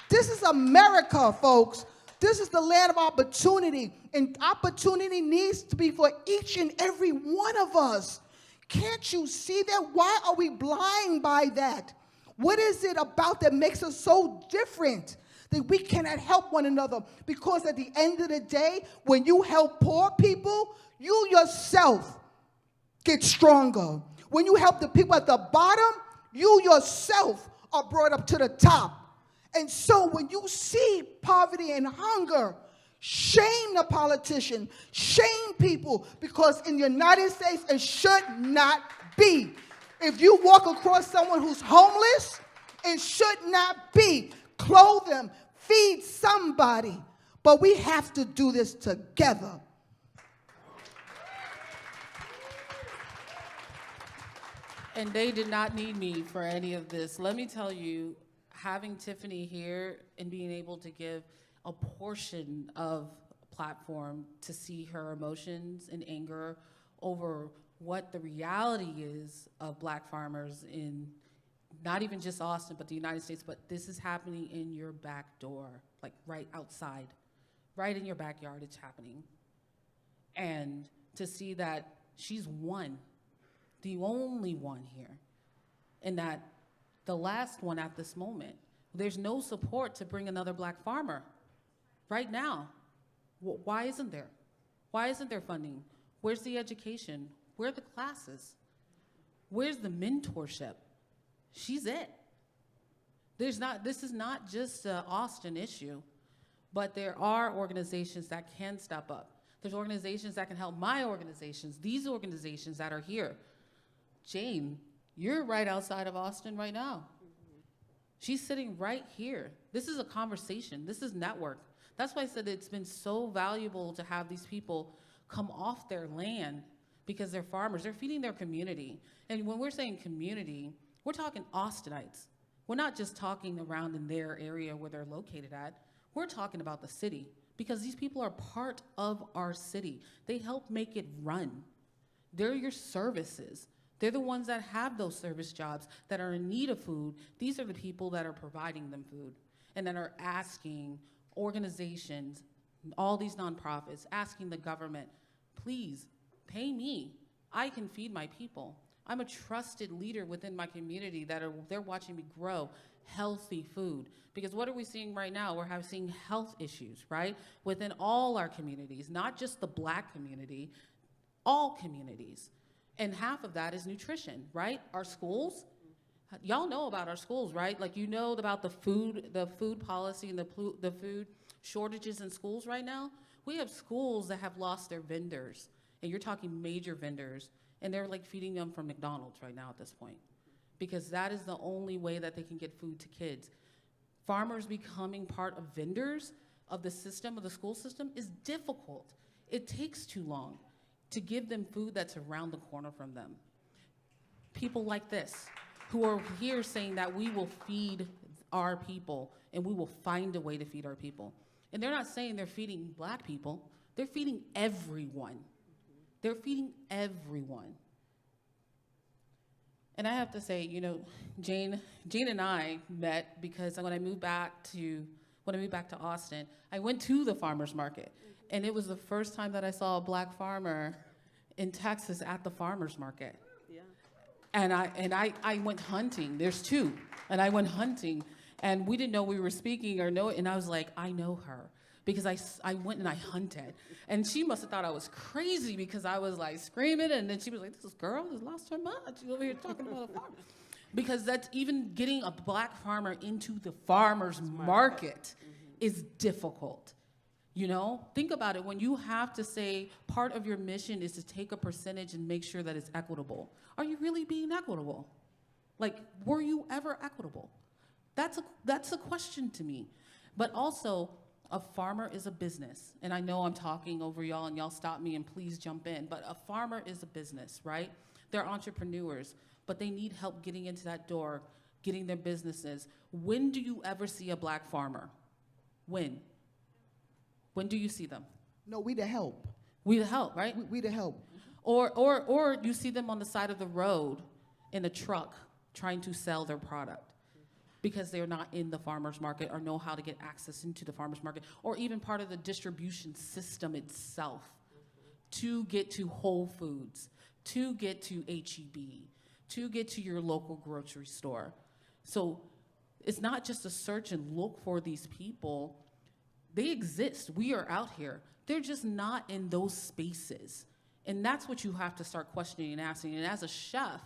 This is America, folks. This is the land of opportunity, and opportunity needs to be for each and every one of us. Can't you see that? Why are we blind by that? What is it about that makes us so different that we cannot help one another? Because at the end of the day, when you help poor people, you yourself get stronger. When you help the people at the bottom, you yourself are brought up to the top. And so when you see poverty and hunger, shame the politician, shame people, because in the United States it should not be. If you walk across someone who's homeless, it should not be. Clothe them, feed somebody. But we have to do this together. And they did not need me for any of this. Let me tell you, having Tiffany here and being able to give a portion of a platform to see her emotions and anger over what the reality is of black farmers in not even just Austin, but the United States, but this is happening in your back door, like right outside, right in your backyard, it's happening. And to see that she's one, the only one here, and that the last one at this moment, there's no support to bring another black farmer right now. Why isn't there? Why isn't there funding? Where's the education? Where are the classes? Where's the mentorship? She's it. This is not just an Austin issue, but there are organizations that can step up. There's organizations that can help my organizations, these organizations that are here. Jane, you're right outside of Austin right now. She's sitting right here. This is a conversation. This is network. That's why I said it's been so valuable to have these people come off their land, because they're farmers. They're feeding their community. And when we're saying community, we're talking Austinites. We're not just talking around in their area where they're located at. We're talking about the city, because these people are part of our city. They help make it run. They're your services. They're the ones that have those service jobs that are in need of food. These are the people that are providing them food and that are asking organizations, all these nonprofits, asking the government, please pay me. I can feed my people. I'm a trusted leader within my community they're watching me grow healthy food. Because what are we seeing right now? We're seeing health issues, right? Within all our communities, not just the Black community, all communities. And half of that is nutrition, right? Our schools, y'all know about our schools, right? Like, you know about the food policy and the food shortages in schools right now. We have schools that have lost their vendors, and you're talking major vendors, and they're like feeding them from McDonald's right now at this point, because that is the only way that they can get food to kids. Farmers becoming part of vendors of the system, of the school system, is difficult. It takes too long to give them food that's around the corner from them. People like this, who are here saying that we will feed our people and we will find a way to feed our people. And they're not saying they're feeding Black people, they're feeding everyone. They're feeding everyone. And I have to say, you know, Jane and I met because when I moved back to Austin, I went to the farmer's market. And it was the first time that I saw a Black farmer in Texas at the farmer's market. Yeah. And I went hunting. There's two. And I went hunting. And we didn't know we were speaking or know it. And I was like, I know her. Because I went and I hunted. And she must have thought I was crazy because I was like screaming. And then she was like, this girl has lost her mind. She's over here talking about a farmer. Because that's even getting a Black farmer into the farmer's market is difficult. You know, think about it. When you have to say part of your mission is to take a percentage and make sure that it's equitable, are you really being equitable? Like, were you ever equitable? That's a question to me. But also, a farmer is a business. And I know I'm talking over y'all and y'all stop me and please jump in. But a farmer is a business, right? They're entrepreneurs, but they need help getting into that door, getting their businesses. When do you ever see a Black farmer? When? When do you see them? No, we the help. We the help, right? We the help. Or you see them on the side of the road in a truck trying to sell their product because they're not in the farmer's market or know how to get access into the farmer's market, or even part of the distribution system itself to get to Whole Foods, to get to H-E-B, to get to your local grocery store. So it's not just a search and look for these people. They exist. We are out here. They're just not in those spaces. And that's what you have to start questioning and asking. And as a chef,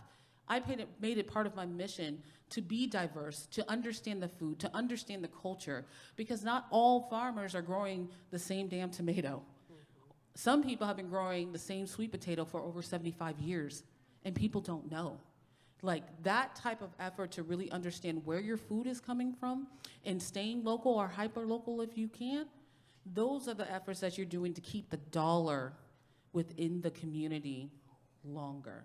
I made it part of my mission to be diverse, to understand the food, to understand the culture, because not all farmers are growing the same damn tomato. Some people have been growing the same sweet potato for over 75 years, and people don't know. Like, that type of effort to really understand where your food is coming from and staying local or hyper-local if you can, those are the efforts that you're doing to keep the dollar within the community longer.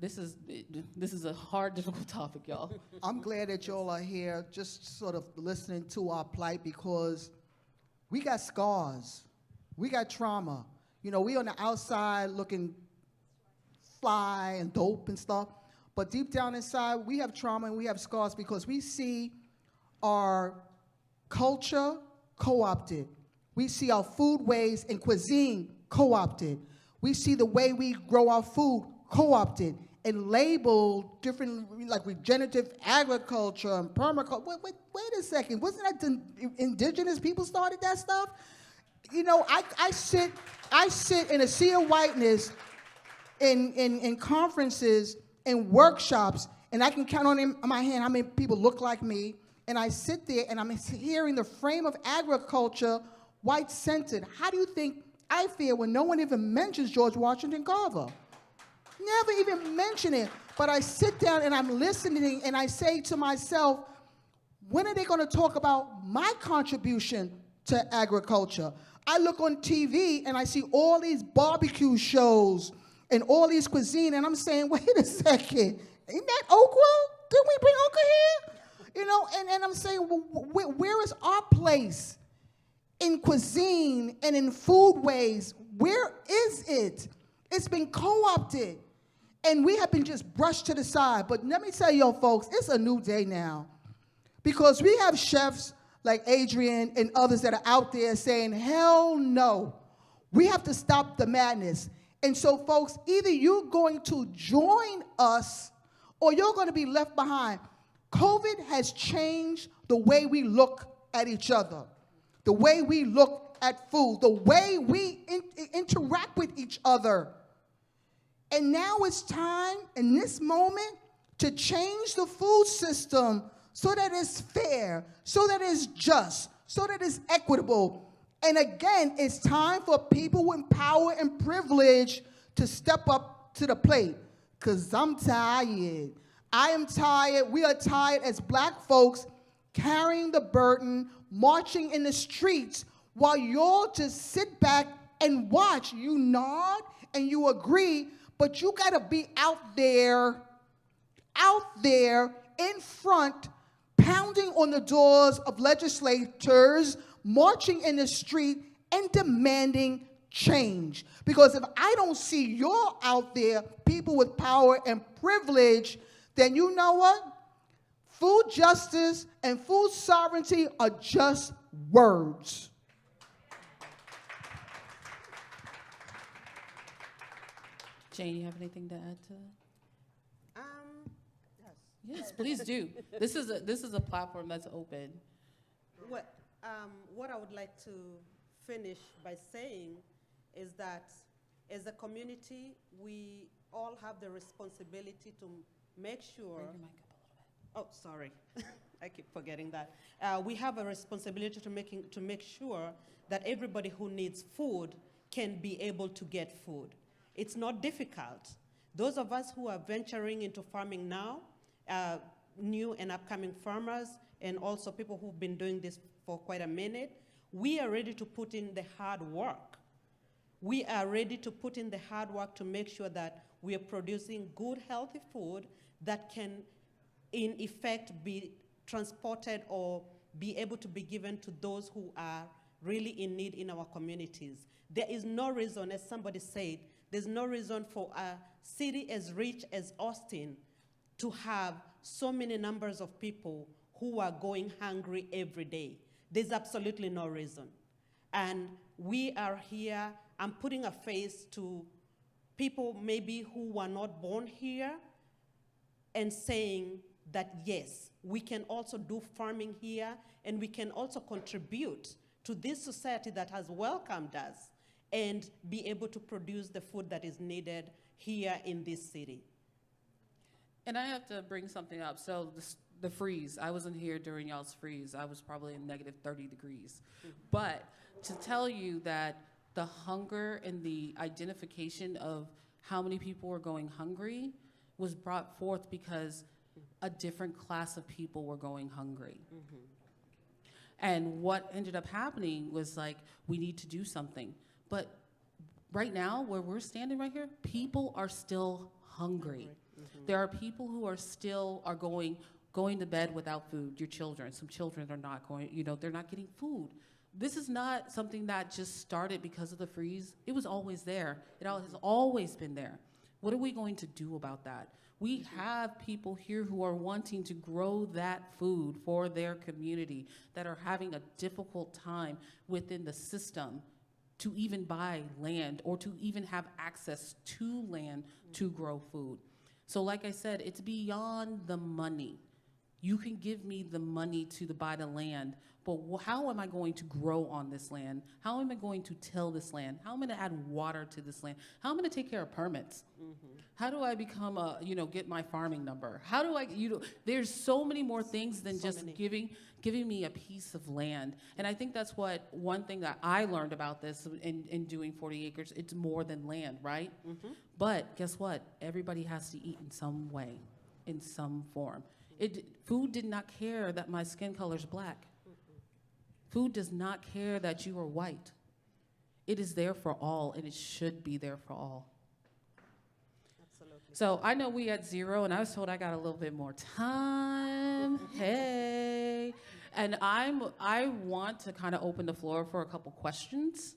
This is a hard, difficult topic, y'all. I'm glad that y'all are here just sort of listening to our plight, because we got scars. We got trauma. You know, we on the outside looking fly and dope and stuff, but deep down inside, we have trauma and we have scars because we see our culture co-opted. We see our food ways and cuisine co-opted. We see the way we grow our food co-opted and labeled different, like regenerative agriculture and permaculture. Wait a second, wasn't that the indigenous people started that stuff? You know, I sit in a sea of whiteness in conferences and workshops, and I can count on my hand how many people look like me, and I sit there and I'm hearing the frame of agriculture white-centered. How do you think I feel when no one even mentions George Washington Carver? Never even mention it. But I sit down and I'm listening and I say to myself, when are they going to talk about my contribution to agriculture? I look on TV and I see all these barbecue shows and all these cuisine, and I'm saying, wait a second, ain't that okra? Didn't we bring okra here? You know, and I'm saying, where is our place in cuisine and in foodways? Where is it? It's been co-opted, and we have been just brushed to the side. But let me tell you, folks, it's a new day now, because we have chefs like Adrian and others that are out there saying, hell no, we have to stop the madness. And so, folks, either you're going to join us or you're going to be left behind. COVID has changed the way we look at each other, the way we look at food, the way we interact with each other. And now it's time, in this moment, to change the food system so that it's fair, so that it's just, so that it's equitable. And again, it's time for people with power and privilege to step up to the plate, because I'm tired. I am tired. We are tired as Black folks carrying the burden, marching in the streets, while y'all just sit back and watch. You nod and you agree, but you got to be out there in front, pounding on the doors of legislators, marching in the street, and demanding change. Because if I don't see y'all out there, people with power and privilege, then you know what? Food justice and food sovereignty are just words. Jane, you have anything to add to that? Yes, please do. This is a platform that's open. What I would like to finish by saying is that as a community, we all have the responsibility to make sure. Bring your mic up a little bit. Oh, sorry. I keep forgetting that. We have a responsibility to make sure that everybody who needs food can be able to get food. It's not difficult. Those of us who are venturing into farming now, new and upcoming farmers, and also people who've been doing this for quite a minute, we are ready to put in the hard work. We are ready to put in the hard work to make sure that we are producing good, healthy food that can, in effect, be transported or be able to be given to those who are really in need in our communities. There is no reason, as somebody said, there's no reason for a city as rich as Austin to have so many numbers of people who are going hungry every day. There's absolutely no reason. And we are here, I'm putting a face to people maybe who were not born here and saying that yes, we can also do farming here and we can also contribute to this society that has welcomed us and be able to produce the food that is needed here in this city. And I have to bring something up. So the freeze, I wasn't here during y'all's freeze. I was probably in negative 30 degrees. But to tell you that the hunger and the identification of how many people were going hungry was brought forth because a different class of people were going hungry. And what ended up happening was like, we need to do something. But right now, where we're standing right here, people are still hungry. There are people who are still going to bed without food. Your children, some children are not going, they're not getting food. This is not something that just started because of the freeze. It was always there. It has always been there. What are we going to do about that? We have people here who are wanting to grow that food for their community that are having a difficult time within the system to even buy land or to even have access to land to grow food. So like I said, it's beyond the money. You can give me the money to buy the land, but how am I going to grow on this land? How am I going to till this land? How am I going to add water to this land? How am I going to take care of permits? How do I become get my farming number? How do I, there's so many more things than just giving me a piece of land. And I think that's one thing that I learned about this in doing 40 acres, it's more than land, right? But guess what? Everybody has to eat in some way, in some form. Food did not care that my skin color's black. Food does not care that you are white. It is there for all, and it should be there for all. Absolutely. So I know we had 0, and I was told I got a little bit more time. Hey. And I want to kind of open the floor for a couple questions.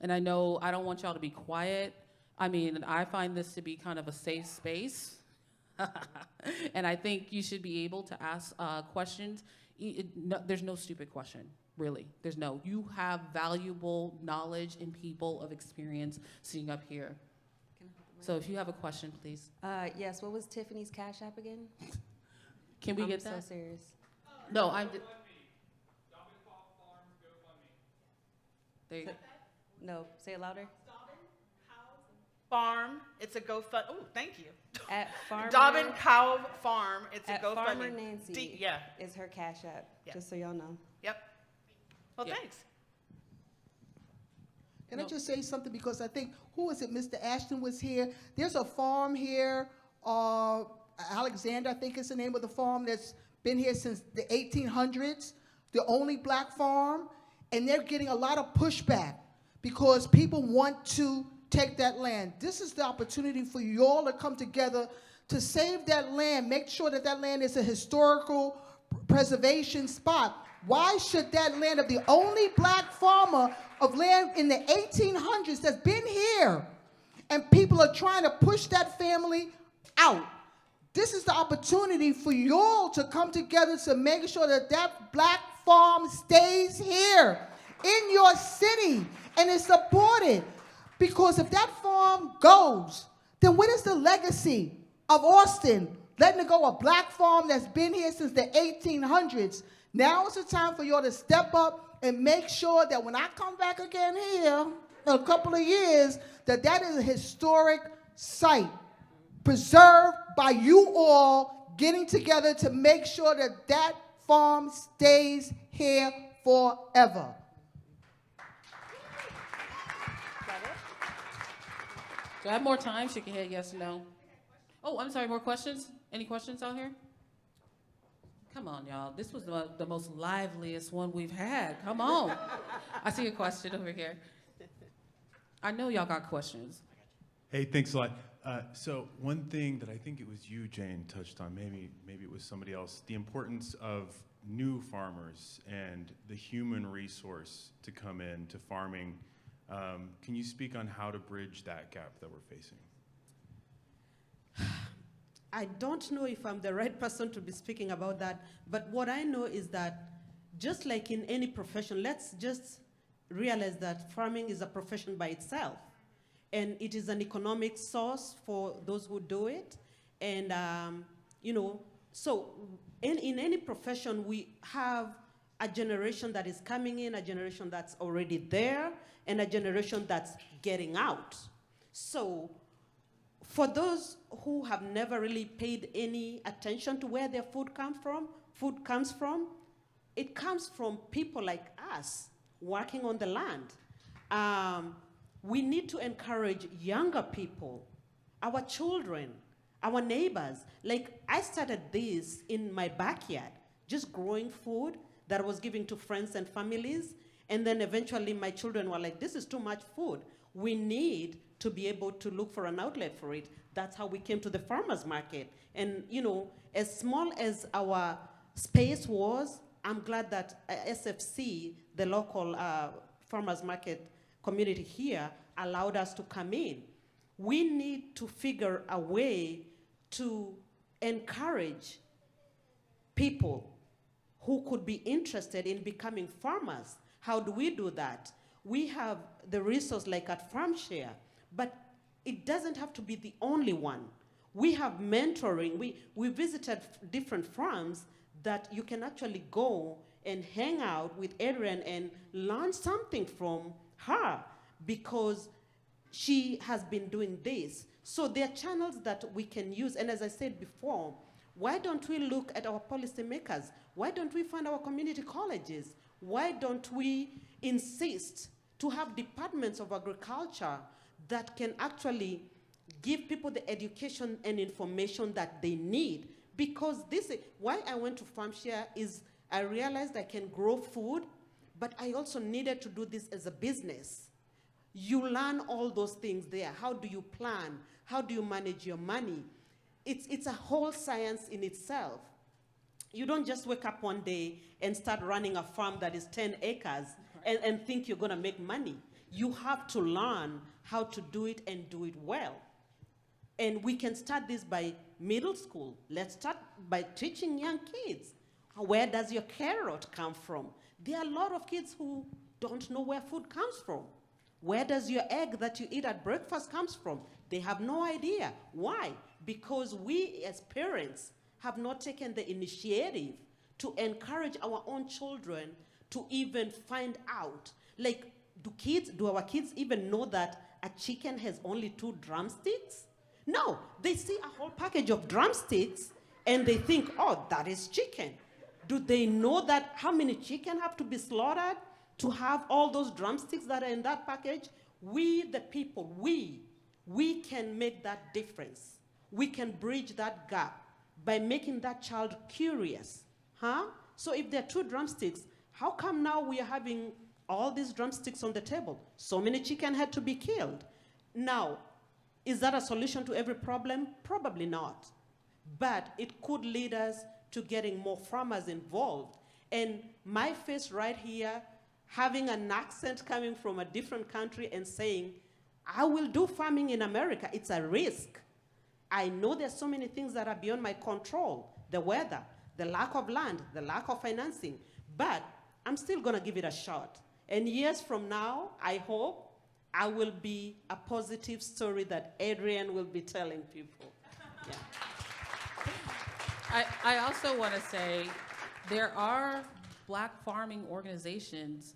And I know I don't want y'all to be quiet. I mean, I find this to be kind of a safe space. And I think you should be able to ask questions. There's no stupid question, really. There's no. You have valuable knowledge and people of experience sitting up here. So if you have a question, please. Yes, what was Tiffany's Cash App again? Can we I'm get so that? serious. No, I'm. There you go. No, say it louder. Farm, it's a GoFund. Oh, thank you. At Farmer. Dobbin Cow Farm, it's a At GoFundMe. Farmer Nancy. Yeah. Is her Cash App. Yeah. Just so y'all know. Yep. Well, Yeah. thanks. Can I just say something? Because I think, who was it? Mr. Ashton was here. There's a farm here, Alexander, I think is the name of the farm, that's been here since the 1800s, the only black farm, and they're getting a lot of pushback because people want to take that land. This is the opportunity for you all to come together to save that land, make sure that that land is a historical preservation spot. Why should that land of the only black farmer of land in the 1800s that's been here, and people are trying to push that family out? This is the opportunity for you all to come together to make sure that that black farm stays here in your city and is supported. Because if that farm goes, then what is the legacy of Austin letting it go a black farm that's been here since the 1800s? Now is the time for y'all to step up and make sure that when I come back again here in a couple of years, that that is a historic site preserved by you all getting together to make sure that that farm stays here forever. Do I have more time? Shake your head, yes or no. Oh, I'm sorry, more questions? Any questions out here? Come on, y'all. This was the most liveliest one we've had. Come on. I see a question over here. I know y'all got questions. Hey, thanks a lot. So one thing that I think it was you, Jane, touched on, maybe it was somebody else, the importance of new farmers and the human resource to come in to farming. Can you speak on how to bridge that gap that we're facing? I don't know if I'm the right person to be speaking about that, but what I know is that just like in any profession, let's just realize that farming is a profession by itself, and it is an economic source for those who do it. And, so in any profession, we have a generation that is coming in, a generation that's already there, and a generation that's getting out. So for those who have never really paid any attention to where their food comes from, it comes from people like us working on the land. We need to encourage younger people, our children, our neighbors. Like, I started this in my backyard, just growing food that I was giving to friends and families. And then eventually my children were like, this is too much food. We need to be able to look for an outlet for it. That's how we came to the farmers market. And, as small as our space was, I'm glad that SFC, the local farmers market community here, allowed us to come in. We need to figure a way to encourage people who could be interested in becoming farmers. How do we do that? We have the resource like at FarmShare, but it doesn't have to be the only one. We have mentoring. We visited different farms that you can actually go and hang out with Adrian and learn something from her because she has been doing this. So there are channels that we can use. And as I said before, why don't we look at our policymakers? Why don't we find our community colleges? Why don't we insist to have departments of agriculture that can actually give people the education and information that they need? Because this is why I went to FarmShare is I realized I can grow food, but I also needed to do this as a business. You learn all those things there. How do you plan? How do you manage your money? It's a whole science in itself. You don't just wake up one day and start running a farm that is 10 acres and think you're going to make money. You have to learn how to do it and do it well. And we can start this by middle school. Let's start by teaching young kids. Where does your carrot come from? There are a lot of kids who don't know where food comes from. Where does your egg that you eat at breakfast comes from? They have no idea. Why? Because we as parents have not taken the initiative to encourage our own children to even find out. Like, do our kids even know that a chicken has only 2 drumsticks? No, they see a whole package of drumsticks and they think, oh, that is chicken. Do they know that how many chicken have to be slaughtered to have all those drumsticks that are in that package? We, the people, we can make that difference. We can bridge that gap by making that child curious. So if there are 2 drumsticks, how come now we are having all these drumsticks on the table? So many chicken had to be killed. Now, is that a solution to every problem? Probably not. But it could lead us to getting more farmers involved. And my face right here, having an accent coming from a different country and saying, I will do farming in America, it's a risk. I know there's so many things that are beyond my control, the weather, the lack of land, the lack of financing, but I'm still gonna give it a shot. And years from now, I hope I will be a positive story that Adrian will be telling people. Yeah. I also want to say there are Black farming organizations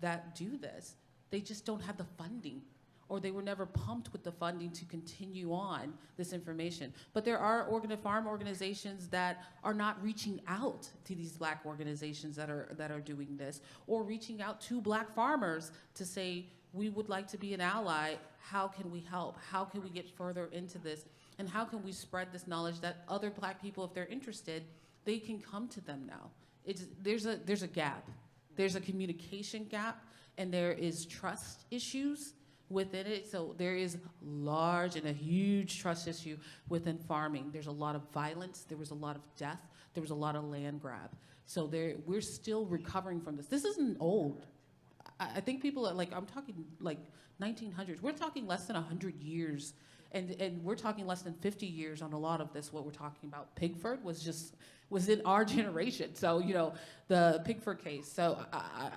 that do this. They just don't have the funding, or they were never pumped with the funding to continue on this information. But there are farm organizations that are not reaching out to these Black organizations that are doing this, or reaching out to Black farmers to say, we would like to be an ally. How can we help? How can we get further into this? And how can we spread this knowledge that other Black people, if they're interested, they can come to them now? There's a gap. There's a communication gap, and there is trust issues within it. So there is large and a huge trust issue within farming. There's a lot of violence. There was a lot of death. There was a lot of land grab. So we're still recovering from this. This isn't old. I think people are like, I'm talking like 1900s. We're talking less than 100 years. And we're talking less than 50 years on a lot of this, what we're talking about. Pigford was in our generation. So, the Pigford case. So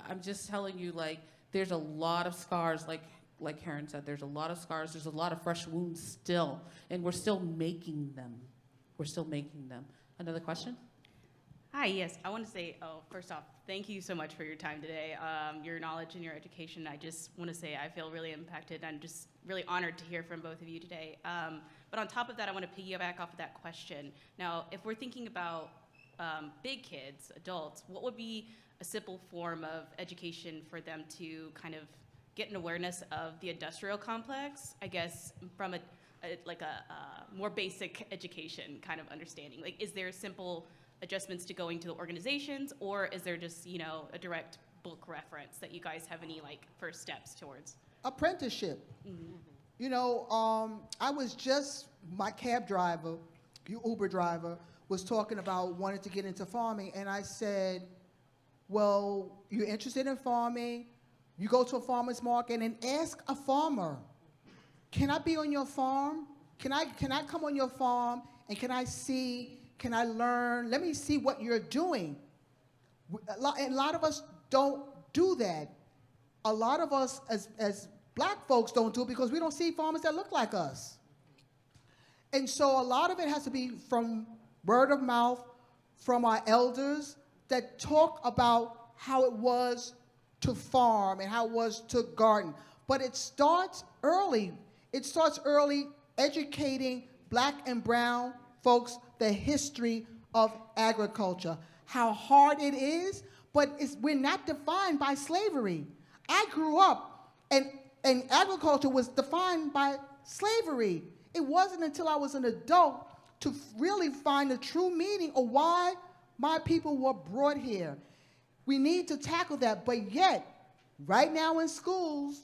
I'm just telling you, like, there's a lot of scars, like Karen said, there's a lot of scars, there's a lot of fresh wounds still, and we're still making them. We're still making them. Another question? Hi, yes, I want to say, first off, thank you so much for your time today, your knowledge and your education. I just want to say I feel really impacted. I'm just really honored to hear from both of you today. But on top of that, I want to piggyback off of that question. Now, if we're thinking about big kids, adults, what would be a simple form of education for them to kind of get an awareness of the industrial complex, I guess, from a more basic education kind of understanding? Like, is there simple adjustments to going to the organizations, or is there just, a direct book reference that you guys have any first steps towards? Apprenticeship. Mm-hmm. I was just, my cab driver, Uber driver, was talking about wanting to get into farming, and I said, well, you're interested in farming, you go to a farmer's market and ask a farmer, can I be on your farm? Can I come on your farm, and can I learn? Let me see what you're doing. And a lot of us don't do that. A lot of us as Black folks don't do it because we don't see farmers that look like us. And so a lot of it has to be from word of mouth, from our elders that talk about how it was to farm and how it was to garden. But it starts early. It starts early educating Black and brown folks the history of agriculture, how hard it is, but we're not defined by slavery. I grew up, and agriculture was defined by slavery. It wasn't until I was an adult to really find the true meaning of why my people were brought here. We need to tackle that, but yet, right now in schools,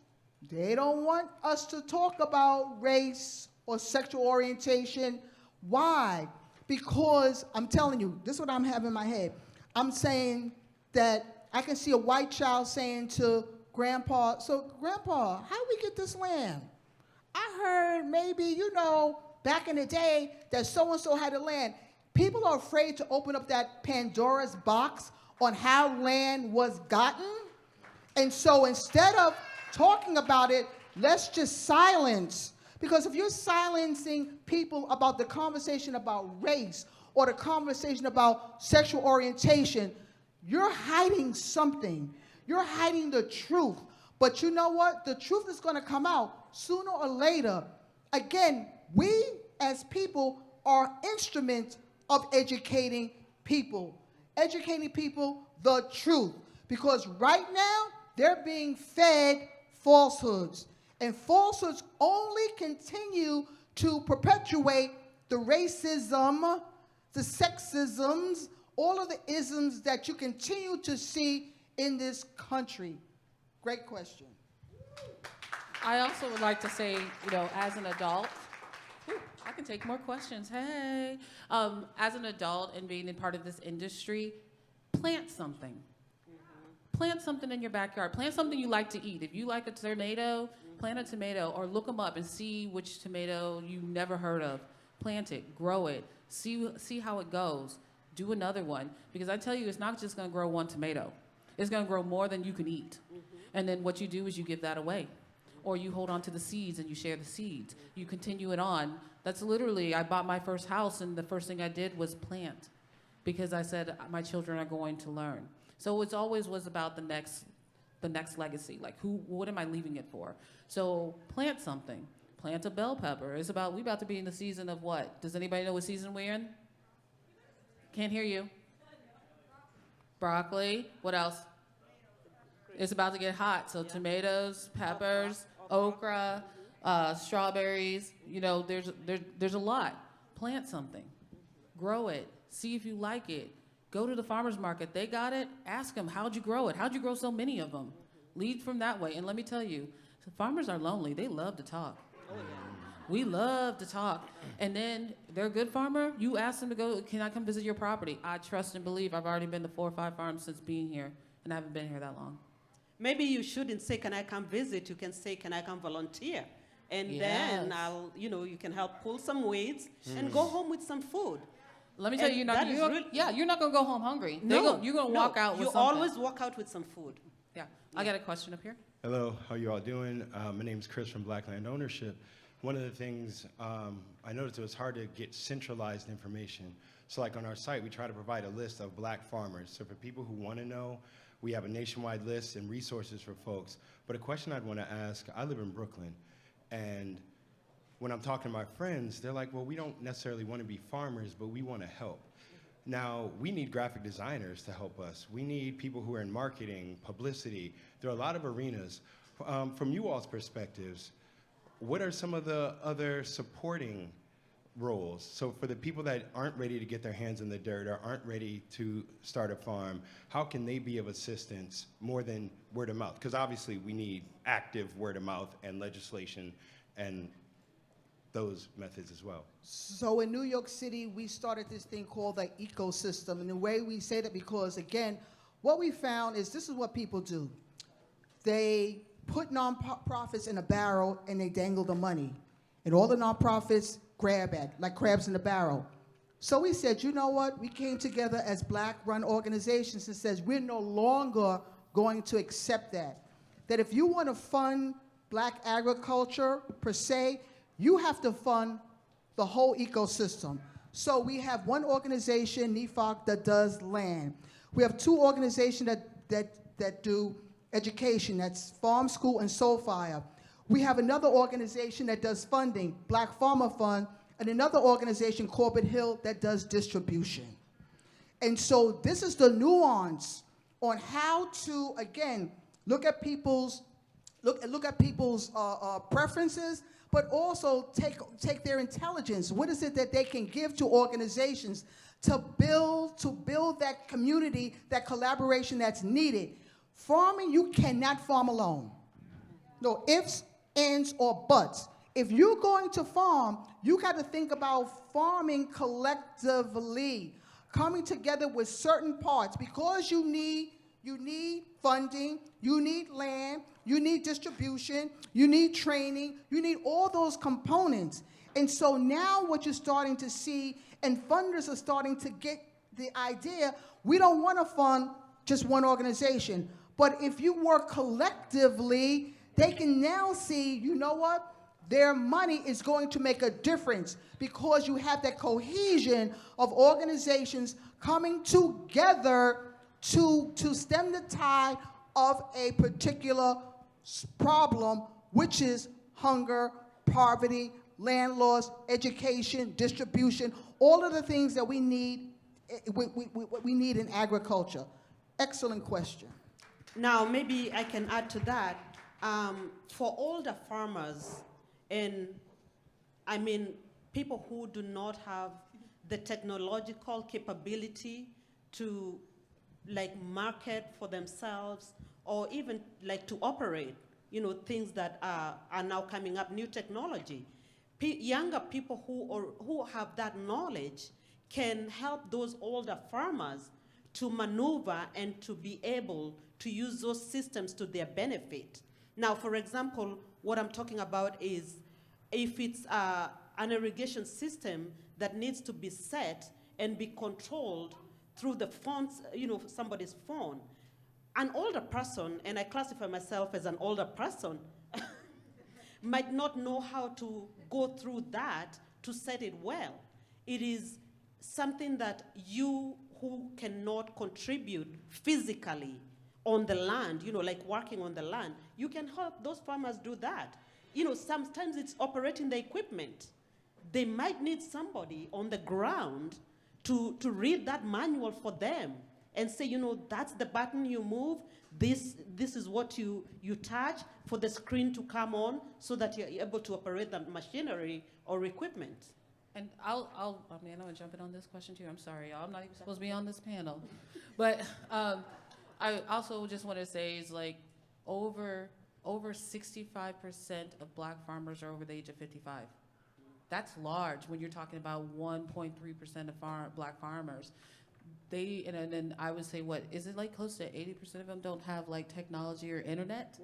They don't want us to talk about race or sexual orientation. Why? Because I'm telling you, this is what I'm having in my head. I'm saying that I can see a white child saying to Grandpa, so Grandpa, how do we get this land? I heard maybe, you know, back in the day that so-and-so had the land. People are afraid to open up that Pandora's box on how land was gotten. And so instead of talking about it, let's just silence. Because if you're silencing people about the conversation about race or the conversation about sexual orientation, you're hiding something. You're hiding the truth. But you know what? The truth is going to come out sooner or later. Again, we as people are instruments of educating people the truth. Because right now, they're being fed falsehoods. And falsehoods only continue to perpetuate the racism, the sexisms, all of the isms that you continue to see in this country. Great question. I also would like to say, you know, as an adult, I can take more questions, hey. As an adult and being a part of this industry, plant something. Plant something in your backyard. Plant something you like to eat. If you like a tomato, plant a tomato, or look them up and see which tomato you never heard of. Plant it, grow it, see how it goes. Do another one, because I tell you, it's not just gonna grow one tomato. It's gonna grow more than you can eat. And then what you do is you give that away. Or you hold on to the seeds and you share the seeds. You continue it on. That's literally, I bought my first house and the first thing I did was plant, because I said my children are going to learn. So it always was about the next legacy. Like, what am I leaving it for? So plant something. Plant a bell pepper. It's about, we about to be in the season of what? Does anybody know what season we're in? Can't hear you. Broccoli. What else? It's about to get hot. So tomatoes, peppers, okra, strawberries. You know, there's a lot. Plant something. Grow it. See if you like it. Go to the farmer's market. They got it. Ask them, how'd you grow it? How'd you grow so many of them? Lead from that way. And let me tell you, farmers are lonely. They love to talk. We love to talk. And then they're a good farmer. You ask them to go, can I come visit your property? I trust and believe. I've already been to 4 or 5 farms since being here, and I haven't been here that long. Maybe you shouldn't say, can I come visit? You can say, can I come volunteer? And then you can help pull some weeds and go home with some food. Let me tell you, you're not going to go home hungry. No, you're going to walk out with something. You always walk out with some food. Yeah. I got a question up here. Hello, how you all doing? My name is Chris from Black Land Ownership. One of the things I noticed, it was hard to get centralized information. So like on our site, we try to provide a list of black farmers. So for people who want to know, we have a nationwide list and resources for folks. But a question I'd want to ask, I live in Brooklyn, and when I'm talking to my friends, they're like, well, we don't necessarily want to be farmers, but we want to help. Now, we need graphic designers to help us. We need people who are in marketing, publicity. There are a lot of arenas. From you all's perspectives, what are some of the other supporting roles? So for the people that aren't ready to get their hands in the dirt or aren't ready to start a farm, how can they be of assistance more than word of mouth? Because obviously we need active word of mouth and legislation and those methods as well. So in New York City, we started this thing called the ecosystem. And the way we say that, because again, what we found is this is what people do. They put nonprofits in a barrel and they dangle the money. And all the nonprofits grab at, like crabs in the barrel. So we said, you know what? We came together as black-run organizations and says we're no longer going to accept that. That if you want to fund black agriculture per se, you have to fund the whole ecosystem. So we have one organization, NEFOC, that does land. We have 2 organizations that do education, that's Farm School and Soulfire. We have another organization that does funding, Black Farmer Fund, and another organization, Corbett Hill, that does distribution. And so this is the nuance on how to, again, look at people's preferences, but also take their intelligence. What is it that they can give to organizations to build that community, that collaboration that's needed? Farming, you cannot farm alone. no ifs, ands, or buts. If you're going to farm, you got to think about farming collectively, coming together with certain parts, because you need funding, you need land, you need distribution, you need training, you need all those components. And so now what you're starting to see, and funders are starting to get the idea, we don't want to fund just one organization. But if you work collectively, they can now see, you know what? Their money is going to make a difference because you have that cohesion of organizations coming together to stem the tide of a particular problem, which is hunger, poverty, land loss, education, distribution, all of the things that we need, we need in agriculture. Excellent question. Now, maybe I can add to that. For older farmers, and I mean people who do not have the technological capability to market for themselves, or even to operate, things that are now coming up, new technology. Younger people who have that knowledge can help those older farmers to maneuver and to be able to use those systems to their benefit. Now, for example, what I'm talking about is if it's an irrigation system that needs to be set and be controlled through the phones, somebody's phone. An older person, and I classify myself as an older person, might not know how to go through that to set it well. It is something that you who cannot contribute physically on the land, like working on the land, you can help those farmers do that. Sometimes it's operating the equipment. They might need somebody on the ground to read that manual for them and say, that's the button you move, this is what you touch for the screen to come on so that you're able to operate the machinery or equipment. And I'm gonna jump in on this question too. I'm sorry, y'all. I'm not even supposed to be on this panel. But I also just want to say is over 65% of Black farmers are over the age of 55. That's large when you're talking about 1.3% of Black farmers. And then I would say, what is it, close to 80% of them don't have technology or internet?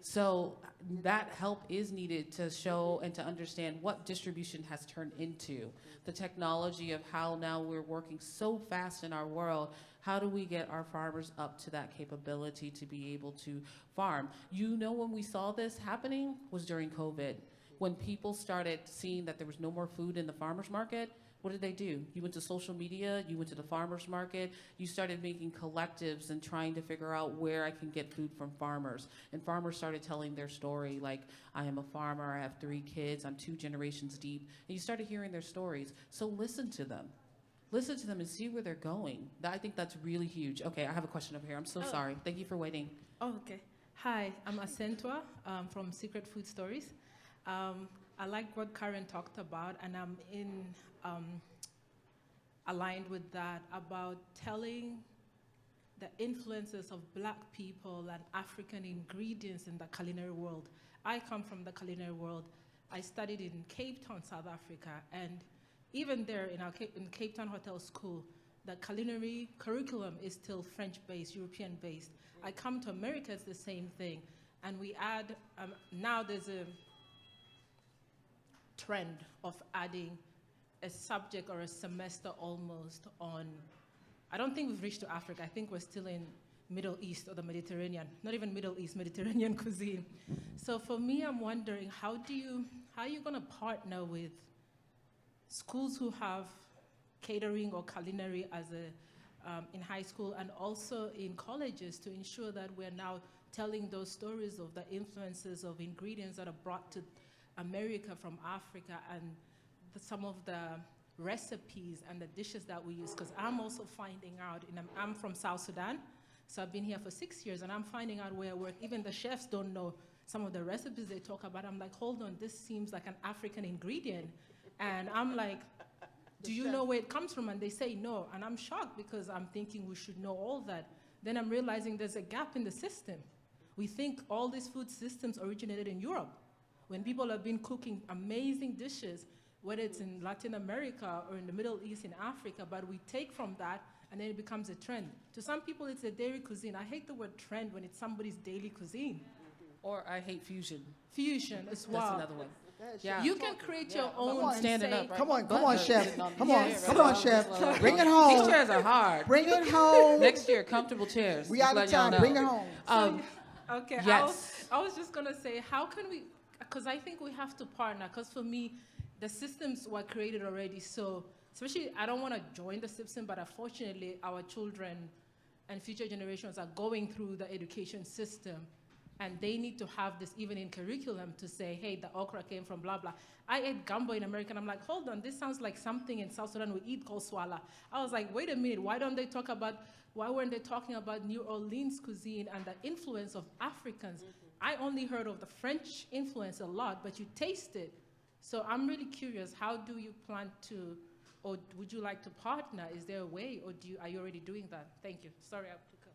So that help is needed to show and to understand what distribution has turned into. The technology of how now we're working so fast in our world. How do we get our farmers up to that capability to be able to farm? When we saw this happening was during COVID. When people started seeing that there was no more food in the farmer's market, what did they do? You went to social media, you went to the farmer's market, you started making collectives and trying to figure out where I can get food from farmers. And farmers started telling their story, I am a farmer, I have 3 kids, I'm 2 generations deep. And you started hearing their stories. So listen to them. Listen to them and see where they're going. I think that's really huge. Okay, I have a question over here. I'm so sorry. Thank you for waiting. Oh, okay. Hi, I'm Acentua from Secret Food Stories. I like what Karen talked about, and I'm aligned with that about telling the influences of Black people and African ingredients in the culinary world. I come from the culinary world. I studied in Cape Town, South Africa, and even there in Cape Town Hotel School, the culinary curriculum is still French-based, European-based. I come to America, it's the same thing. And we add, now there's a trend of adding a subject or a semester almost on, I don't think we've reached to Africa. I think we're still in Middle East or the Mediterranean, not even Middle East, Mediterranean cuisine. So for me, I'm wondering, how are you gonna partner with schools who have catering or culinary as in high school and also in colleges to ensure that we're now telling those stories of the influences of ingredients that are brought to America from Africa and some of the recipes and the dishes that we use, because I'm also finding out, I'm from South Sudan, so I've been here for 6 years, and I'm finding out where I work, even the chefs don't know some of the recipes they talk about. I'm like, hold on, this seems like an African ingredient. And I'm like, do you know where it comes from? And they say no, and I'm shocked because I'm thinking we should know all that. Then I'm realizing there's a gap in the system. We think all these food systems originated in Europe, when people have been cooking amazing dishes, whether it's in Latin America or in the Middle East, in Africa, but we take from that and then it becomes a trend. To some people, it's a daily cuisine. I hate the word trend when it's somebody's daily cuisine. Or I hate fusion. Fusion as well. That's another one. Yeah. You can create your own. Come on, standing up. Right? Come on, chef. Come on, Yes. come on, chef. Bring it home. These chairs are hard. Bring it home. Next year, comfortable chairs. We Just out of letting y'all time. know. Bring it home. Okay, Yes. I was just gonna say, how can we, because I think we have to partner, because for me, the systems were created already, so, especially, I don't wanna join the system, but unfortunately, our children and future generations are going through the education system, and they need to have this even in curriculum to say, hey, the okra came from blah, blah. I ate gumbo in America, and I'm like, hold on, this sounds like something in South Sudan we eat called swala. I was like, wait a minute, why weren't they talking about New Orleans cuisine and the influence of Africans? I only heard of the French influence a lot, but you taste it. So I'm really curious, how do you plan to, or would you like to partner? Is there a way, or are you already doing that? Thank you. Sorry, I took a...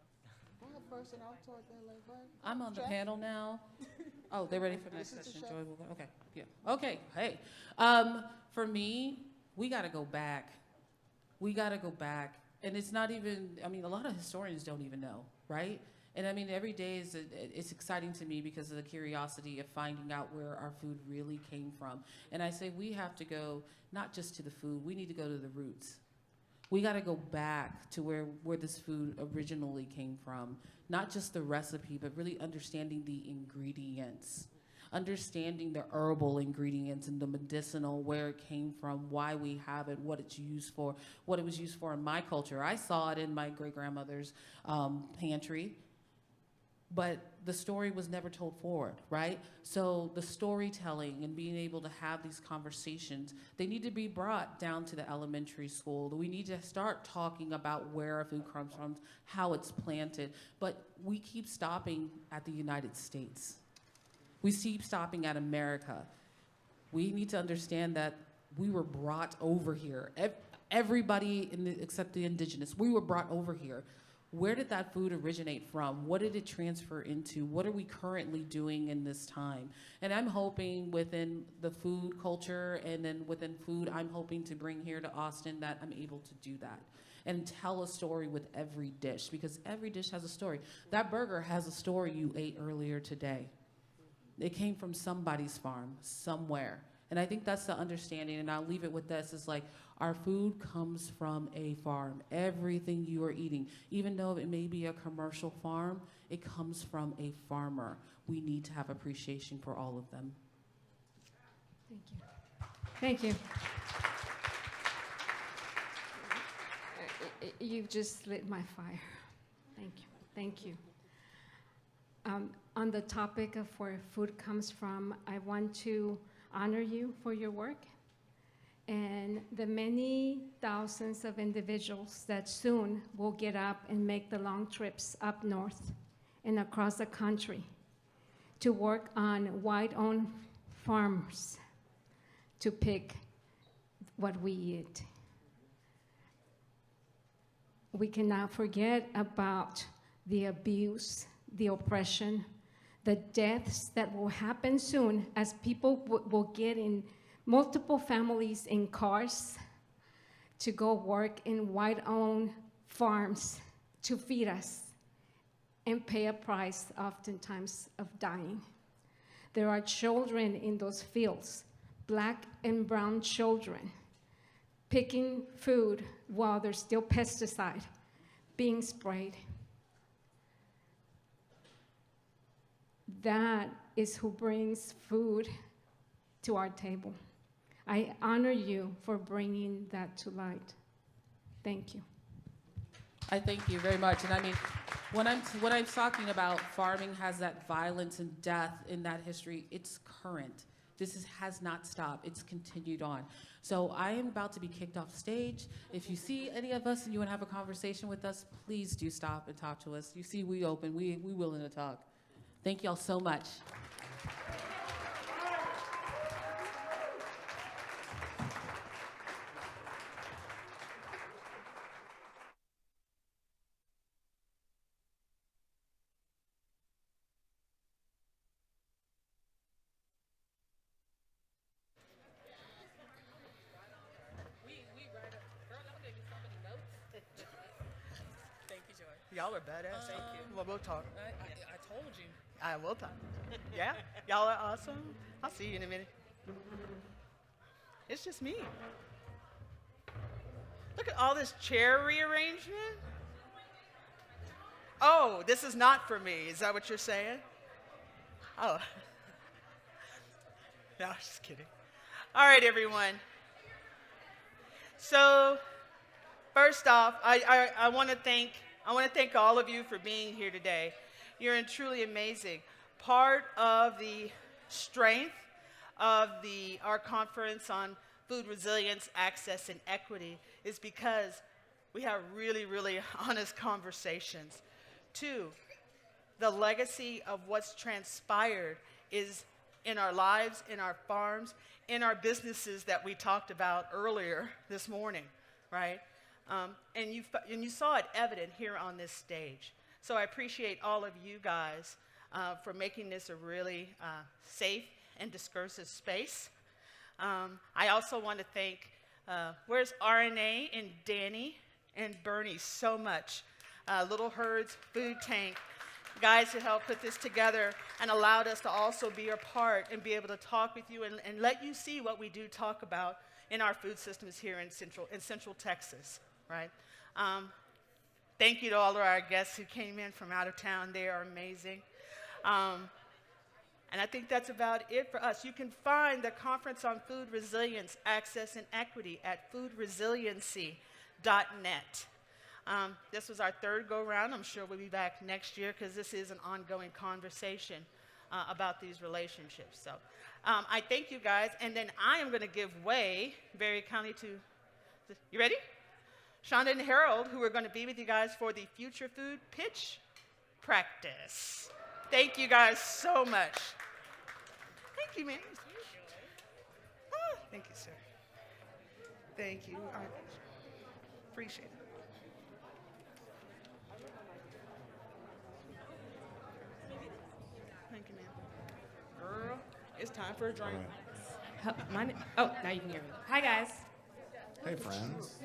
Go ahead first and I'll talk then later. I'm on the Chef? panel now. Oh, they're ready for the next This is the session. chef. Joy will go. Okay, yeah. Okay, hey. For me, we got to go back. We got to go back. And it's not even, I mean, a lot of historians don't even know, right? And I mean, every day it's exciting to me because of the curiosity of finding out where our food really came from. And I say we have to go not just to the food, we need to go to the roots. We got to go back to where this food originally came from. Not just the recipe, but really understanding the ingredients. Understanding the herbal ingredients and the medicinal, where it came from, why we have it, what it's used for, what it was used for in my culture. I saw it in my great-grandmother's pantry, but the story was never told forward, right? So the storytelling and being able to have these conversations, they need to be brought down to the elementary school. We need to start talking about where our food comes from, how it's planted, but we keep stopping at the United States. We keep stopping at America. We need to understand that we were brought over here. Everybody except the indigenous, we were brought over here. Where did that food originate from? What did it transfer into? What are we currently doing in this time? And I'm hoping within the food culture and then within food, I'm hoping to bring here to Austin that I'm able to do that and tell a story with every dish, because every dish has a story. That burger has a story you ate earlier today. It came from somebody's farm, somewhere. And I think that's the understanding, and I'll leave it with this, is like, our food comes from a farm. Everything you are eating, even though it may be a commercial farm, it comes from a farmer. We need to have appreciation for all of them. Thank you. You've just lit my fire. Thank you. Thank you. On the topic of where food comes from, I want to honor you for your work and the many thousands of individuals that soon will get up and make the long trips up north and across the country to work on white-owned farms to pick what we eat. We cannot forget about the abuse, the oppression, the deaths that will happen soon as people will get in multiple families in cars to go work in white-owned farms to feed us and pay a price oftentimes of dying. There are children in those fields, black and brown children, picking food while there's still pesticide being sprayed. That is who brings food to our table. I honor you for bringing that to light. Thank you. I thank you very much. And I mean, when I'm talking about farming has that violence and death in that history, it's current. Has not stopped. It's continued on. So I am about to be kicked off stage. If you see any of us and you want to have a conversation with us, please do stop and talk to us. You see, we open. We willing to talk. Thank y'all so much. Y'all are badass. Thank you. Well, we'll talk. I told you. I will talk. Yeah, y'all are awesome. I'll see you in a minute. It's just me. Look at all this chair rearrangement. Oh, this is not for me. Is that what you're saying? Oh. No, I'm just kidding. All right, everyone. So, first off, I want to thank all of you for being here today. You're truly amazing. Part of the strength of our conference on food resilience, access, and equity is because we have really, really honest conversations. Two, the legacy of what's transpired is in our lives, in our farms, in our businesses that we talked about earlier this morning, right? And you saw it evident here on this stage. So I appreciate all of you guys for making this a really safe and discursive space. I also want to thank, where's RNA and Danny and Bernie so much. Little Herds Food Tank, guys who helped put this together and allowed us to also be a part and be able to talk with you and let you see what we do talk about in our food systems here in Central Texas, right? Thank you to all of our guests who came in from out of town. They are amazing. And I think that's about it for us. You can find the Conference on Food Resilience, Access, and Equity at foodresiliency.net. This was our third go-round. I'm sure we'll be back next year because this is an ongoing conversation about these relationships. So I thank you guys. And then I am going to give way very kindly to, you ready? Shonda and Harold, who are going to be with you guys for the Future Food Pitch Practice. Thank you guys so much. Thank you, man. Thank you, sir. Thank you. I appreciate it. Thank you, man. Girl, it's time for a drink. Oh, now you can hear me. Hi, guys. Hey, friends.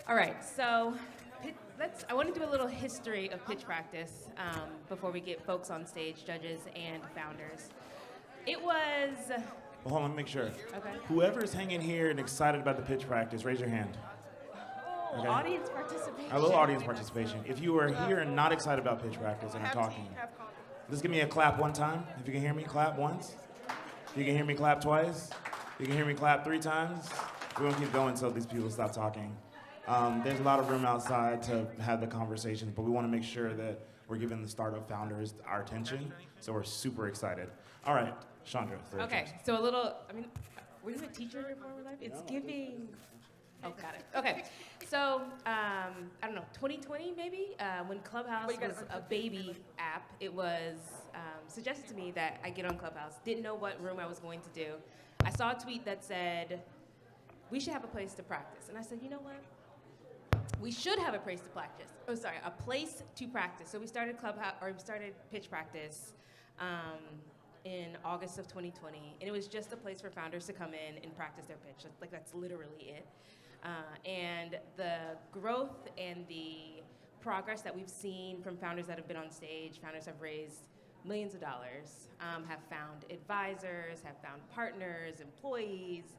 All right, so I want to do a little history of pitch practice before we get folks on stage, judges and founders. It was... Well, hold on, let me make sure. Okay. Whoever's hanging here and excited about the pitch practice, raise your hand. Oh, Okay. audience participation. A little audience participation. If you are here and not excited about pitch practice and I'm talking, just give me a clap one time. If you can hear me, clap once. If you can hear me, clap twice. If you can hear me, clap 3 times. We're gonna keep going until these people stop talking. There's a lot of room outside to have the conversations, but we want to make sure that we're giving the startup founders our attention, so we're super excited. All right, Chandra. Okay, so a little, were you a teacher before we left? It's giving. Oh, got it. Okay, so I don't know, 2020 maybe, when Clubhouse was a baby app, it was suggested to me that I get on Clubhouse. Didn't know what room I was going to do. I saw a tweet that said, we should have a place to practice. And I said, you know what? We should have a place to practice. Oh, sorry, a place to practice. So we started pitch practice in August of 2020. And it was just a place for founders to come in and practice their pitch. Like, that's literally it. And the growth and the progress that we've seen from founders that have been on stage, founders have raised millions of dollars, have found advisors, have found partners, employees.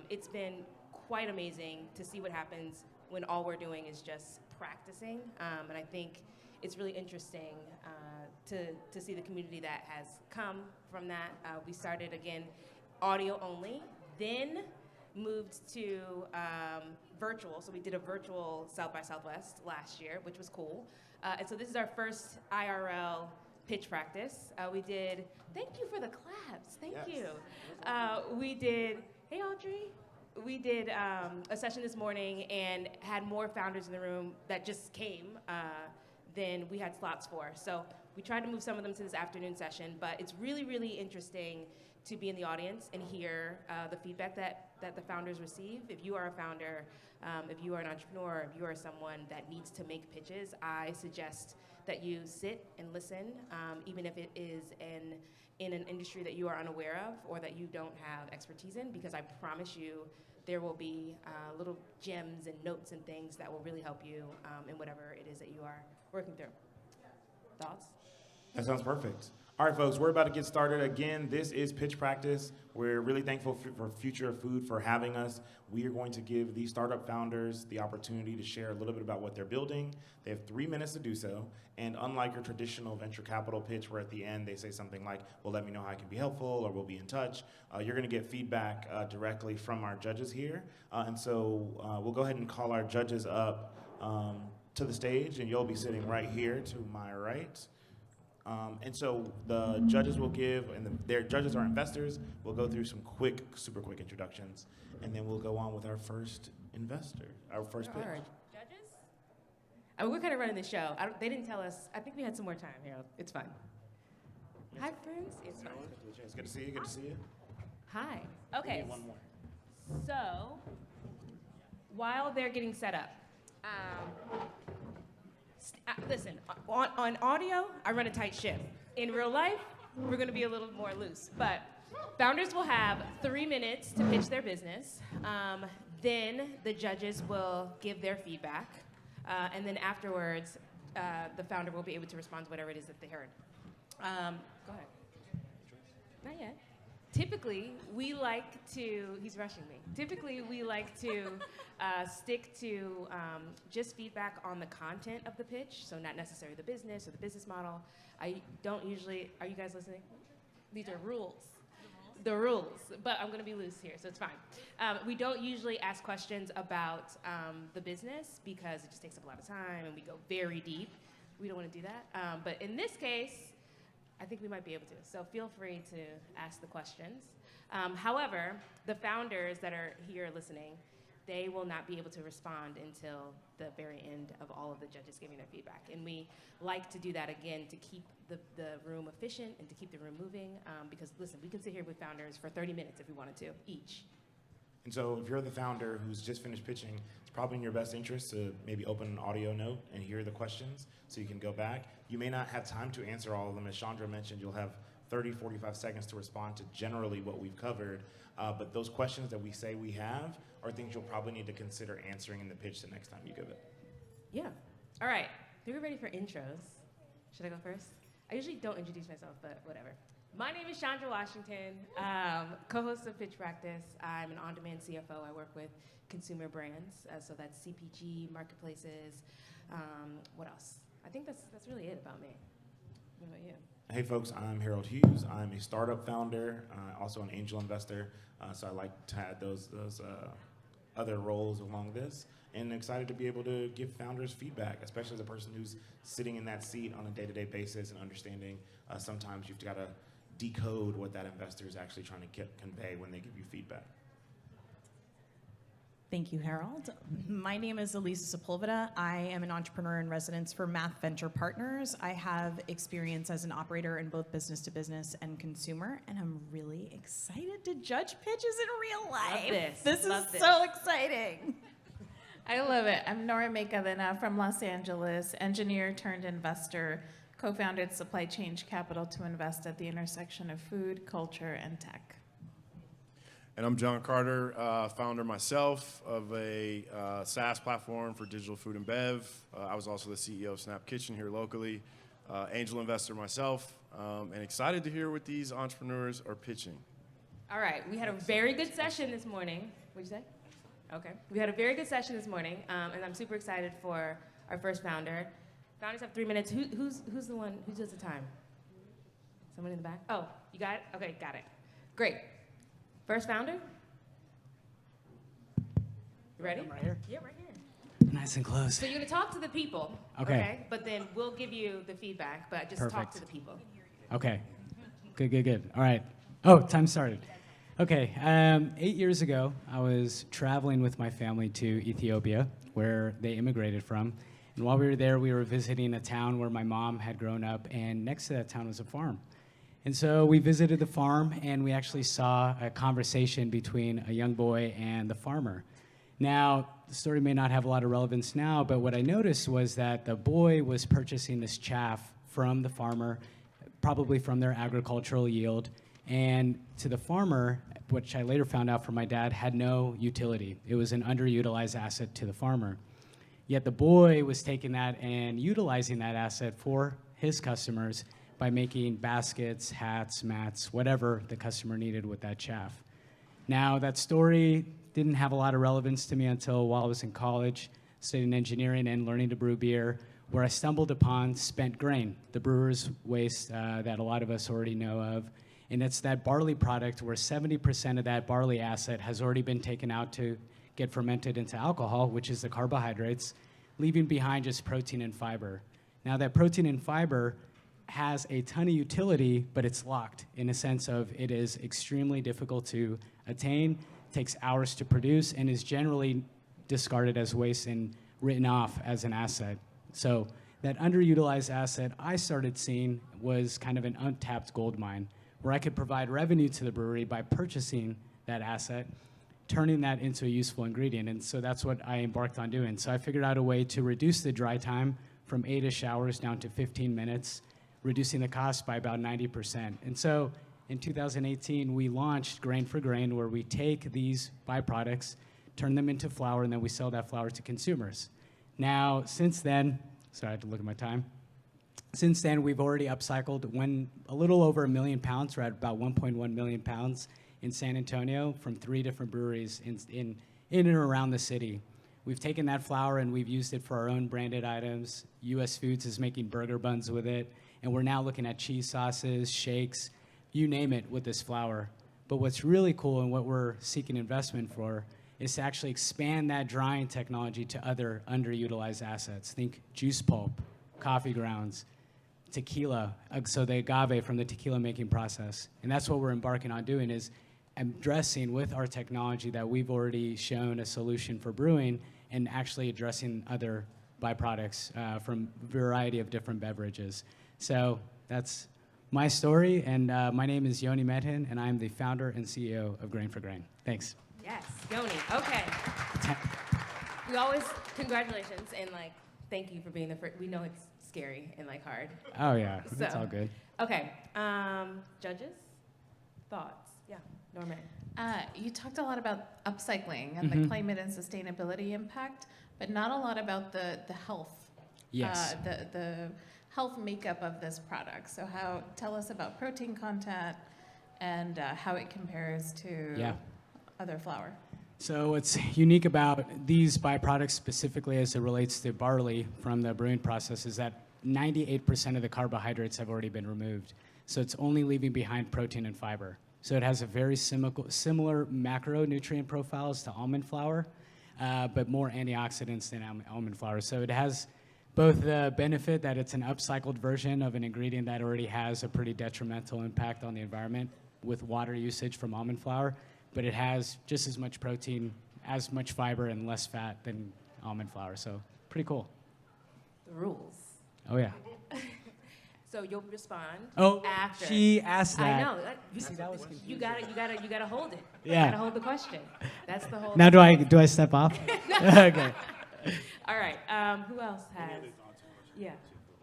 It's been quite amazing to see what happens when all we're doing is just practicing. And I think it's really interesting to see the community that has come from that. We started, again, audio only, then moved to virtual. So we did a virtual South by Southwest last year, which was cool. And so this is our first IRL pitch practice. We did, thank you for the claps, thank you. We did, hey Audrey. We did a session this morning and had more founders in the room that just came than we had slots for. So we tried to move some of them to this afternoon session, but it's really, really interesting to be in the audience and hear the feedback that the founders receive. If you are a founder, if you are an entrepreneur, if you are someone that needs to make pitches, I suggest that you sit and listen, even if it is an in an industry that you are unaware of or that you don't have expertise in, because I promise you there will be little gems and notes and things that will really help you in whatever it is that you are working through. Thoughts? That sounds perfect. All right, folks, we're about to get started. Again, this is Pitch Practice. We're really thankful for Future of Food for having us. We are going to give these startup founders the opportunity to share a little bit about what they're building. They have 3 minutes to do so. And unlike your traditional venture capital pitch, where at the end they say something like, well, let me know how I can be helpful, or we'll be in touch, you're going to get feedback directly from our judges here. And so we'll go ahead and call our judges up to the stage, and you'll be sitting right here to my right. And so the judges will give, and their judges are investors. We'll go through some super quick introductions, and then we'll go on with our first investor, our first pitch. Judges? We're kind of running the show. They didn't tell us. I think we had some more time, Harold. It's fine. Hi, friends. It's fine. It's good to see you. Good to see you. Hi. Okay. We need one more. So, while they're getting set up, listen, on audio, I run a tight ship. In real life, we're going to be a little more loose. But founders will have 3 minutes to pitch their business. Then the judges will give their feedback. And then afterwards, the founder will be able to respond to whatever it is that they heard. Go ahead. Not yet. Typically, we like to, he's rushing me. Typically, we like to stick to just feedback on the content of the pitch, so not necessarily the business or the business model. I don't usually, are you guys listening? These are rules. The rules, but I'm gonna be loose here, so it's fine. We don't usually ask questions about the business because it just takes up a lot of time and we go very deep. We don't wanna do that. But in this case, I think we might be able to, so feel free to ask the questions. However, the founders that are here listening, they will not be able to respond until the very end of all of the judges giving their feedback. And we like to do that again to keep the room efficient and to keep the room moving, because listen, we can sit here with founders for 30 minutes if we wanted to, each. And so if you're the founder who's just finished pitching, it's probably in your best interest to maybe open an audio note and hear the questions so you can go back. You may not have time to answer all of them. As Chandra mentioned, you'll have 30, 45 seconds to respond to generally what we've covered. But those questions that we say we have are things you'll probably need to consider answering in the pitch the next time you give it. Yeah. All right. Think we're ready for intros. Should I go first? I usually don't introduce myself, but whatever. My name is Chandra Washington, co-host of Pitch Practice. I'm an on-demand CFO. I work with consumer brands, so that's CPG, marketplaces. What else? I think that's really it about me. What about you? Hey folks, I'm Harold Hughes. I'm a startup founder, also an angel investor. So I like to add those other roles along this, and excited to be able to give founders feedback, especially as a person who's sitting in that seat on a day-to-day basis and understanding sometimes you've got to decode what that investor is actually trying to convey when they give you feedback. Thank you, Harold. My name is Elisa Sepulveda. I am an entrepreneur in residence for Math Venture Partners. I have experience as an operator in both business to business and consumer, and I'm really excited to judge pitches in real life. This is so exciting. I love it. I'm Nora Makavina from Los Angeles, engineer turned investor, co-founded Supply Change Capital to invest at the intersection of food, culture, and tech. And I'm John Carter, founder myself of a SaaS platform for digital food and bev. I was also the CEO of Snap Kitchen here locally, angel investor myself, and excited to hear what these entrepreneurs are pitching. All right, we had a very good session this morning. What'd you say? Okay. We had a very good session this morning, and I'm super excited for our first founder. Founders have 3 minutes. Who's the one, who does the time? Someone in the back? Oh, you got it? Okay, got it. Great. First founder? You ready? I'm right here. Yeah, right here. Nice and close. So you're gonna talk to the people, Okay. But then we'll give you the feedback, but just talk Perfect. to the people. Okay. Good. All right. Oh, time started. Okay. 8 years ago, I was traveling with my family to Ethiopia, where they immigrated from. And while we were there, we were visiting a town where my mom had grown up, and next to that town was a farm. And so we visited the farm, and we actually saw a conversation between a young boy and the farmer. Now, the story may not have a lot of relevance now, but what I noticed was that the boy was purchasing this chaff from the farmer, probably from their agricultural yield, and to the farmer, which I later found out from my dad, had no utility. It was an underutilized asset to the farmer. Yet the boy was taking that and utilizing that asset for his customers by making baskets, hats, mats, whatever the customer needed with that chaff. Now, that story didn't have a lot of relevance to me until while I was in college, studying engineering and learning to brew beer, where I stumbled upon spent grain, the brewer's waste that a lot of us already know of. And it's that barley product where 70% of that barley asset has already been taken out to get fermented into alcohol, which is the carbohydrates, leaving behind just protein and fiber. Now, that protein and fiber has a ton of utility, but it's locked in a sense of it is extremely difficult to attain, takes hours to produce, and is generally discarded as waste and written off as an asset. So that underutilized asset I started seeing was kind of an untapped gold mine, where I could provide revenue to the brewery by purchasing that asset, turning that into a useful ingredient. And so that's what I embarked on doing. So I figured out a way to reduce the dry time from 8-ish hours down to 15 minutes, reducing the cost by about 90%. And so in 2018, we launched Grain for Grain, where we take these byproducts, turn them into flour, and then we sell that flour to consumers. Now, since then, sorry, I had to look at my time. Since then, we've already upcycled a little over 1 million pounds. We're at about 1.1 million pounds in San Antonio from 3 different breweries in and around the city. We've taken that flour and we've used it for our own branded items. US Foods is making burger buns with it, and we're now looking at cheese sauces, shakes, you name it with this flour. But what's really cool and what we're seeking investment for is to actually expand that drying technology to other underutilized assets. Think juice pulp, coffee grounds, tequila, so the agave from the tequila making process. And that's what we're embarking on doing, is addressing with our technology that we've already shown a solution for brewing and actually addressing other byproducts from a variety of different beverages. So that's my story, and my name is Yoni Medhin, and I'm the founder and CEO of Grain for Grain. Thanks. Yes, Yoni. Okay. We always, congratulations, and like, thank you for being the first. We know it's scary and like hard. Oh yeah, it's all good. Okay, judges, thoughts? Yeah, Norman. You talked a lot about upcycling and the climate and sustainability impact, but not a lot about the health. Yes. The health makeup of this product. So tell us about protein content and how it compares to other flour. So what's unique about these byproducts, specifically as it relates to barley from the brewing process, is that 98% of the carbohydrates have already been removed. So it's only leaving behind protein and fiber. So it has a very similar macronutrient profiles to almond flour, but more antioxidants than almond flour. So it has both the benefit that it's an upcycled version of an ingredient that already has a pretty detrimental impact on the environment with water usage from almond flour, but it has just as much protein, as much fiber, and less fat than almond flour. So pretty cool. The rules. Oh yeah. So you'll respond after. She asked that. I know. See, that was confusing. You gotta hold it. Yeah. You gotta hold the question. That's the whole. Now do I step off? Okay. All right. Who else has? Yeah.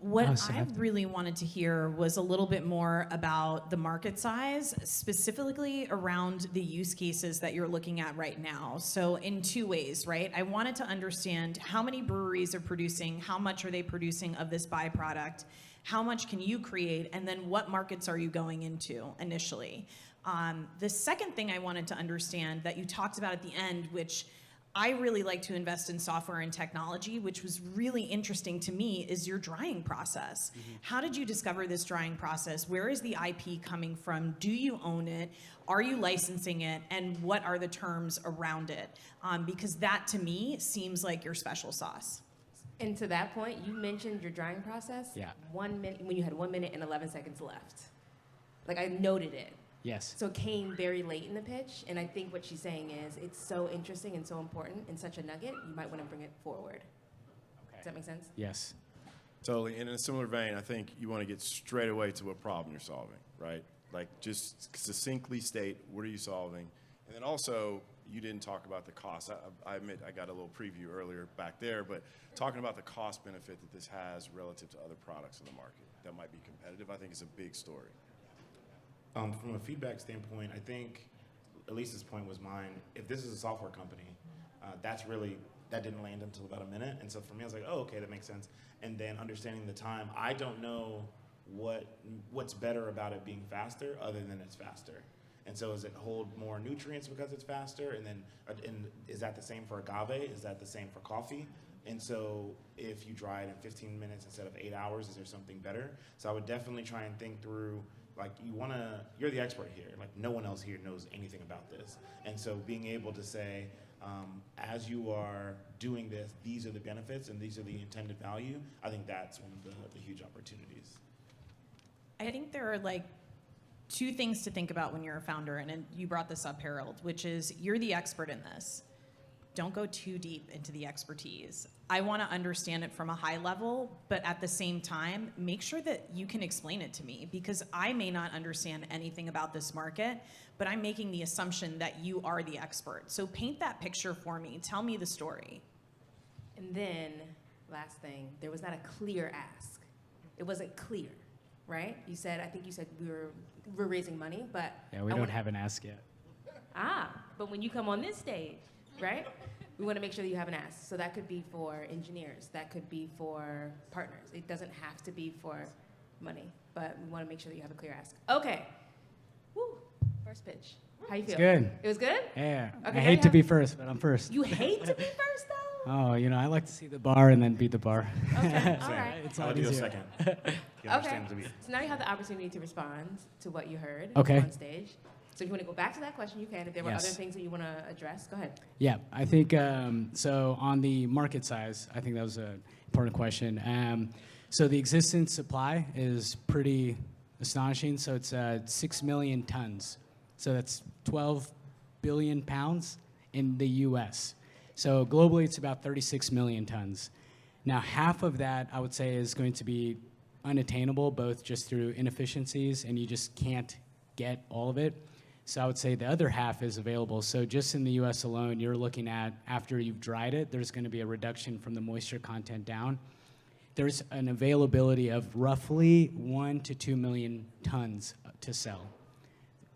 What I really wanted to hear was a little bit more about the market size, specifically around the use cases that you're looking at right now. So in two ways, right? I wanted to understand how many breweries are producing, how much are they producing of this byproduct, how much can you create, and then what markets are you going into initially? The second thing I wanted to understand that you talked about at the end, which I really like to invest in software and technology, which was really interesting to me, is your drying process. How did you discover this drying process? Where is the IP coming from? Do you own it? Are you licensing it? And what are the terms around it? Because that, to me, seems like your special sauce. And to that point, you mentioned your drying process. Yeah. 1 minute, when you had 1 minute and 11 seconds left. Like, I noted it. Yes. So it came very late in the pitch, and I think what she's saying is it's so interesting and so important and such a nugget, you might want to bring it forward. Okay. Does that make sense? Yes. Totally. And in a similar vein, I think you want to get straight away to what problem you're solving, right? Like just succinctly state, what are you solving? And then also you didn't talk about the cost. I admit I got a little preview earlier back there, but talking about the cost benefit that this has relative to other products in the market that might be competitive, I think is a big story. From a feedback standpoint, I think Elisa's point was mine. If this is a software company, that didn't land until about a minute. And so for me, I was like, oh, okay, that makes sense. And then understanding the time, I don't know what's better about it being faster other than it's faster. And so does it hold more nutrients because it's faster? And then is that the same for agave? Is that the same for coffee? And so if you dry it in 15 minutes instead of 8 hours, is there something better? So I would definitely try and think through, like, you're the expert here. Like, no one else here knows anything about this. And so being able to say, as you are doing this, these are the benefits and these are the intended value, I think that's one of the huge opportunities. I think there are like two things to think about when you're a founder, and you brought this up, Harold, which is you're the expert in this. Don't go too deep into the expertise. I want to understand it from a high level, but at the same time, make sure that you can explain it to me, because I may not understand anything about this market, but I'm making the assumption that you are the expert. So paint that picture for me. Tell me the story. And then, last thing, there was not a clear ask. It wasn't clear, right? I think you said we're raising money, but Yeah, we don't have an ask yet. But when you come on this stage, right? We want to make sure that you have an ask. So that could be for engineers. That could be for partners. It doesn't have to be for money, but we want to make sure that you have a clear ask. Okay. Woo. First pitch. How you feel? It's good. It was good? Yeah. Okay, I hate to be first, but I'm first. You hate to be first, though? Oh, I like to see the bar and then beat the bar. Okay. All right. It's I'll not do a easier. second. Okay. So now you have the opportunity to respond to what you heard Okay. on stage. So if you want to go back to that question, you can. If there were Yes. other things that you want to address, go ahead. Yeah, I think, so on the market size, I think that was an important question. So the existing supply is pretty astonishing. So it's 6 million tons. So that's 12 billion pounds in the US. So globally, it's about 36 million tons. Now, half of that, I would say, is going to be unattainable, both just through inefficiencies, and you just can't get all of it. So I would say the other half is available. So just in the US alone, you're looking at, after you've dried it, there's going to be a reduction from the moisture content down. There's an availability of roughly 1 to 2 million tons to sell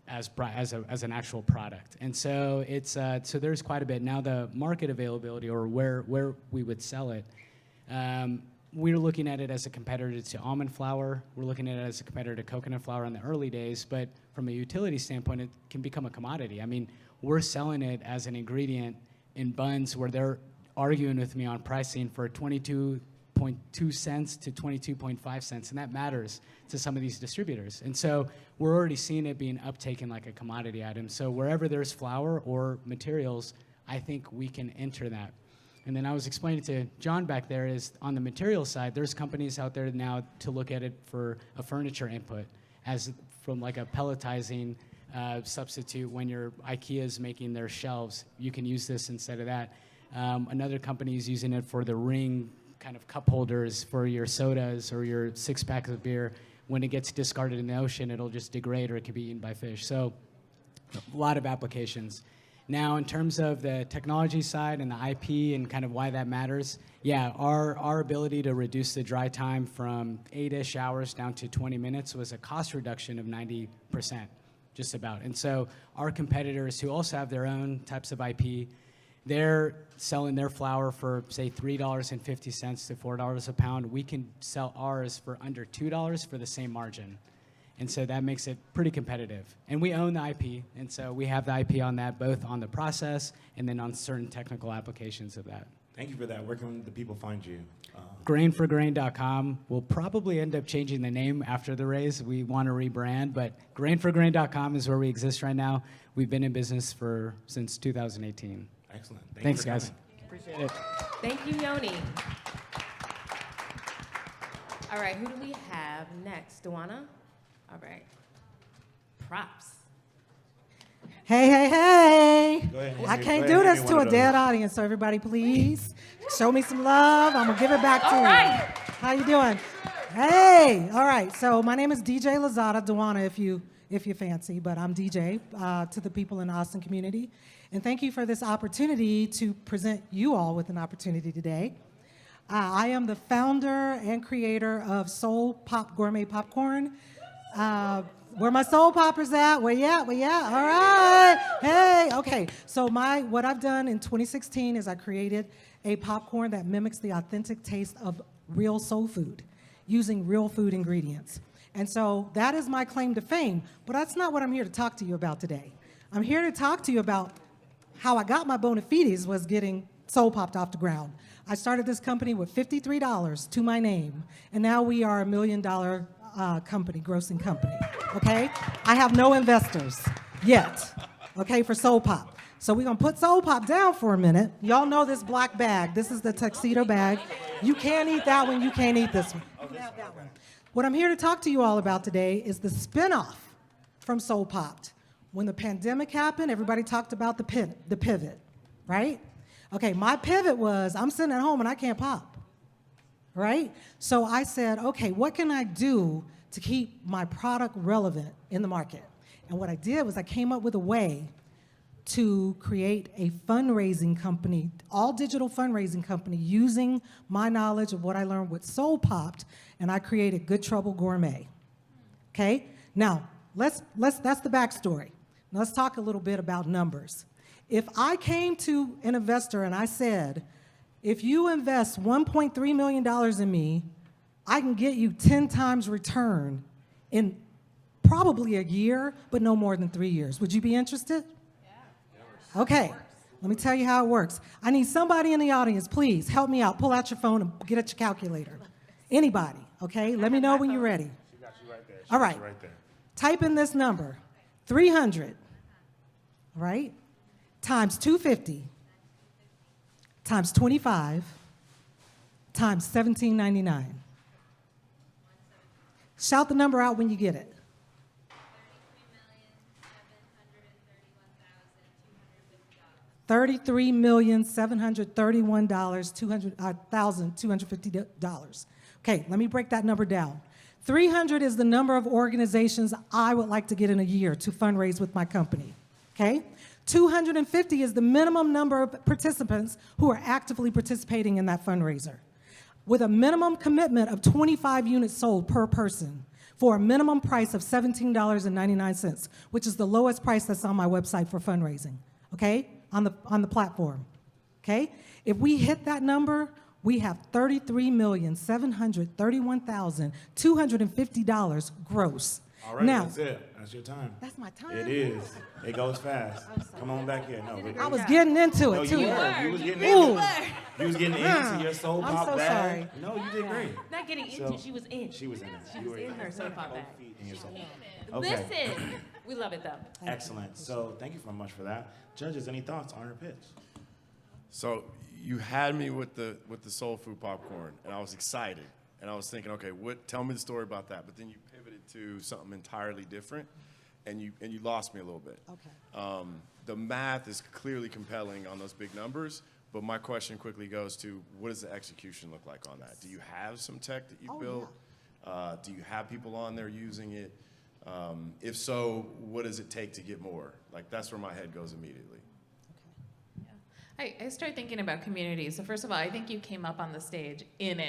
as an actual product. And so it's so there's quite a bit. Now the market availability, or where we would sell it, we're looking at it as a competitor to almond flour. We're looking at it as a competitor to coconut flour in the early days, but from a utility standpoint, it can become a commodity. I mean, we're selling it as an ingredient in buns where they're arguing with me on pricing for 22.2 cents to 22.5 cents, and that matters to some of these distributors. And so we're already seeing it being uptaken like a commodity item. So wherever there's flour or materials, I think we can enter that. And then I was explaining to John back there is on the material side, there's companies out there now to look at it for a furniture input as from like a pelletizing substitute when your IKEA is making their shelves. You can use this instead of that. Another company is using it for the ring kind of cup holders for your sodas or your 6-pack of beer. When it gets discarded in the ocean, it'll just degrade or it can be eaten by fish. So a lot of applications. Now, in terms of the technology side and the IP and kind of why that matters, yeah, our ability to reduce the dry time from 8-ish hours down to 20 minutes was a cost reduction of 90%, just about. And so our competitors who also have their own types of IP, they're selling their flour for, say, $3.50 to $4 a pound. We can sell ours for under $2 for the same margin. And so that makes it pretty competitive. And we own the IP, and so we have the IP on that, both on the process and then on certain technical applications of that. Thank you for that. Where can the people find you? Grainforgrain.com. We'll probably end up changing the name after the raise. We want to rebrand, but grainforgrain.com is where we exist right now. We've been in business since 2018. Excellent. Thanks, guys. Appreciate it. Thank you, Yoni. All right, who do we have next? Duana? All right. Props. Hey, hey, hey. Go ahead, I go can't ahead, do hand this me to one a of dead those. audience, so everybody please show me some love. I'm gonna give it back to All you. right. How you doing? Hey, all right. So my name is DJ Lazada, Duana if you fancy, but I'm DJ to the people in the Austin community. And thank you for this opportunity to present you all with an opportunity today. I am the founder and creator of Soul Pop Gourmet Popcorn. Where my soul poppers at? Where you at? Where you at? All right. Hey, okay. So what I've done in 2016 is I created a popcorn that mimics the authentic taste of real soul food using real food ingredients. And so that is my claim to fame, but that's not what I'm here to talk to you about today. I'm here to talk to you about how I got my bona fides was getting Soul Popped off the ground. I started this company with $53 to my name, and now we are $1 million company, grossing company, okay? I have no investors yet, okay, for Soul Pop. So we're gonna put Soul Pop down for a minute. Y'all know this black bag. This is the tuxedo bag. You can't eat that one, you can't eat this one. You can have that one. What I'm here to talk to you all about today is the spinoff from Soul Popped. When the pandemic happened, everybody talked about the pivot, right? Okay, my pivot was I'm sitting at home and I can't pop, right? So I said, okay, what can I do to keep my product relevant in the market? And what I did was I came up with a way to create a fundraising company, all digital fundraising company, using my knowledge of what I learned with Soul Popped, and I created Good Trouble Gourmet. Okay? Now, that's the backstory. Now let's talk a little bit about numbers. If I came to an investor and I said, if you invest $1.3 million in me, I can get you 10 times return in probably a year, but no more than 3 years. Would you be interested? Yeah. Okay, let me tell you how it works. I need somebody in the audience, please help me out. Pull out your phone and get at your calculator. Anybody, okay? Let me know when you're ready. She got you right there. All right. Type in this number, 300, right? Times 250, times 25, times $17.99. Shout the number out when you get it. $33,731,250. Okay, let me break that number down. 300 is the number of organizations I would like to get in a year to fundraise with my company, okay? 250 is the minimum number of participants who are actively participating in that fundraiser, with a minimum commitment of 25 units sold per person for a minimum price of $17.99, which is the lowest price that's on my website for fundraising, okay, on the platform, okay? If we hit that number, we have $33,731,250 gross. All right, now, that's it. That's your time. That's my time. It is. It goes fast. Come on back here. No, I was getting into it, too. You was getting Ooh. you was getting into your soul I'm pop so bag. sorry. No, you did great. Not getting into, she was in. She was in it. She was in her soul pop bag. In your soul. Okay. Listen, we love it though. Excellent. So thank you very much for that. Judges, any thoughts on her pitch? So you had me with the soul food popcorn, and I was excited, and I was thinking, okay, tell me the story about that. But then you pivoted to something entirely different, and you lost me a little bit. Okay. The math is clearly compelling on those big numbers, but my question quickly goes to, what does the execution look like on that? Do you have some tech that you built? Yeah. Do you have people on there using it? If so, what does it take to get more? Like, that's where my head goes immediately. I start thinking about community. So first of all, I think you came up on the stage in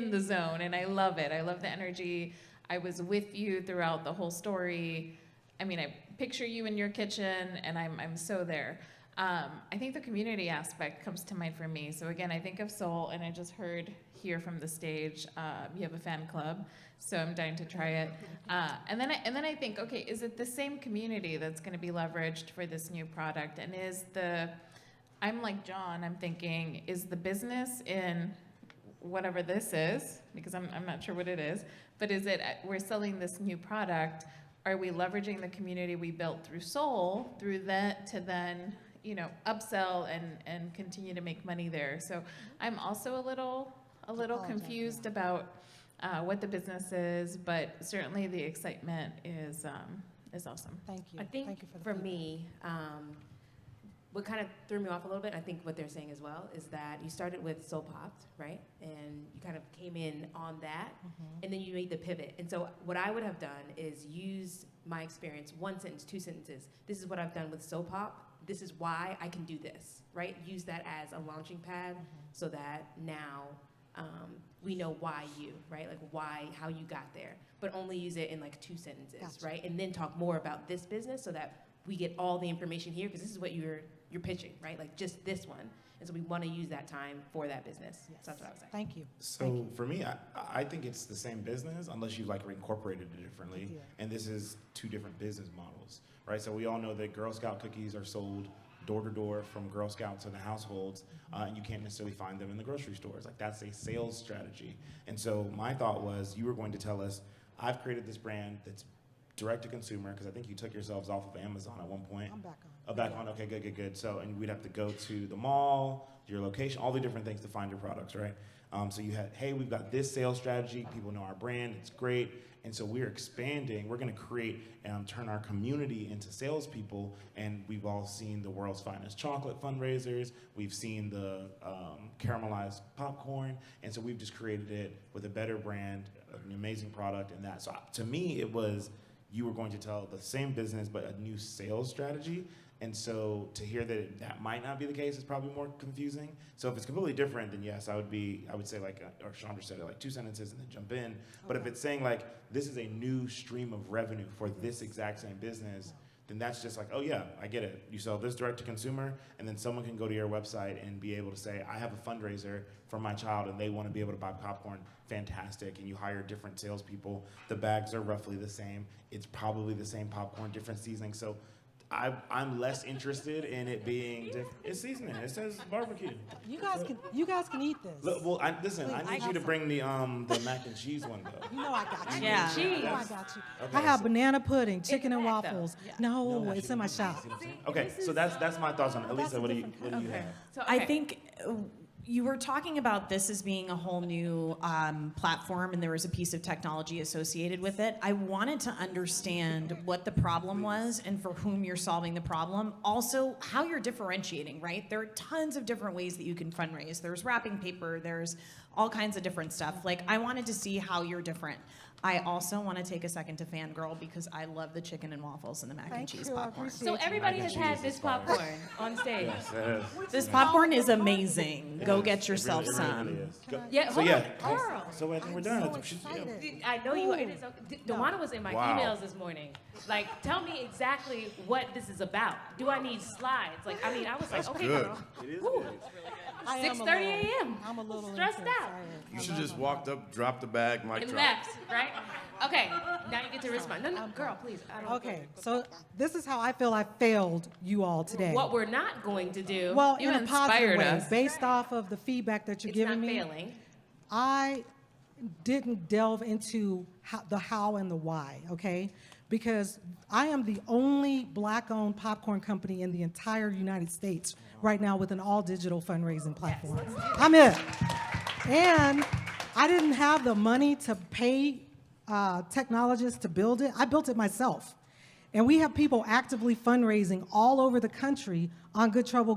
the zone, and I love it. I love the energy. I was with you throughout the whole story. I mean, I picture you in your kitchen, and I'm so there. I think the community aspect comes to mind for me. So again, I think of Soul, and I just heard here from the stage, you have a fan club, so I'm dying to try it. And then I think, okay, is it the same community that's going to be leveraged for this new product? And I'm like John, I'm thinking, is the business in whatever this is, because I'm not sure what it is, but is it, we're selling this new product, are we leveraging the community we built through Soul, through that to then, upsell and continue to make money there? So I'm also a little confused about what the business is, but certainly the excitement is awesome. Thank you. I think Thank you for me, what kind of threw me off a little bit, I think what they're saying as well, is that you started with Soul Popped, right? And you kind of came in on that, and then you made the pivot. And so what I would have done is use my experience, one sentence, two sentences. This is what I've done with Soul Pop. this is why I can do this, right? Use that as a launching pad so that now we know why you, right? Like how you got there, but only use it in like 2 sentences, Gotcha. right? And then talk more about this business so that we get all the information here, because this is what you're pitching, right? Like just this one. And so we want to use that time for that business. Yes. So that's what I was saying. Thank you. So for me, I think it's the same business unless you like incorporated it differently. Yeah. And this is 2 different business models, right? So we all know that Girl Scout cookies are sold door to door from Girl Scouts in the households, and you can't necessarily find them in the grocery stores. Like that's a sales strategy. And so my thought was you were going to tell us, I've created this brand that's direct to consumer, because I think you took yourselves off of Amazon at one point. I'm back on. Oh, back on, okay, good. So, and we'd have to go to the mall, your location, all the different things to find your products, right? So you had, hey, we've got this sales strategy, people know our brand, it's great. And so we're expanding, we're gonna create and turn our community into salespeople, and we've all seen the world's finest chocolate fundraisers, we've seen the caramelized popcorn, and so we've just created it with a better brand, an amazing product, and that. So to me, it was, you were going to tell the same business, but a new sales strategy. And so to hear that that might not be the case is probably more confusing. So if it's completely different, then yes, I would say like, or Chandra said it, like 2 sentences and then jump in. But if it's saying like, this is a new stream of revenue for this exact same business, then that's just like, oh yeah, I get it. You sell this direct to consumer, and then someone can go to your website and be able to say, I have a fundraiser for my child and they want to be able to buy popcorn. Fantastic. And you hire different salespeople. The bags are roughly the same. It's probably the same popcorn, different seasoning. So I'm less interested in it being different. It's seasoning. It says barbecue. You guys can eat this. Look, well, listen, I need you to bring the mac and cheese one though. You know I got you. Yeah. You know I got you. Okay, I have so- banana pudding, chicken and waffles. No, it's in my shop. Okay, so that's my thoughts on it. Elisa, what do you have? So, I think you were talking about this as being a whole new platform, and there was a piece of technology associated with it. I wanted to understand what the problem was and for whom you're solving the problem. Also, how you're differentiating, right? There are tons of different ways that you can fundraise. There's wrapping paper, there's all kinds of different stuff. Like, I wanted to see how you're different. I also want to take a second to fangirl because I love the chicken and waffles and the mac and cheese popcorn. So everybody has had this popcorn on stage. Yes. This popcorn is amazing. Go get yourself It some. really is. Yeah, So hold yeah, on, girl. so I think we're done. I know you are. It is okay. Dewana was in my Wow. emails this morning. Like, tell me exactly what this is about. Do I need slides? Like, I mean, I was like, okay, good. girl. It is Woo. good. 6:30 a.m. I'm a little stressed intense. out. You should just walked up, dropped the bag, mic And drop. left, right? Okay, now you get to respond. No, girl, please. I don't Okay, so this is how I feel I failed you all today. What we're not going to do. Well, You in a positive inspired way, us. based off of the feedback that you're it's giving not me. failing. I didn't delve into the how and the why, okay? Because I am the only Black-owned popcorn company in the entire United States right now with an all-digital fundraising platform. I'm it. And I didn't have the money to pay technologists to build it. I built it myself. And we have people actively fundraising all over the country on Good Trouble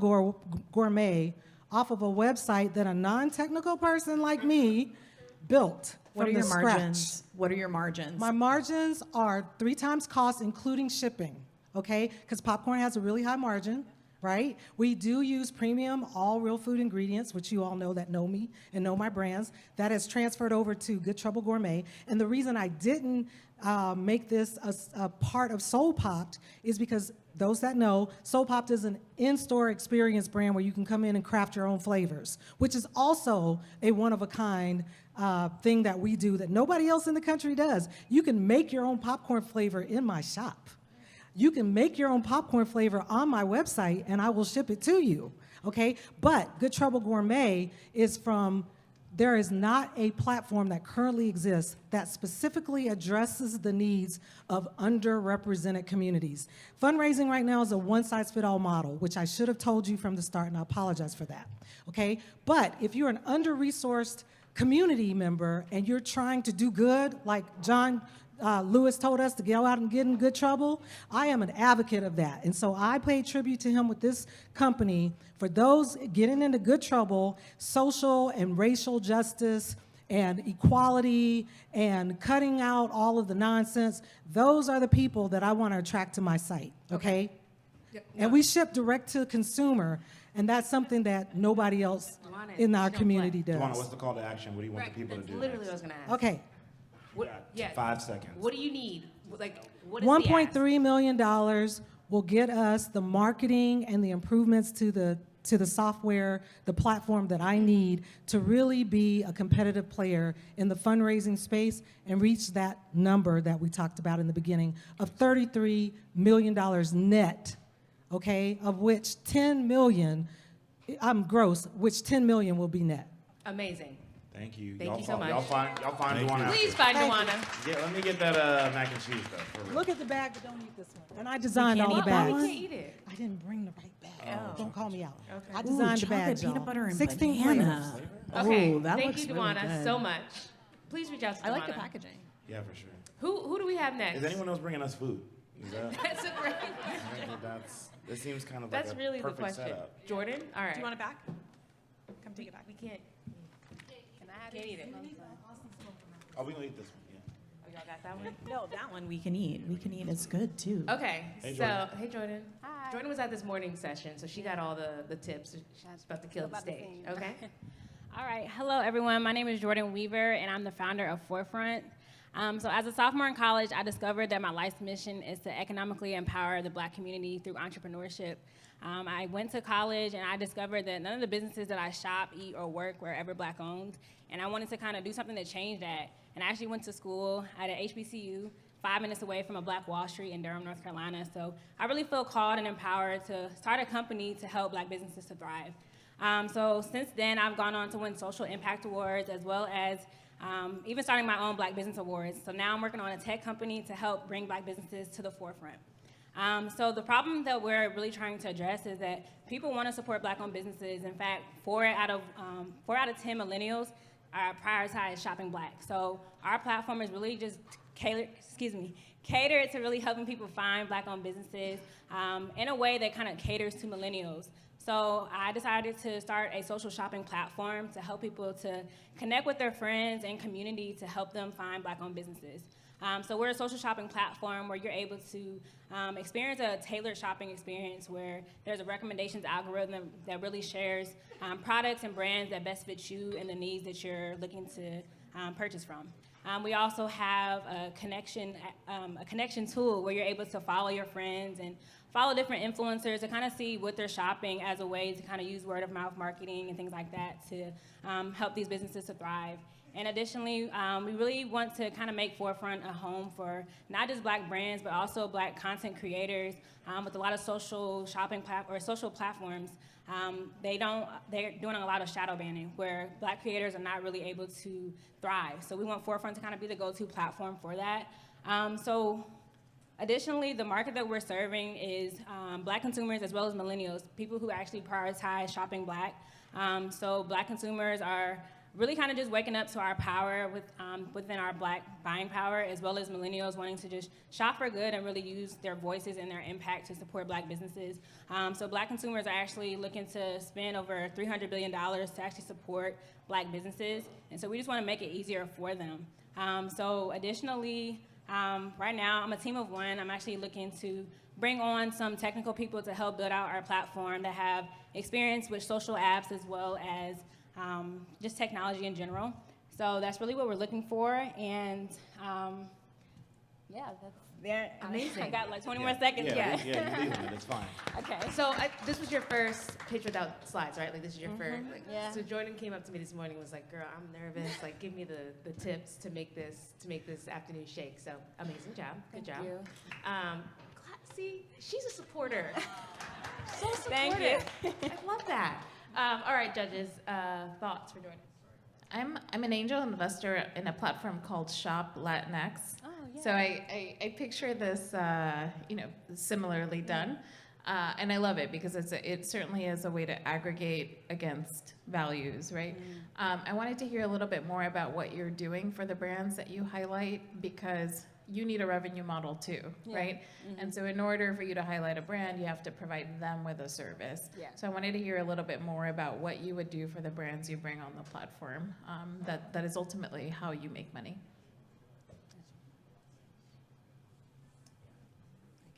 Gourmet off of a website that a non-technical person like me built. What are from your the scratch. margins? What are your margins? My margins are 3 times cost, including shipping, okay? Because popcorn has a really high margin, right? We do use premium, all real food ingredients, which you all know that know me and know my brands. That has transferred over to Good Trouble Gourmet. And the reason I didn't make this a part of Soul Popped is because those that know, Soul Popped is an in-store experience brand where you can come in and craft your own flavors, which is also a one-of-a-kind thing that we do that nobody else in the country does. You can make your own popcorn flavor in my shop. You can make your own popcorn flavor on my website, and I will ship it to you, okay? But Good Trouble Gourmet is from, there is not a platform that currently exists that specifically addresses the needs of underrepresented communities. Fundraising right now is a one-size-fits-all model, which I should have told you from the start, and I apologize for that, okay? But if you're an under-resourced community member and you're trying to do good, like John Lewis told us to go out and get in good trouble, I am an advocate of that. And so I pay tribute to him with this company for those getting into good trouble, social and racial justice and equality and cutting out all of the nonsense. Those are the people that I want to attract to my site, okay? And we ship direct to consumer, and that's something that nobody else in our community does. Tawana, what's the call to action? What do you want the people to do? Literally what I was next? gonna ask. Okay. Yeah. 5 seconds. What do you need? Like, what is the ask? $1.3 million will get us the marketing and the improvements to the software, the platform that I need to really be a competitive player in the fundraising space and reach that number that we talked about in the beginning of $33 million net, okay, of which 10 million, gross, which 10 million will be net. Amazing. Thank you. Thank you so much. Y'all find Tawana. Please find Tawana. Yeah, let me get that mac and cheese though. For real. Look at the bag, but don't eat this one. And I designed all the Why bags. we can't eat it? I didn't bring the right bag. Don't call me out. Okay. I designed the chocolate, bags, peanut y'all. butter, and 16 banana. flavors. Okay. Ooh, that Thank looks you, really Tawana, good. so much. Please reach out to Tawana. I like the packaging. Yeah, for sure. Who do we have next? Is anyone else bringing us food? Is that? That's a great. That seems kind of That's like a really the perfect question. setup. Jordan, all right. Do you want it back? Come take it back. We can't. Can I have it? Eat it. Oh, we gonna eat this one. Yeah. Oh, y'all got that one? No, that one we can eat. We can eat. It's good too. Okay, Hey, so Jordan. hey Jordan. Hi. Jordan was at this morning session, so she got all the tips. She's about to kill the stage. Okay. All right. Hello, everyone. My name is Jordan Weaver, and I'm the founder of Forefront. So as a sophomore in college, I discovered that my life's mission is to economically empower the Black community through entrepreneurship. I went to college, and I discovered that none of the businesses that I shop, eat, or work were ever Black owned, and I wanted to kind of do something to change that. And I actually went to school at an HBCU, 5 minutes away from a Black Wall Street in Durham, North Carolina. So I really feel called and empowered to start a company to help Black businesses to thrive. So since then, I've gone on to win Social Impact Awards, as well as even starting my own Black Business Awards. So now I'm working on a tech company to help bring Black businesses to the forefront. So the problem that we're really trying to address is that people want to support Black-owned businesses. In fact, 4 out of 10 millennials prioritize shopping Black. So our platform is really just catered to really helping people find Black-owned businesses in a way that kind of caters to millennials. So I decided to start a social shopping platform to help people to connect with their friends and community to help them find Black-owned businesses. So we're a social shopping platform where you're able to experience a tailored shopping experience where there's a recommendations algorithm that really shares products and brands that best fit you and the needs that you're looking to purchase from. We also have a connection tool where you're able to follow your friends and follow different influencers to kind of see what they're shopping as a way to kind of use word of mouth marketing and things like that to help these businesses to thrive. And additionally, we really want to kind of make Forefront a home for not just Black brands, but also Black content creators with a lot of social shopping social platforms. They're doing a lot of shadow banning where Black creators are not really able to thrive. So we want Forefront to kind of be the go-to platform for that. Additionally, the market that we're serving is Black consumers as well as millennials, people who actually prioritize shopping Black. So Black consumers are really kind of just waking up to our power within our Black buying power, as well as millennials wanting to just shop for good and really use their voices and their impact to support Black businesses. So Black consumers are actually looking to spend over $300 billion to actually support Black businesses, and so we just want to make it easier for them. So additionally, right now I'm a team of one. I'm actually looking to bring on some technical people to help build out our platform that have experience with social apps as well as just technology in general. So that's really what we're looking for, and yeah, that's there. Amazing. I got like 20 more seconds. Yeah, you're leaving it. It's fine. Okay. So this was your first pitch without slides, right? Like this is your first. Like, Yeah. So Jordan came up to me this morning and was like, "Girl, I'm nervous. Like, give me the tips to make this afternoon shake." So amazing job. Good job. Thank you. See, she's a supporter. So supportive. Thank you. I love that. All right, judges. Thoughts for Jordan? I'm an angel investor in a platform called Shop Latinx. Oh, yeah. So I picture this, similarly done, and I love it because it certainly is a way to aggregate against values, right? I wanted to hear a little bit more about what you're doing for the brands that you highlight, because you need a revenue model too, Yeah. right? And so in order for you to highlight a brand, you have to provide them with a service. Yeah. So I wanted to hear a little bit more about what you would do for the brands you bring on the platform. That is ultimately how you make money. I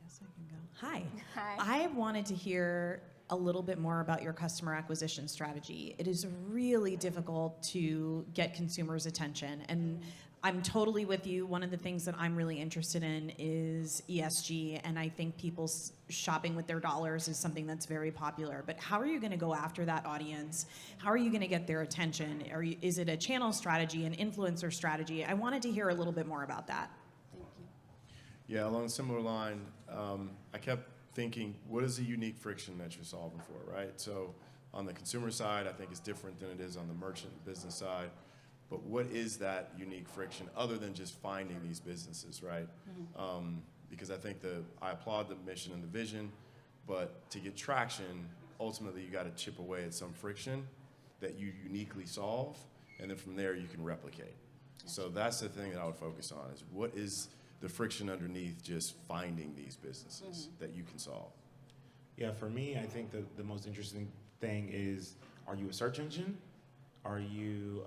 guess I can go. Hi. Hi. I wanted to hear a little bit more about your customer acquisition strategy. It is really difficult to get consumers' attention, and I'm totally with you. One of the things that I'm really interested in is ESG, and I think people shopping with their dollars is something that's very popular. But how are you going to go after that audience? How are you going to get their attention? Is it a channel strategy, an influencer strategy? I wanted to hear a little bit more about that. Yeah, along a similar line, I kept thinking, what is the unique friction that you're solving for, right? So on the consumer side, I think it's different than it is on the merchant business side. But what is that unique friction other than just finding these businesses, right? Because I think I applaud the mission and the vision, but to get traction, ultimately you got to chip away at some friction that you uniquely solve, and then from there you can replicate. So that's the thing that I would focus on, is what is the friction underneath just finding these businesses that you can solve? Yeah, for me, I think the most interesting thing is, are you a search engine? Are you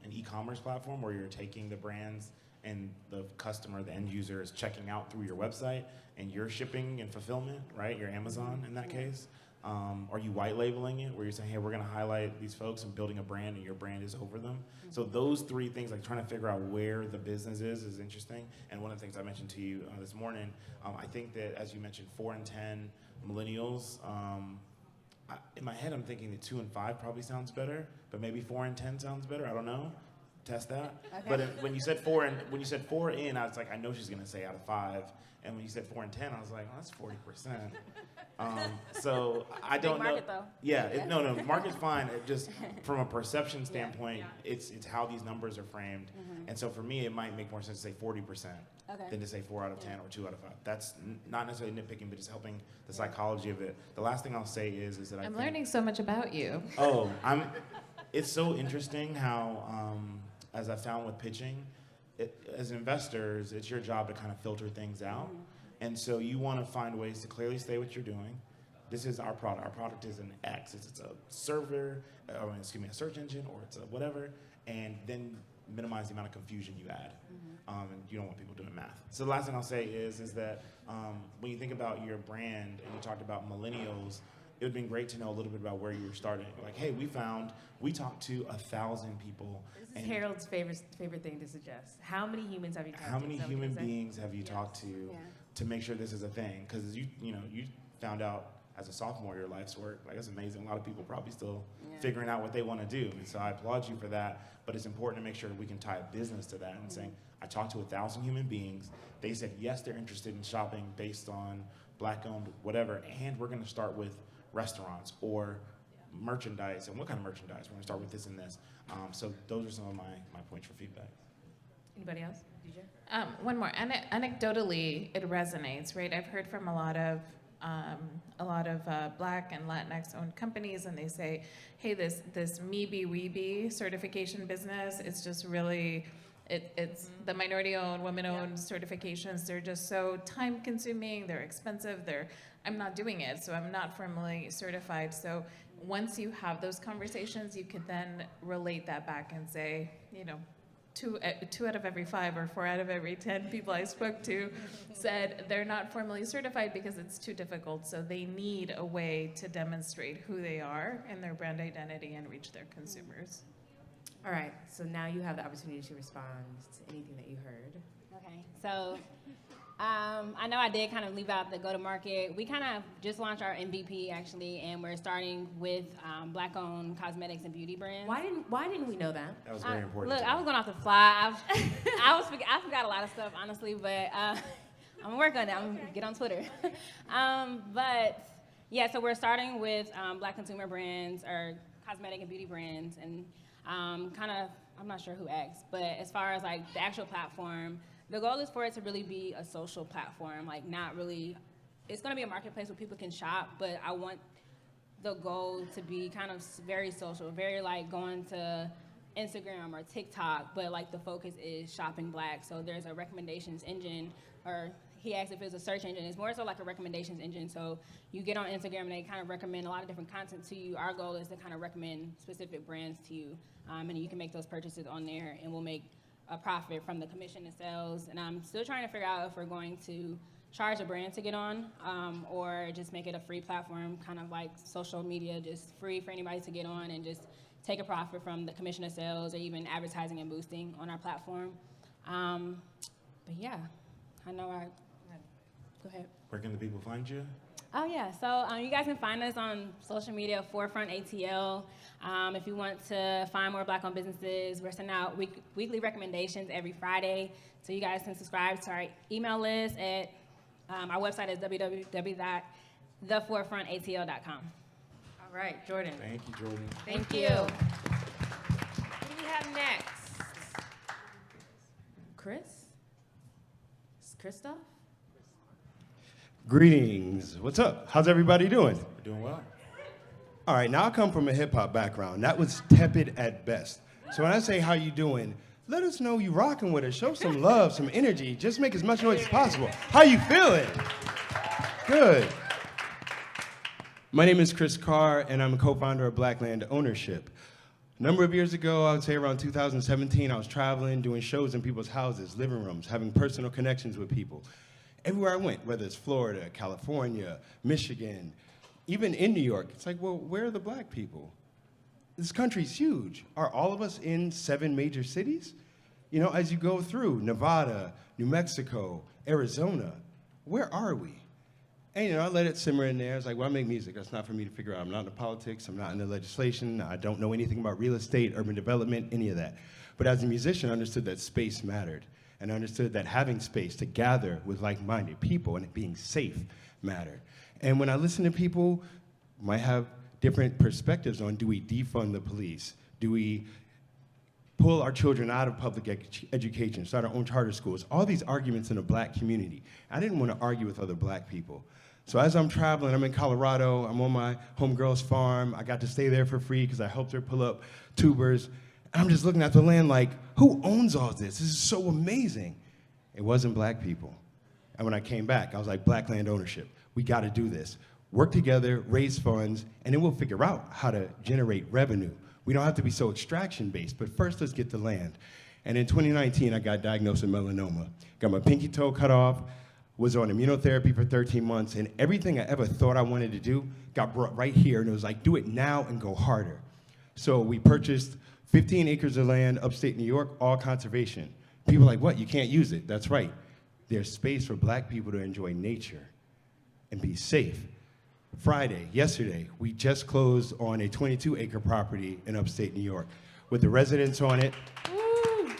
an e-commerce platform where you're taking the brands and the customer, the end user, is checking out through your website and you're shipping and fulfillment, right? You're Amazon in that case. Are you white labeling it where you're saying, hey, we're gonna highlight these folks and building a brand and your brand is over them? So those three things, like trying to figure out where the business is interesting. And one of the things I mentioned to you this morning, I think that, as you mentioned, 4 and 10 millennials, in my head, I'm thinking that 2 and 5 probably sounds better, but maybe 4 and 10 sounds better. I don't know. Test that. Okay. But when you said 4 in, I was like, I know she's gonna say out of 5. And when you said 4 and 10, I was like, oh, that's 40%. So I don't know. Big market, though. Yeah. No. Market's fine. It just from a perception standpoint, it's how these numbers are framed. And so for me, it might make more sense to say 40%. Okay. Than to say 4 out of 10 or 2 out of 5. That's not necessarily nitpicking, but just helping the psychology of it. The last thing I'll say is that I'm learning so much about you. Oh, it's so interesting how, as I found with pitching, as investors, it's your job to kind of filter things out. And so you want to find ways to clearly say what you're doing. This is our product. Our product is an X. It's a server, a search engine, or it's a whatever, and then minimize the amount of confusion you add. And you don't want people doing math. So the last thing I'll say is that when you think about your brand and you talked about millennials, it would have been great to know a little bit about where you were starting. Like, hey, we talked to 1,000 people. This is Harold's favorite thing to suggest. How many humans have you talked to? How many human beings have you talked to make sure this is a thing? Because you found out as a sophomore your life's work. Like, that's amazing. A lot of people probably still figuring out what they want to do. And so I applaud you for that. But it's important to make sure that we can tie a business to that and saying, I talked to 1,000 human beings. They said, yes, they're interested in shopping based on Black-owned whatever. And we're going to start with restaurants or merchandise. And what kind of merchandise? We're going to start with this and this. So those are some of my points for feedback. Anybody else? DJ? One more. Anecdotally, it resonates, right? I've heard from a lot of Black and Latinx-owned companies, and they say, "Hey, this MeBe WeBe certification business, it's just really, it's the minority-owned, women-owned certifications. They're just so time-consuming. They're expensive. I'm not doing it, so I'm not formally certified." So once you have those conversations, you could then relate that back and say, 2 out of every 5 or 4 out of every 10 people I spoke to said they're not formally certified because it's too difficult. So they need a way to demonstrate who they are and their brand identity and reach their consumers. All right, so now you have the opportunity to respond to anything that you heard. Okay, so I know I did kind of leave out the go-to-market. We kind of just launched our MVP, actually, and we're starting with Black-owned cosmetics and beauty brands. Why didn't we know that? That was very important. Look, I was going off the fly. I forgot a lot of stuff, honestly, but I'm going to work on it. I'm going to get on Twitter. But, yeah, so we're starting with Black consumer brands or cosmetic and beauty brands, and I'm not sure who asked, but as far as, like, the actual platform, the goal is for it to really be a social platform, like not really, it's gonna be a marketplace where people can shop, but I want the goal to be kind of very social, very like going to Instagram or TikTok, but like the focus is shopping Black. So there's a recommendations engine, or he asked if it was a search engine. It's more so like a recommendations engine. So you get on Instagram and they kind of recommend a lot of different content to you. Our goal is to kind of recommend specific brands to you, and you can make those purchases on there, and we'll make a profit from the commission and sales. And I'm still trying to figure out if we're going to charge a brand to get on, or just make it a free platform, kind of like social media, just free for anybody to get on and just take a profit from the commission of sales or even advertising and boosting on our platform. But yeah, I know go ahead. Where can the people find you? Oh yeah, so you guys can find us on social media, Forefront ATL. If you want to find more Black-owned businesses, we're sending out weekly recommendations every Friday, so you guys can subscribe to our email list at our website is www.theforefrontatl.com. All right, Jordan. Thank you, Jordan. Thank you. Who do we have next? Chris? Is Christoph? Greetings. What's up? How's everybody doing? We're doing well. All right, now I come from a hip-hop background. That was tepid at best. So when I say how you doing, let us know you rocking with us. Show some love, some energy. Just make as much noise as possible. How you feeling? Good. My name is Chris Carr, and I'm a co-founder of Black Land Ownership. A number of years ago, I would say around 2017, I was traveling, doing shows in people's houses, living rooms, having personal connections with people. Everywhere I went, whether it's Florida, California, Michigan, even in New York, it's like, well, where are the Black people? This country's huge. Are all of us in 7 major cities? You know, as you go through Nevada, New Mexico, Arizona, where are we? And, you know, I let it simmer in there. It's like, well, I make music. That's not for me to figure out. I'm not in the politics. I'm not in the legislation. I don't know anything about real estate, urban development, any of that. But as a musician, I understood that space mattered. And I understood that having space to gather with like-minded people and being safe mattered. And when I listen to people, might have different perspectives on, do we defund the police? Do we pull our children out of public education, start our own charter schools? All these arguments in the Black community. I didn't want to argue with other Black people. So as I'm traveling, I'm in Colorado, I'm on my homegirl's farm. I got to stay there for free because I helped her pull up tubers. And I'm just looking at the land like, who owns all this? This is so amazing. It wasn't Black people. And when I came back, I was like, Black land ownership. We got to do this. Work together, raise funds, and then we'll figure out how to generate revenue. We don't have to be so extraction-based, but first let's get the land. And in 2019, I got diagnosed with melanoma. Got my pinky toe cut off, was on immunotherapy for 13 months, and everything I ever thought I wanted to do got brought right here, and it was like, do it now and go harder. So we purchased 15 acres of land upstate New York, all conservation. People are like, what, you can't use it? That's right. There's space for Black people to enjoy nature and be safe. Friday, yesterday, we just closed on a 22-acre property in upstate New York with the residents on it. Woo.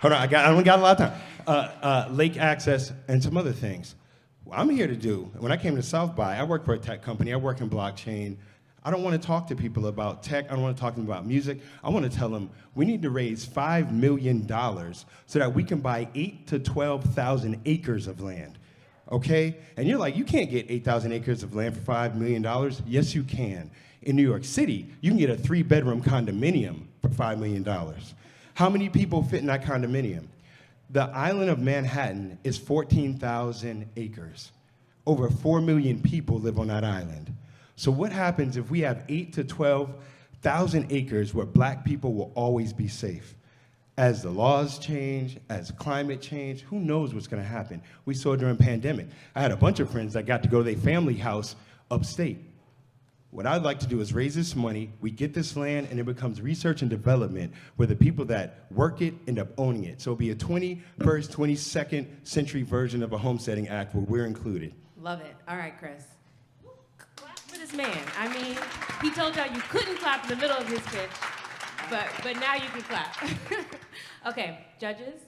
Hold on, I only got a lot of time. Lake access and some other things. What I'm here to do, when I came to South by, I work for a tech company, I work in blockchain. I don't want to talk to people about tech, I don't want to talk to them about music. I want to tell them we need to raise $5 million so that we can buy 8,000 to 12,000 acres of land. Okay? And you're like, you can't get 8,000 acres of land for $5 million. Yes, you can. In New York City, you can get a 3-bedroom condominium for $5 million. How many people fit in that condominium? The island of Manhattan is 14,000 acres. Over 4 million people live on that island. So what happens if we have 8,000 to 12,000 acres where Black people will always be safe? As the laws change, as climate change, who knows what's gonna happen? We saw during pandemic. I had a bunch of friends that got to go to their family house upstate. What I'd like to do is raise this money, we get this land, and it becomes research and development where the people that work it end up owning it. So it'll be a 21st, 22nd century version of a homesteading act where we're included. Love it. All right, Chris. Clap for this man. I mean, he told y'all you couldn't clap in the middle of his pitch. But now you can clap. Okay, judges?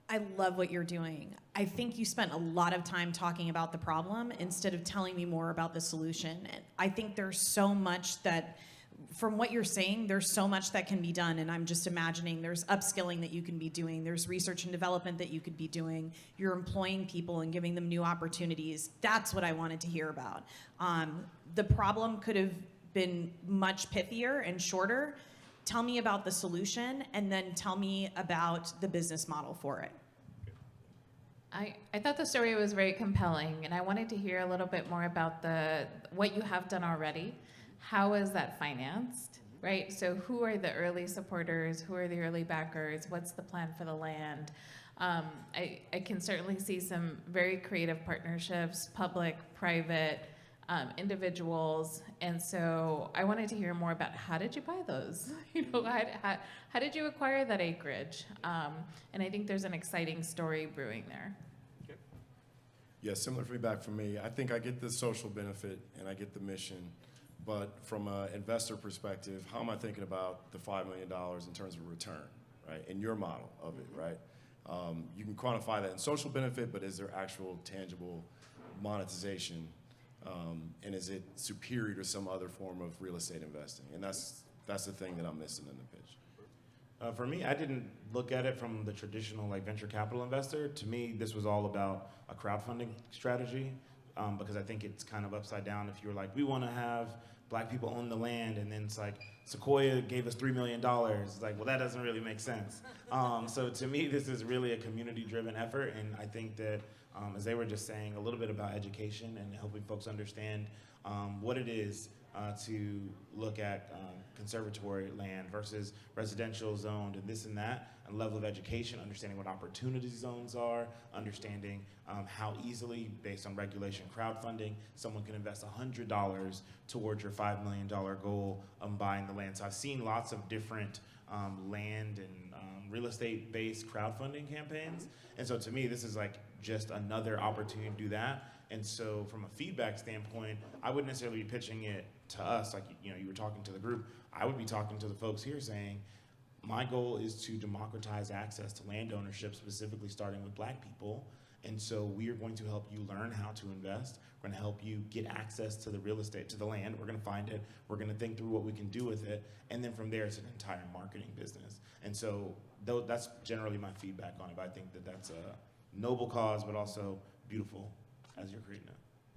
I love what you're doing. I think you spent a lot of time talking about the problem instead of telling me more about the solution. And I think there's so much that, from what you're saying, there's so much that can be done, and I'm just imagining there's upskilling that you can be doing, there's research and development that you could be doing, you're employing people and giving them new opportunities. That's what I wanted to hear about. The problem could have been much pithier and shorter. Tell me about the solution, and then tell me about the business model for it. I thought the story was very compelling, and I wanted to hear a little bit more about what you have done already. How is that financed, right? So who are the early supporters? Who are the early backers? What's the plan for the land? I can certainly see some very creative partnerships, public, private, individuals, and so I wanted to hear more about how did you buy those? You know, how did you acquire that acreage? And I think there's an exciting story brewing there. Yeah, similar feedback from me. I think I get the social benefit and I get the mission, but from an investor perspective, how am I thinking about the $5 million in terms of return, right? In your model of it, right? You can quantify that in social benefit, but is there actual tangible monetization? And is it superior to some other form of real estate investing? And that's the thing that I'm missing in the pitch. For me, I didn't look at it from the traditional like venture capital investor. To me, this was all about a crowdfunding strategy because I think it's kind of upside down. If you were like, we want to have Black people own the land, and then it's like Sequoia gave us $3 million. It's like, well, that doesn't really make sense. So to me, this is really a community-driven effort, and I think that as they were just saying, a little bit about education and helping folks understand what it is to look at conservatory land versus residential zoned and this and that, and level of education, understanding what opportunity zones are, understanding how easily, based on regulation crowdfunding, someone can invest $100 towards your $5 million goal of buying the land. So I've seen lots of different land and real estate-based crowdfunding campaigns. And so to me, this is like just another opportunity to do that. And so from a feedback standpoint, I wouldn't necessarily be pitching it to us, like, you know, you were talking to the group. I would be talking to the folks here saying, my goal is to democratize access to land ownership, specifically starting with Black people. And so we are going to help you learn how to invest. We're going to help you get access to the real estate, to the land. We're going to find it. We're going to think through what we can do with it. And then from there, it's an entire marketing business. And so that's generally my feedback on it. But I think that that's a noble cause, but also beautiful as you're creating it.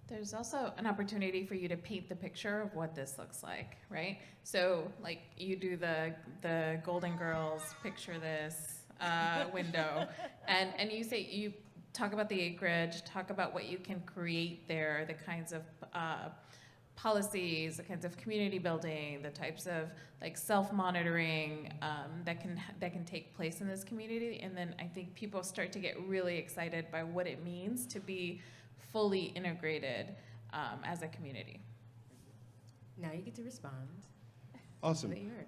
There's also an opportunity for you to paint the picture of what this looks like, right? So, like, you do the Golden Girls picture this window, and you talk about the acreage, talk about what you can create there, the kinds of policies, the kinds of community building, the types of like self-monitoring that can take place in this community, and then I think people start to get really excited by what it means to be fully integrated as a community. Now you get to respond. Awesome. That you heard.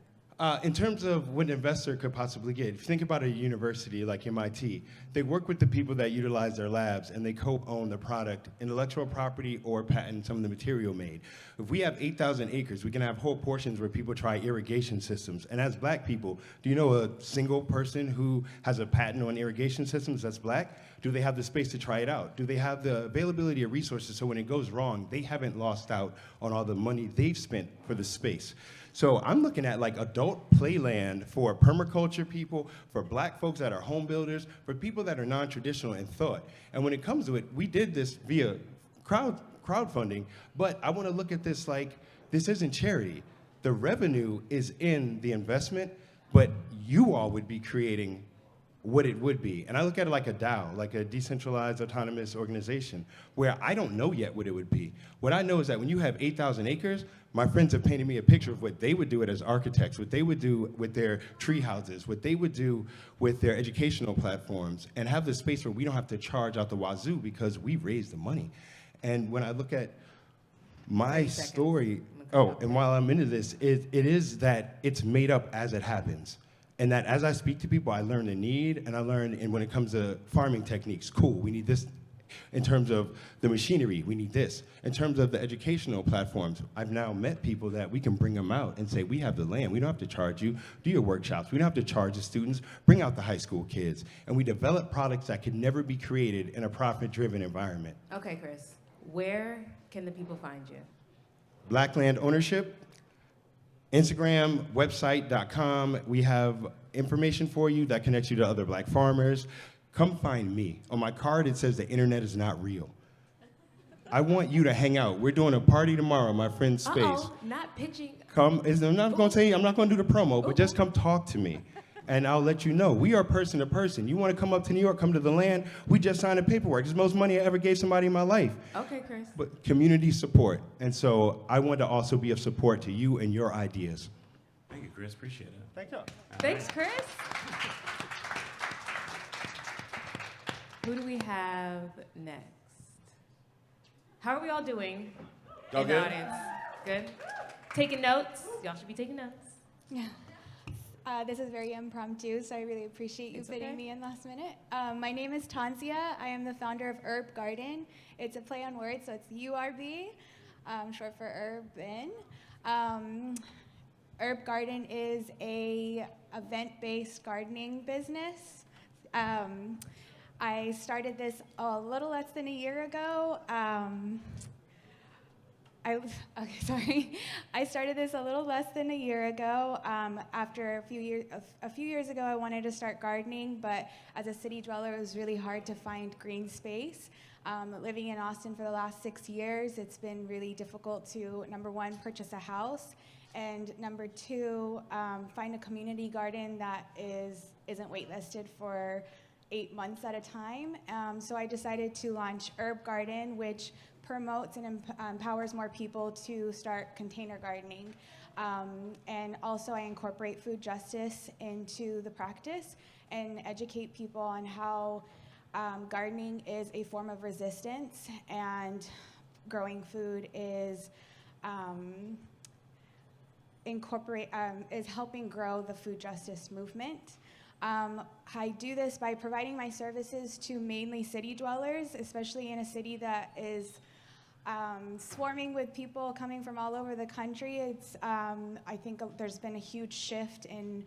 In terms of what an investor could possibly get, if you think about a university like MIT, they work with the people that utilize their labs and they co-own the product, intellectual property or patent some of the material made. If we have 8,000 acres, we can have whole portions where people try irrigation systems. And as Black people, do you know a single person who has a patent on irrigation systems that's Black? Do they have the space to try it out? Do they have the availability of resources so when it goes wrong, they haven't lost out on all the money they've spent for the space? So I'm looking at like adult playland for permaculture people, for Black folks that are home builders, for people that are non-traditional in thought. And when it comes to it, we did this via crowdfunding, but I want to look at this like this isn't charity. The revenue is in the investment, but you all would be creating what it would be. And I look at it like a DAO, like a decentralized autonomous organization, where I don't know yet what it would be. What I know is that when you have 8,000 acres, my friends have painted me a picture of what they would do it as architects, what they would do with their tree houses, what they would do with their educational platforms, and have the space where we don't have to charge out the wazoo because we raised the money. And when I look at my story, and while I'm into this, it is that it's made up as it happens. And that as I speak to people, I learn the need, and I learn, and when it comes to farming techniques, cool, we need this. In terms of the machinery, we need this. In terms of the educational platforms, I've now met people that we can bring them out and say, we have the land, we don't have to charge you, do your workshops, we don't have to charge the students, bring out the high school kids. And we develop products that could never be created in a profit-driven environment. Okay, Chris, where can the people find you? Black Land Ownership, Instagram, website.com. We have information for you that connects you to other Black farmers. Come find me. On my card, it says the internet is not real. I want you to hang out. We're doing a party tomorrow, my friend's space. Not pitching. Come, I'm not going to say, I'm not going to do the promo, but just come talk to me. And I'll let you know. We are person to person. You want to come up to New York, come to the land, we just signed the paperwork. It's the most money I ever gave somebody in my life. Okay, Chris. But community support. And so I want to also be of support to you and your ideas. Thank you, Chris. Appreciate it. Thank you. Thanks, Chris. Who do we have next? How are we all doing Y'all in good? the audience? Good? Taking notes? Y'all should be taking notes. Yeah. This is very impromptu, so I really appreciate you fitting me in last minute. My name is Tanzia. I am the founder of Urb Garden. It's a play on words, so it's URB, short for urban. Urb Garden is a event-based gardening business. I started this a little less than a year ago. I started this a little less than a year ago. After a few years ago, I wanted to start gardening, but as a city dweller, it was really hard to find green space. Living in Austin for the last 6 years, it's been really difficult to, number one, purchase a house, and number two, find a community garden that isn't waitlisted for 8 months at a time. So I decided to launch Urb Garden, which promotes and empowers more people to start container gardening. And also I incorporate food justice into the practice and educate people on how gardening is a form of resistance and growing food is helping grow the food justice movement. I do this by providing my services to mainly city dwellers, especially in a city that is swarming with people coming from all over the country. I think there's been a huge shift in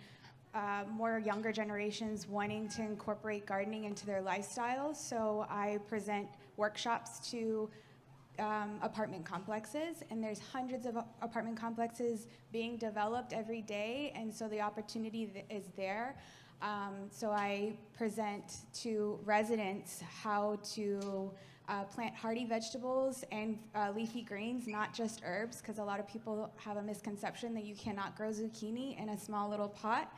more younger generations wanting to incorporate gardening into their lifestyles. So I present workshops to apartment complexes, and there's hundreds of apartment complexes being developed every day, and so the opportunity is there. So I present to residents how to plant hardy vegetables and leafy greens, not just herbs, because a lot of people have a misconception that you cannot grow zucchini in a small little pot.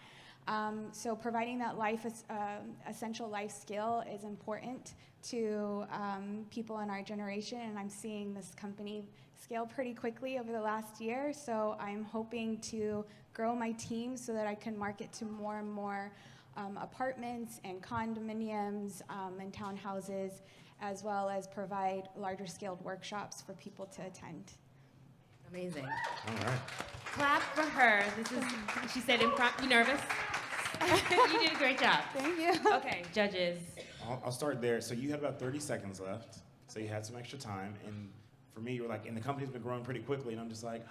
So providing that essential life skill is important to people in our generation, and I'm seeing this company scale pretty quickly over the last year, so I'm hoping to grow my team so that I can market to more and more apartments and condominiums and townhouses, as well as provide larger scaled workshops for people to attend. Amazing. All right. Clap for her. She said you nervous? You did a great job. Thank you. Okay, judges. I'll start there. So you had about 30 seconds left. So you had some extra time. And for me, you were like, and the company's been growing pretty quickly. And I'm just like,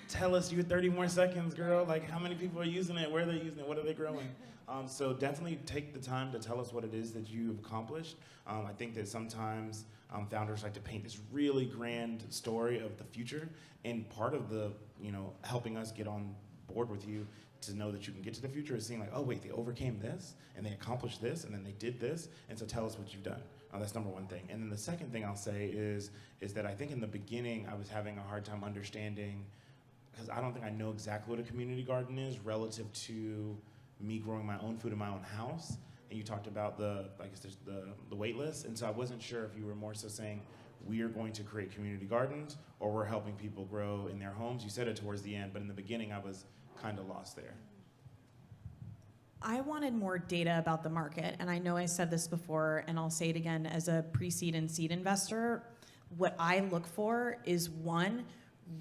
tell us you had 30 more seconds, girl. Like, how many people are using it? Where are they using it? What are they growing? So definitely take the time to tell us what it is that you've accomplished. I think that sometimes founders like to paint this really grand story of the future. And part of the, helping us get on board with you to know that you can get to the future is seeing like, oh wait, they overcame this and they accomplished this and then they did this, and so tell us what you've done. That's number one thing. And then the second thing I'll say is that I think in the beginning I was having a hard time understanding, because I don't think I know exactly what a community garden is relative to me growing my own food in my own house. And you talked about the wait list, and so I wasn't sure if you were more so saying we are going to create community gardens or we're helping people grow in their homes. You said it towards the end, but in the beginning I was kind of lost there. I wanted more data about the market, and I know I said this before, and I'll say it again, as a pre-seed and seed investor, what I look for is one,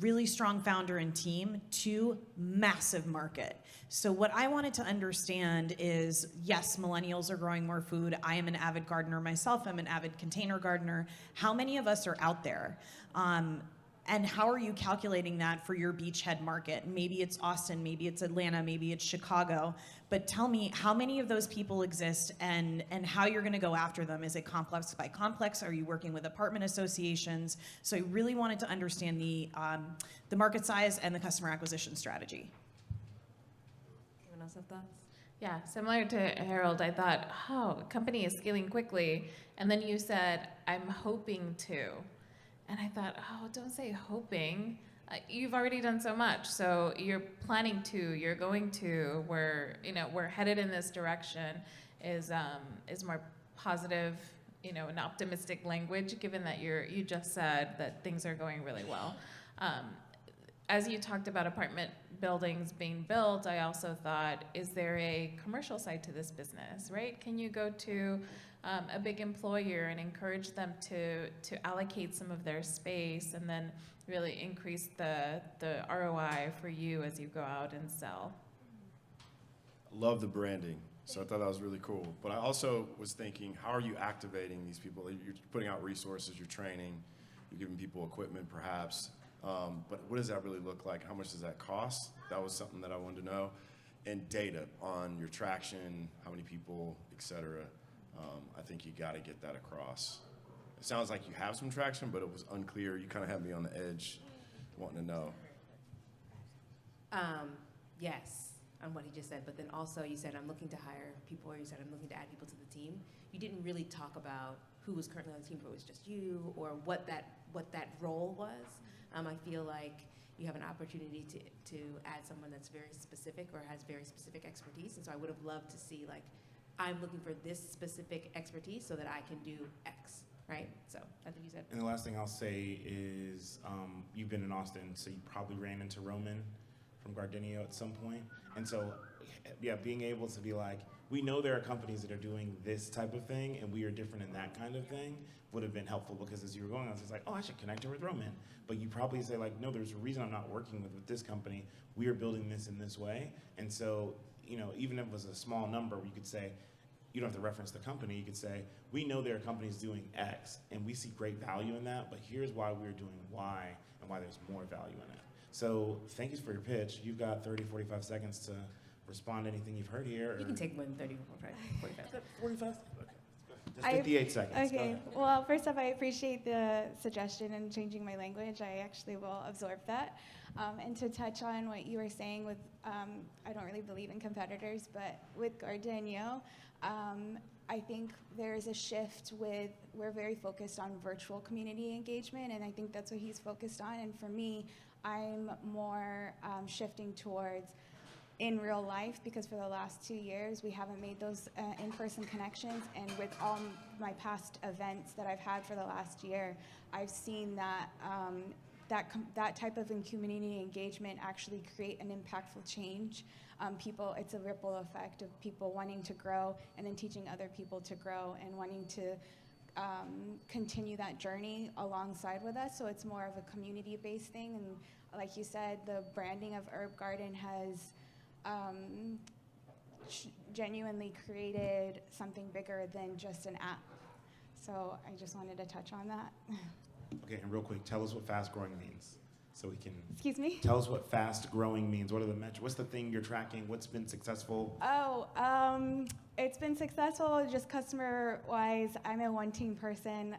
really strong founder and team, two, massive market. So what I wanted to understand is, yes, millennials are growing more food. I am an avid gardener myself. I'm an avid container gardener. How many of us are out there? And how are you calculating that for your beachhead market? Maybe it's Austin, maybe it's Atlanta, maybe it's Chicago. But tell me how many of those people exist and how you're gonna go after them. Is it complex by complex? Are you working with apartment associations? So I really wanted to understand the market size and the customer acquisition strategy. Anyone else have thoughts? Yeah, similar to Harold, I thought, oh, a company is scaling quickly. And then you said, I'm hoping to. And I thought, oh, don't say hoping. You've already done so much. So you're planning to, you're going to, we're headed in this direction is more positive, an optimistic language, given that you just said that things are going really well. As you talked about apartment buildings being built, I also thought, is there a commercial side to this business, right? Can you go to a big employer and encourage them to allocate some of their space and then really increase the ROI for you as you go out and sell. Love the branding. So I thought that was really cool. But I also was thinking, how are you activating these people? You're putting out resources, you're training, you're giving people equipment perhaps. But what does that really look like? How much does that cost? That was something that I wanted to know. And data on your traction, how many people, et cetera. I think you got to get that across. It sounds like you have some traction, but it was unclear. You kind of had me on the edge wanting to know. Yes, on what he just said, but then also you said I'm looking to hire people, or you said I'm looking to add people to the team. You didn't really talk about who was currently on the team, if it was just you, or what that role was. I feel like you have an opportunity to add someone that's very specific or has very specific expertise, and so I would have loved to see, like, I'm looking for this specific expertise so that I can do X, right? So I think you said. And the last thing I'll say is you've been in Austin, so you probably ran into Roman from Gardenia at some point. And so, yeah, being able to be like, we know there are companies that are doing this type of thing, and we are different in that kind of thing, would have been helpful, because as you were going on, it's like, oh, I should connect her with Roman. But you probably say, like, no, there's a reason I'm not working with this company. We are building this in this way. And so, you know, even if it was a small number, you could say, you don't have to reference the company. You could say, we know there are companies doing X, and we see great value in that, but here's why we're doing Y, and why there's more value in it. So thank you for your pitch. You've got 30, 45 seconds to respond to anything you've heard here. You can take more than 30, 45. 45? Okay. Just 58 seconds. Okay. Well, first off, I appreciate the suggestion and changing my language. I actually will absorb that. And to touch on what you were saying with, I don't really believe in competitors, but with Gardenia, I think there's a shift with, we're very focused on virtual community engagement, and I think that's what he's focused on. And for me, I'm more shifting towards in real life, because for the last 2 years, we haven't made those in-person connections. And with all my past events that I've had for the last year, I've seen that that type of community engagement actually create an impactful change. People, it's a ripple effect of people wanting to grow and then teaching other people to grow and wanting to continue that journey alongside with us. So it's more of a community-based thing. And like you said, the branding of Urb Garden has genuinely created something bigger than just an app. So I just wanted to touch on that. Okay, and real quick, tell us what fast growing means, so we can. Excuse me? Tell us what fast growing means. What are the metrics? What's the thing you're tracking? What's been successful? Oh, it's been successful just customer-wise. I'm a one-team person.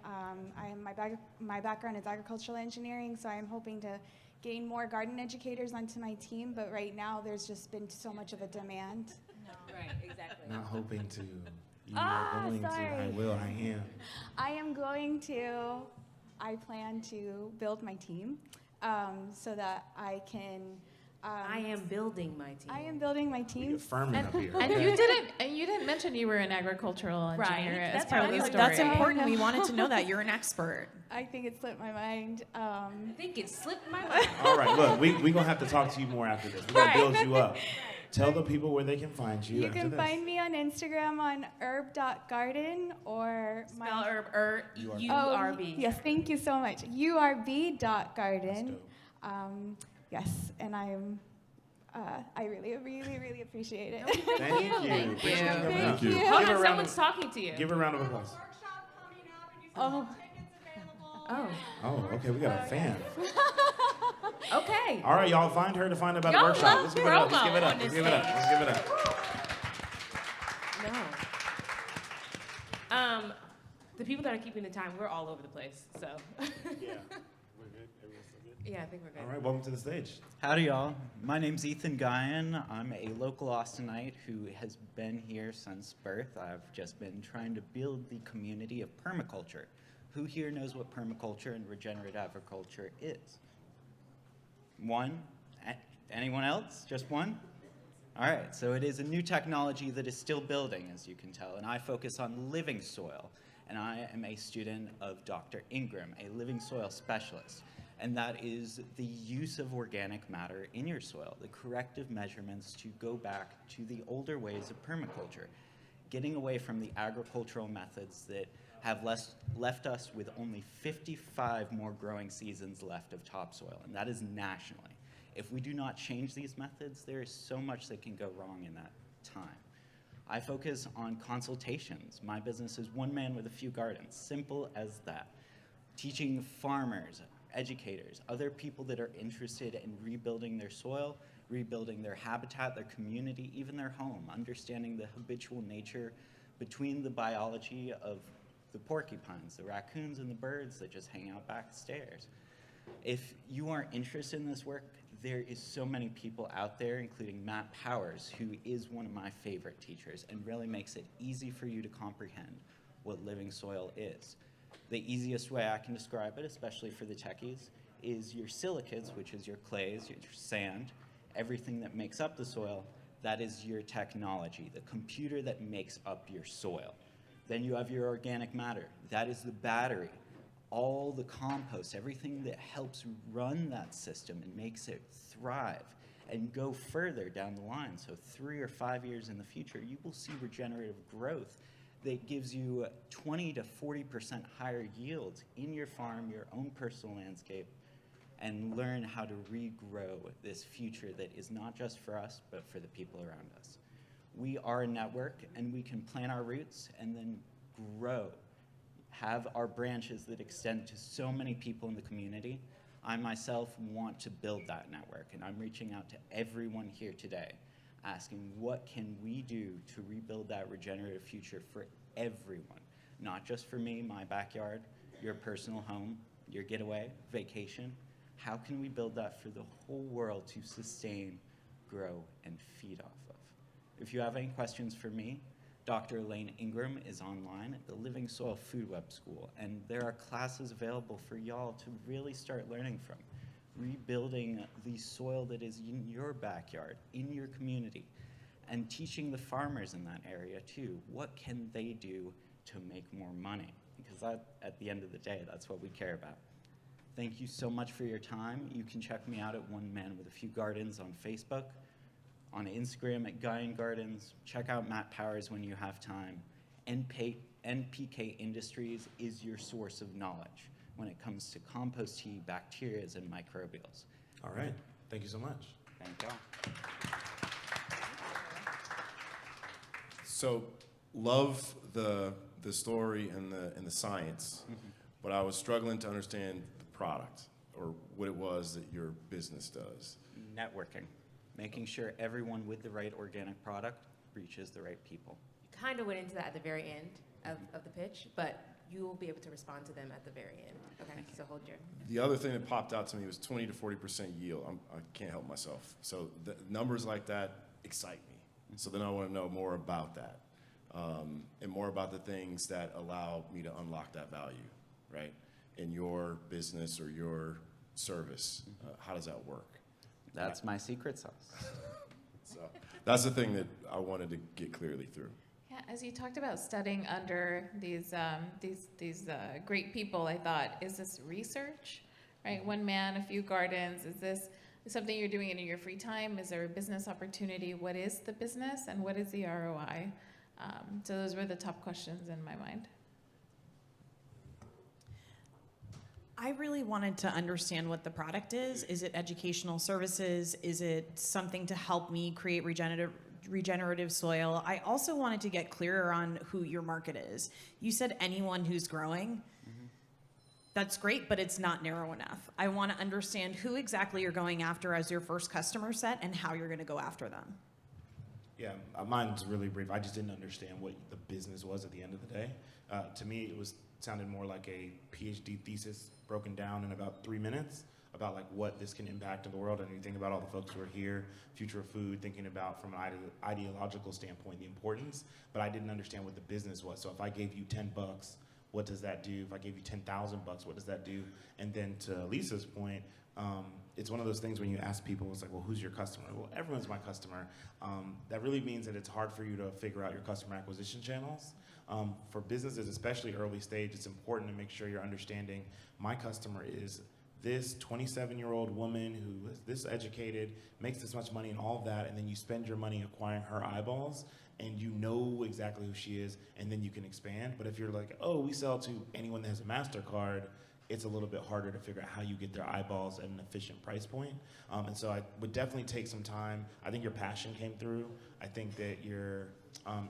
My background is agricultural engineering, so I'm hoping to gain more garden educators onto my team, but right now there's just been so much of a demand. No. Right, exactly. Not hoping to. You are going to. I will. I am. I am going to. I plan to build my team so that I can. I am building my team. I am building my team. Affirming up here. And you didn't mention you were an agricultural engineer as That's part of the story. That's important. We wanted to know that. You're an expert. I think it slipped my mind. I think it slipped my mind. All right, look, we're going to have to talk to you more after this. We're going to build you up. Tell the people where they can find you. You can find me on Instagram on urb.garden or Spell Urb, U-R-B. Yes, thank you so much. urb.garden. Yes, and I'm. I really, really, really appreciate it. Thank you. Thank you. Give her a round Someone's talking to you. Give her a round of applause. Oh. Oh, okay, we got a fan. Okay. All right, y'all, find her to find about the Y'all workshop. love Let's give it up. Let's give it up. promo Let's give it up. Let's give it up. No. The people that are keeping the time, we're all over the place, so. Yeah. We're good? Everyone's still good? Yeah, I think we're good. All right, welcome to the stage. Howdy, y'all. My name's Ethan Guyan. I'm a local Austinite who has been here since birth. I've just been trying to build the community of permaculture. Who here knows what permaculture and regenerative agriculture is? One? Anyone else? Just one? All right, so it is a new technology that is still building, as you can tell, and I focus on living soil. And I am a student of Dr. Ingram, a living soil specialist. And that is the use of organic matter in your soil, the corrective measurements to go back to the older ways of permaculture. getting away from the agricultural methods that have left us with only 55 more growing seasons left of topsoil, and that is nationally. If we do not change these methods, there is so much that can go wrong in that time. I focus on consultations. My business is one man with a few gardens, simple as that. Teaching farmers, educators, other people that are interested in rebuilding their soil, rebuilding their habitat, their community, even their home, understanding the habitual nature between the biology of the porcupines, the raccoons, and the birds that just hang out backstairs. If you are interested in this work, there is so many people out there, including Matt Powers, who is one of my favorite teachers and really makes it easy for you to comprehend what living soil is. The easiest way I can describe it, especially for the techies, is your silicates, which is your clays, your sand, everything that makes up the soil. That is your technology, the computer that makes up your soil. Then you have your organic matter. That is the battery, all the compost, everything that helps run that system and makes it thrive and go further down the line. So 3 or 5 years in the future, you will see regenerative growth that gives you 20 to 40% higher yields in your farm, your own personal landscape, and learn how to regrow this future that is not just for us, but for the people around us. We are a network, and we can plant our roots and then grow, have our branches that extend to so many people in the community. I myself want to build that network, and I'm reaching out to everyone here today, asking what can we do to rebuild that regenerative future for everyone, not just for me, my backyard, your personal home, your getaway, vacation. How can we build that for the whole world to sustain, grow, and feed off of? If you have any questions for me, Dr. Elaine Ingram is online at the Living Soil Food Web School, and there are classes available for y'all to really start learning from. Rebuilding the soil that is in your backyard, in your community, and teaching the farmers in that area too, what can they do to make more money? Because that, at the end of the day, that's what we care about. Thank you so much for your time. You can check me out at One Man with a Few Gardens on Facebook, on Instagram at Guy and Gardens. Check out Matt Powers when you have time. NPK Industries is your source of knowledge when it comes to compost tea, bacteria, and microbials. All right. Thank you so much. Thank y'all. So, love the story and the science, but I was struggling to understand the product or what it was that your business does. Networking, making sure everyone with the right organic product reaches the right people. Kind of went into that at the very end of the pitch, but you will be able to respond to them at the very end. Okay, so hold your... The other thing that popped out to me was 20 to 40% yield. I can't help myself. So the numbers like that excite me. So then I want to know more about that and more about the things that allow me to unlock that value, right? In your business or your service. How does that work? That's my secret sauce. So that's the thing that I wanted to get clearly through. Yeah, as you talked about studying under these great people, I thought, is this research, right? One man, a few gardens. Is this something you're doing in your free time? Is there a business opportunity? What is the business and what is the ROI? So those were the top questions in my mind. I really wanted to understand what the product is. Is it educational services? Is it something to help me create regenerative soil? I also wanted to get clearer on who your market is. You said anyone who's growing. That's great, but it's not narrow enough. I want to understand who exactly you're going after as your first customer set and how you're going to go after them. Yeah, mine's really brief. I just didn't understand what the business was at the end of the day. To me, it sounded more like a PhD thesis broken down in about 3 minutes about like what this can impact in the world. And you think about all the folks who are here, Future of Food, thinking about from an ideological standpoint the importance, but I didn't understand what the business was. So if I gave you $10, what does that do? If I gave you $10,000, what does that do? And then to Lisa's point, it's one of those things when you ask people, it's like, well, who's your customer? Well, everyone's my customer. That really means that it's hard for you to figure out your customer acquisition channels. For businesses, especially early stage, it's important to make sure you're understanding my customer is this 27-year-old woman who is this educated, makes this much money and all of that, and then you spend your money acquiring her eyeballs, and you know exactly who she is, and then you can expand. But if you're like, oh, we sell to anyone that has a MasterCard, it's a little bit harder to figure out how you get their eyeballs at an efficient price point. And so I would definitely take some time. I think your passion came through. I think that your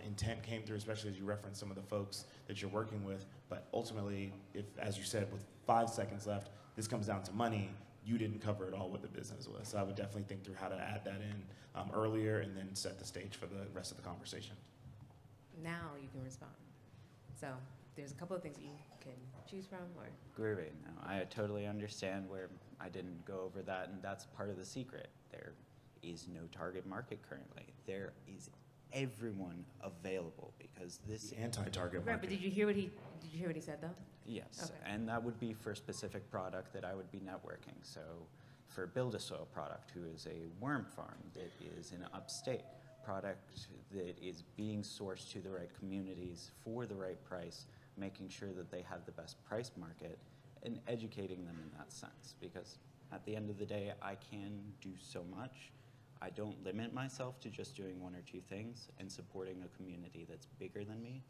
intent came through, especially as you referenced some of the folks that you're working with. But ultimately, if, as you said, with 5 seconds left, this comes down to money, you didn't cover it all what the business was. So I would definitely think through how to add that in earlier and then set the stage for the rest of the conversation. Now you can respond. So there's a couple of things you can choose from, or? Great. No, I totally understand where I didn't go over that, and that's part of the secret. There is no target market currently. There is everyone available because this anti-target market. Right, but did you hear what he said though? Yes, Okay. and that would be for a specific product that I would be networking. So for Build a Soil product, who is a worm farm that is in upstate, product that is being sourced to the right communities for the right price, making sure that they have the best price market and educating them in that sense. Because at the end of the day, I can do so much. I don't limit myself to just doing one or two things, and supporting a community that's bigger than me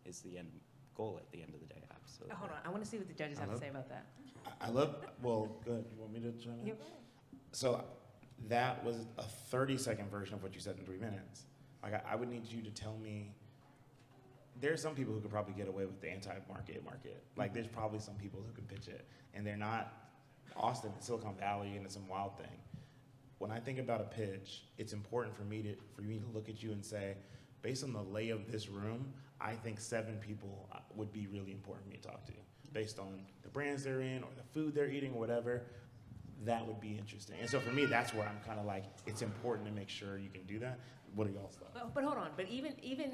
is the end goal at the end of the day, absolutely. Hold on, I want to see what the judges have to say about that. I love, well, good. You want me to chime in? So that was a 30-second version of what you said in 3 minutes. Like, I would need you to tell me, there's some people who could probably get away with the anti-market market. Like, there's probably some people who can pitch it, and they're not Austin, Silicon Valley, and it's some wild thing. When I think about a pitch, it's important for me to look at you and say, based on the lay of this room, I think 7 people would be really important for me to talk to, based on the brands they're in or the food they're eating or whatever. That would be interesting. And so for me, that's where I'm kind of like, it's important to make sure you can do that. What are y'all's thoughts? But hold on, but even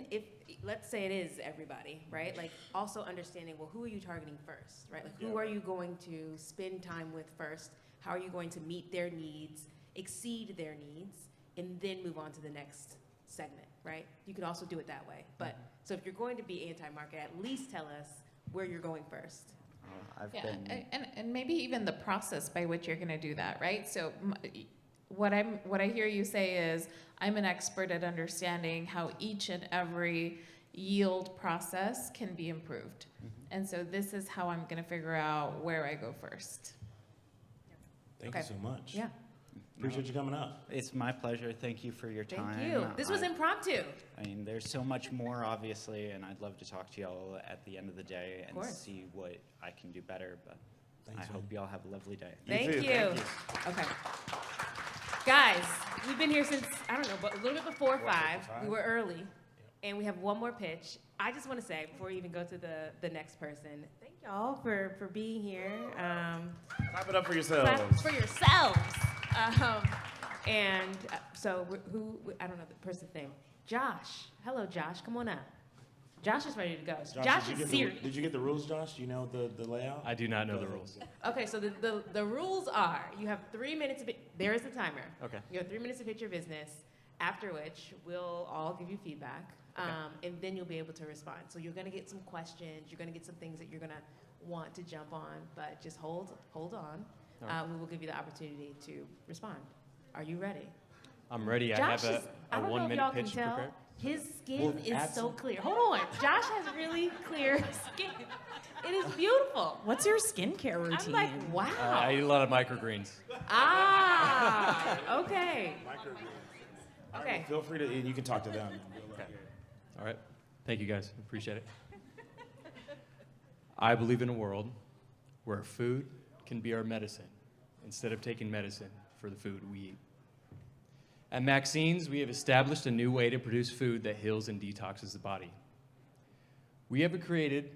if, let's say it is everybody, right? Like also understanding, well, who are you targeting first, right? Like who are you going to spend time with first? How are you going to meet their needs, exceed their needs, and then move on to the next segment, right? You could also do it that way. But so if you're going to be anti-market, at least tell us where you're going first. And maybe even the process by which you're going to do that, right? So what I hear you say is, I'm an expert at understanding how each and every yield process can be improved. And so this is how I'm going to figure out where I go first. Thank you so much. Yeah. Appreciate you coming up. It's my pleasure. Thank you for your time. Thank you. This was impromptu. I mean, there's so much more, obviously, and I'd love to talk to y'all at the end of the day and see what I can do better. But I hope y'all have a lovely day. Thank you. Okay. Guys, we've been here since, I don't know, but a little bit before 5. We were early, and we have one more pitch. I just want to say, before we even go to the next person, thank y'all for being here. Clap it up for yourselves. Clap for yourselves. So I don't know the person's name. Josh. Hello, Josh. Come on up. Josh is ready to go. Josh is serious. Did you get the rules, Josh? Do you know the layout? I do not know the rules. Okay, so the rules are, you have 3 minutes there is the timer. Okay. You have 3 minutes to pitch your business, after which we'll all give you feedback, and then you'll be able to respond. So you're gonna get some questions, you're gonna get some things that you're gonna want to jump on, but just hold on. Right. We will give you the opportunity to respond. Are you ready? I'm ready. Josh I have a 1 minute pitch prepared. His skin is so clear. Hold on. Josh has really clear skin. It is beautiful. What's your skincare routine? I'm like, wow. I eat a lot of microgreens. Ah, okay. Okay. Feel free to, and you can talk to them. Okay. All right. Thank you, guys. Appreciate it. I believe in a world where food can be our medicine instead of taking medicine for the food we eat. At Maxine's, we have established a new way to produce food that heals and detoxes the body. We have created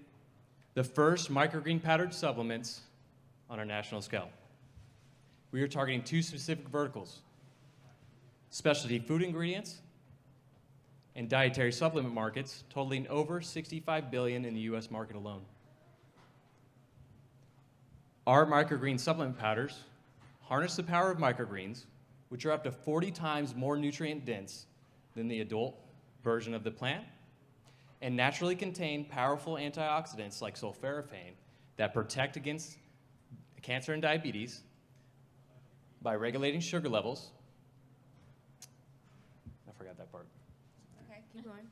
the first microgreen powdered supplements on our national scale. We are targeting 2 specific verticals: specialty food ingredients and dietary supplement markets, totaling over $65 billion in the US market alone. Our microgreen supplement powders harness the power of microgreens, which are up to 40 times more nutrient dense than the adult version of the plant, and naturally contain powerful antioxidants like sulforaphane that protect against cancer and diabetes by regulating sugar levels. I forgot that part. Okay, keep going.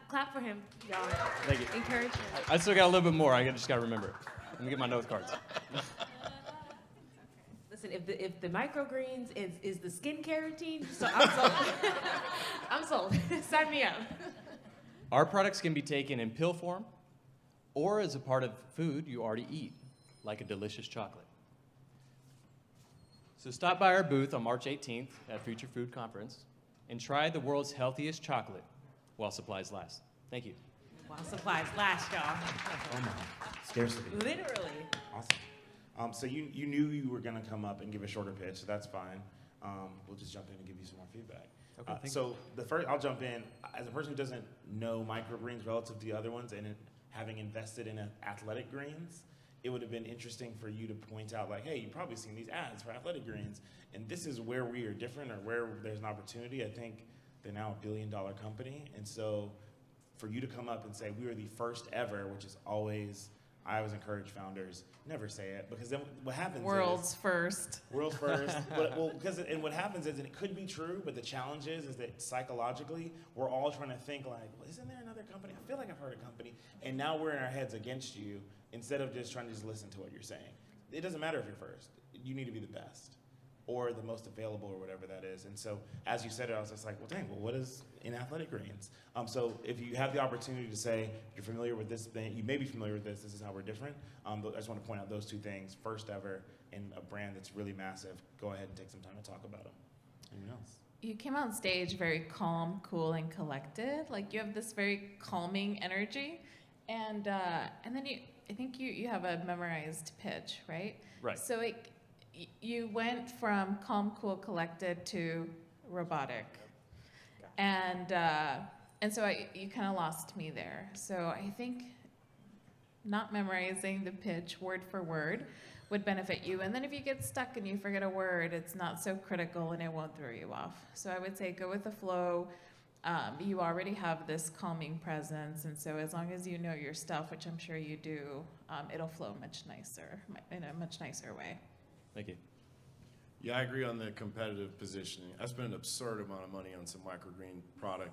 Clap for him, y'all. Thank you. Encourage him. I still got a little bit more. I just got to remember it. Let me get my note cards. Listen, if the microgreens is the skincare routine, so I'm sold. I'm sold. Sign me up. Our products can be taken in pill form or as a part of food you already eat, like a delicious chocolate. So stop by our booth on March 18th at Future Food Conference and try the world's healthiest chocolate while supplies last. Thank you. While supplies last, y'all. Oh my, scarcity. Literally. Awesome. So you knew you were gonna come up and give a shorter pitch, so that's fine. We'll just jump in and give you some more feedback. Okay, So I'll jump in. As a person who doesn't know microgreens relative to the other ones, and having invested in athletic greens, it would have been interesting for you to point out, like, hey, you've probably seen these ads for athletic greens, and this is where we are different or where there's an opportunity. I think they're now $1 billion company, and so for you to come up and say we were the first ever, which is always, I always encourage founders, never say it, because then what happens World's is, first. World's first. And what happens is, and it could be true, but the challenge is that psychologically, we're all trying to think like, well, isn't there another company? I feel like I've heard a company. And now we're in our heads against you instead of just trying to just listen to what you're saying. It doesn't matter if you're first. You need to be the best or the most available or whatever that is. And so as you said it, I was just like, well, dang, well, what is in athletic greens? So if you have the opportunity to say, you're familiar with this thing, you may be familiar with this is how we're different. But I just want to point out those two things, first ever in a brand that's really massive. Go ahead and take some time to talk about them. Anyone else? You came on stage very calm, cool, and collected. Like you have this very calming energy. And then I think you have a memorized pitch, right? Right. So you went from calm, cool, collected to robotic. And so you kind of lost me there. So I think not memorizing the pitch word for word would benefit you. And then if you get stuck and you forget a word, it's not so critical and it won't throw you off. So I would say go with the flow. You already have this calming presence, and so as long as you know your stuff, which I'm sure you do, it'll flow much nicer, in a much nicer way. Thank you. Yeah, I agree on the competitive positioning. I spent an absurd amount of money on some microgreen product,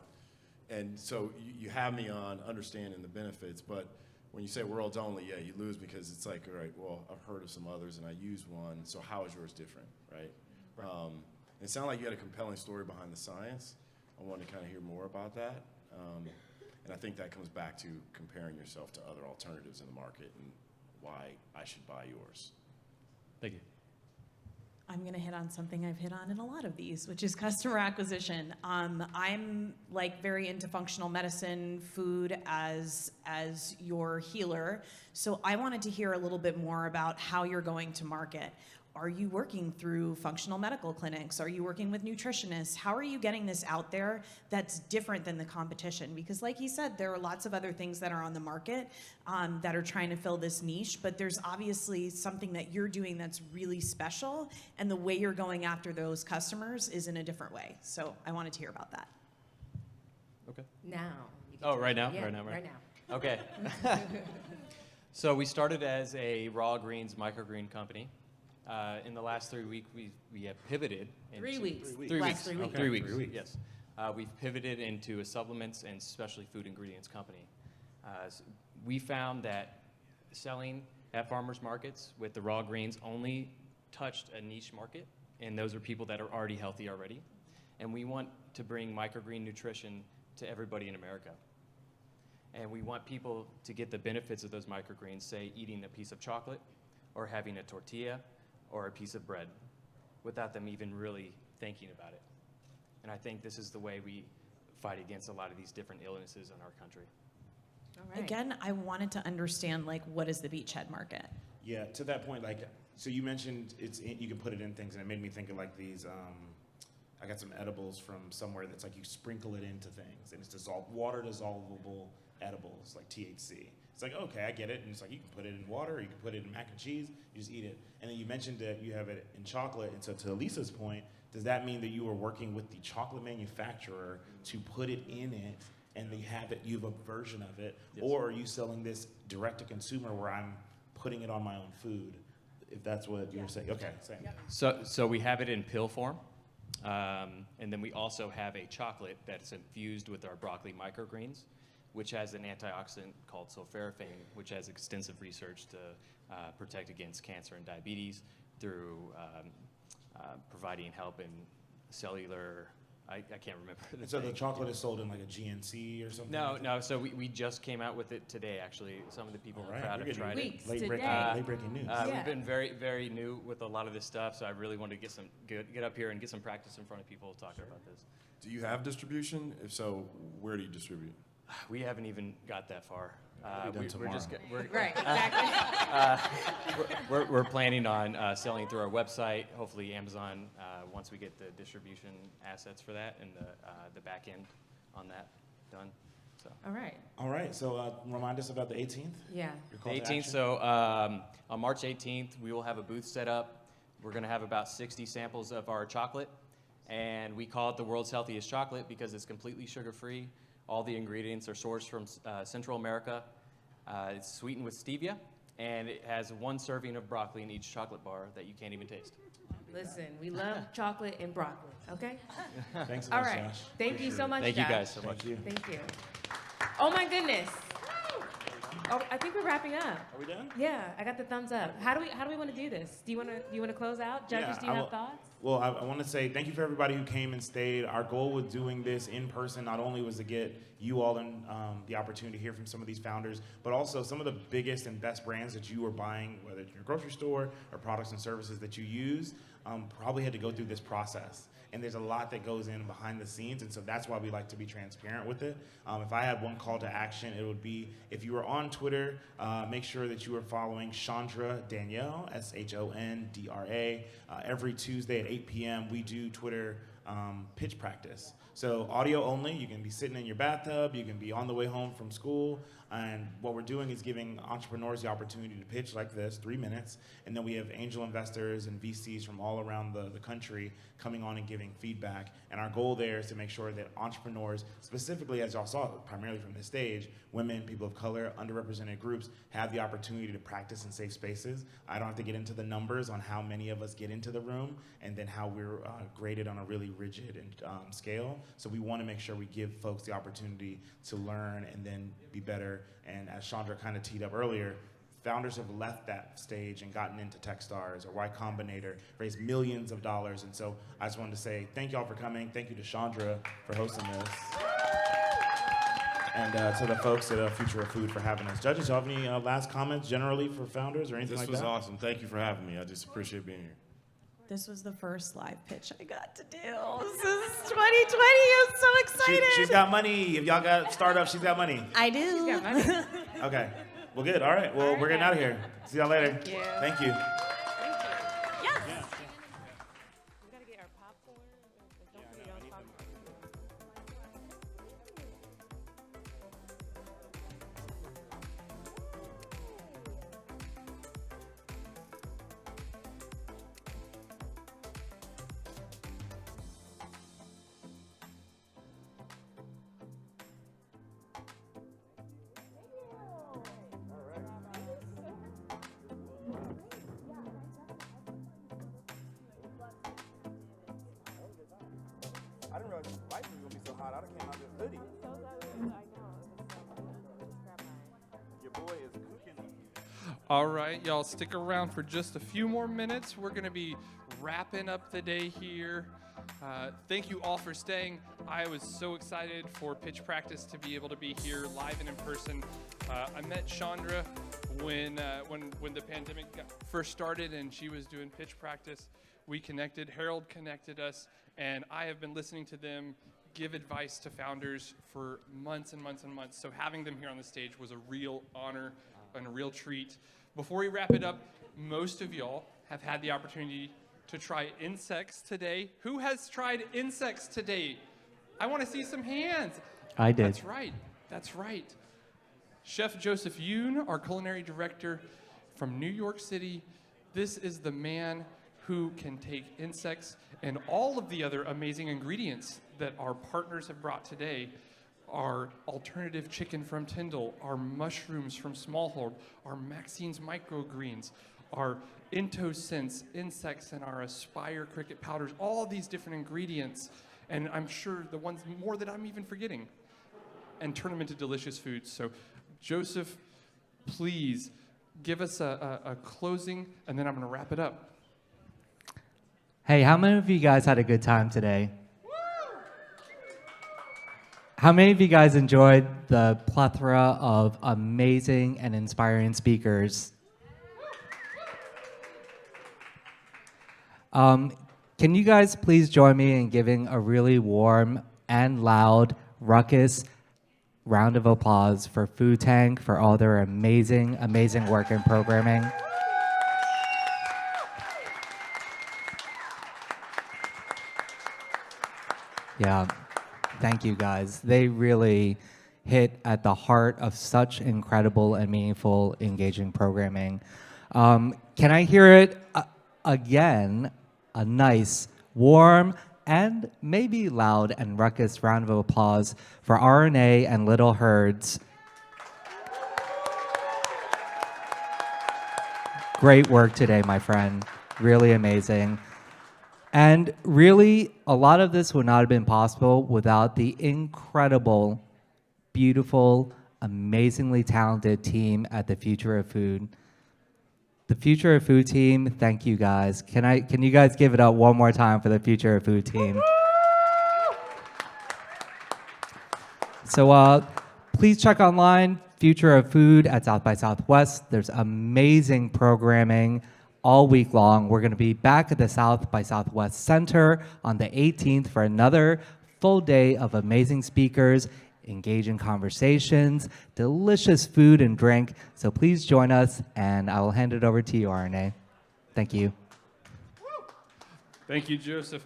and so you have me on understanding the benefits, but when you say world's only, yeah, you lose because it's like, all right, well, I've heard of some others and I used one, so how is yours different, right? It sounded like you had a compelling story behind the science. I wanted to kind of hear more about that. And I think that comes back to comparing yourself to other alternatives in the market and why I should buy yours. Thank you. I'm going to hit on something I've hit on in a lot of these, which is customer acquisition. I'm like very into functional medicine, food as your healer. So I wanted to hear a little bit more about how you're going to market. Are you working through functional medical clinics? Are you working with nutritionists? How are you getting this out there that's different than the competition? Because like he said, there are lots of other things that are on the market that are trying to fill this niche, but there's obviously something that you're doing that's really special, and the way you're going after those customers is in a different way. So I wanted to hear about that. Okay. Now. Oh, right now? Yeah, Right now. Okay. now. So we started as a raw greens microgreen company. In the last 3 weeks, we have pivoted. 3 weeks. 3 Last weeks. 3 weeks. Okay. 3 weeks. 3 weeks. Yes. We've pivoted into a supplements and specialty food ingredients company. We found that selling at farmers markets with the raw greens only touched a niche market, and those are people that are already healthy already. And we want to bring microgreen nutrition to everybody in America. And we want people to get the benefits of those microgreens, say eating a piece of chocolate or having a tortilla or a piece of bread without them even really thinking about it. And I think this is the way we fight against a lot of these different illnesses in our country. All right. Again, I wanted to understand, like, what is the beachhead market? Yeah, to that point, like, so you mentioned you can put it in things, and it made me think of like these, I got some edibles from somewhere that's like you sprinkle it into things, and it's water dissolvable edibles, like THC. It's like, okay, I get it, and it's like you can put it in water, or you can put it in mac and cheese, you just eat it. And then you mentioned that you have it in chocolate, and so to Elisa's point, does that mean that you are working with the chocolate manufacturer to put it in it, and you have a version of it, yes. Or are you selling this direct to consumer where I'm putting it on my own food, if that's what you were saying. Okay, same. So we have it in pill form, and then we also have a chocolate that's infused with our broccoli microgreens, which has an antioxidant called sulforaphane, which has extensive research to protect against cancer and diabetes through providing help in cellular. I can't remember. So the chocolate is sold in like a GNC or something? No. So we just came out with it today, actually. Some of the people in the crowd have tried it. Late breaking news. We've been very, very new with a lot of this stuff, so I really wanted to get up here and get some practice in front of people talking about this. Do you have distribution? If so, where do you distribute? We haven't even got that far. Right, exactly. We're planning on selling through our website, hopefully Amazon, once we get the distribution assets for that and the back end on that done. So. All right. So remind us about the 18th. Yeah. The 18th, so on March 18th, we will have a booth set up. We're going to have about 60 samples of our chocolate, and we call it the world's healthiest chocolate because it's completely sugar-free. All the ingredients are sourced from Central America. It's sweetened with stevia, and it has 1 serving of broccoli in each chocolate bar that you can't even taste. Listen, we love chocolate and broccoli, okay? Thanks a All lot, right. Josh. Thank you so much, Thank Josh. you guys so much. Thank you. Oh my goodness. Oh, I think we're wrapping up. Are we done? Yeah, I got the thumbs up. How do we want to do this? Do you want to close out? Judges, do you have thoughts? Well, I want to say thank you for everybody who came and stayed. Our goal with doing this in person not only was to get you all in the opportunity to hear from some of these founders, but also some of the biggest and best brands that you are buying, whether it's in your grocery store or products and services that you use, probably had to go through this process. And there's a lot that goes in behind the scenes, and so that's why we like to be transparent with it. If I had one call to action, it would be if you are on Twitter, make sure that you are following Chandra Danielle, SHONDRA. Every Tuesday at 8 p.m. we do Twitter pitch practice. So audio only, you can be sitting in your bathtub, you can be on the way home from school, and what we're doing is giving entrepreneurs the opportunity to pitch like this, 3 minutes, and then we have angel investors and VCs from all around the country coming on and giving feedback. And our goal there is to make sure that entrepreneurs, specifically as y'all saw primarily from this stage, women, people of color, underrepresented groups, have the opportunity to practice in safe spaces. I don't have to get into the numbers on how many of us get into the room and then how we're graded on a really rigid and scale. So we want to make sure we give folks the opportunity to learn and then be better. And as Chandra kind of teed up earlier, founders have left that stage and gotten into Techstars or Y Combinator, raised millions of dollars. And so I just wanted to say thank y'all for coming. Thank you to Chandra for hosting this. And to the folks at Future of Food for having us. Judges, y'all have any last comments generally for founders or anything like that? This was awesome. Thank you for having me. I just appreciate being here. This was the first live pitch I got to do. This is 2020. I'm so excited. She's got money. If y'all got startups, she's got money. I do. She's got money. Okay. Well, good. All right. Well, we're getting out of here. See y'all later. Thank you. Thank you. Yes. We gotta get our popcorn. I didn't realize the light was gonna be so hot. I done came out this hoodie. Your boy is cooking. All right, y'all, stick around for just a few more minutes. We're going to be wrapping up the day here. Thank you all for staying. I was so excited for pitch practice to be able to be here live and in person. I met Chandra when the pandemic first started and she was doing pitch practice. We connected, Harold connected us, and I have been listening to them give advice to founders for months and months and months. So having them here on the stage was a real honor and a real treat. Before we wrap it up, most of y'all have had the opportunity to try insects today. Who has tried insects today? I want to see some hands. I did. That's right. That's right. Chef Joseph Yoon, our culinary director from New York City, this is the man who can take insects and all of the other amazing ingredients that our partners have brought today, our alternative chicken from Tyndall, our mushrooms from Smallhold, our Maxine's Microgreens, our IntoSense insects, and our Aspire cricket powders, all of these different ingredients, and I'm sure the ones more that I'm even forgetting, and turn them into delicious foods. So Joseph, please give us a closing, and then I'm gonna wrap it up. Hey, how many of you guys had a good time today? How many of you guys enjoyed the plethora of amazing and inspiring speakers? Can you guys please join me in giving a really warm and loud, ruckus round of applause for Food Tank for all their amazing, amazing work and programming? Yeah, thank you guys. They really hit at the heart of such incredible and meaningful, engaging programming. Can I hear it again? A nice, warm, and maybe loud and ruckus round of applause for RNA and Little Herds. Great work today, my friend. Really amazing. And really, a lot of this would not have been possible without the incredible, beautiful, amazingly talented team at the Future of Food. The Future of Food team, thank you guys. Can you guys give it up one more time for the Future of Food team? So please check online, Future of Food at South by Southwest. There's amazing programming all week long. We're gonna be back at the South by Southwest Center on the 18th for another full day of amazing speakers, engaging conversations, delicious food and drink. So please join us, and I will hand it over to you, RNA. Thank you. Thank you, Joseph.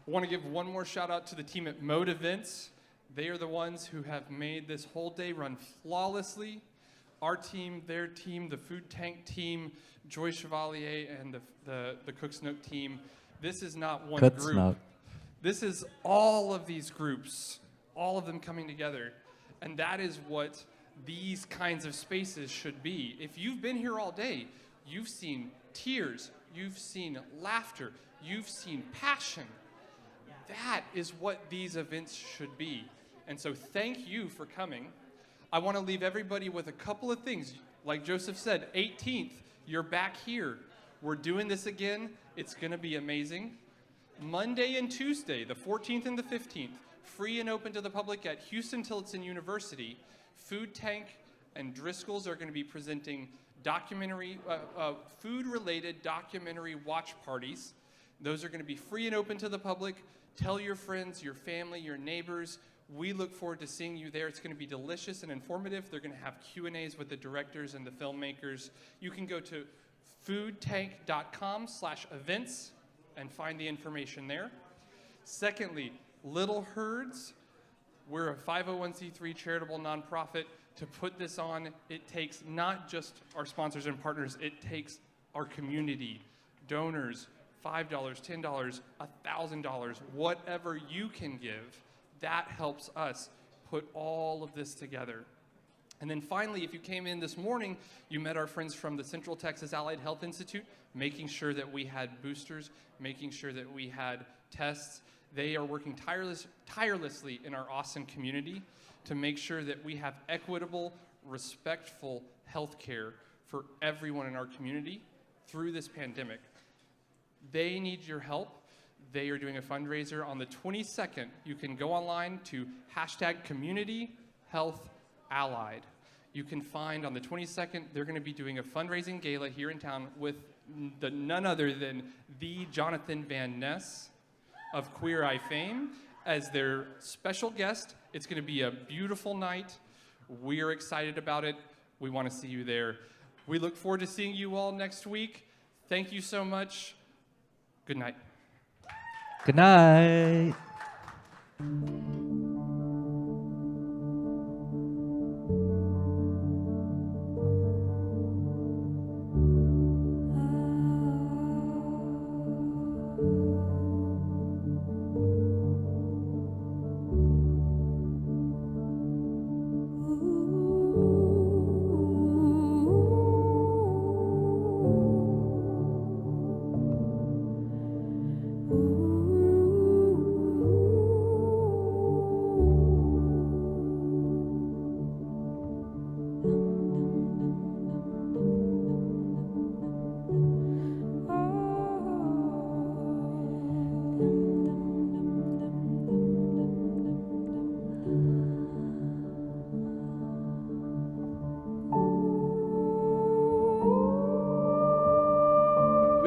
I want to give one more shout out to the team at Mode Events. They are the ones who have made this whole day run flawlessly. Our team, their team, the Food Tank team, Joy Chevalier, and the Cook's Nook team. This is not one Cook's group. Nook. This is all of these groups, all of them coming together. And that is what these kinds of spaces should be. If you've been here all day, you've seen tears, you've seen laughter, you've seen passion. That is what these events should be. And so thank you for coming. I want to leave everybody with a couple of things. Like Joseph said, 18th, you're back here. We're doing this again. It's going to be amazing. Monday and Tuesday, the 14th and the 15th, free and open to the public at Houston Tillotson University. Food Tank and Driscoll's are going to be presenting food-related documentary watch parties. Those are going to be free and open to the public. Tell your friends, your family, your neighbors. We look forward to seeing you there. It's going to be delicious and informative. They're going to have Q&As with the directors and the filmmakers. You can go to foodtank.com/events and find the information there. Secondly, Little Herds. We're a 501c3 charitable nonprofit. To put this on, it takes not just our sponsors and partners, it takes our community, donors, $5, $10, $1,000, whatever you can give. That helps us put all of this together. And then finally, if you came in this morning, you met our friends from the Central Texas Allied Health Institute, making sure that we had boosters, making sure that we had tests. They are working tirelessly in our Austin community to make sure that we have equitable, respectful health care for everyone in our community through this pandemic. They need your help. They are doing a fundraiser on the 22nd. You can go online to #CommunityHealthAllied. You can find on the 22nd, they're going to be doing a fundraising gala here in town with none other than the Jonathan Van Ness of Queer Eye fame as their special guest. It's going to be a beautiful night. We're excited about it. We want to see you there. We look forward to seeing you all next week. Thank you so much. Good night. Good night.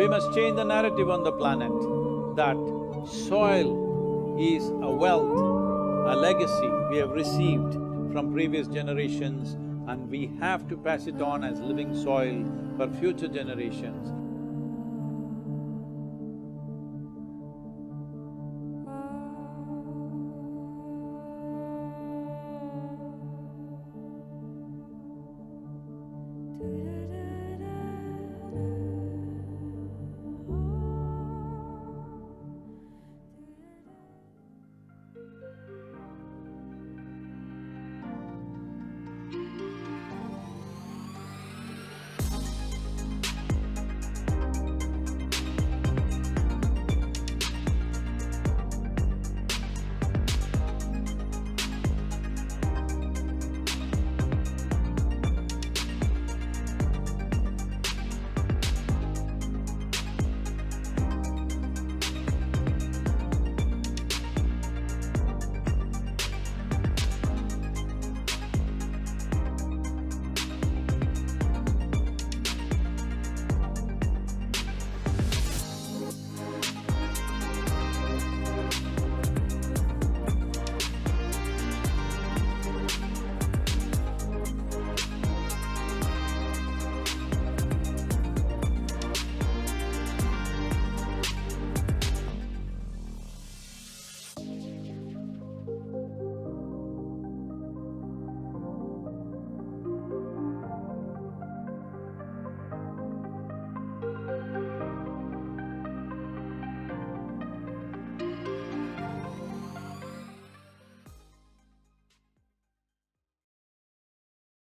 We must change the narrative on the planet that soil is a wealth, a legacy we have received from previous generations, and we have to pass it on as living soil for future generations.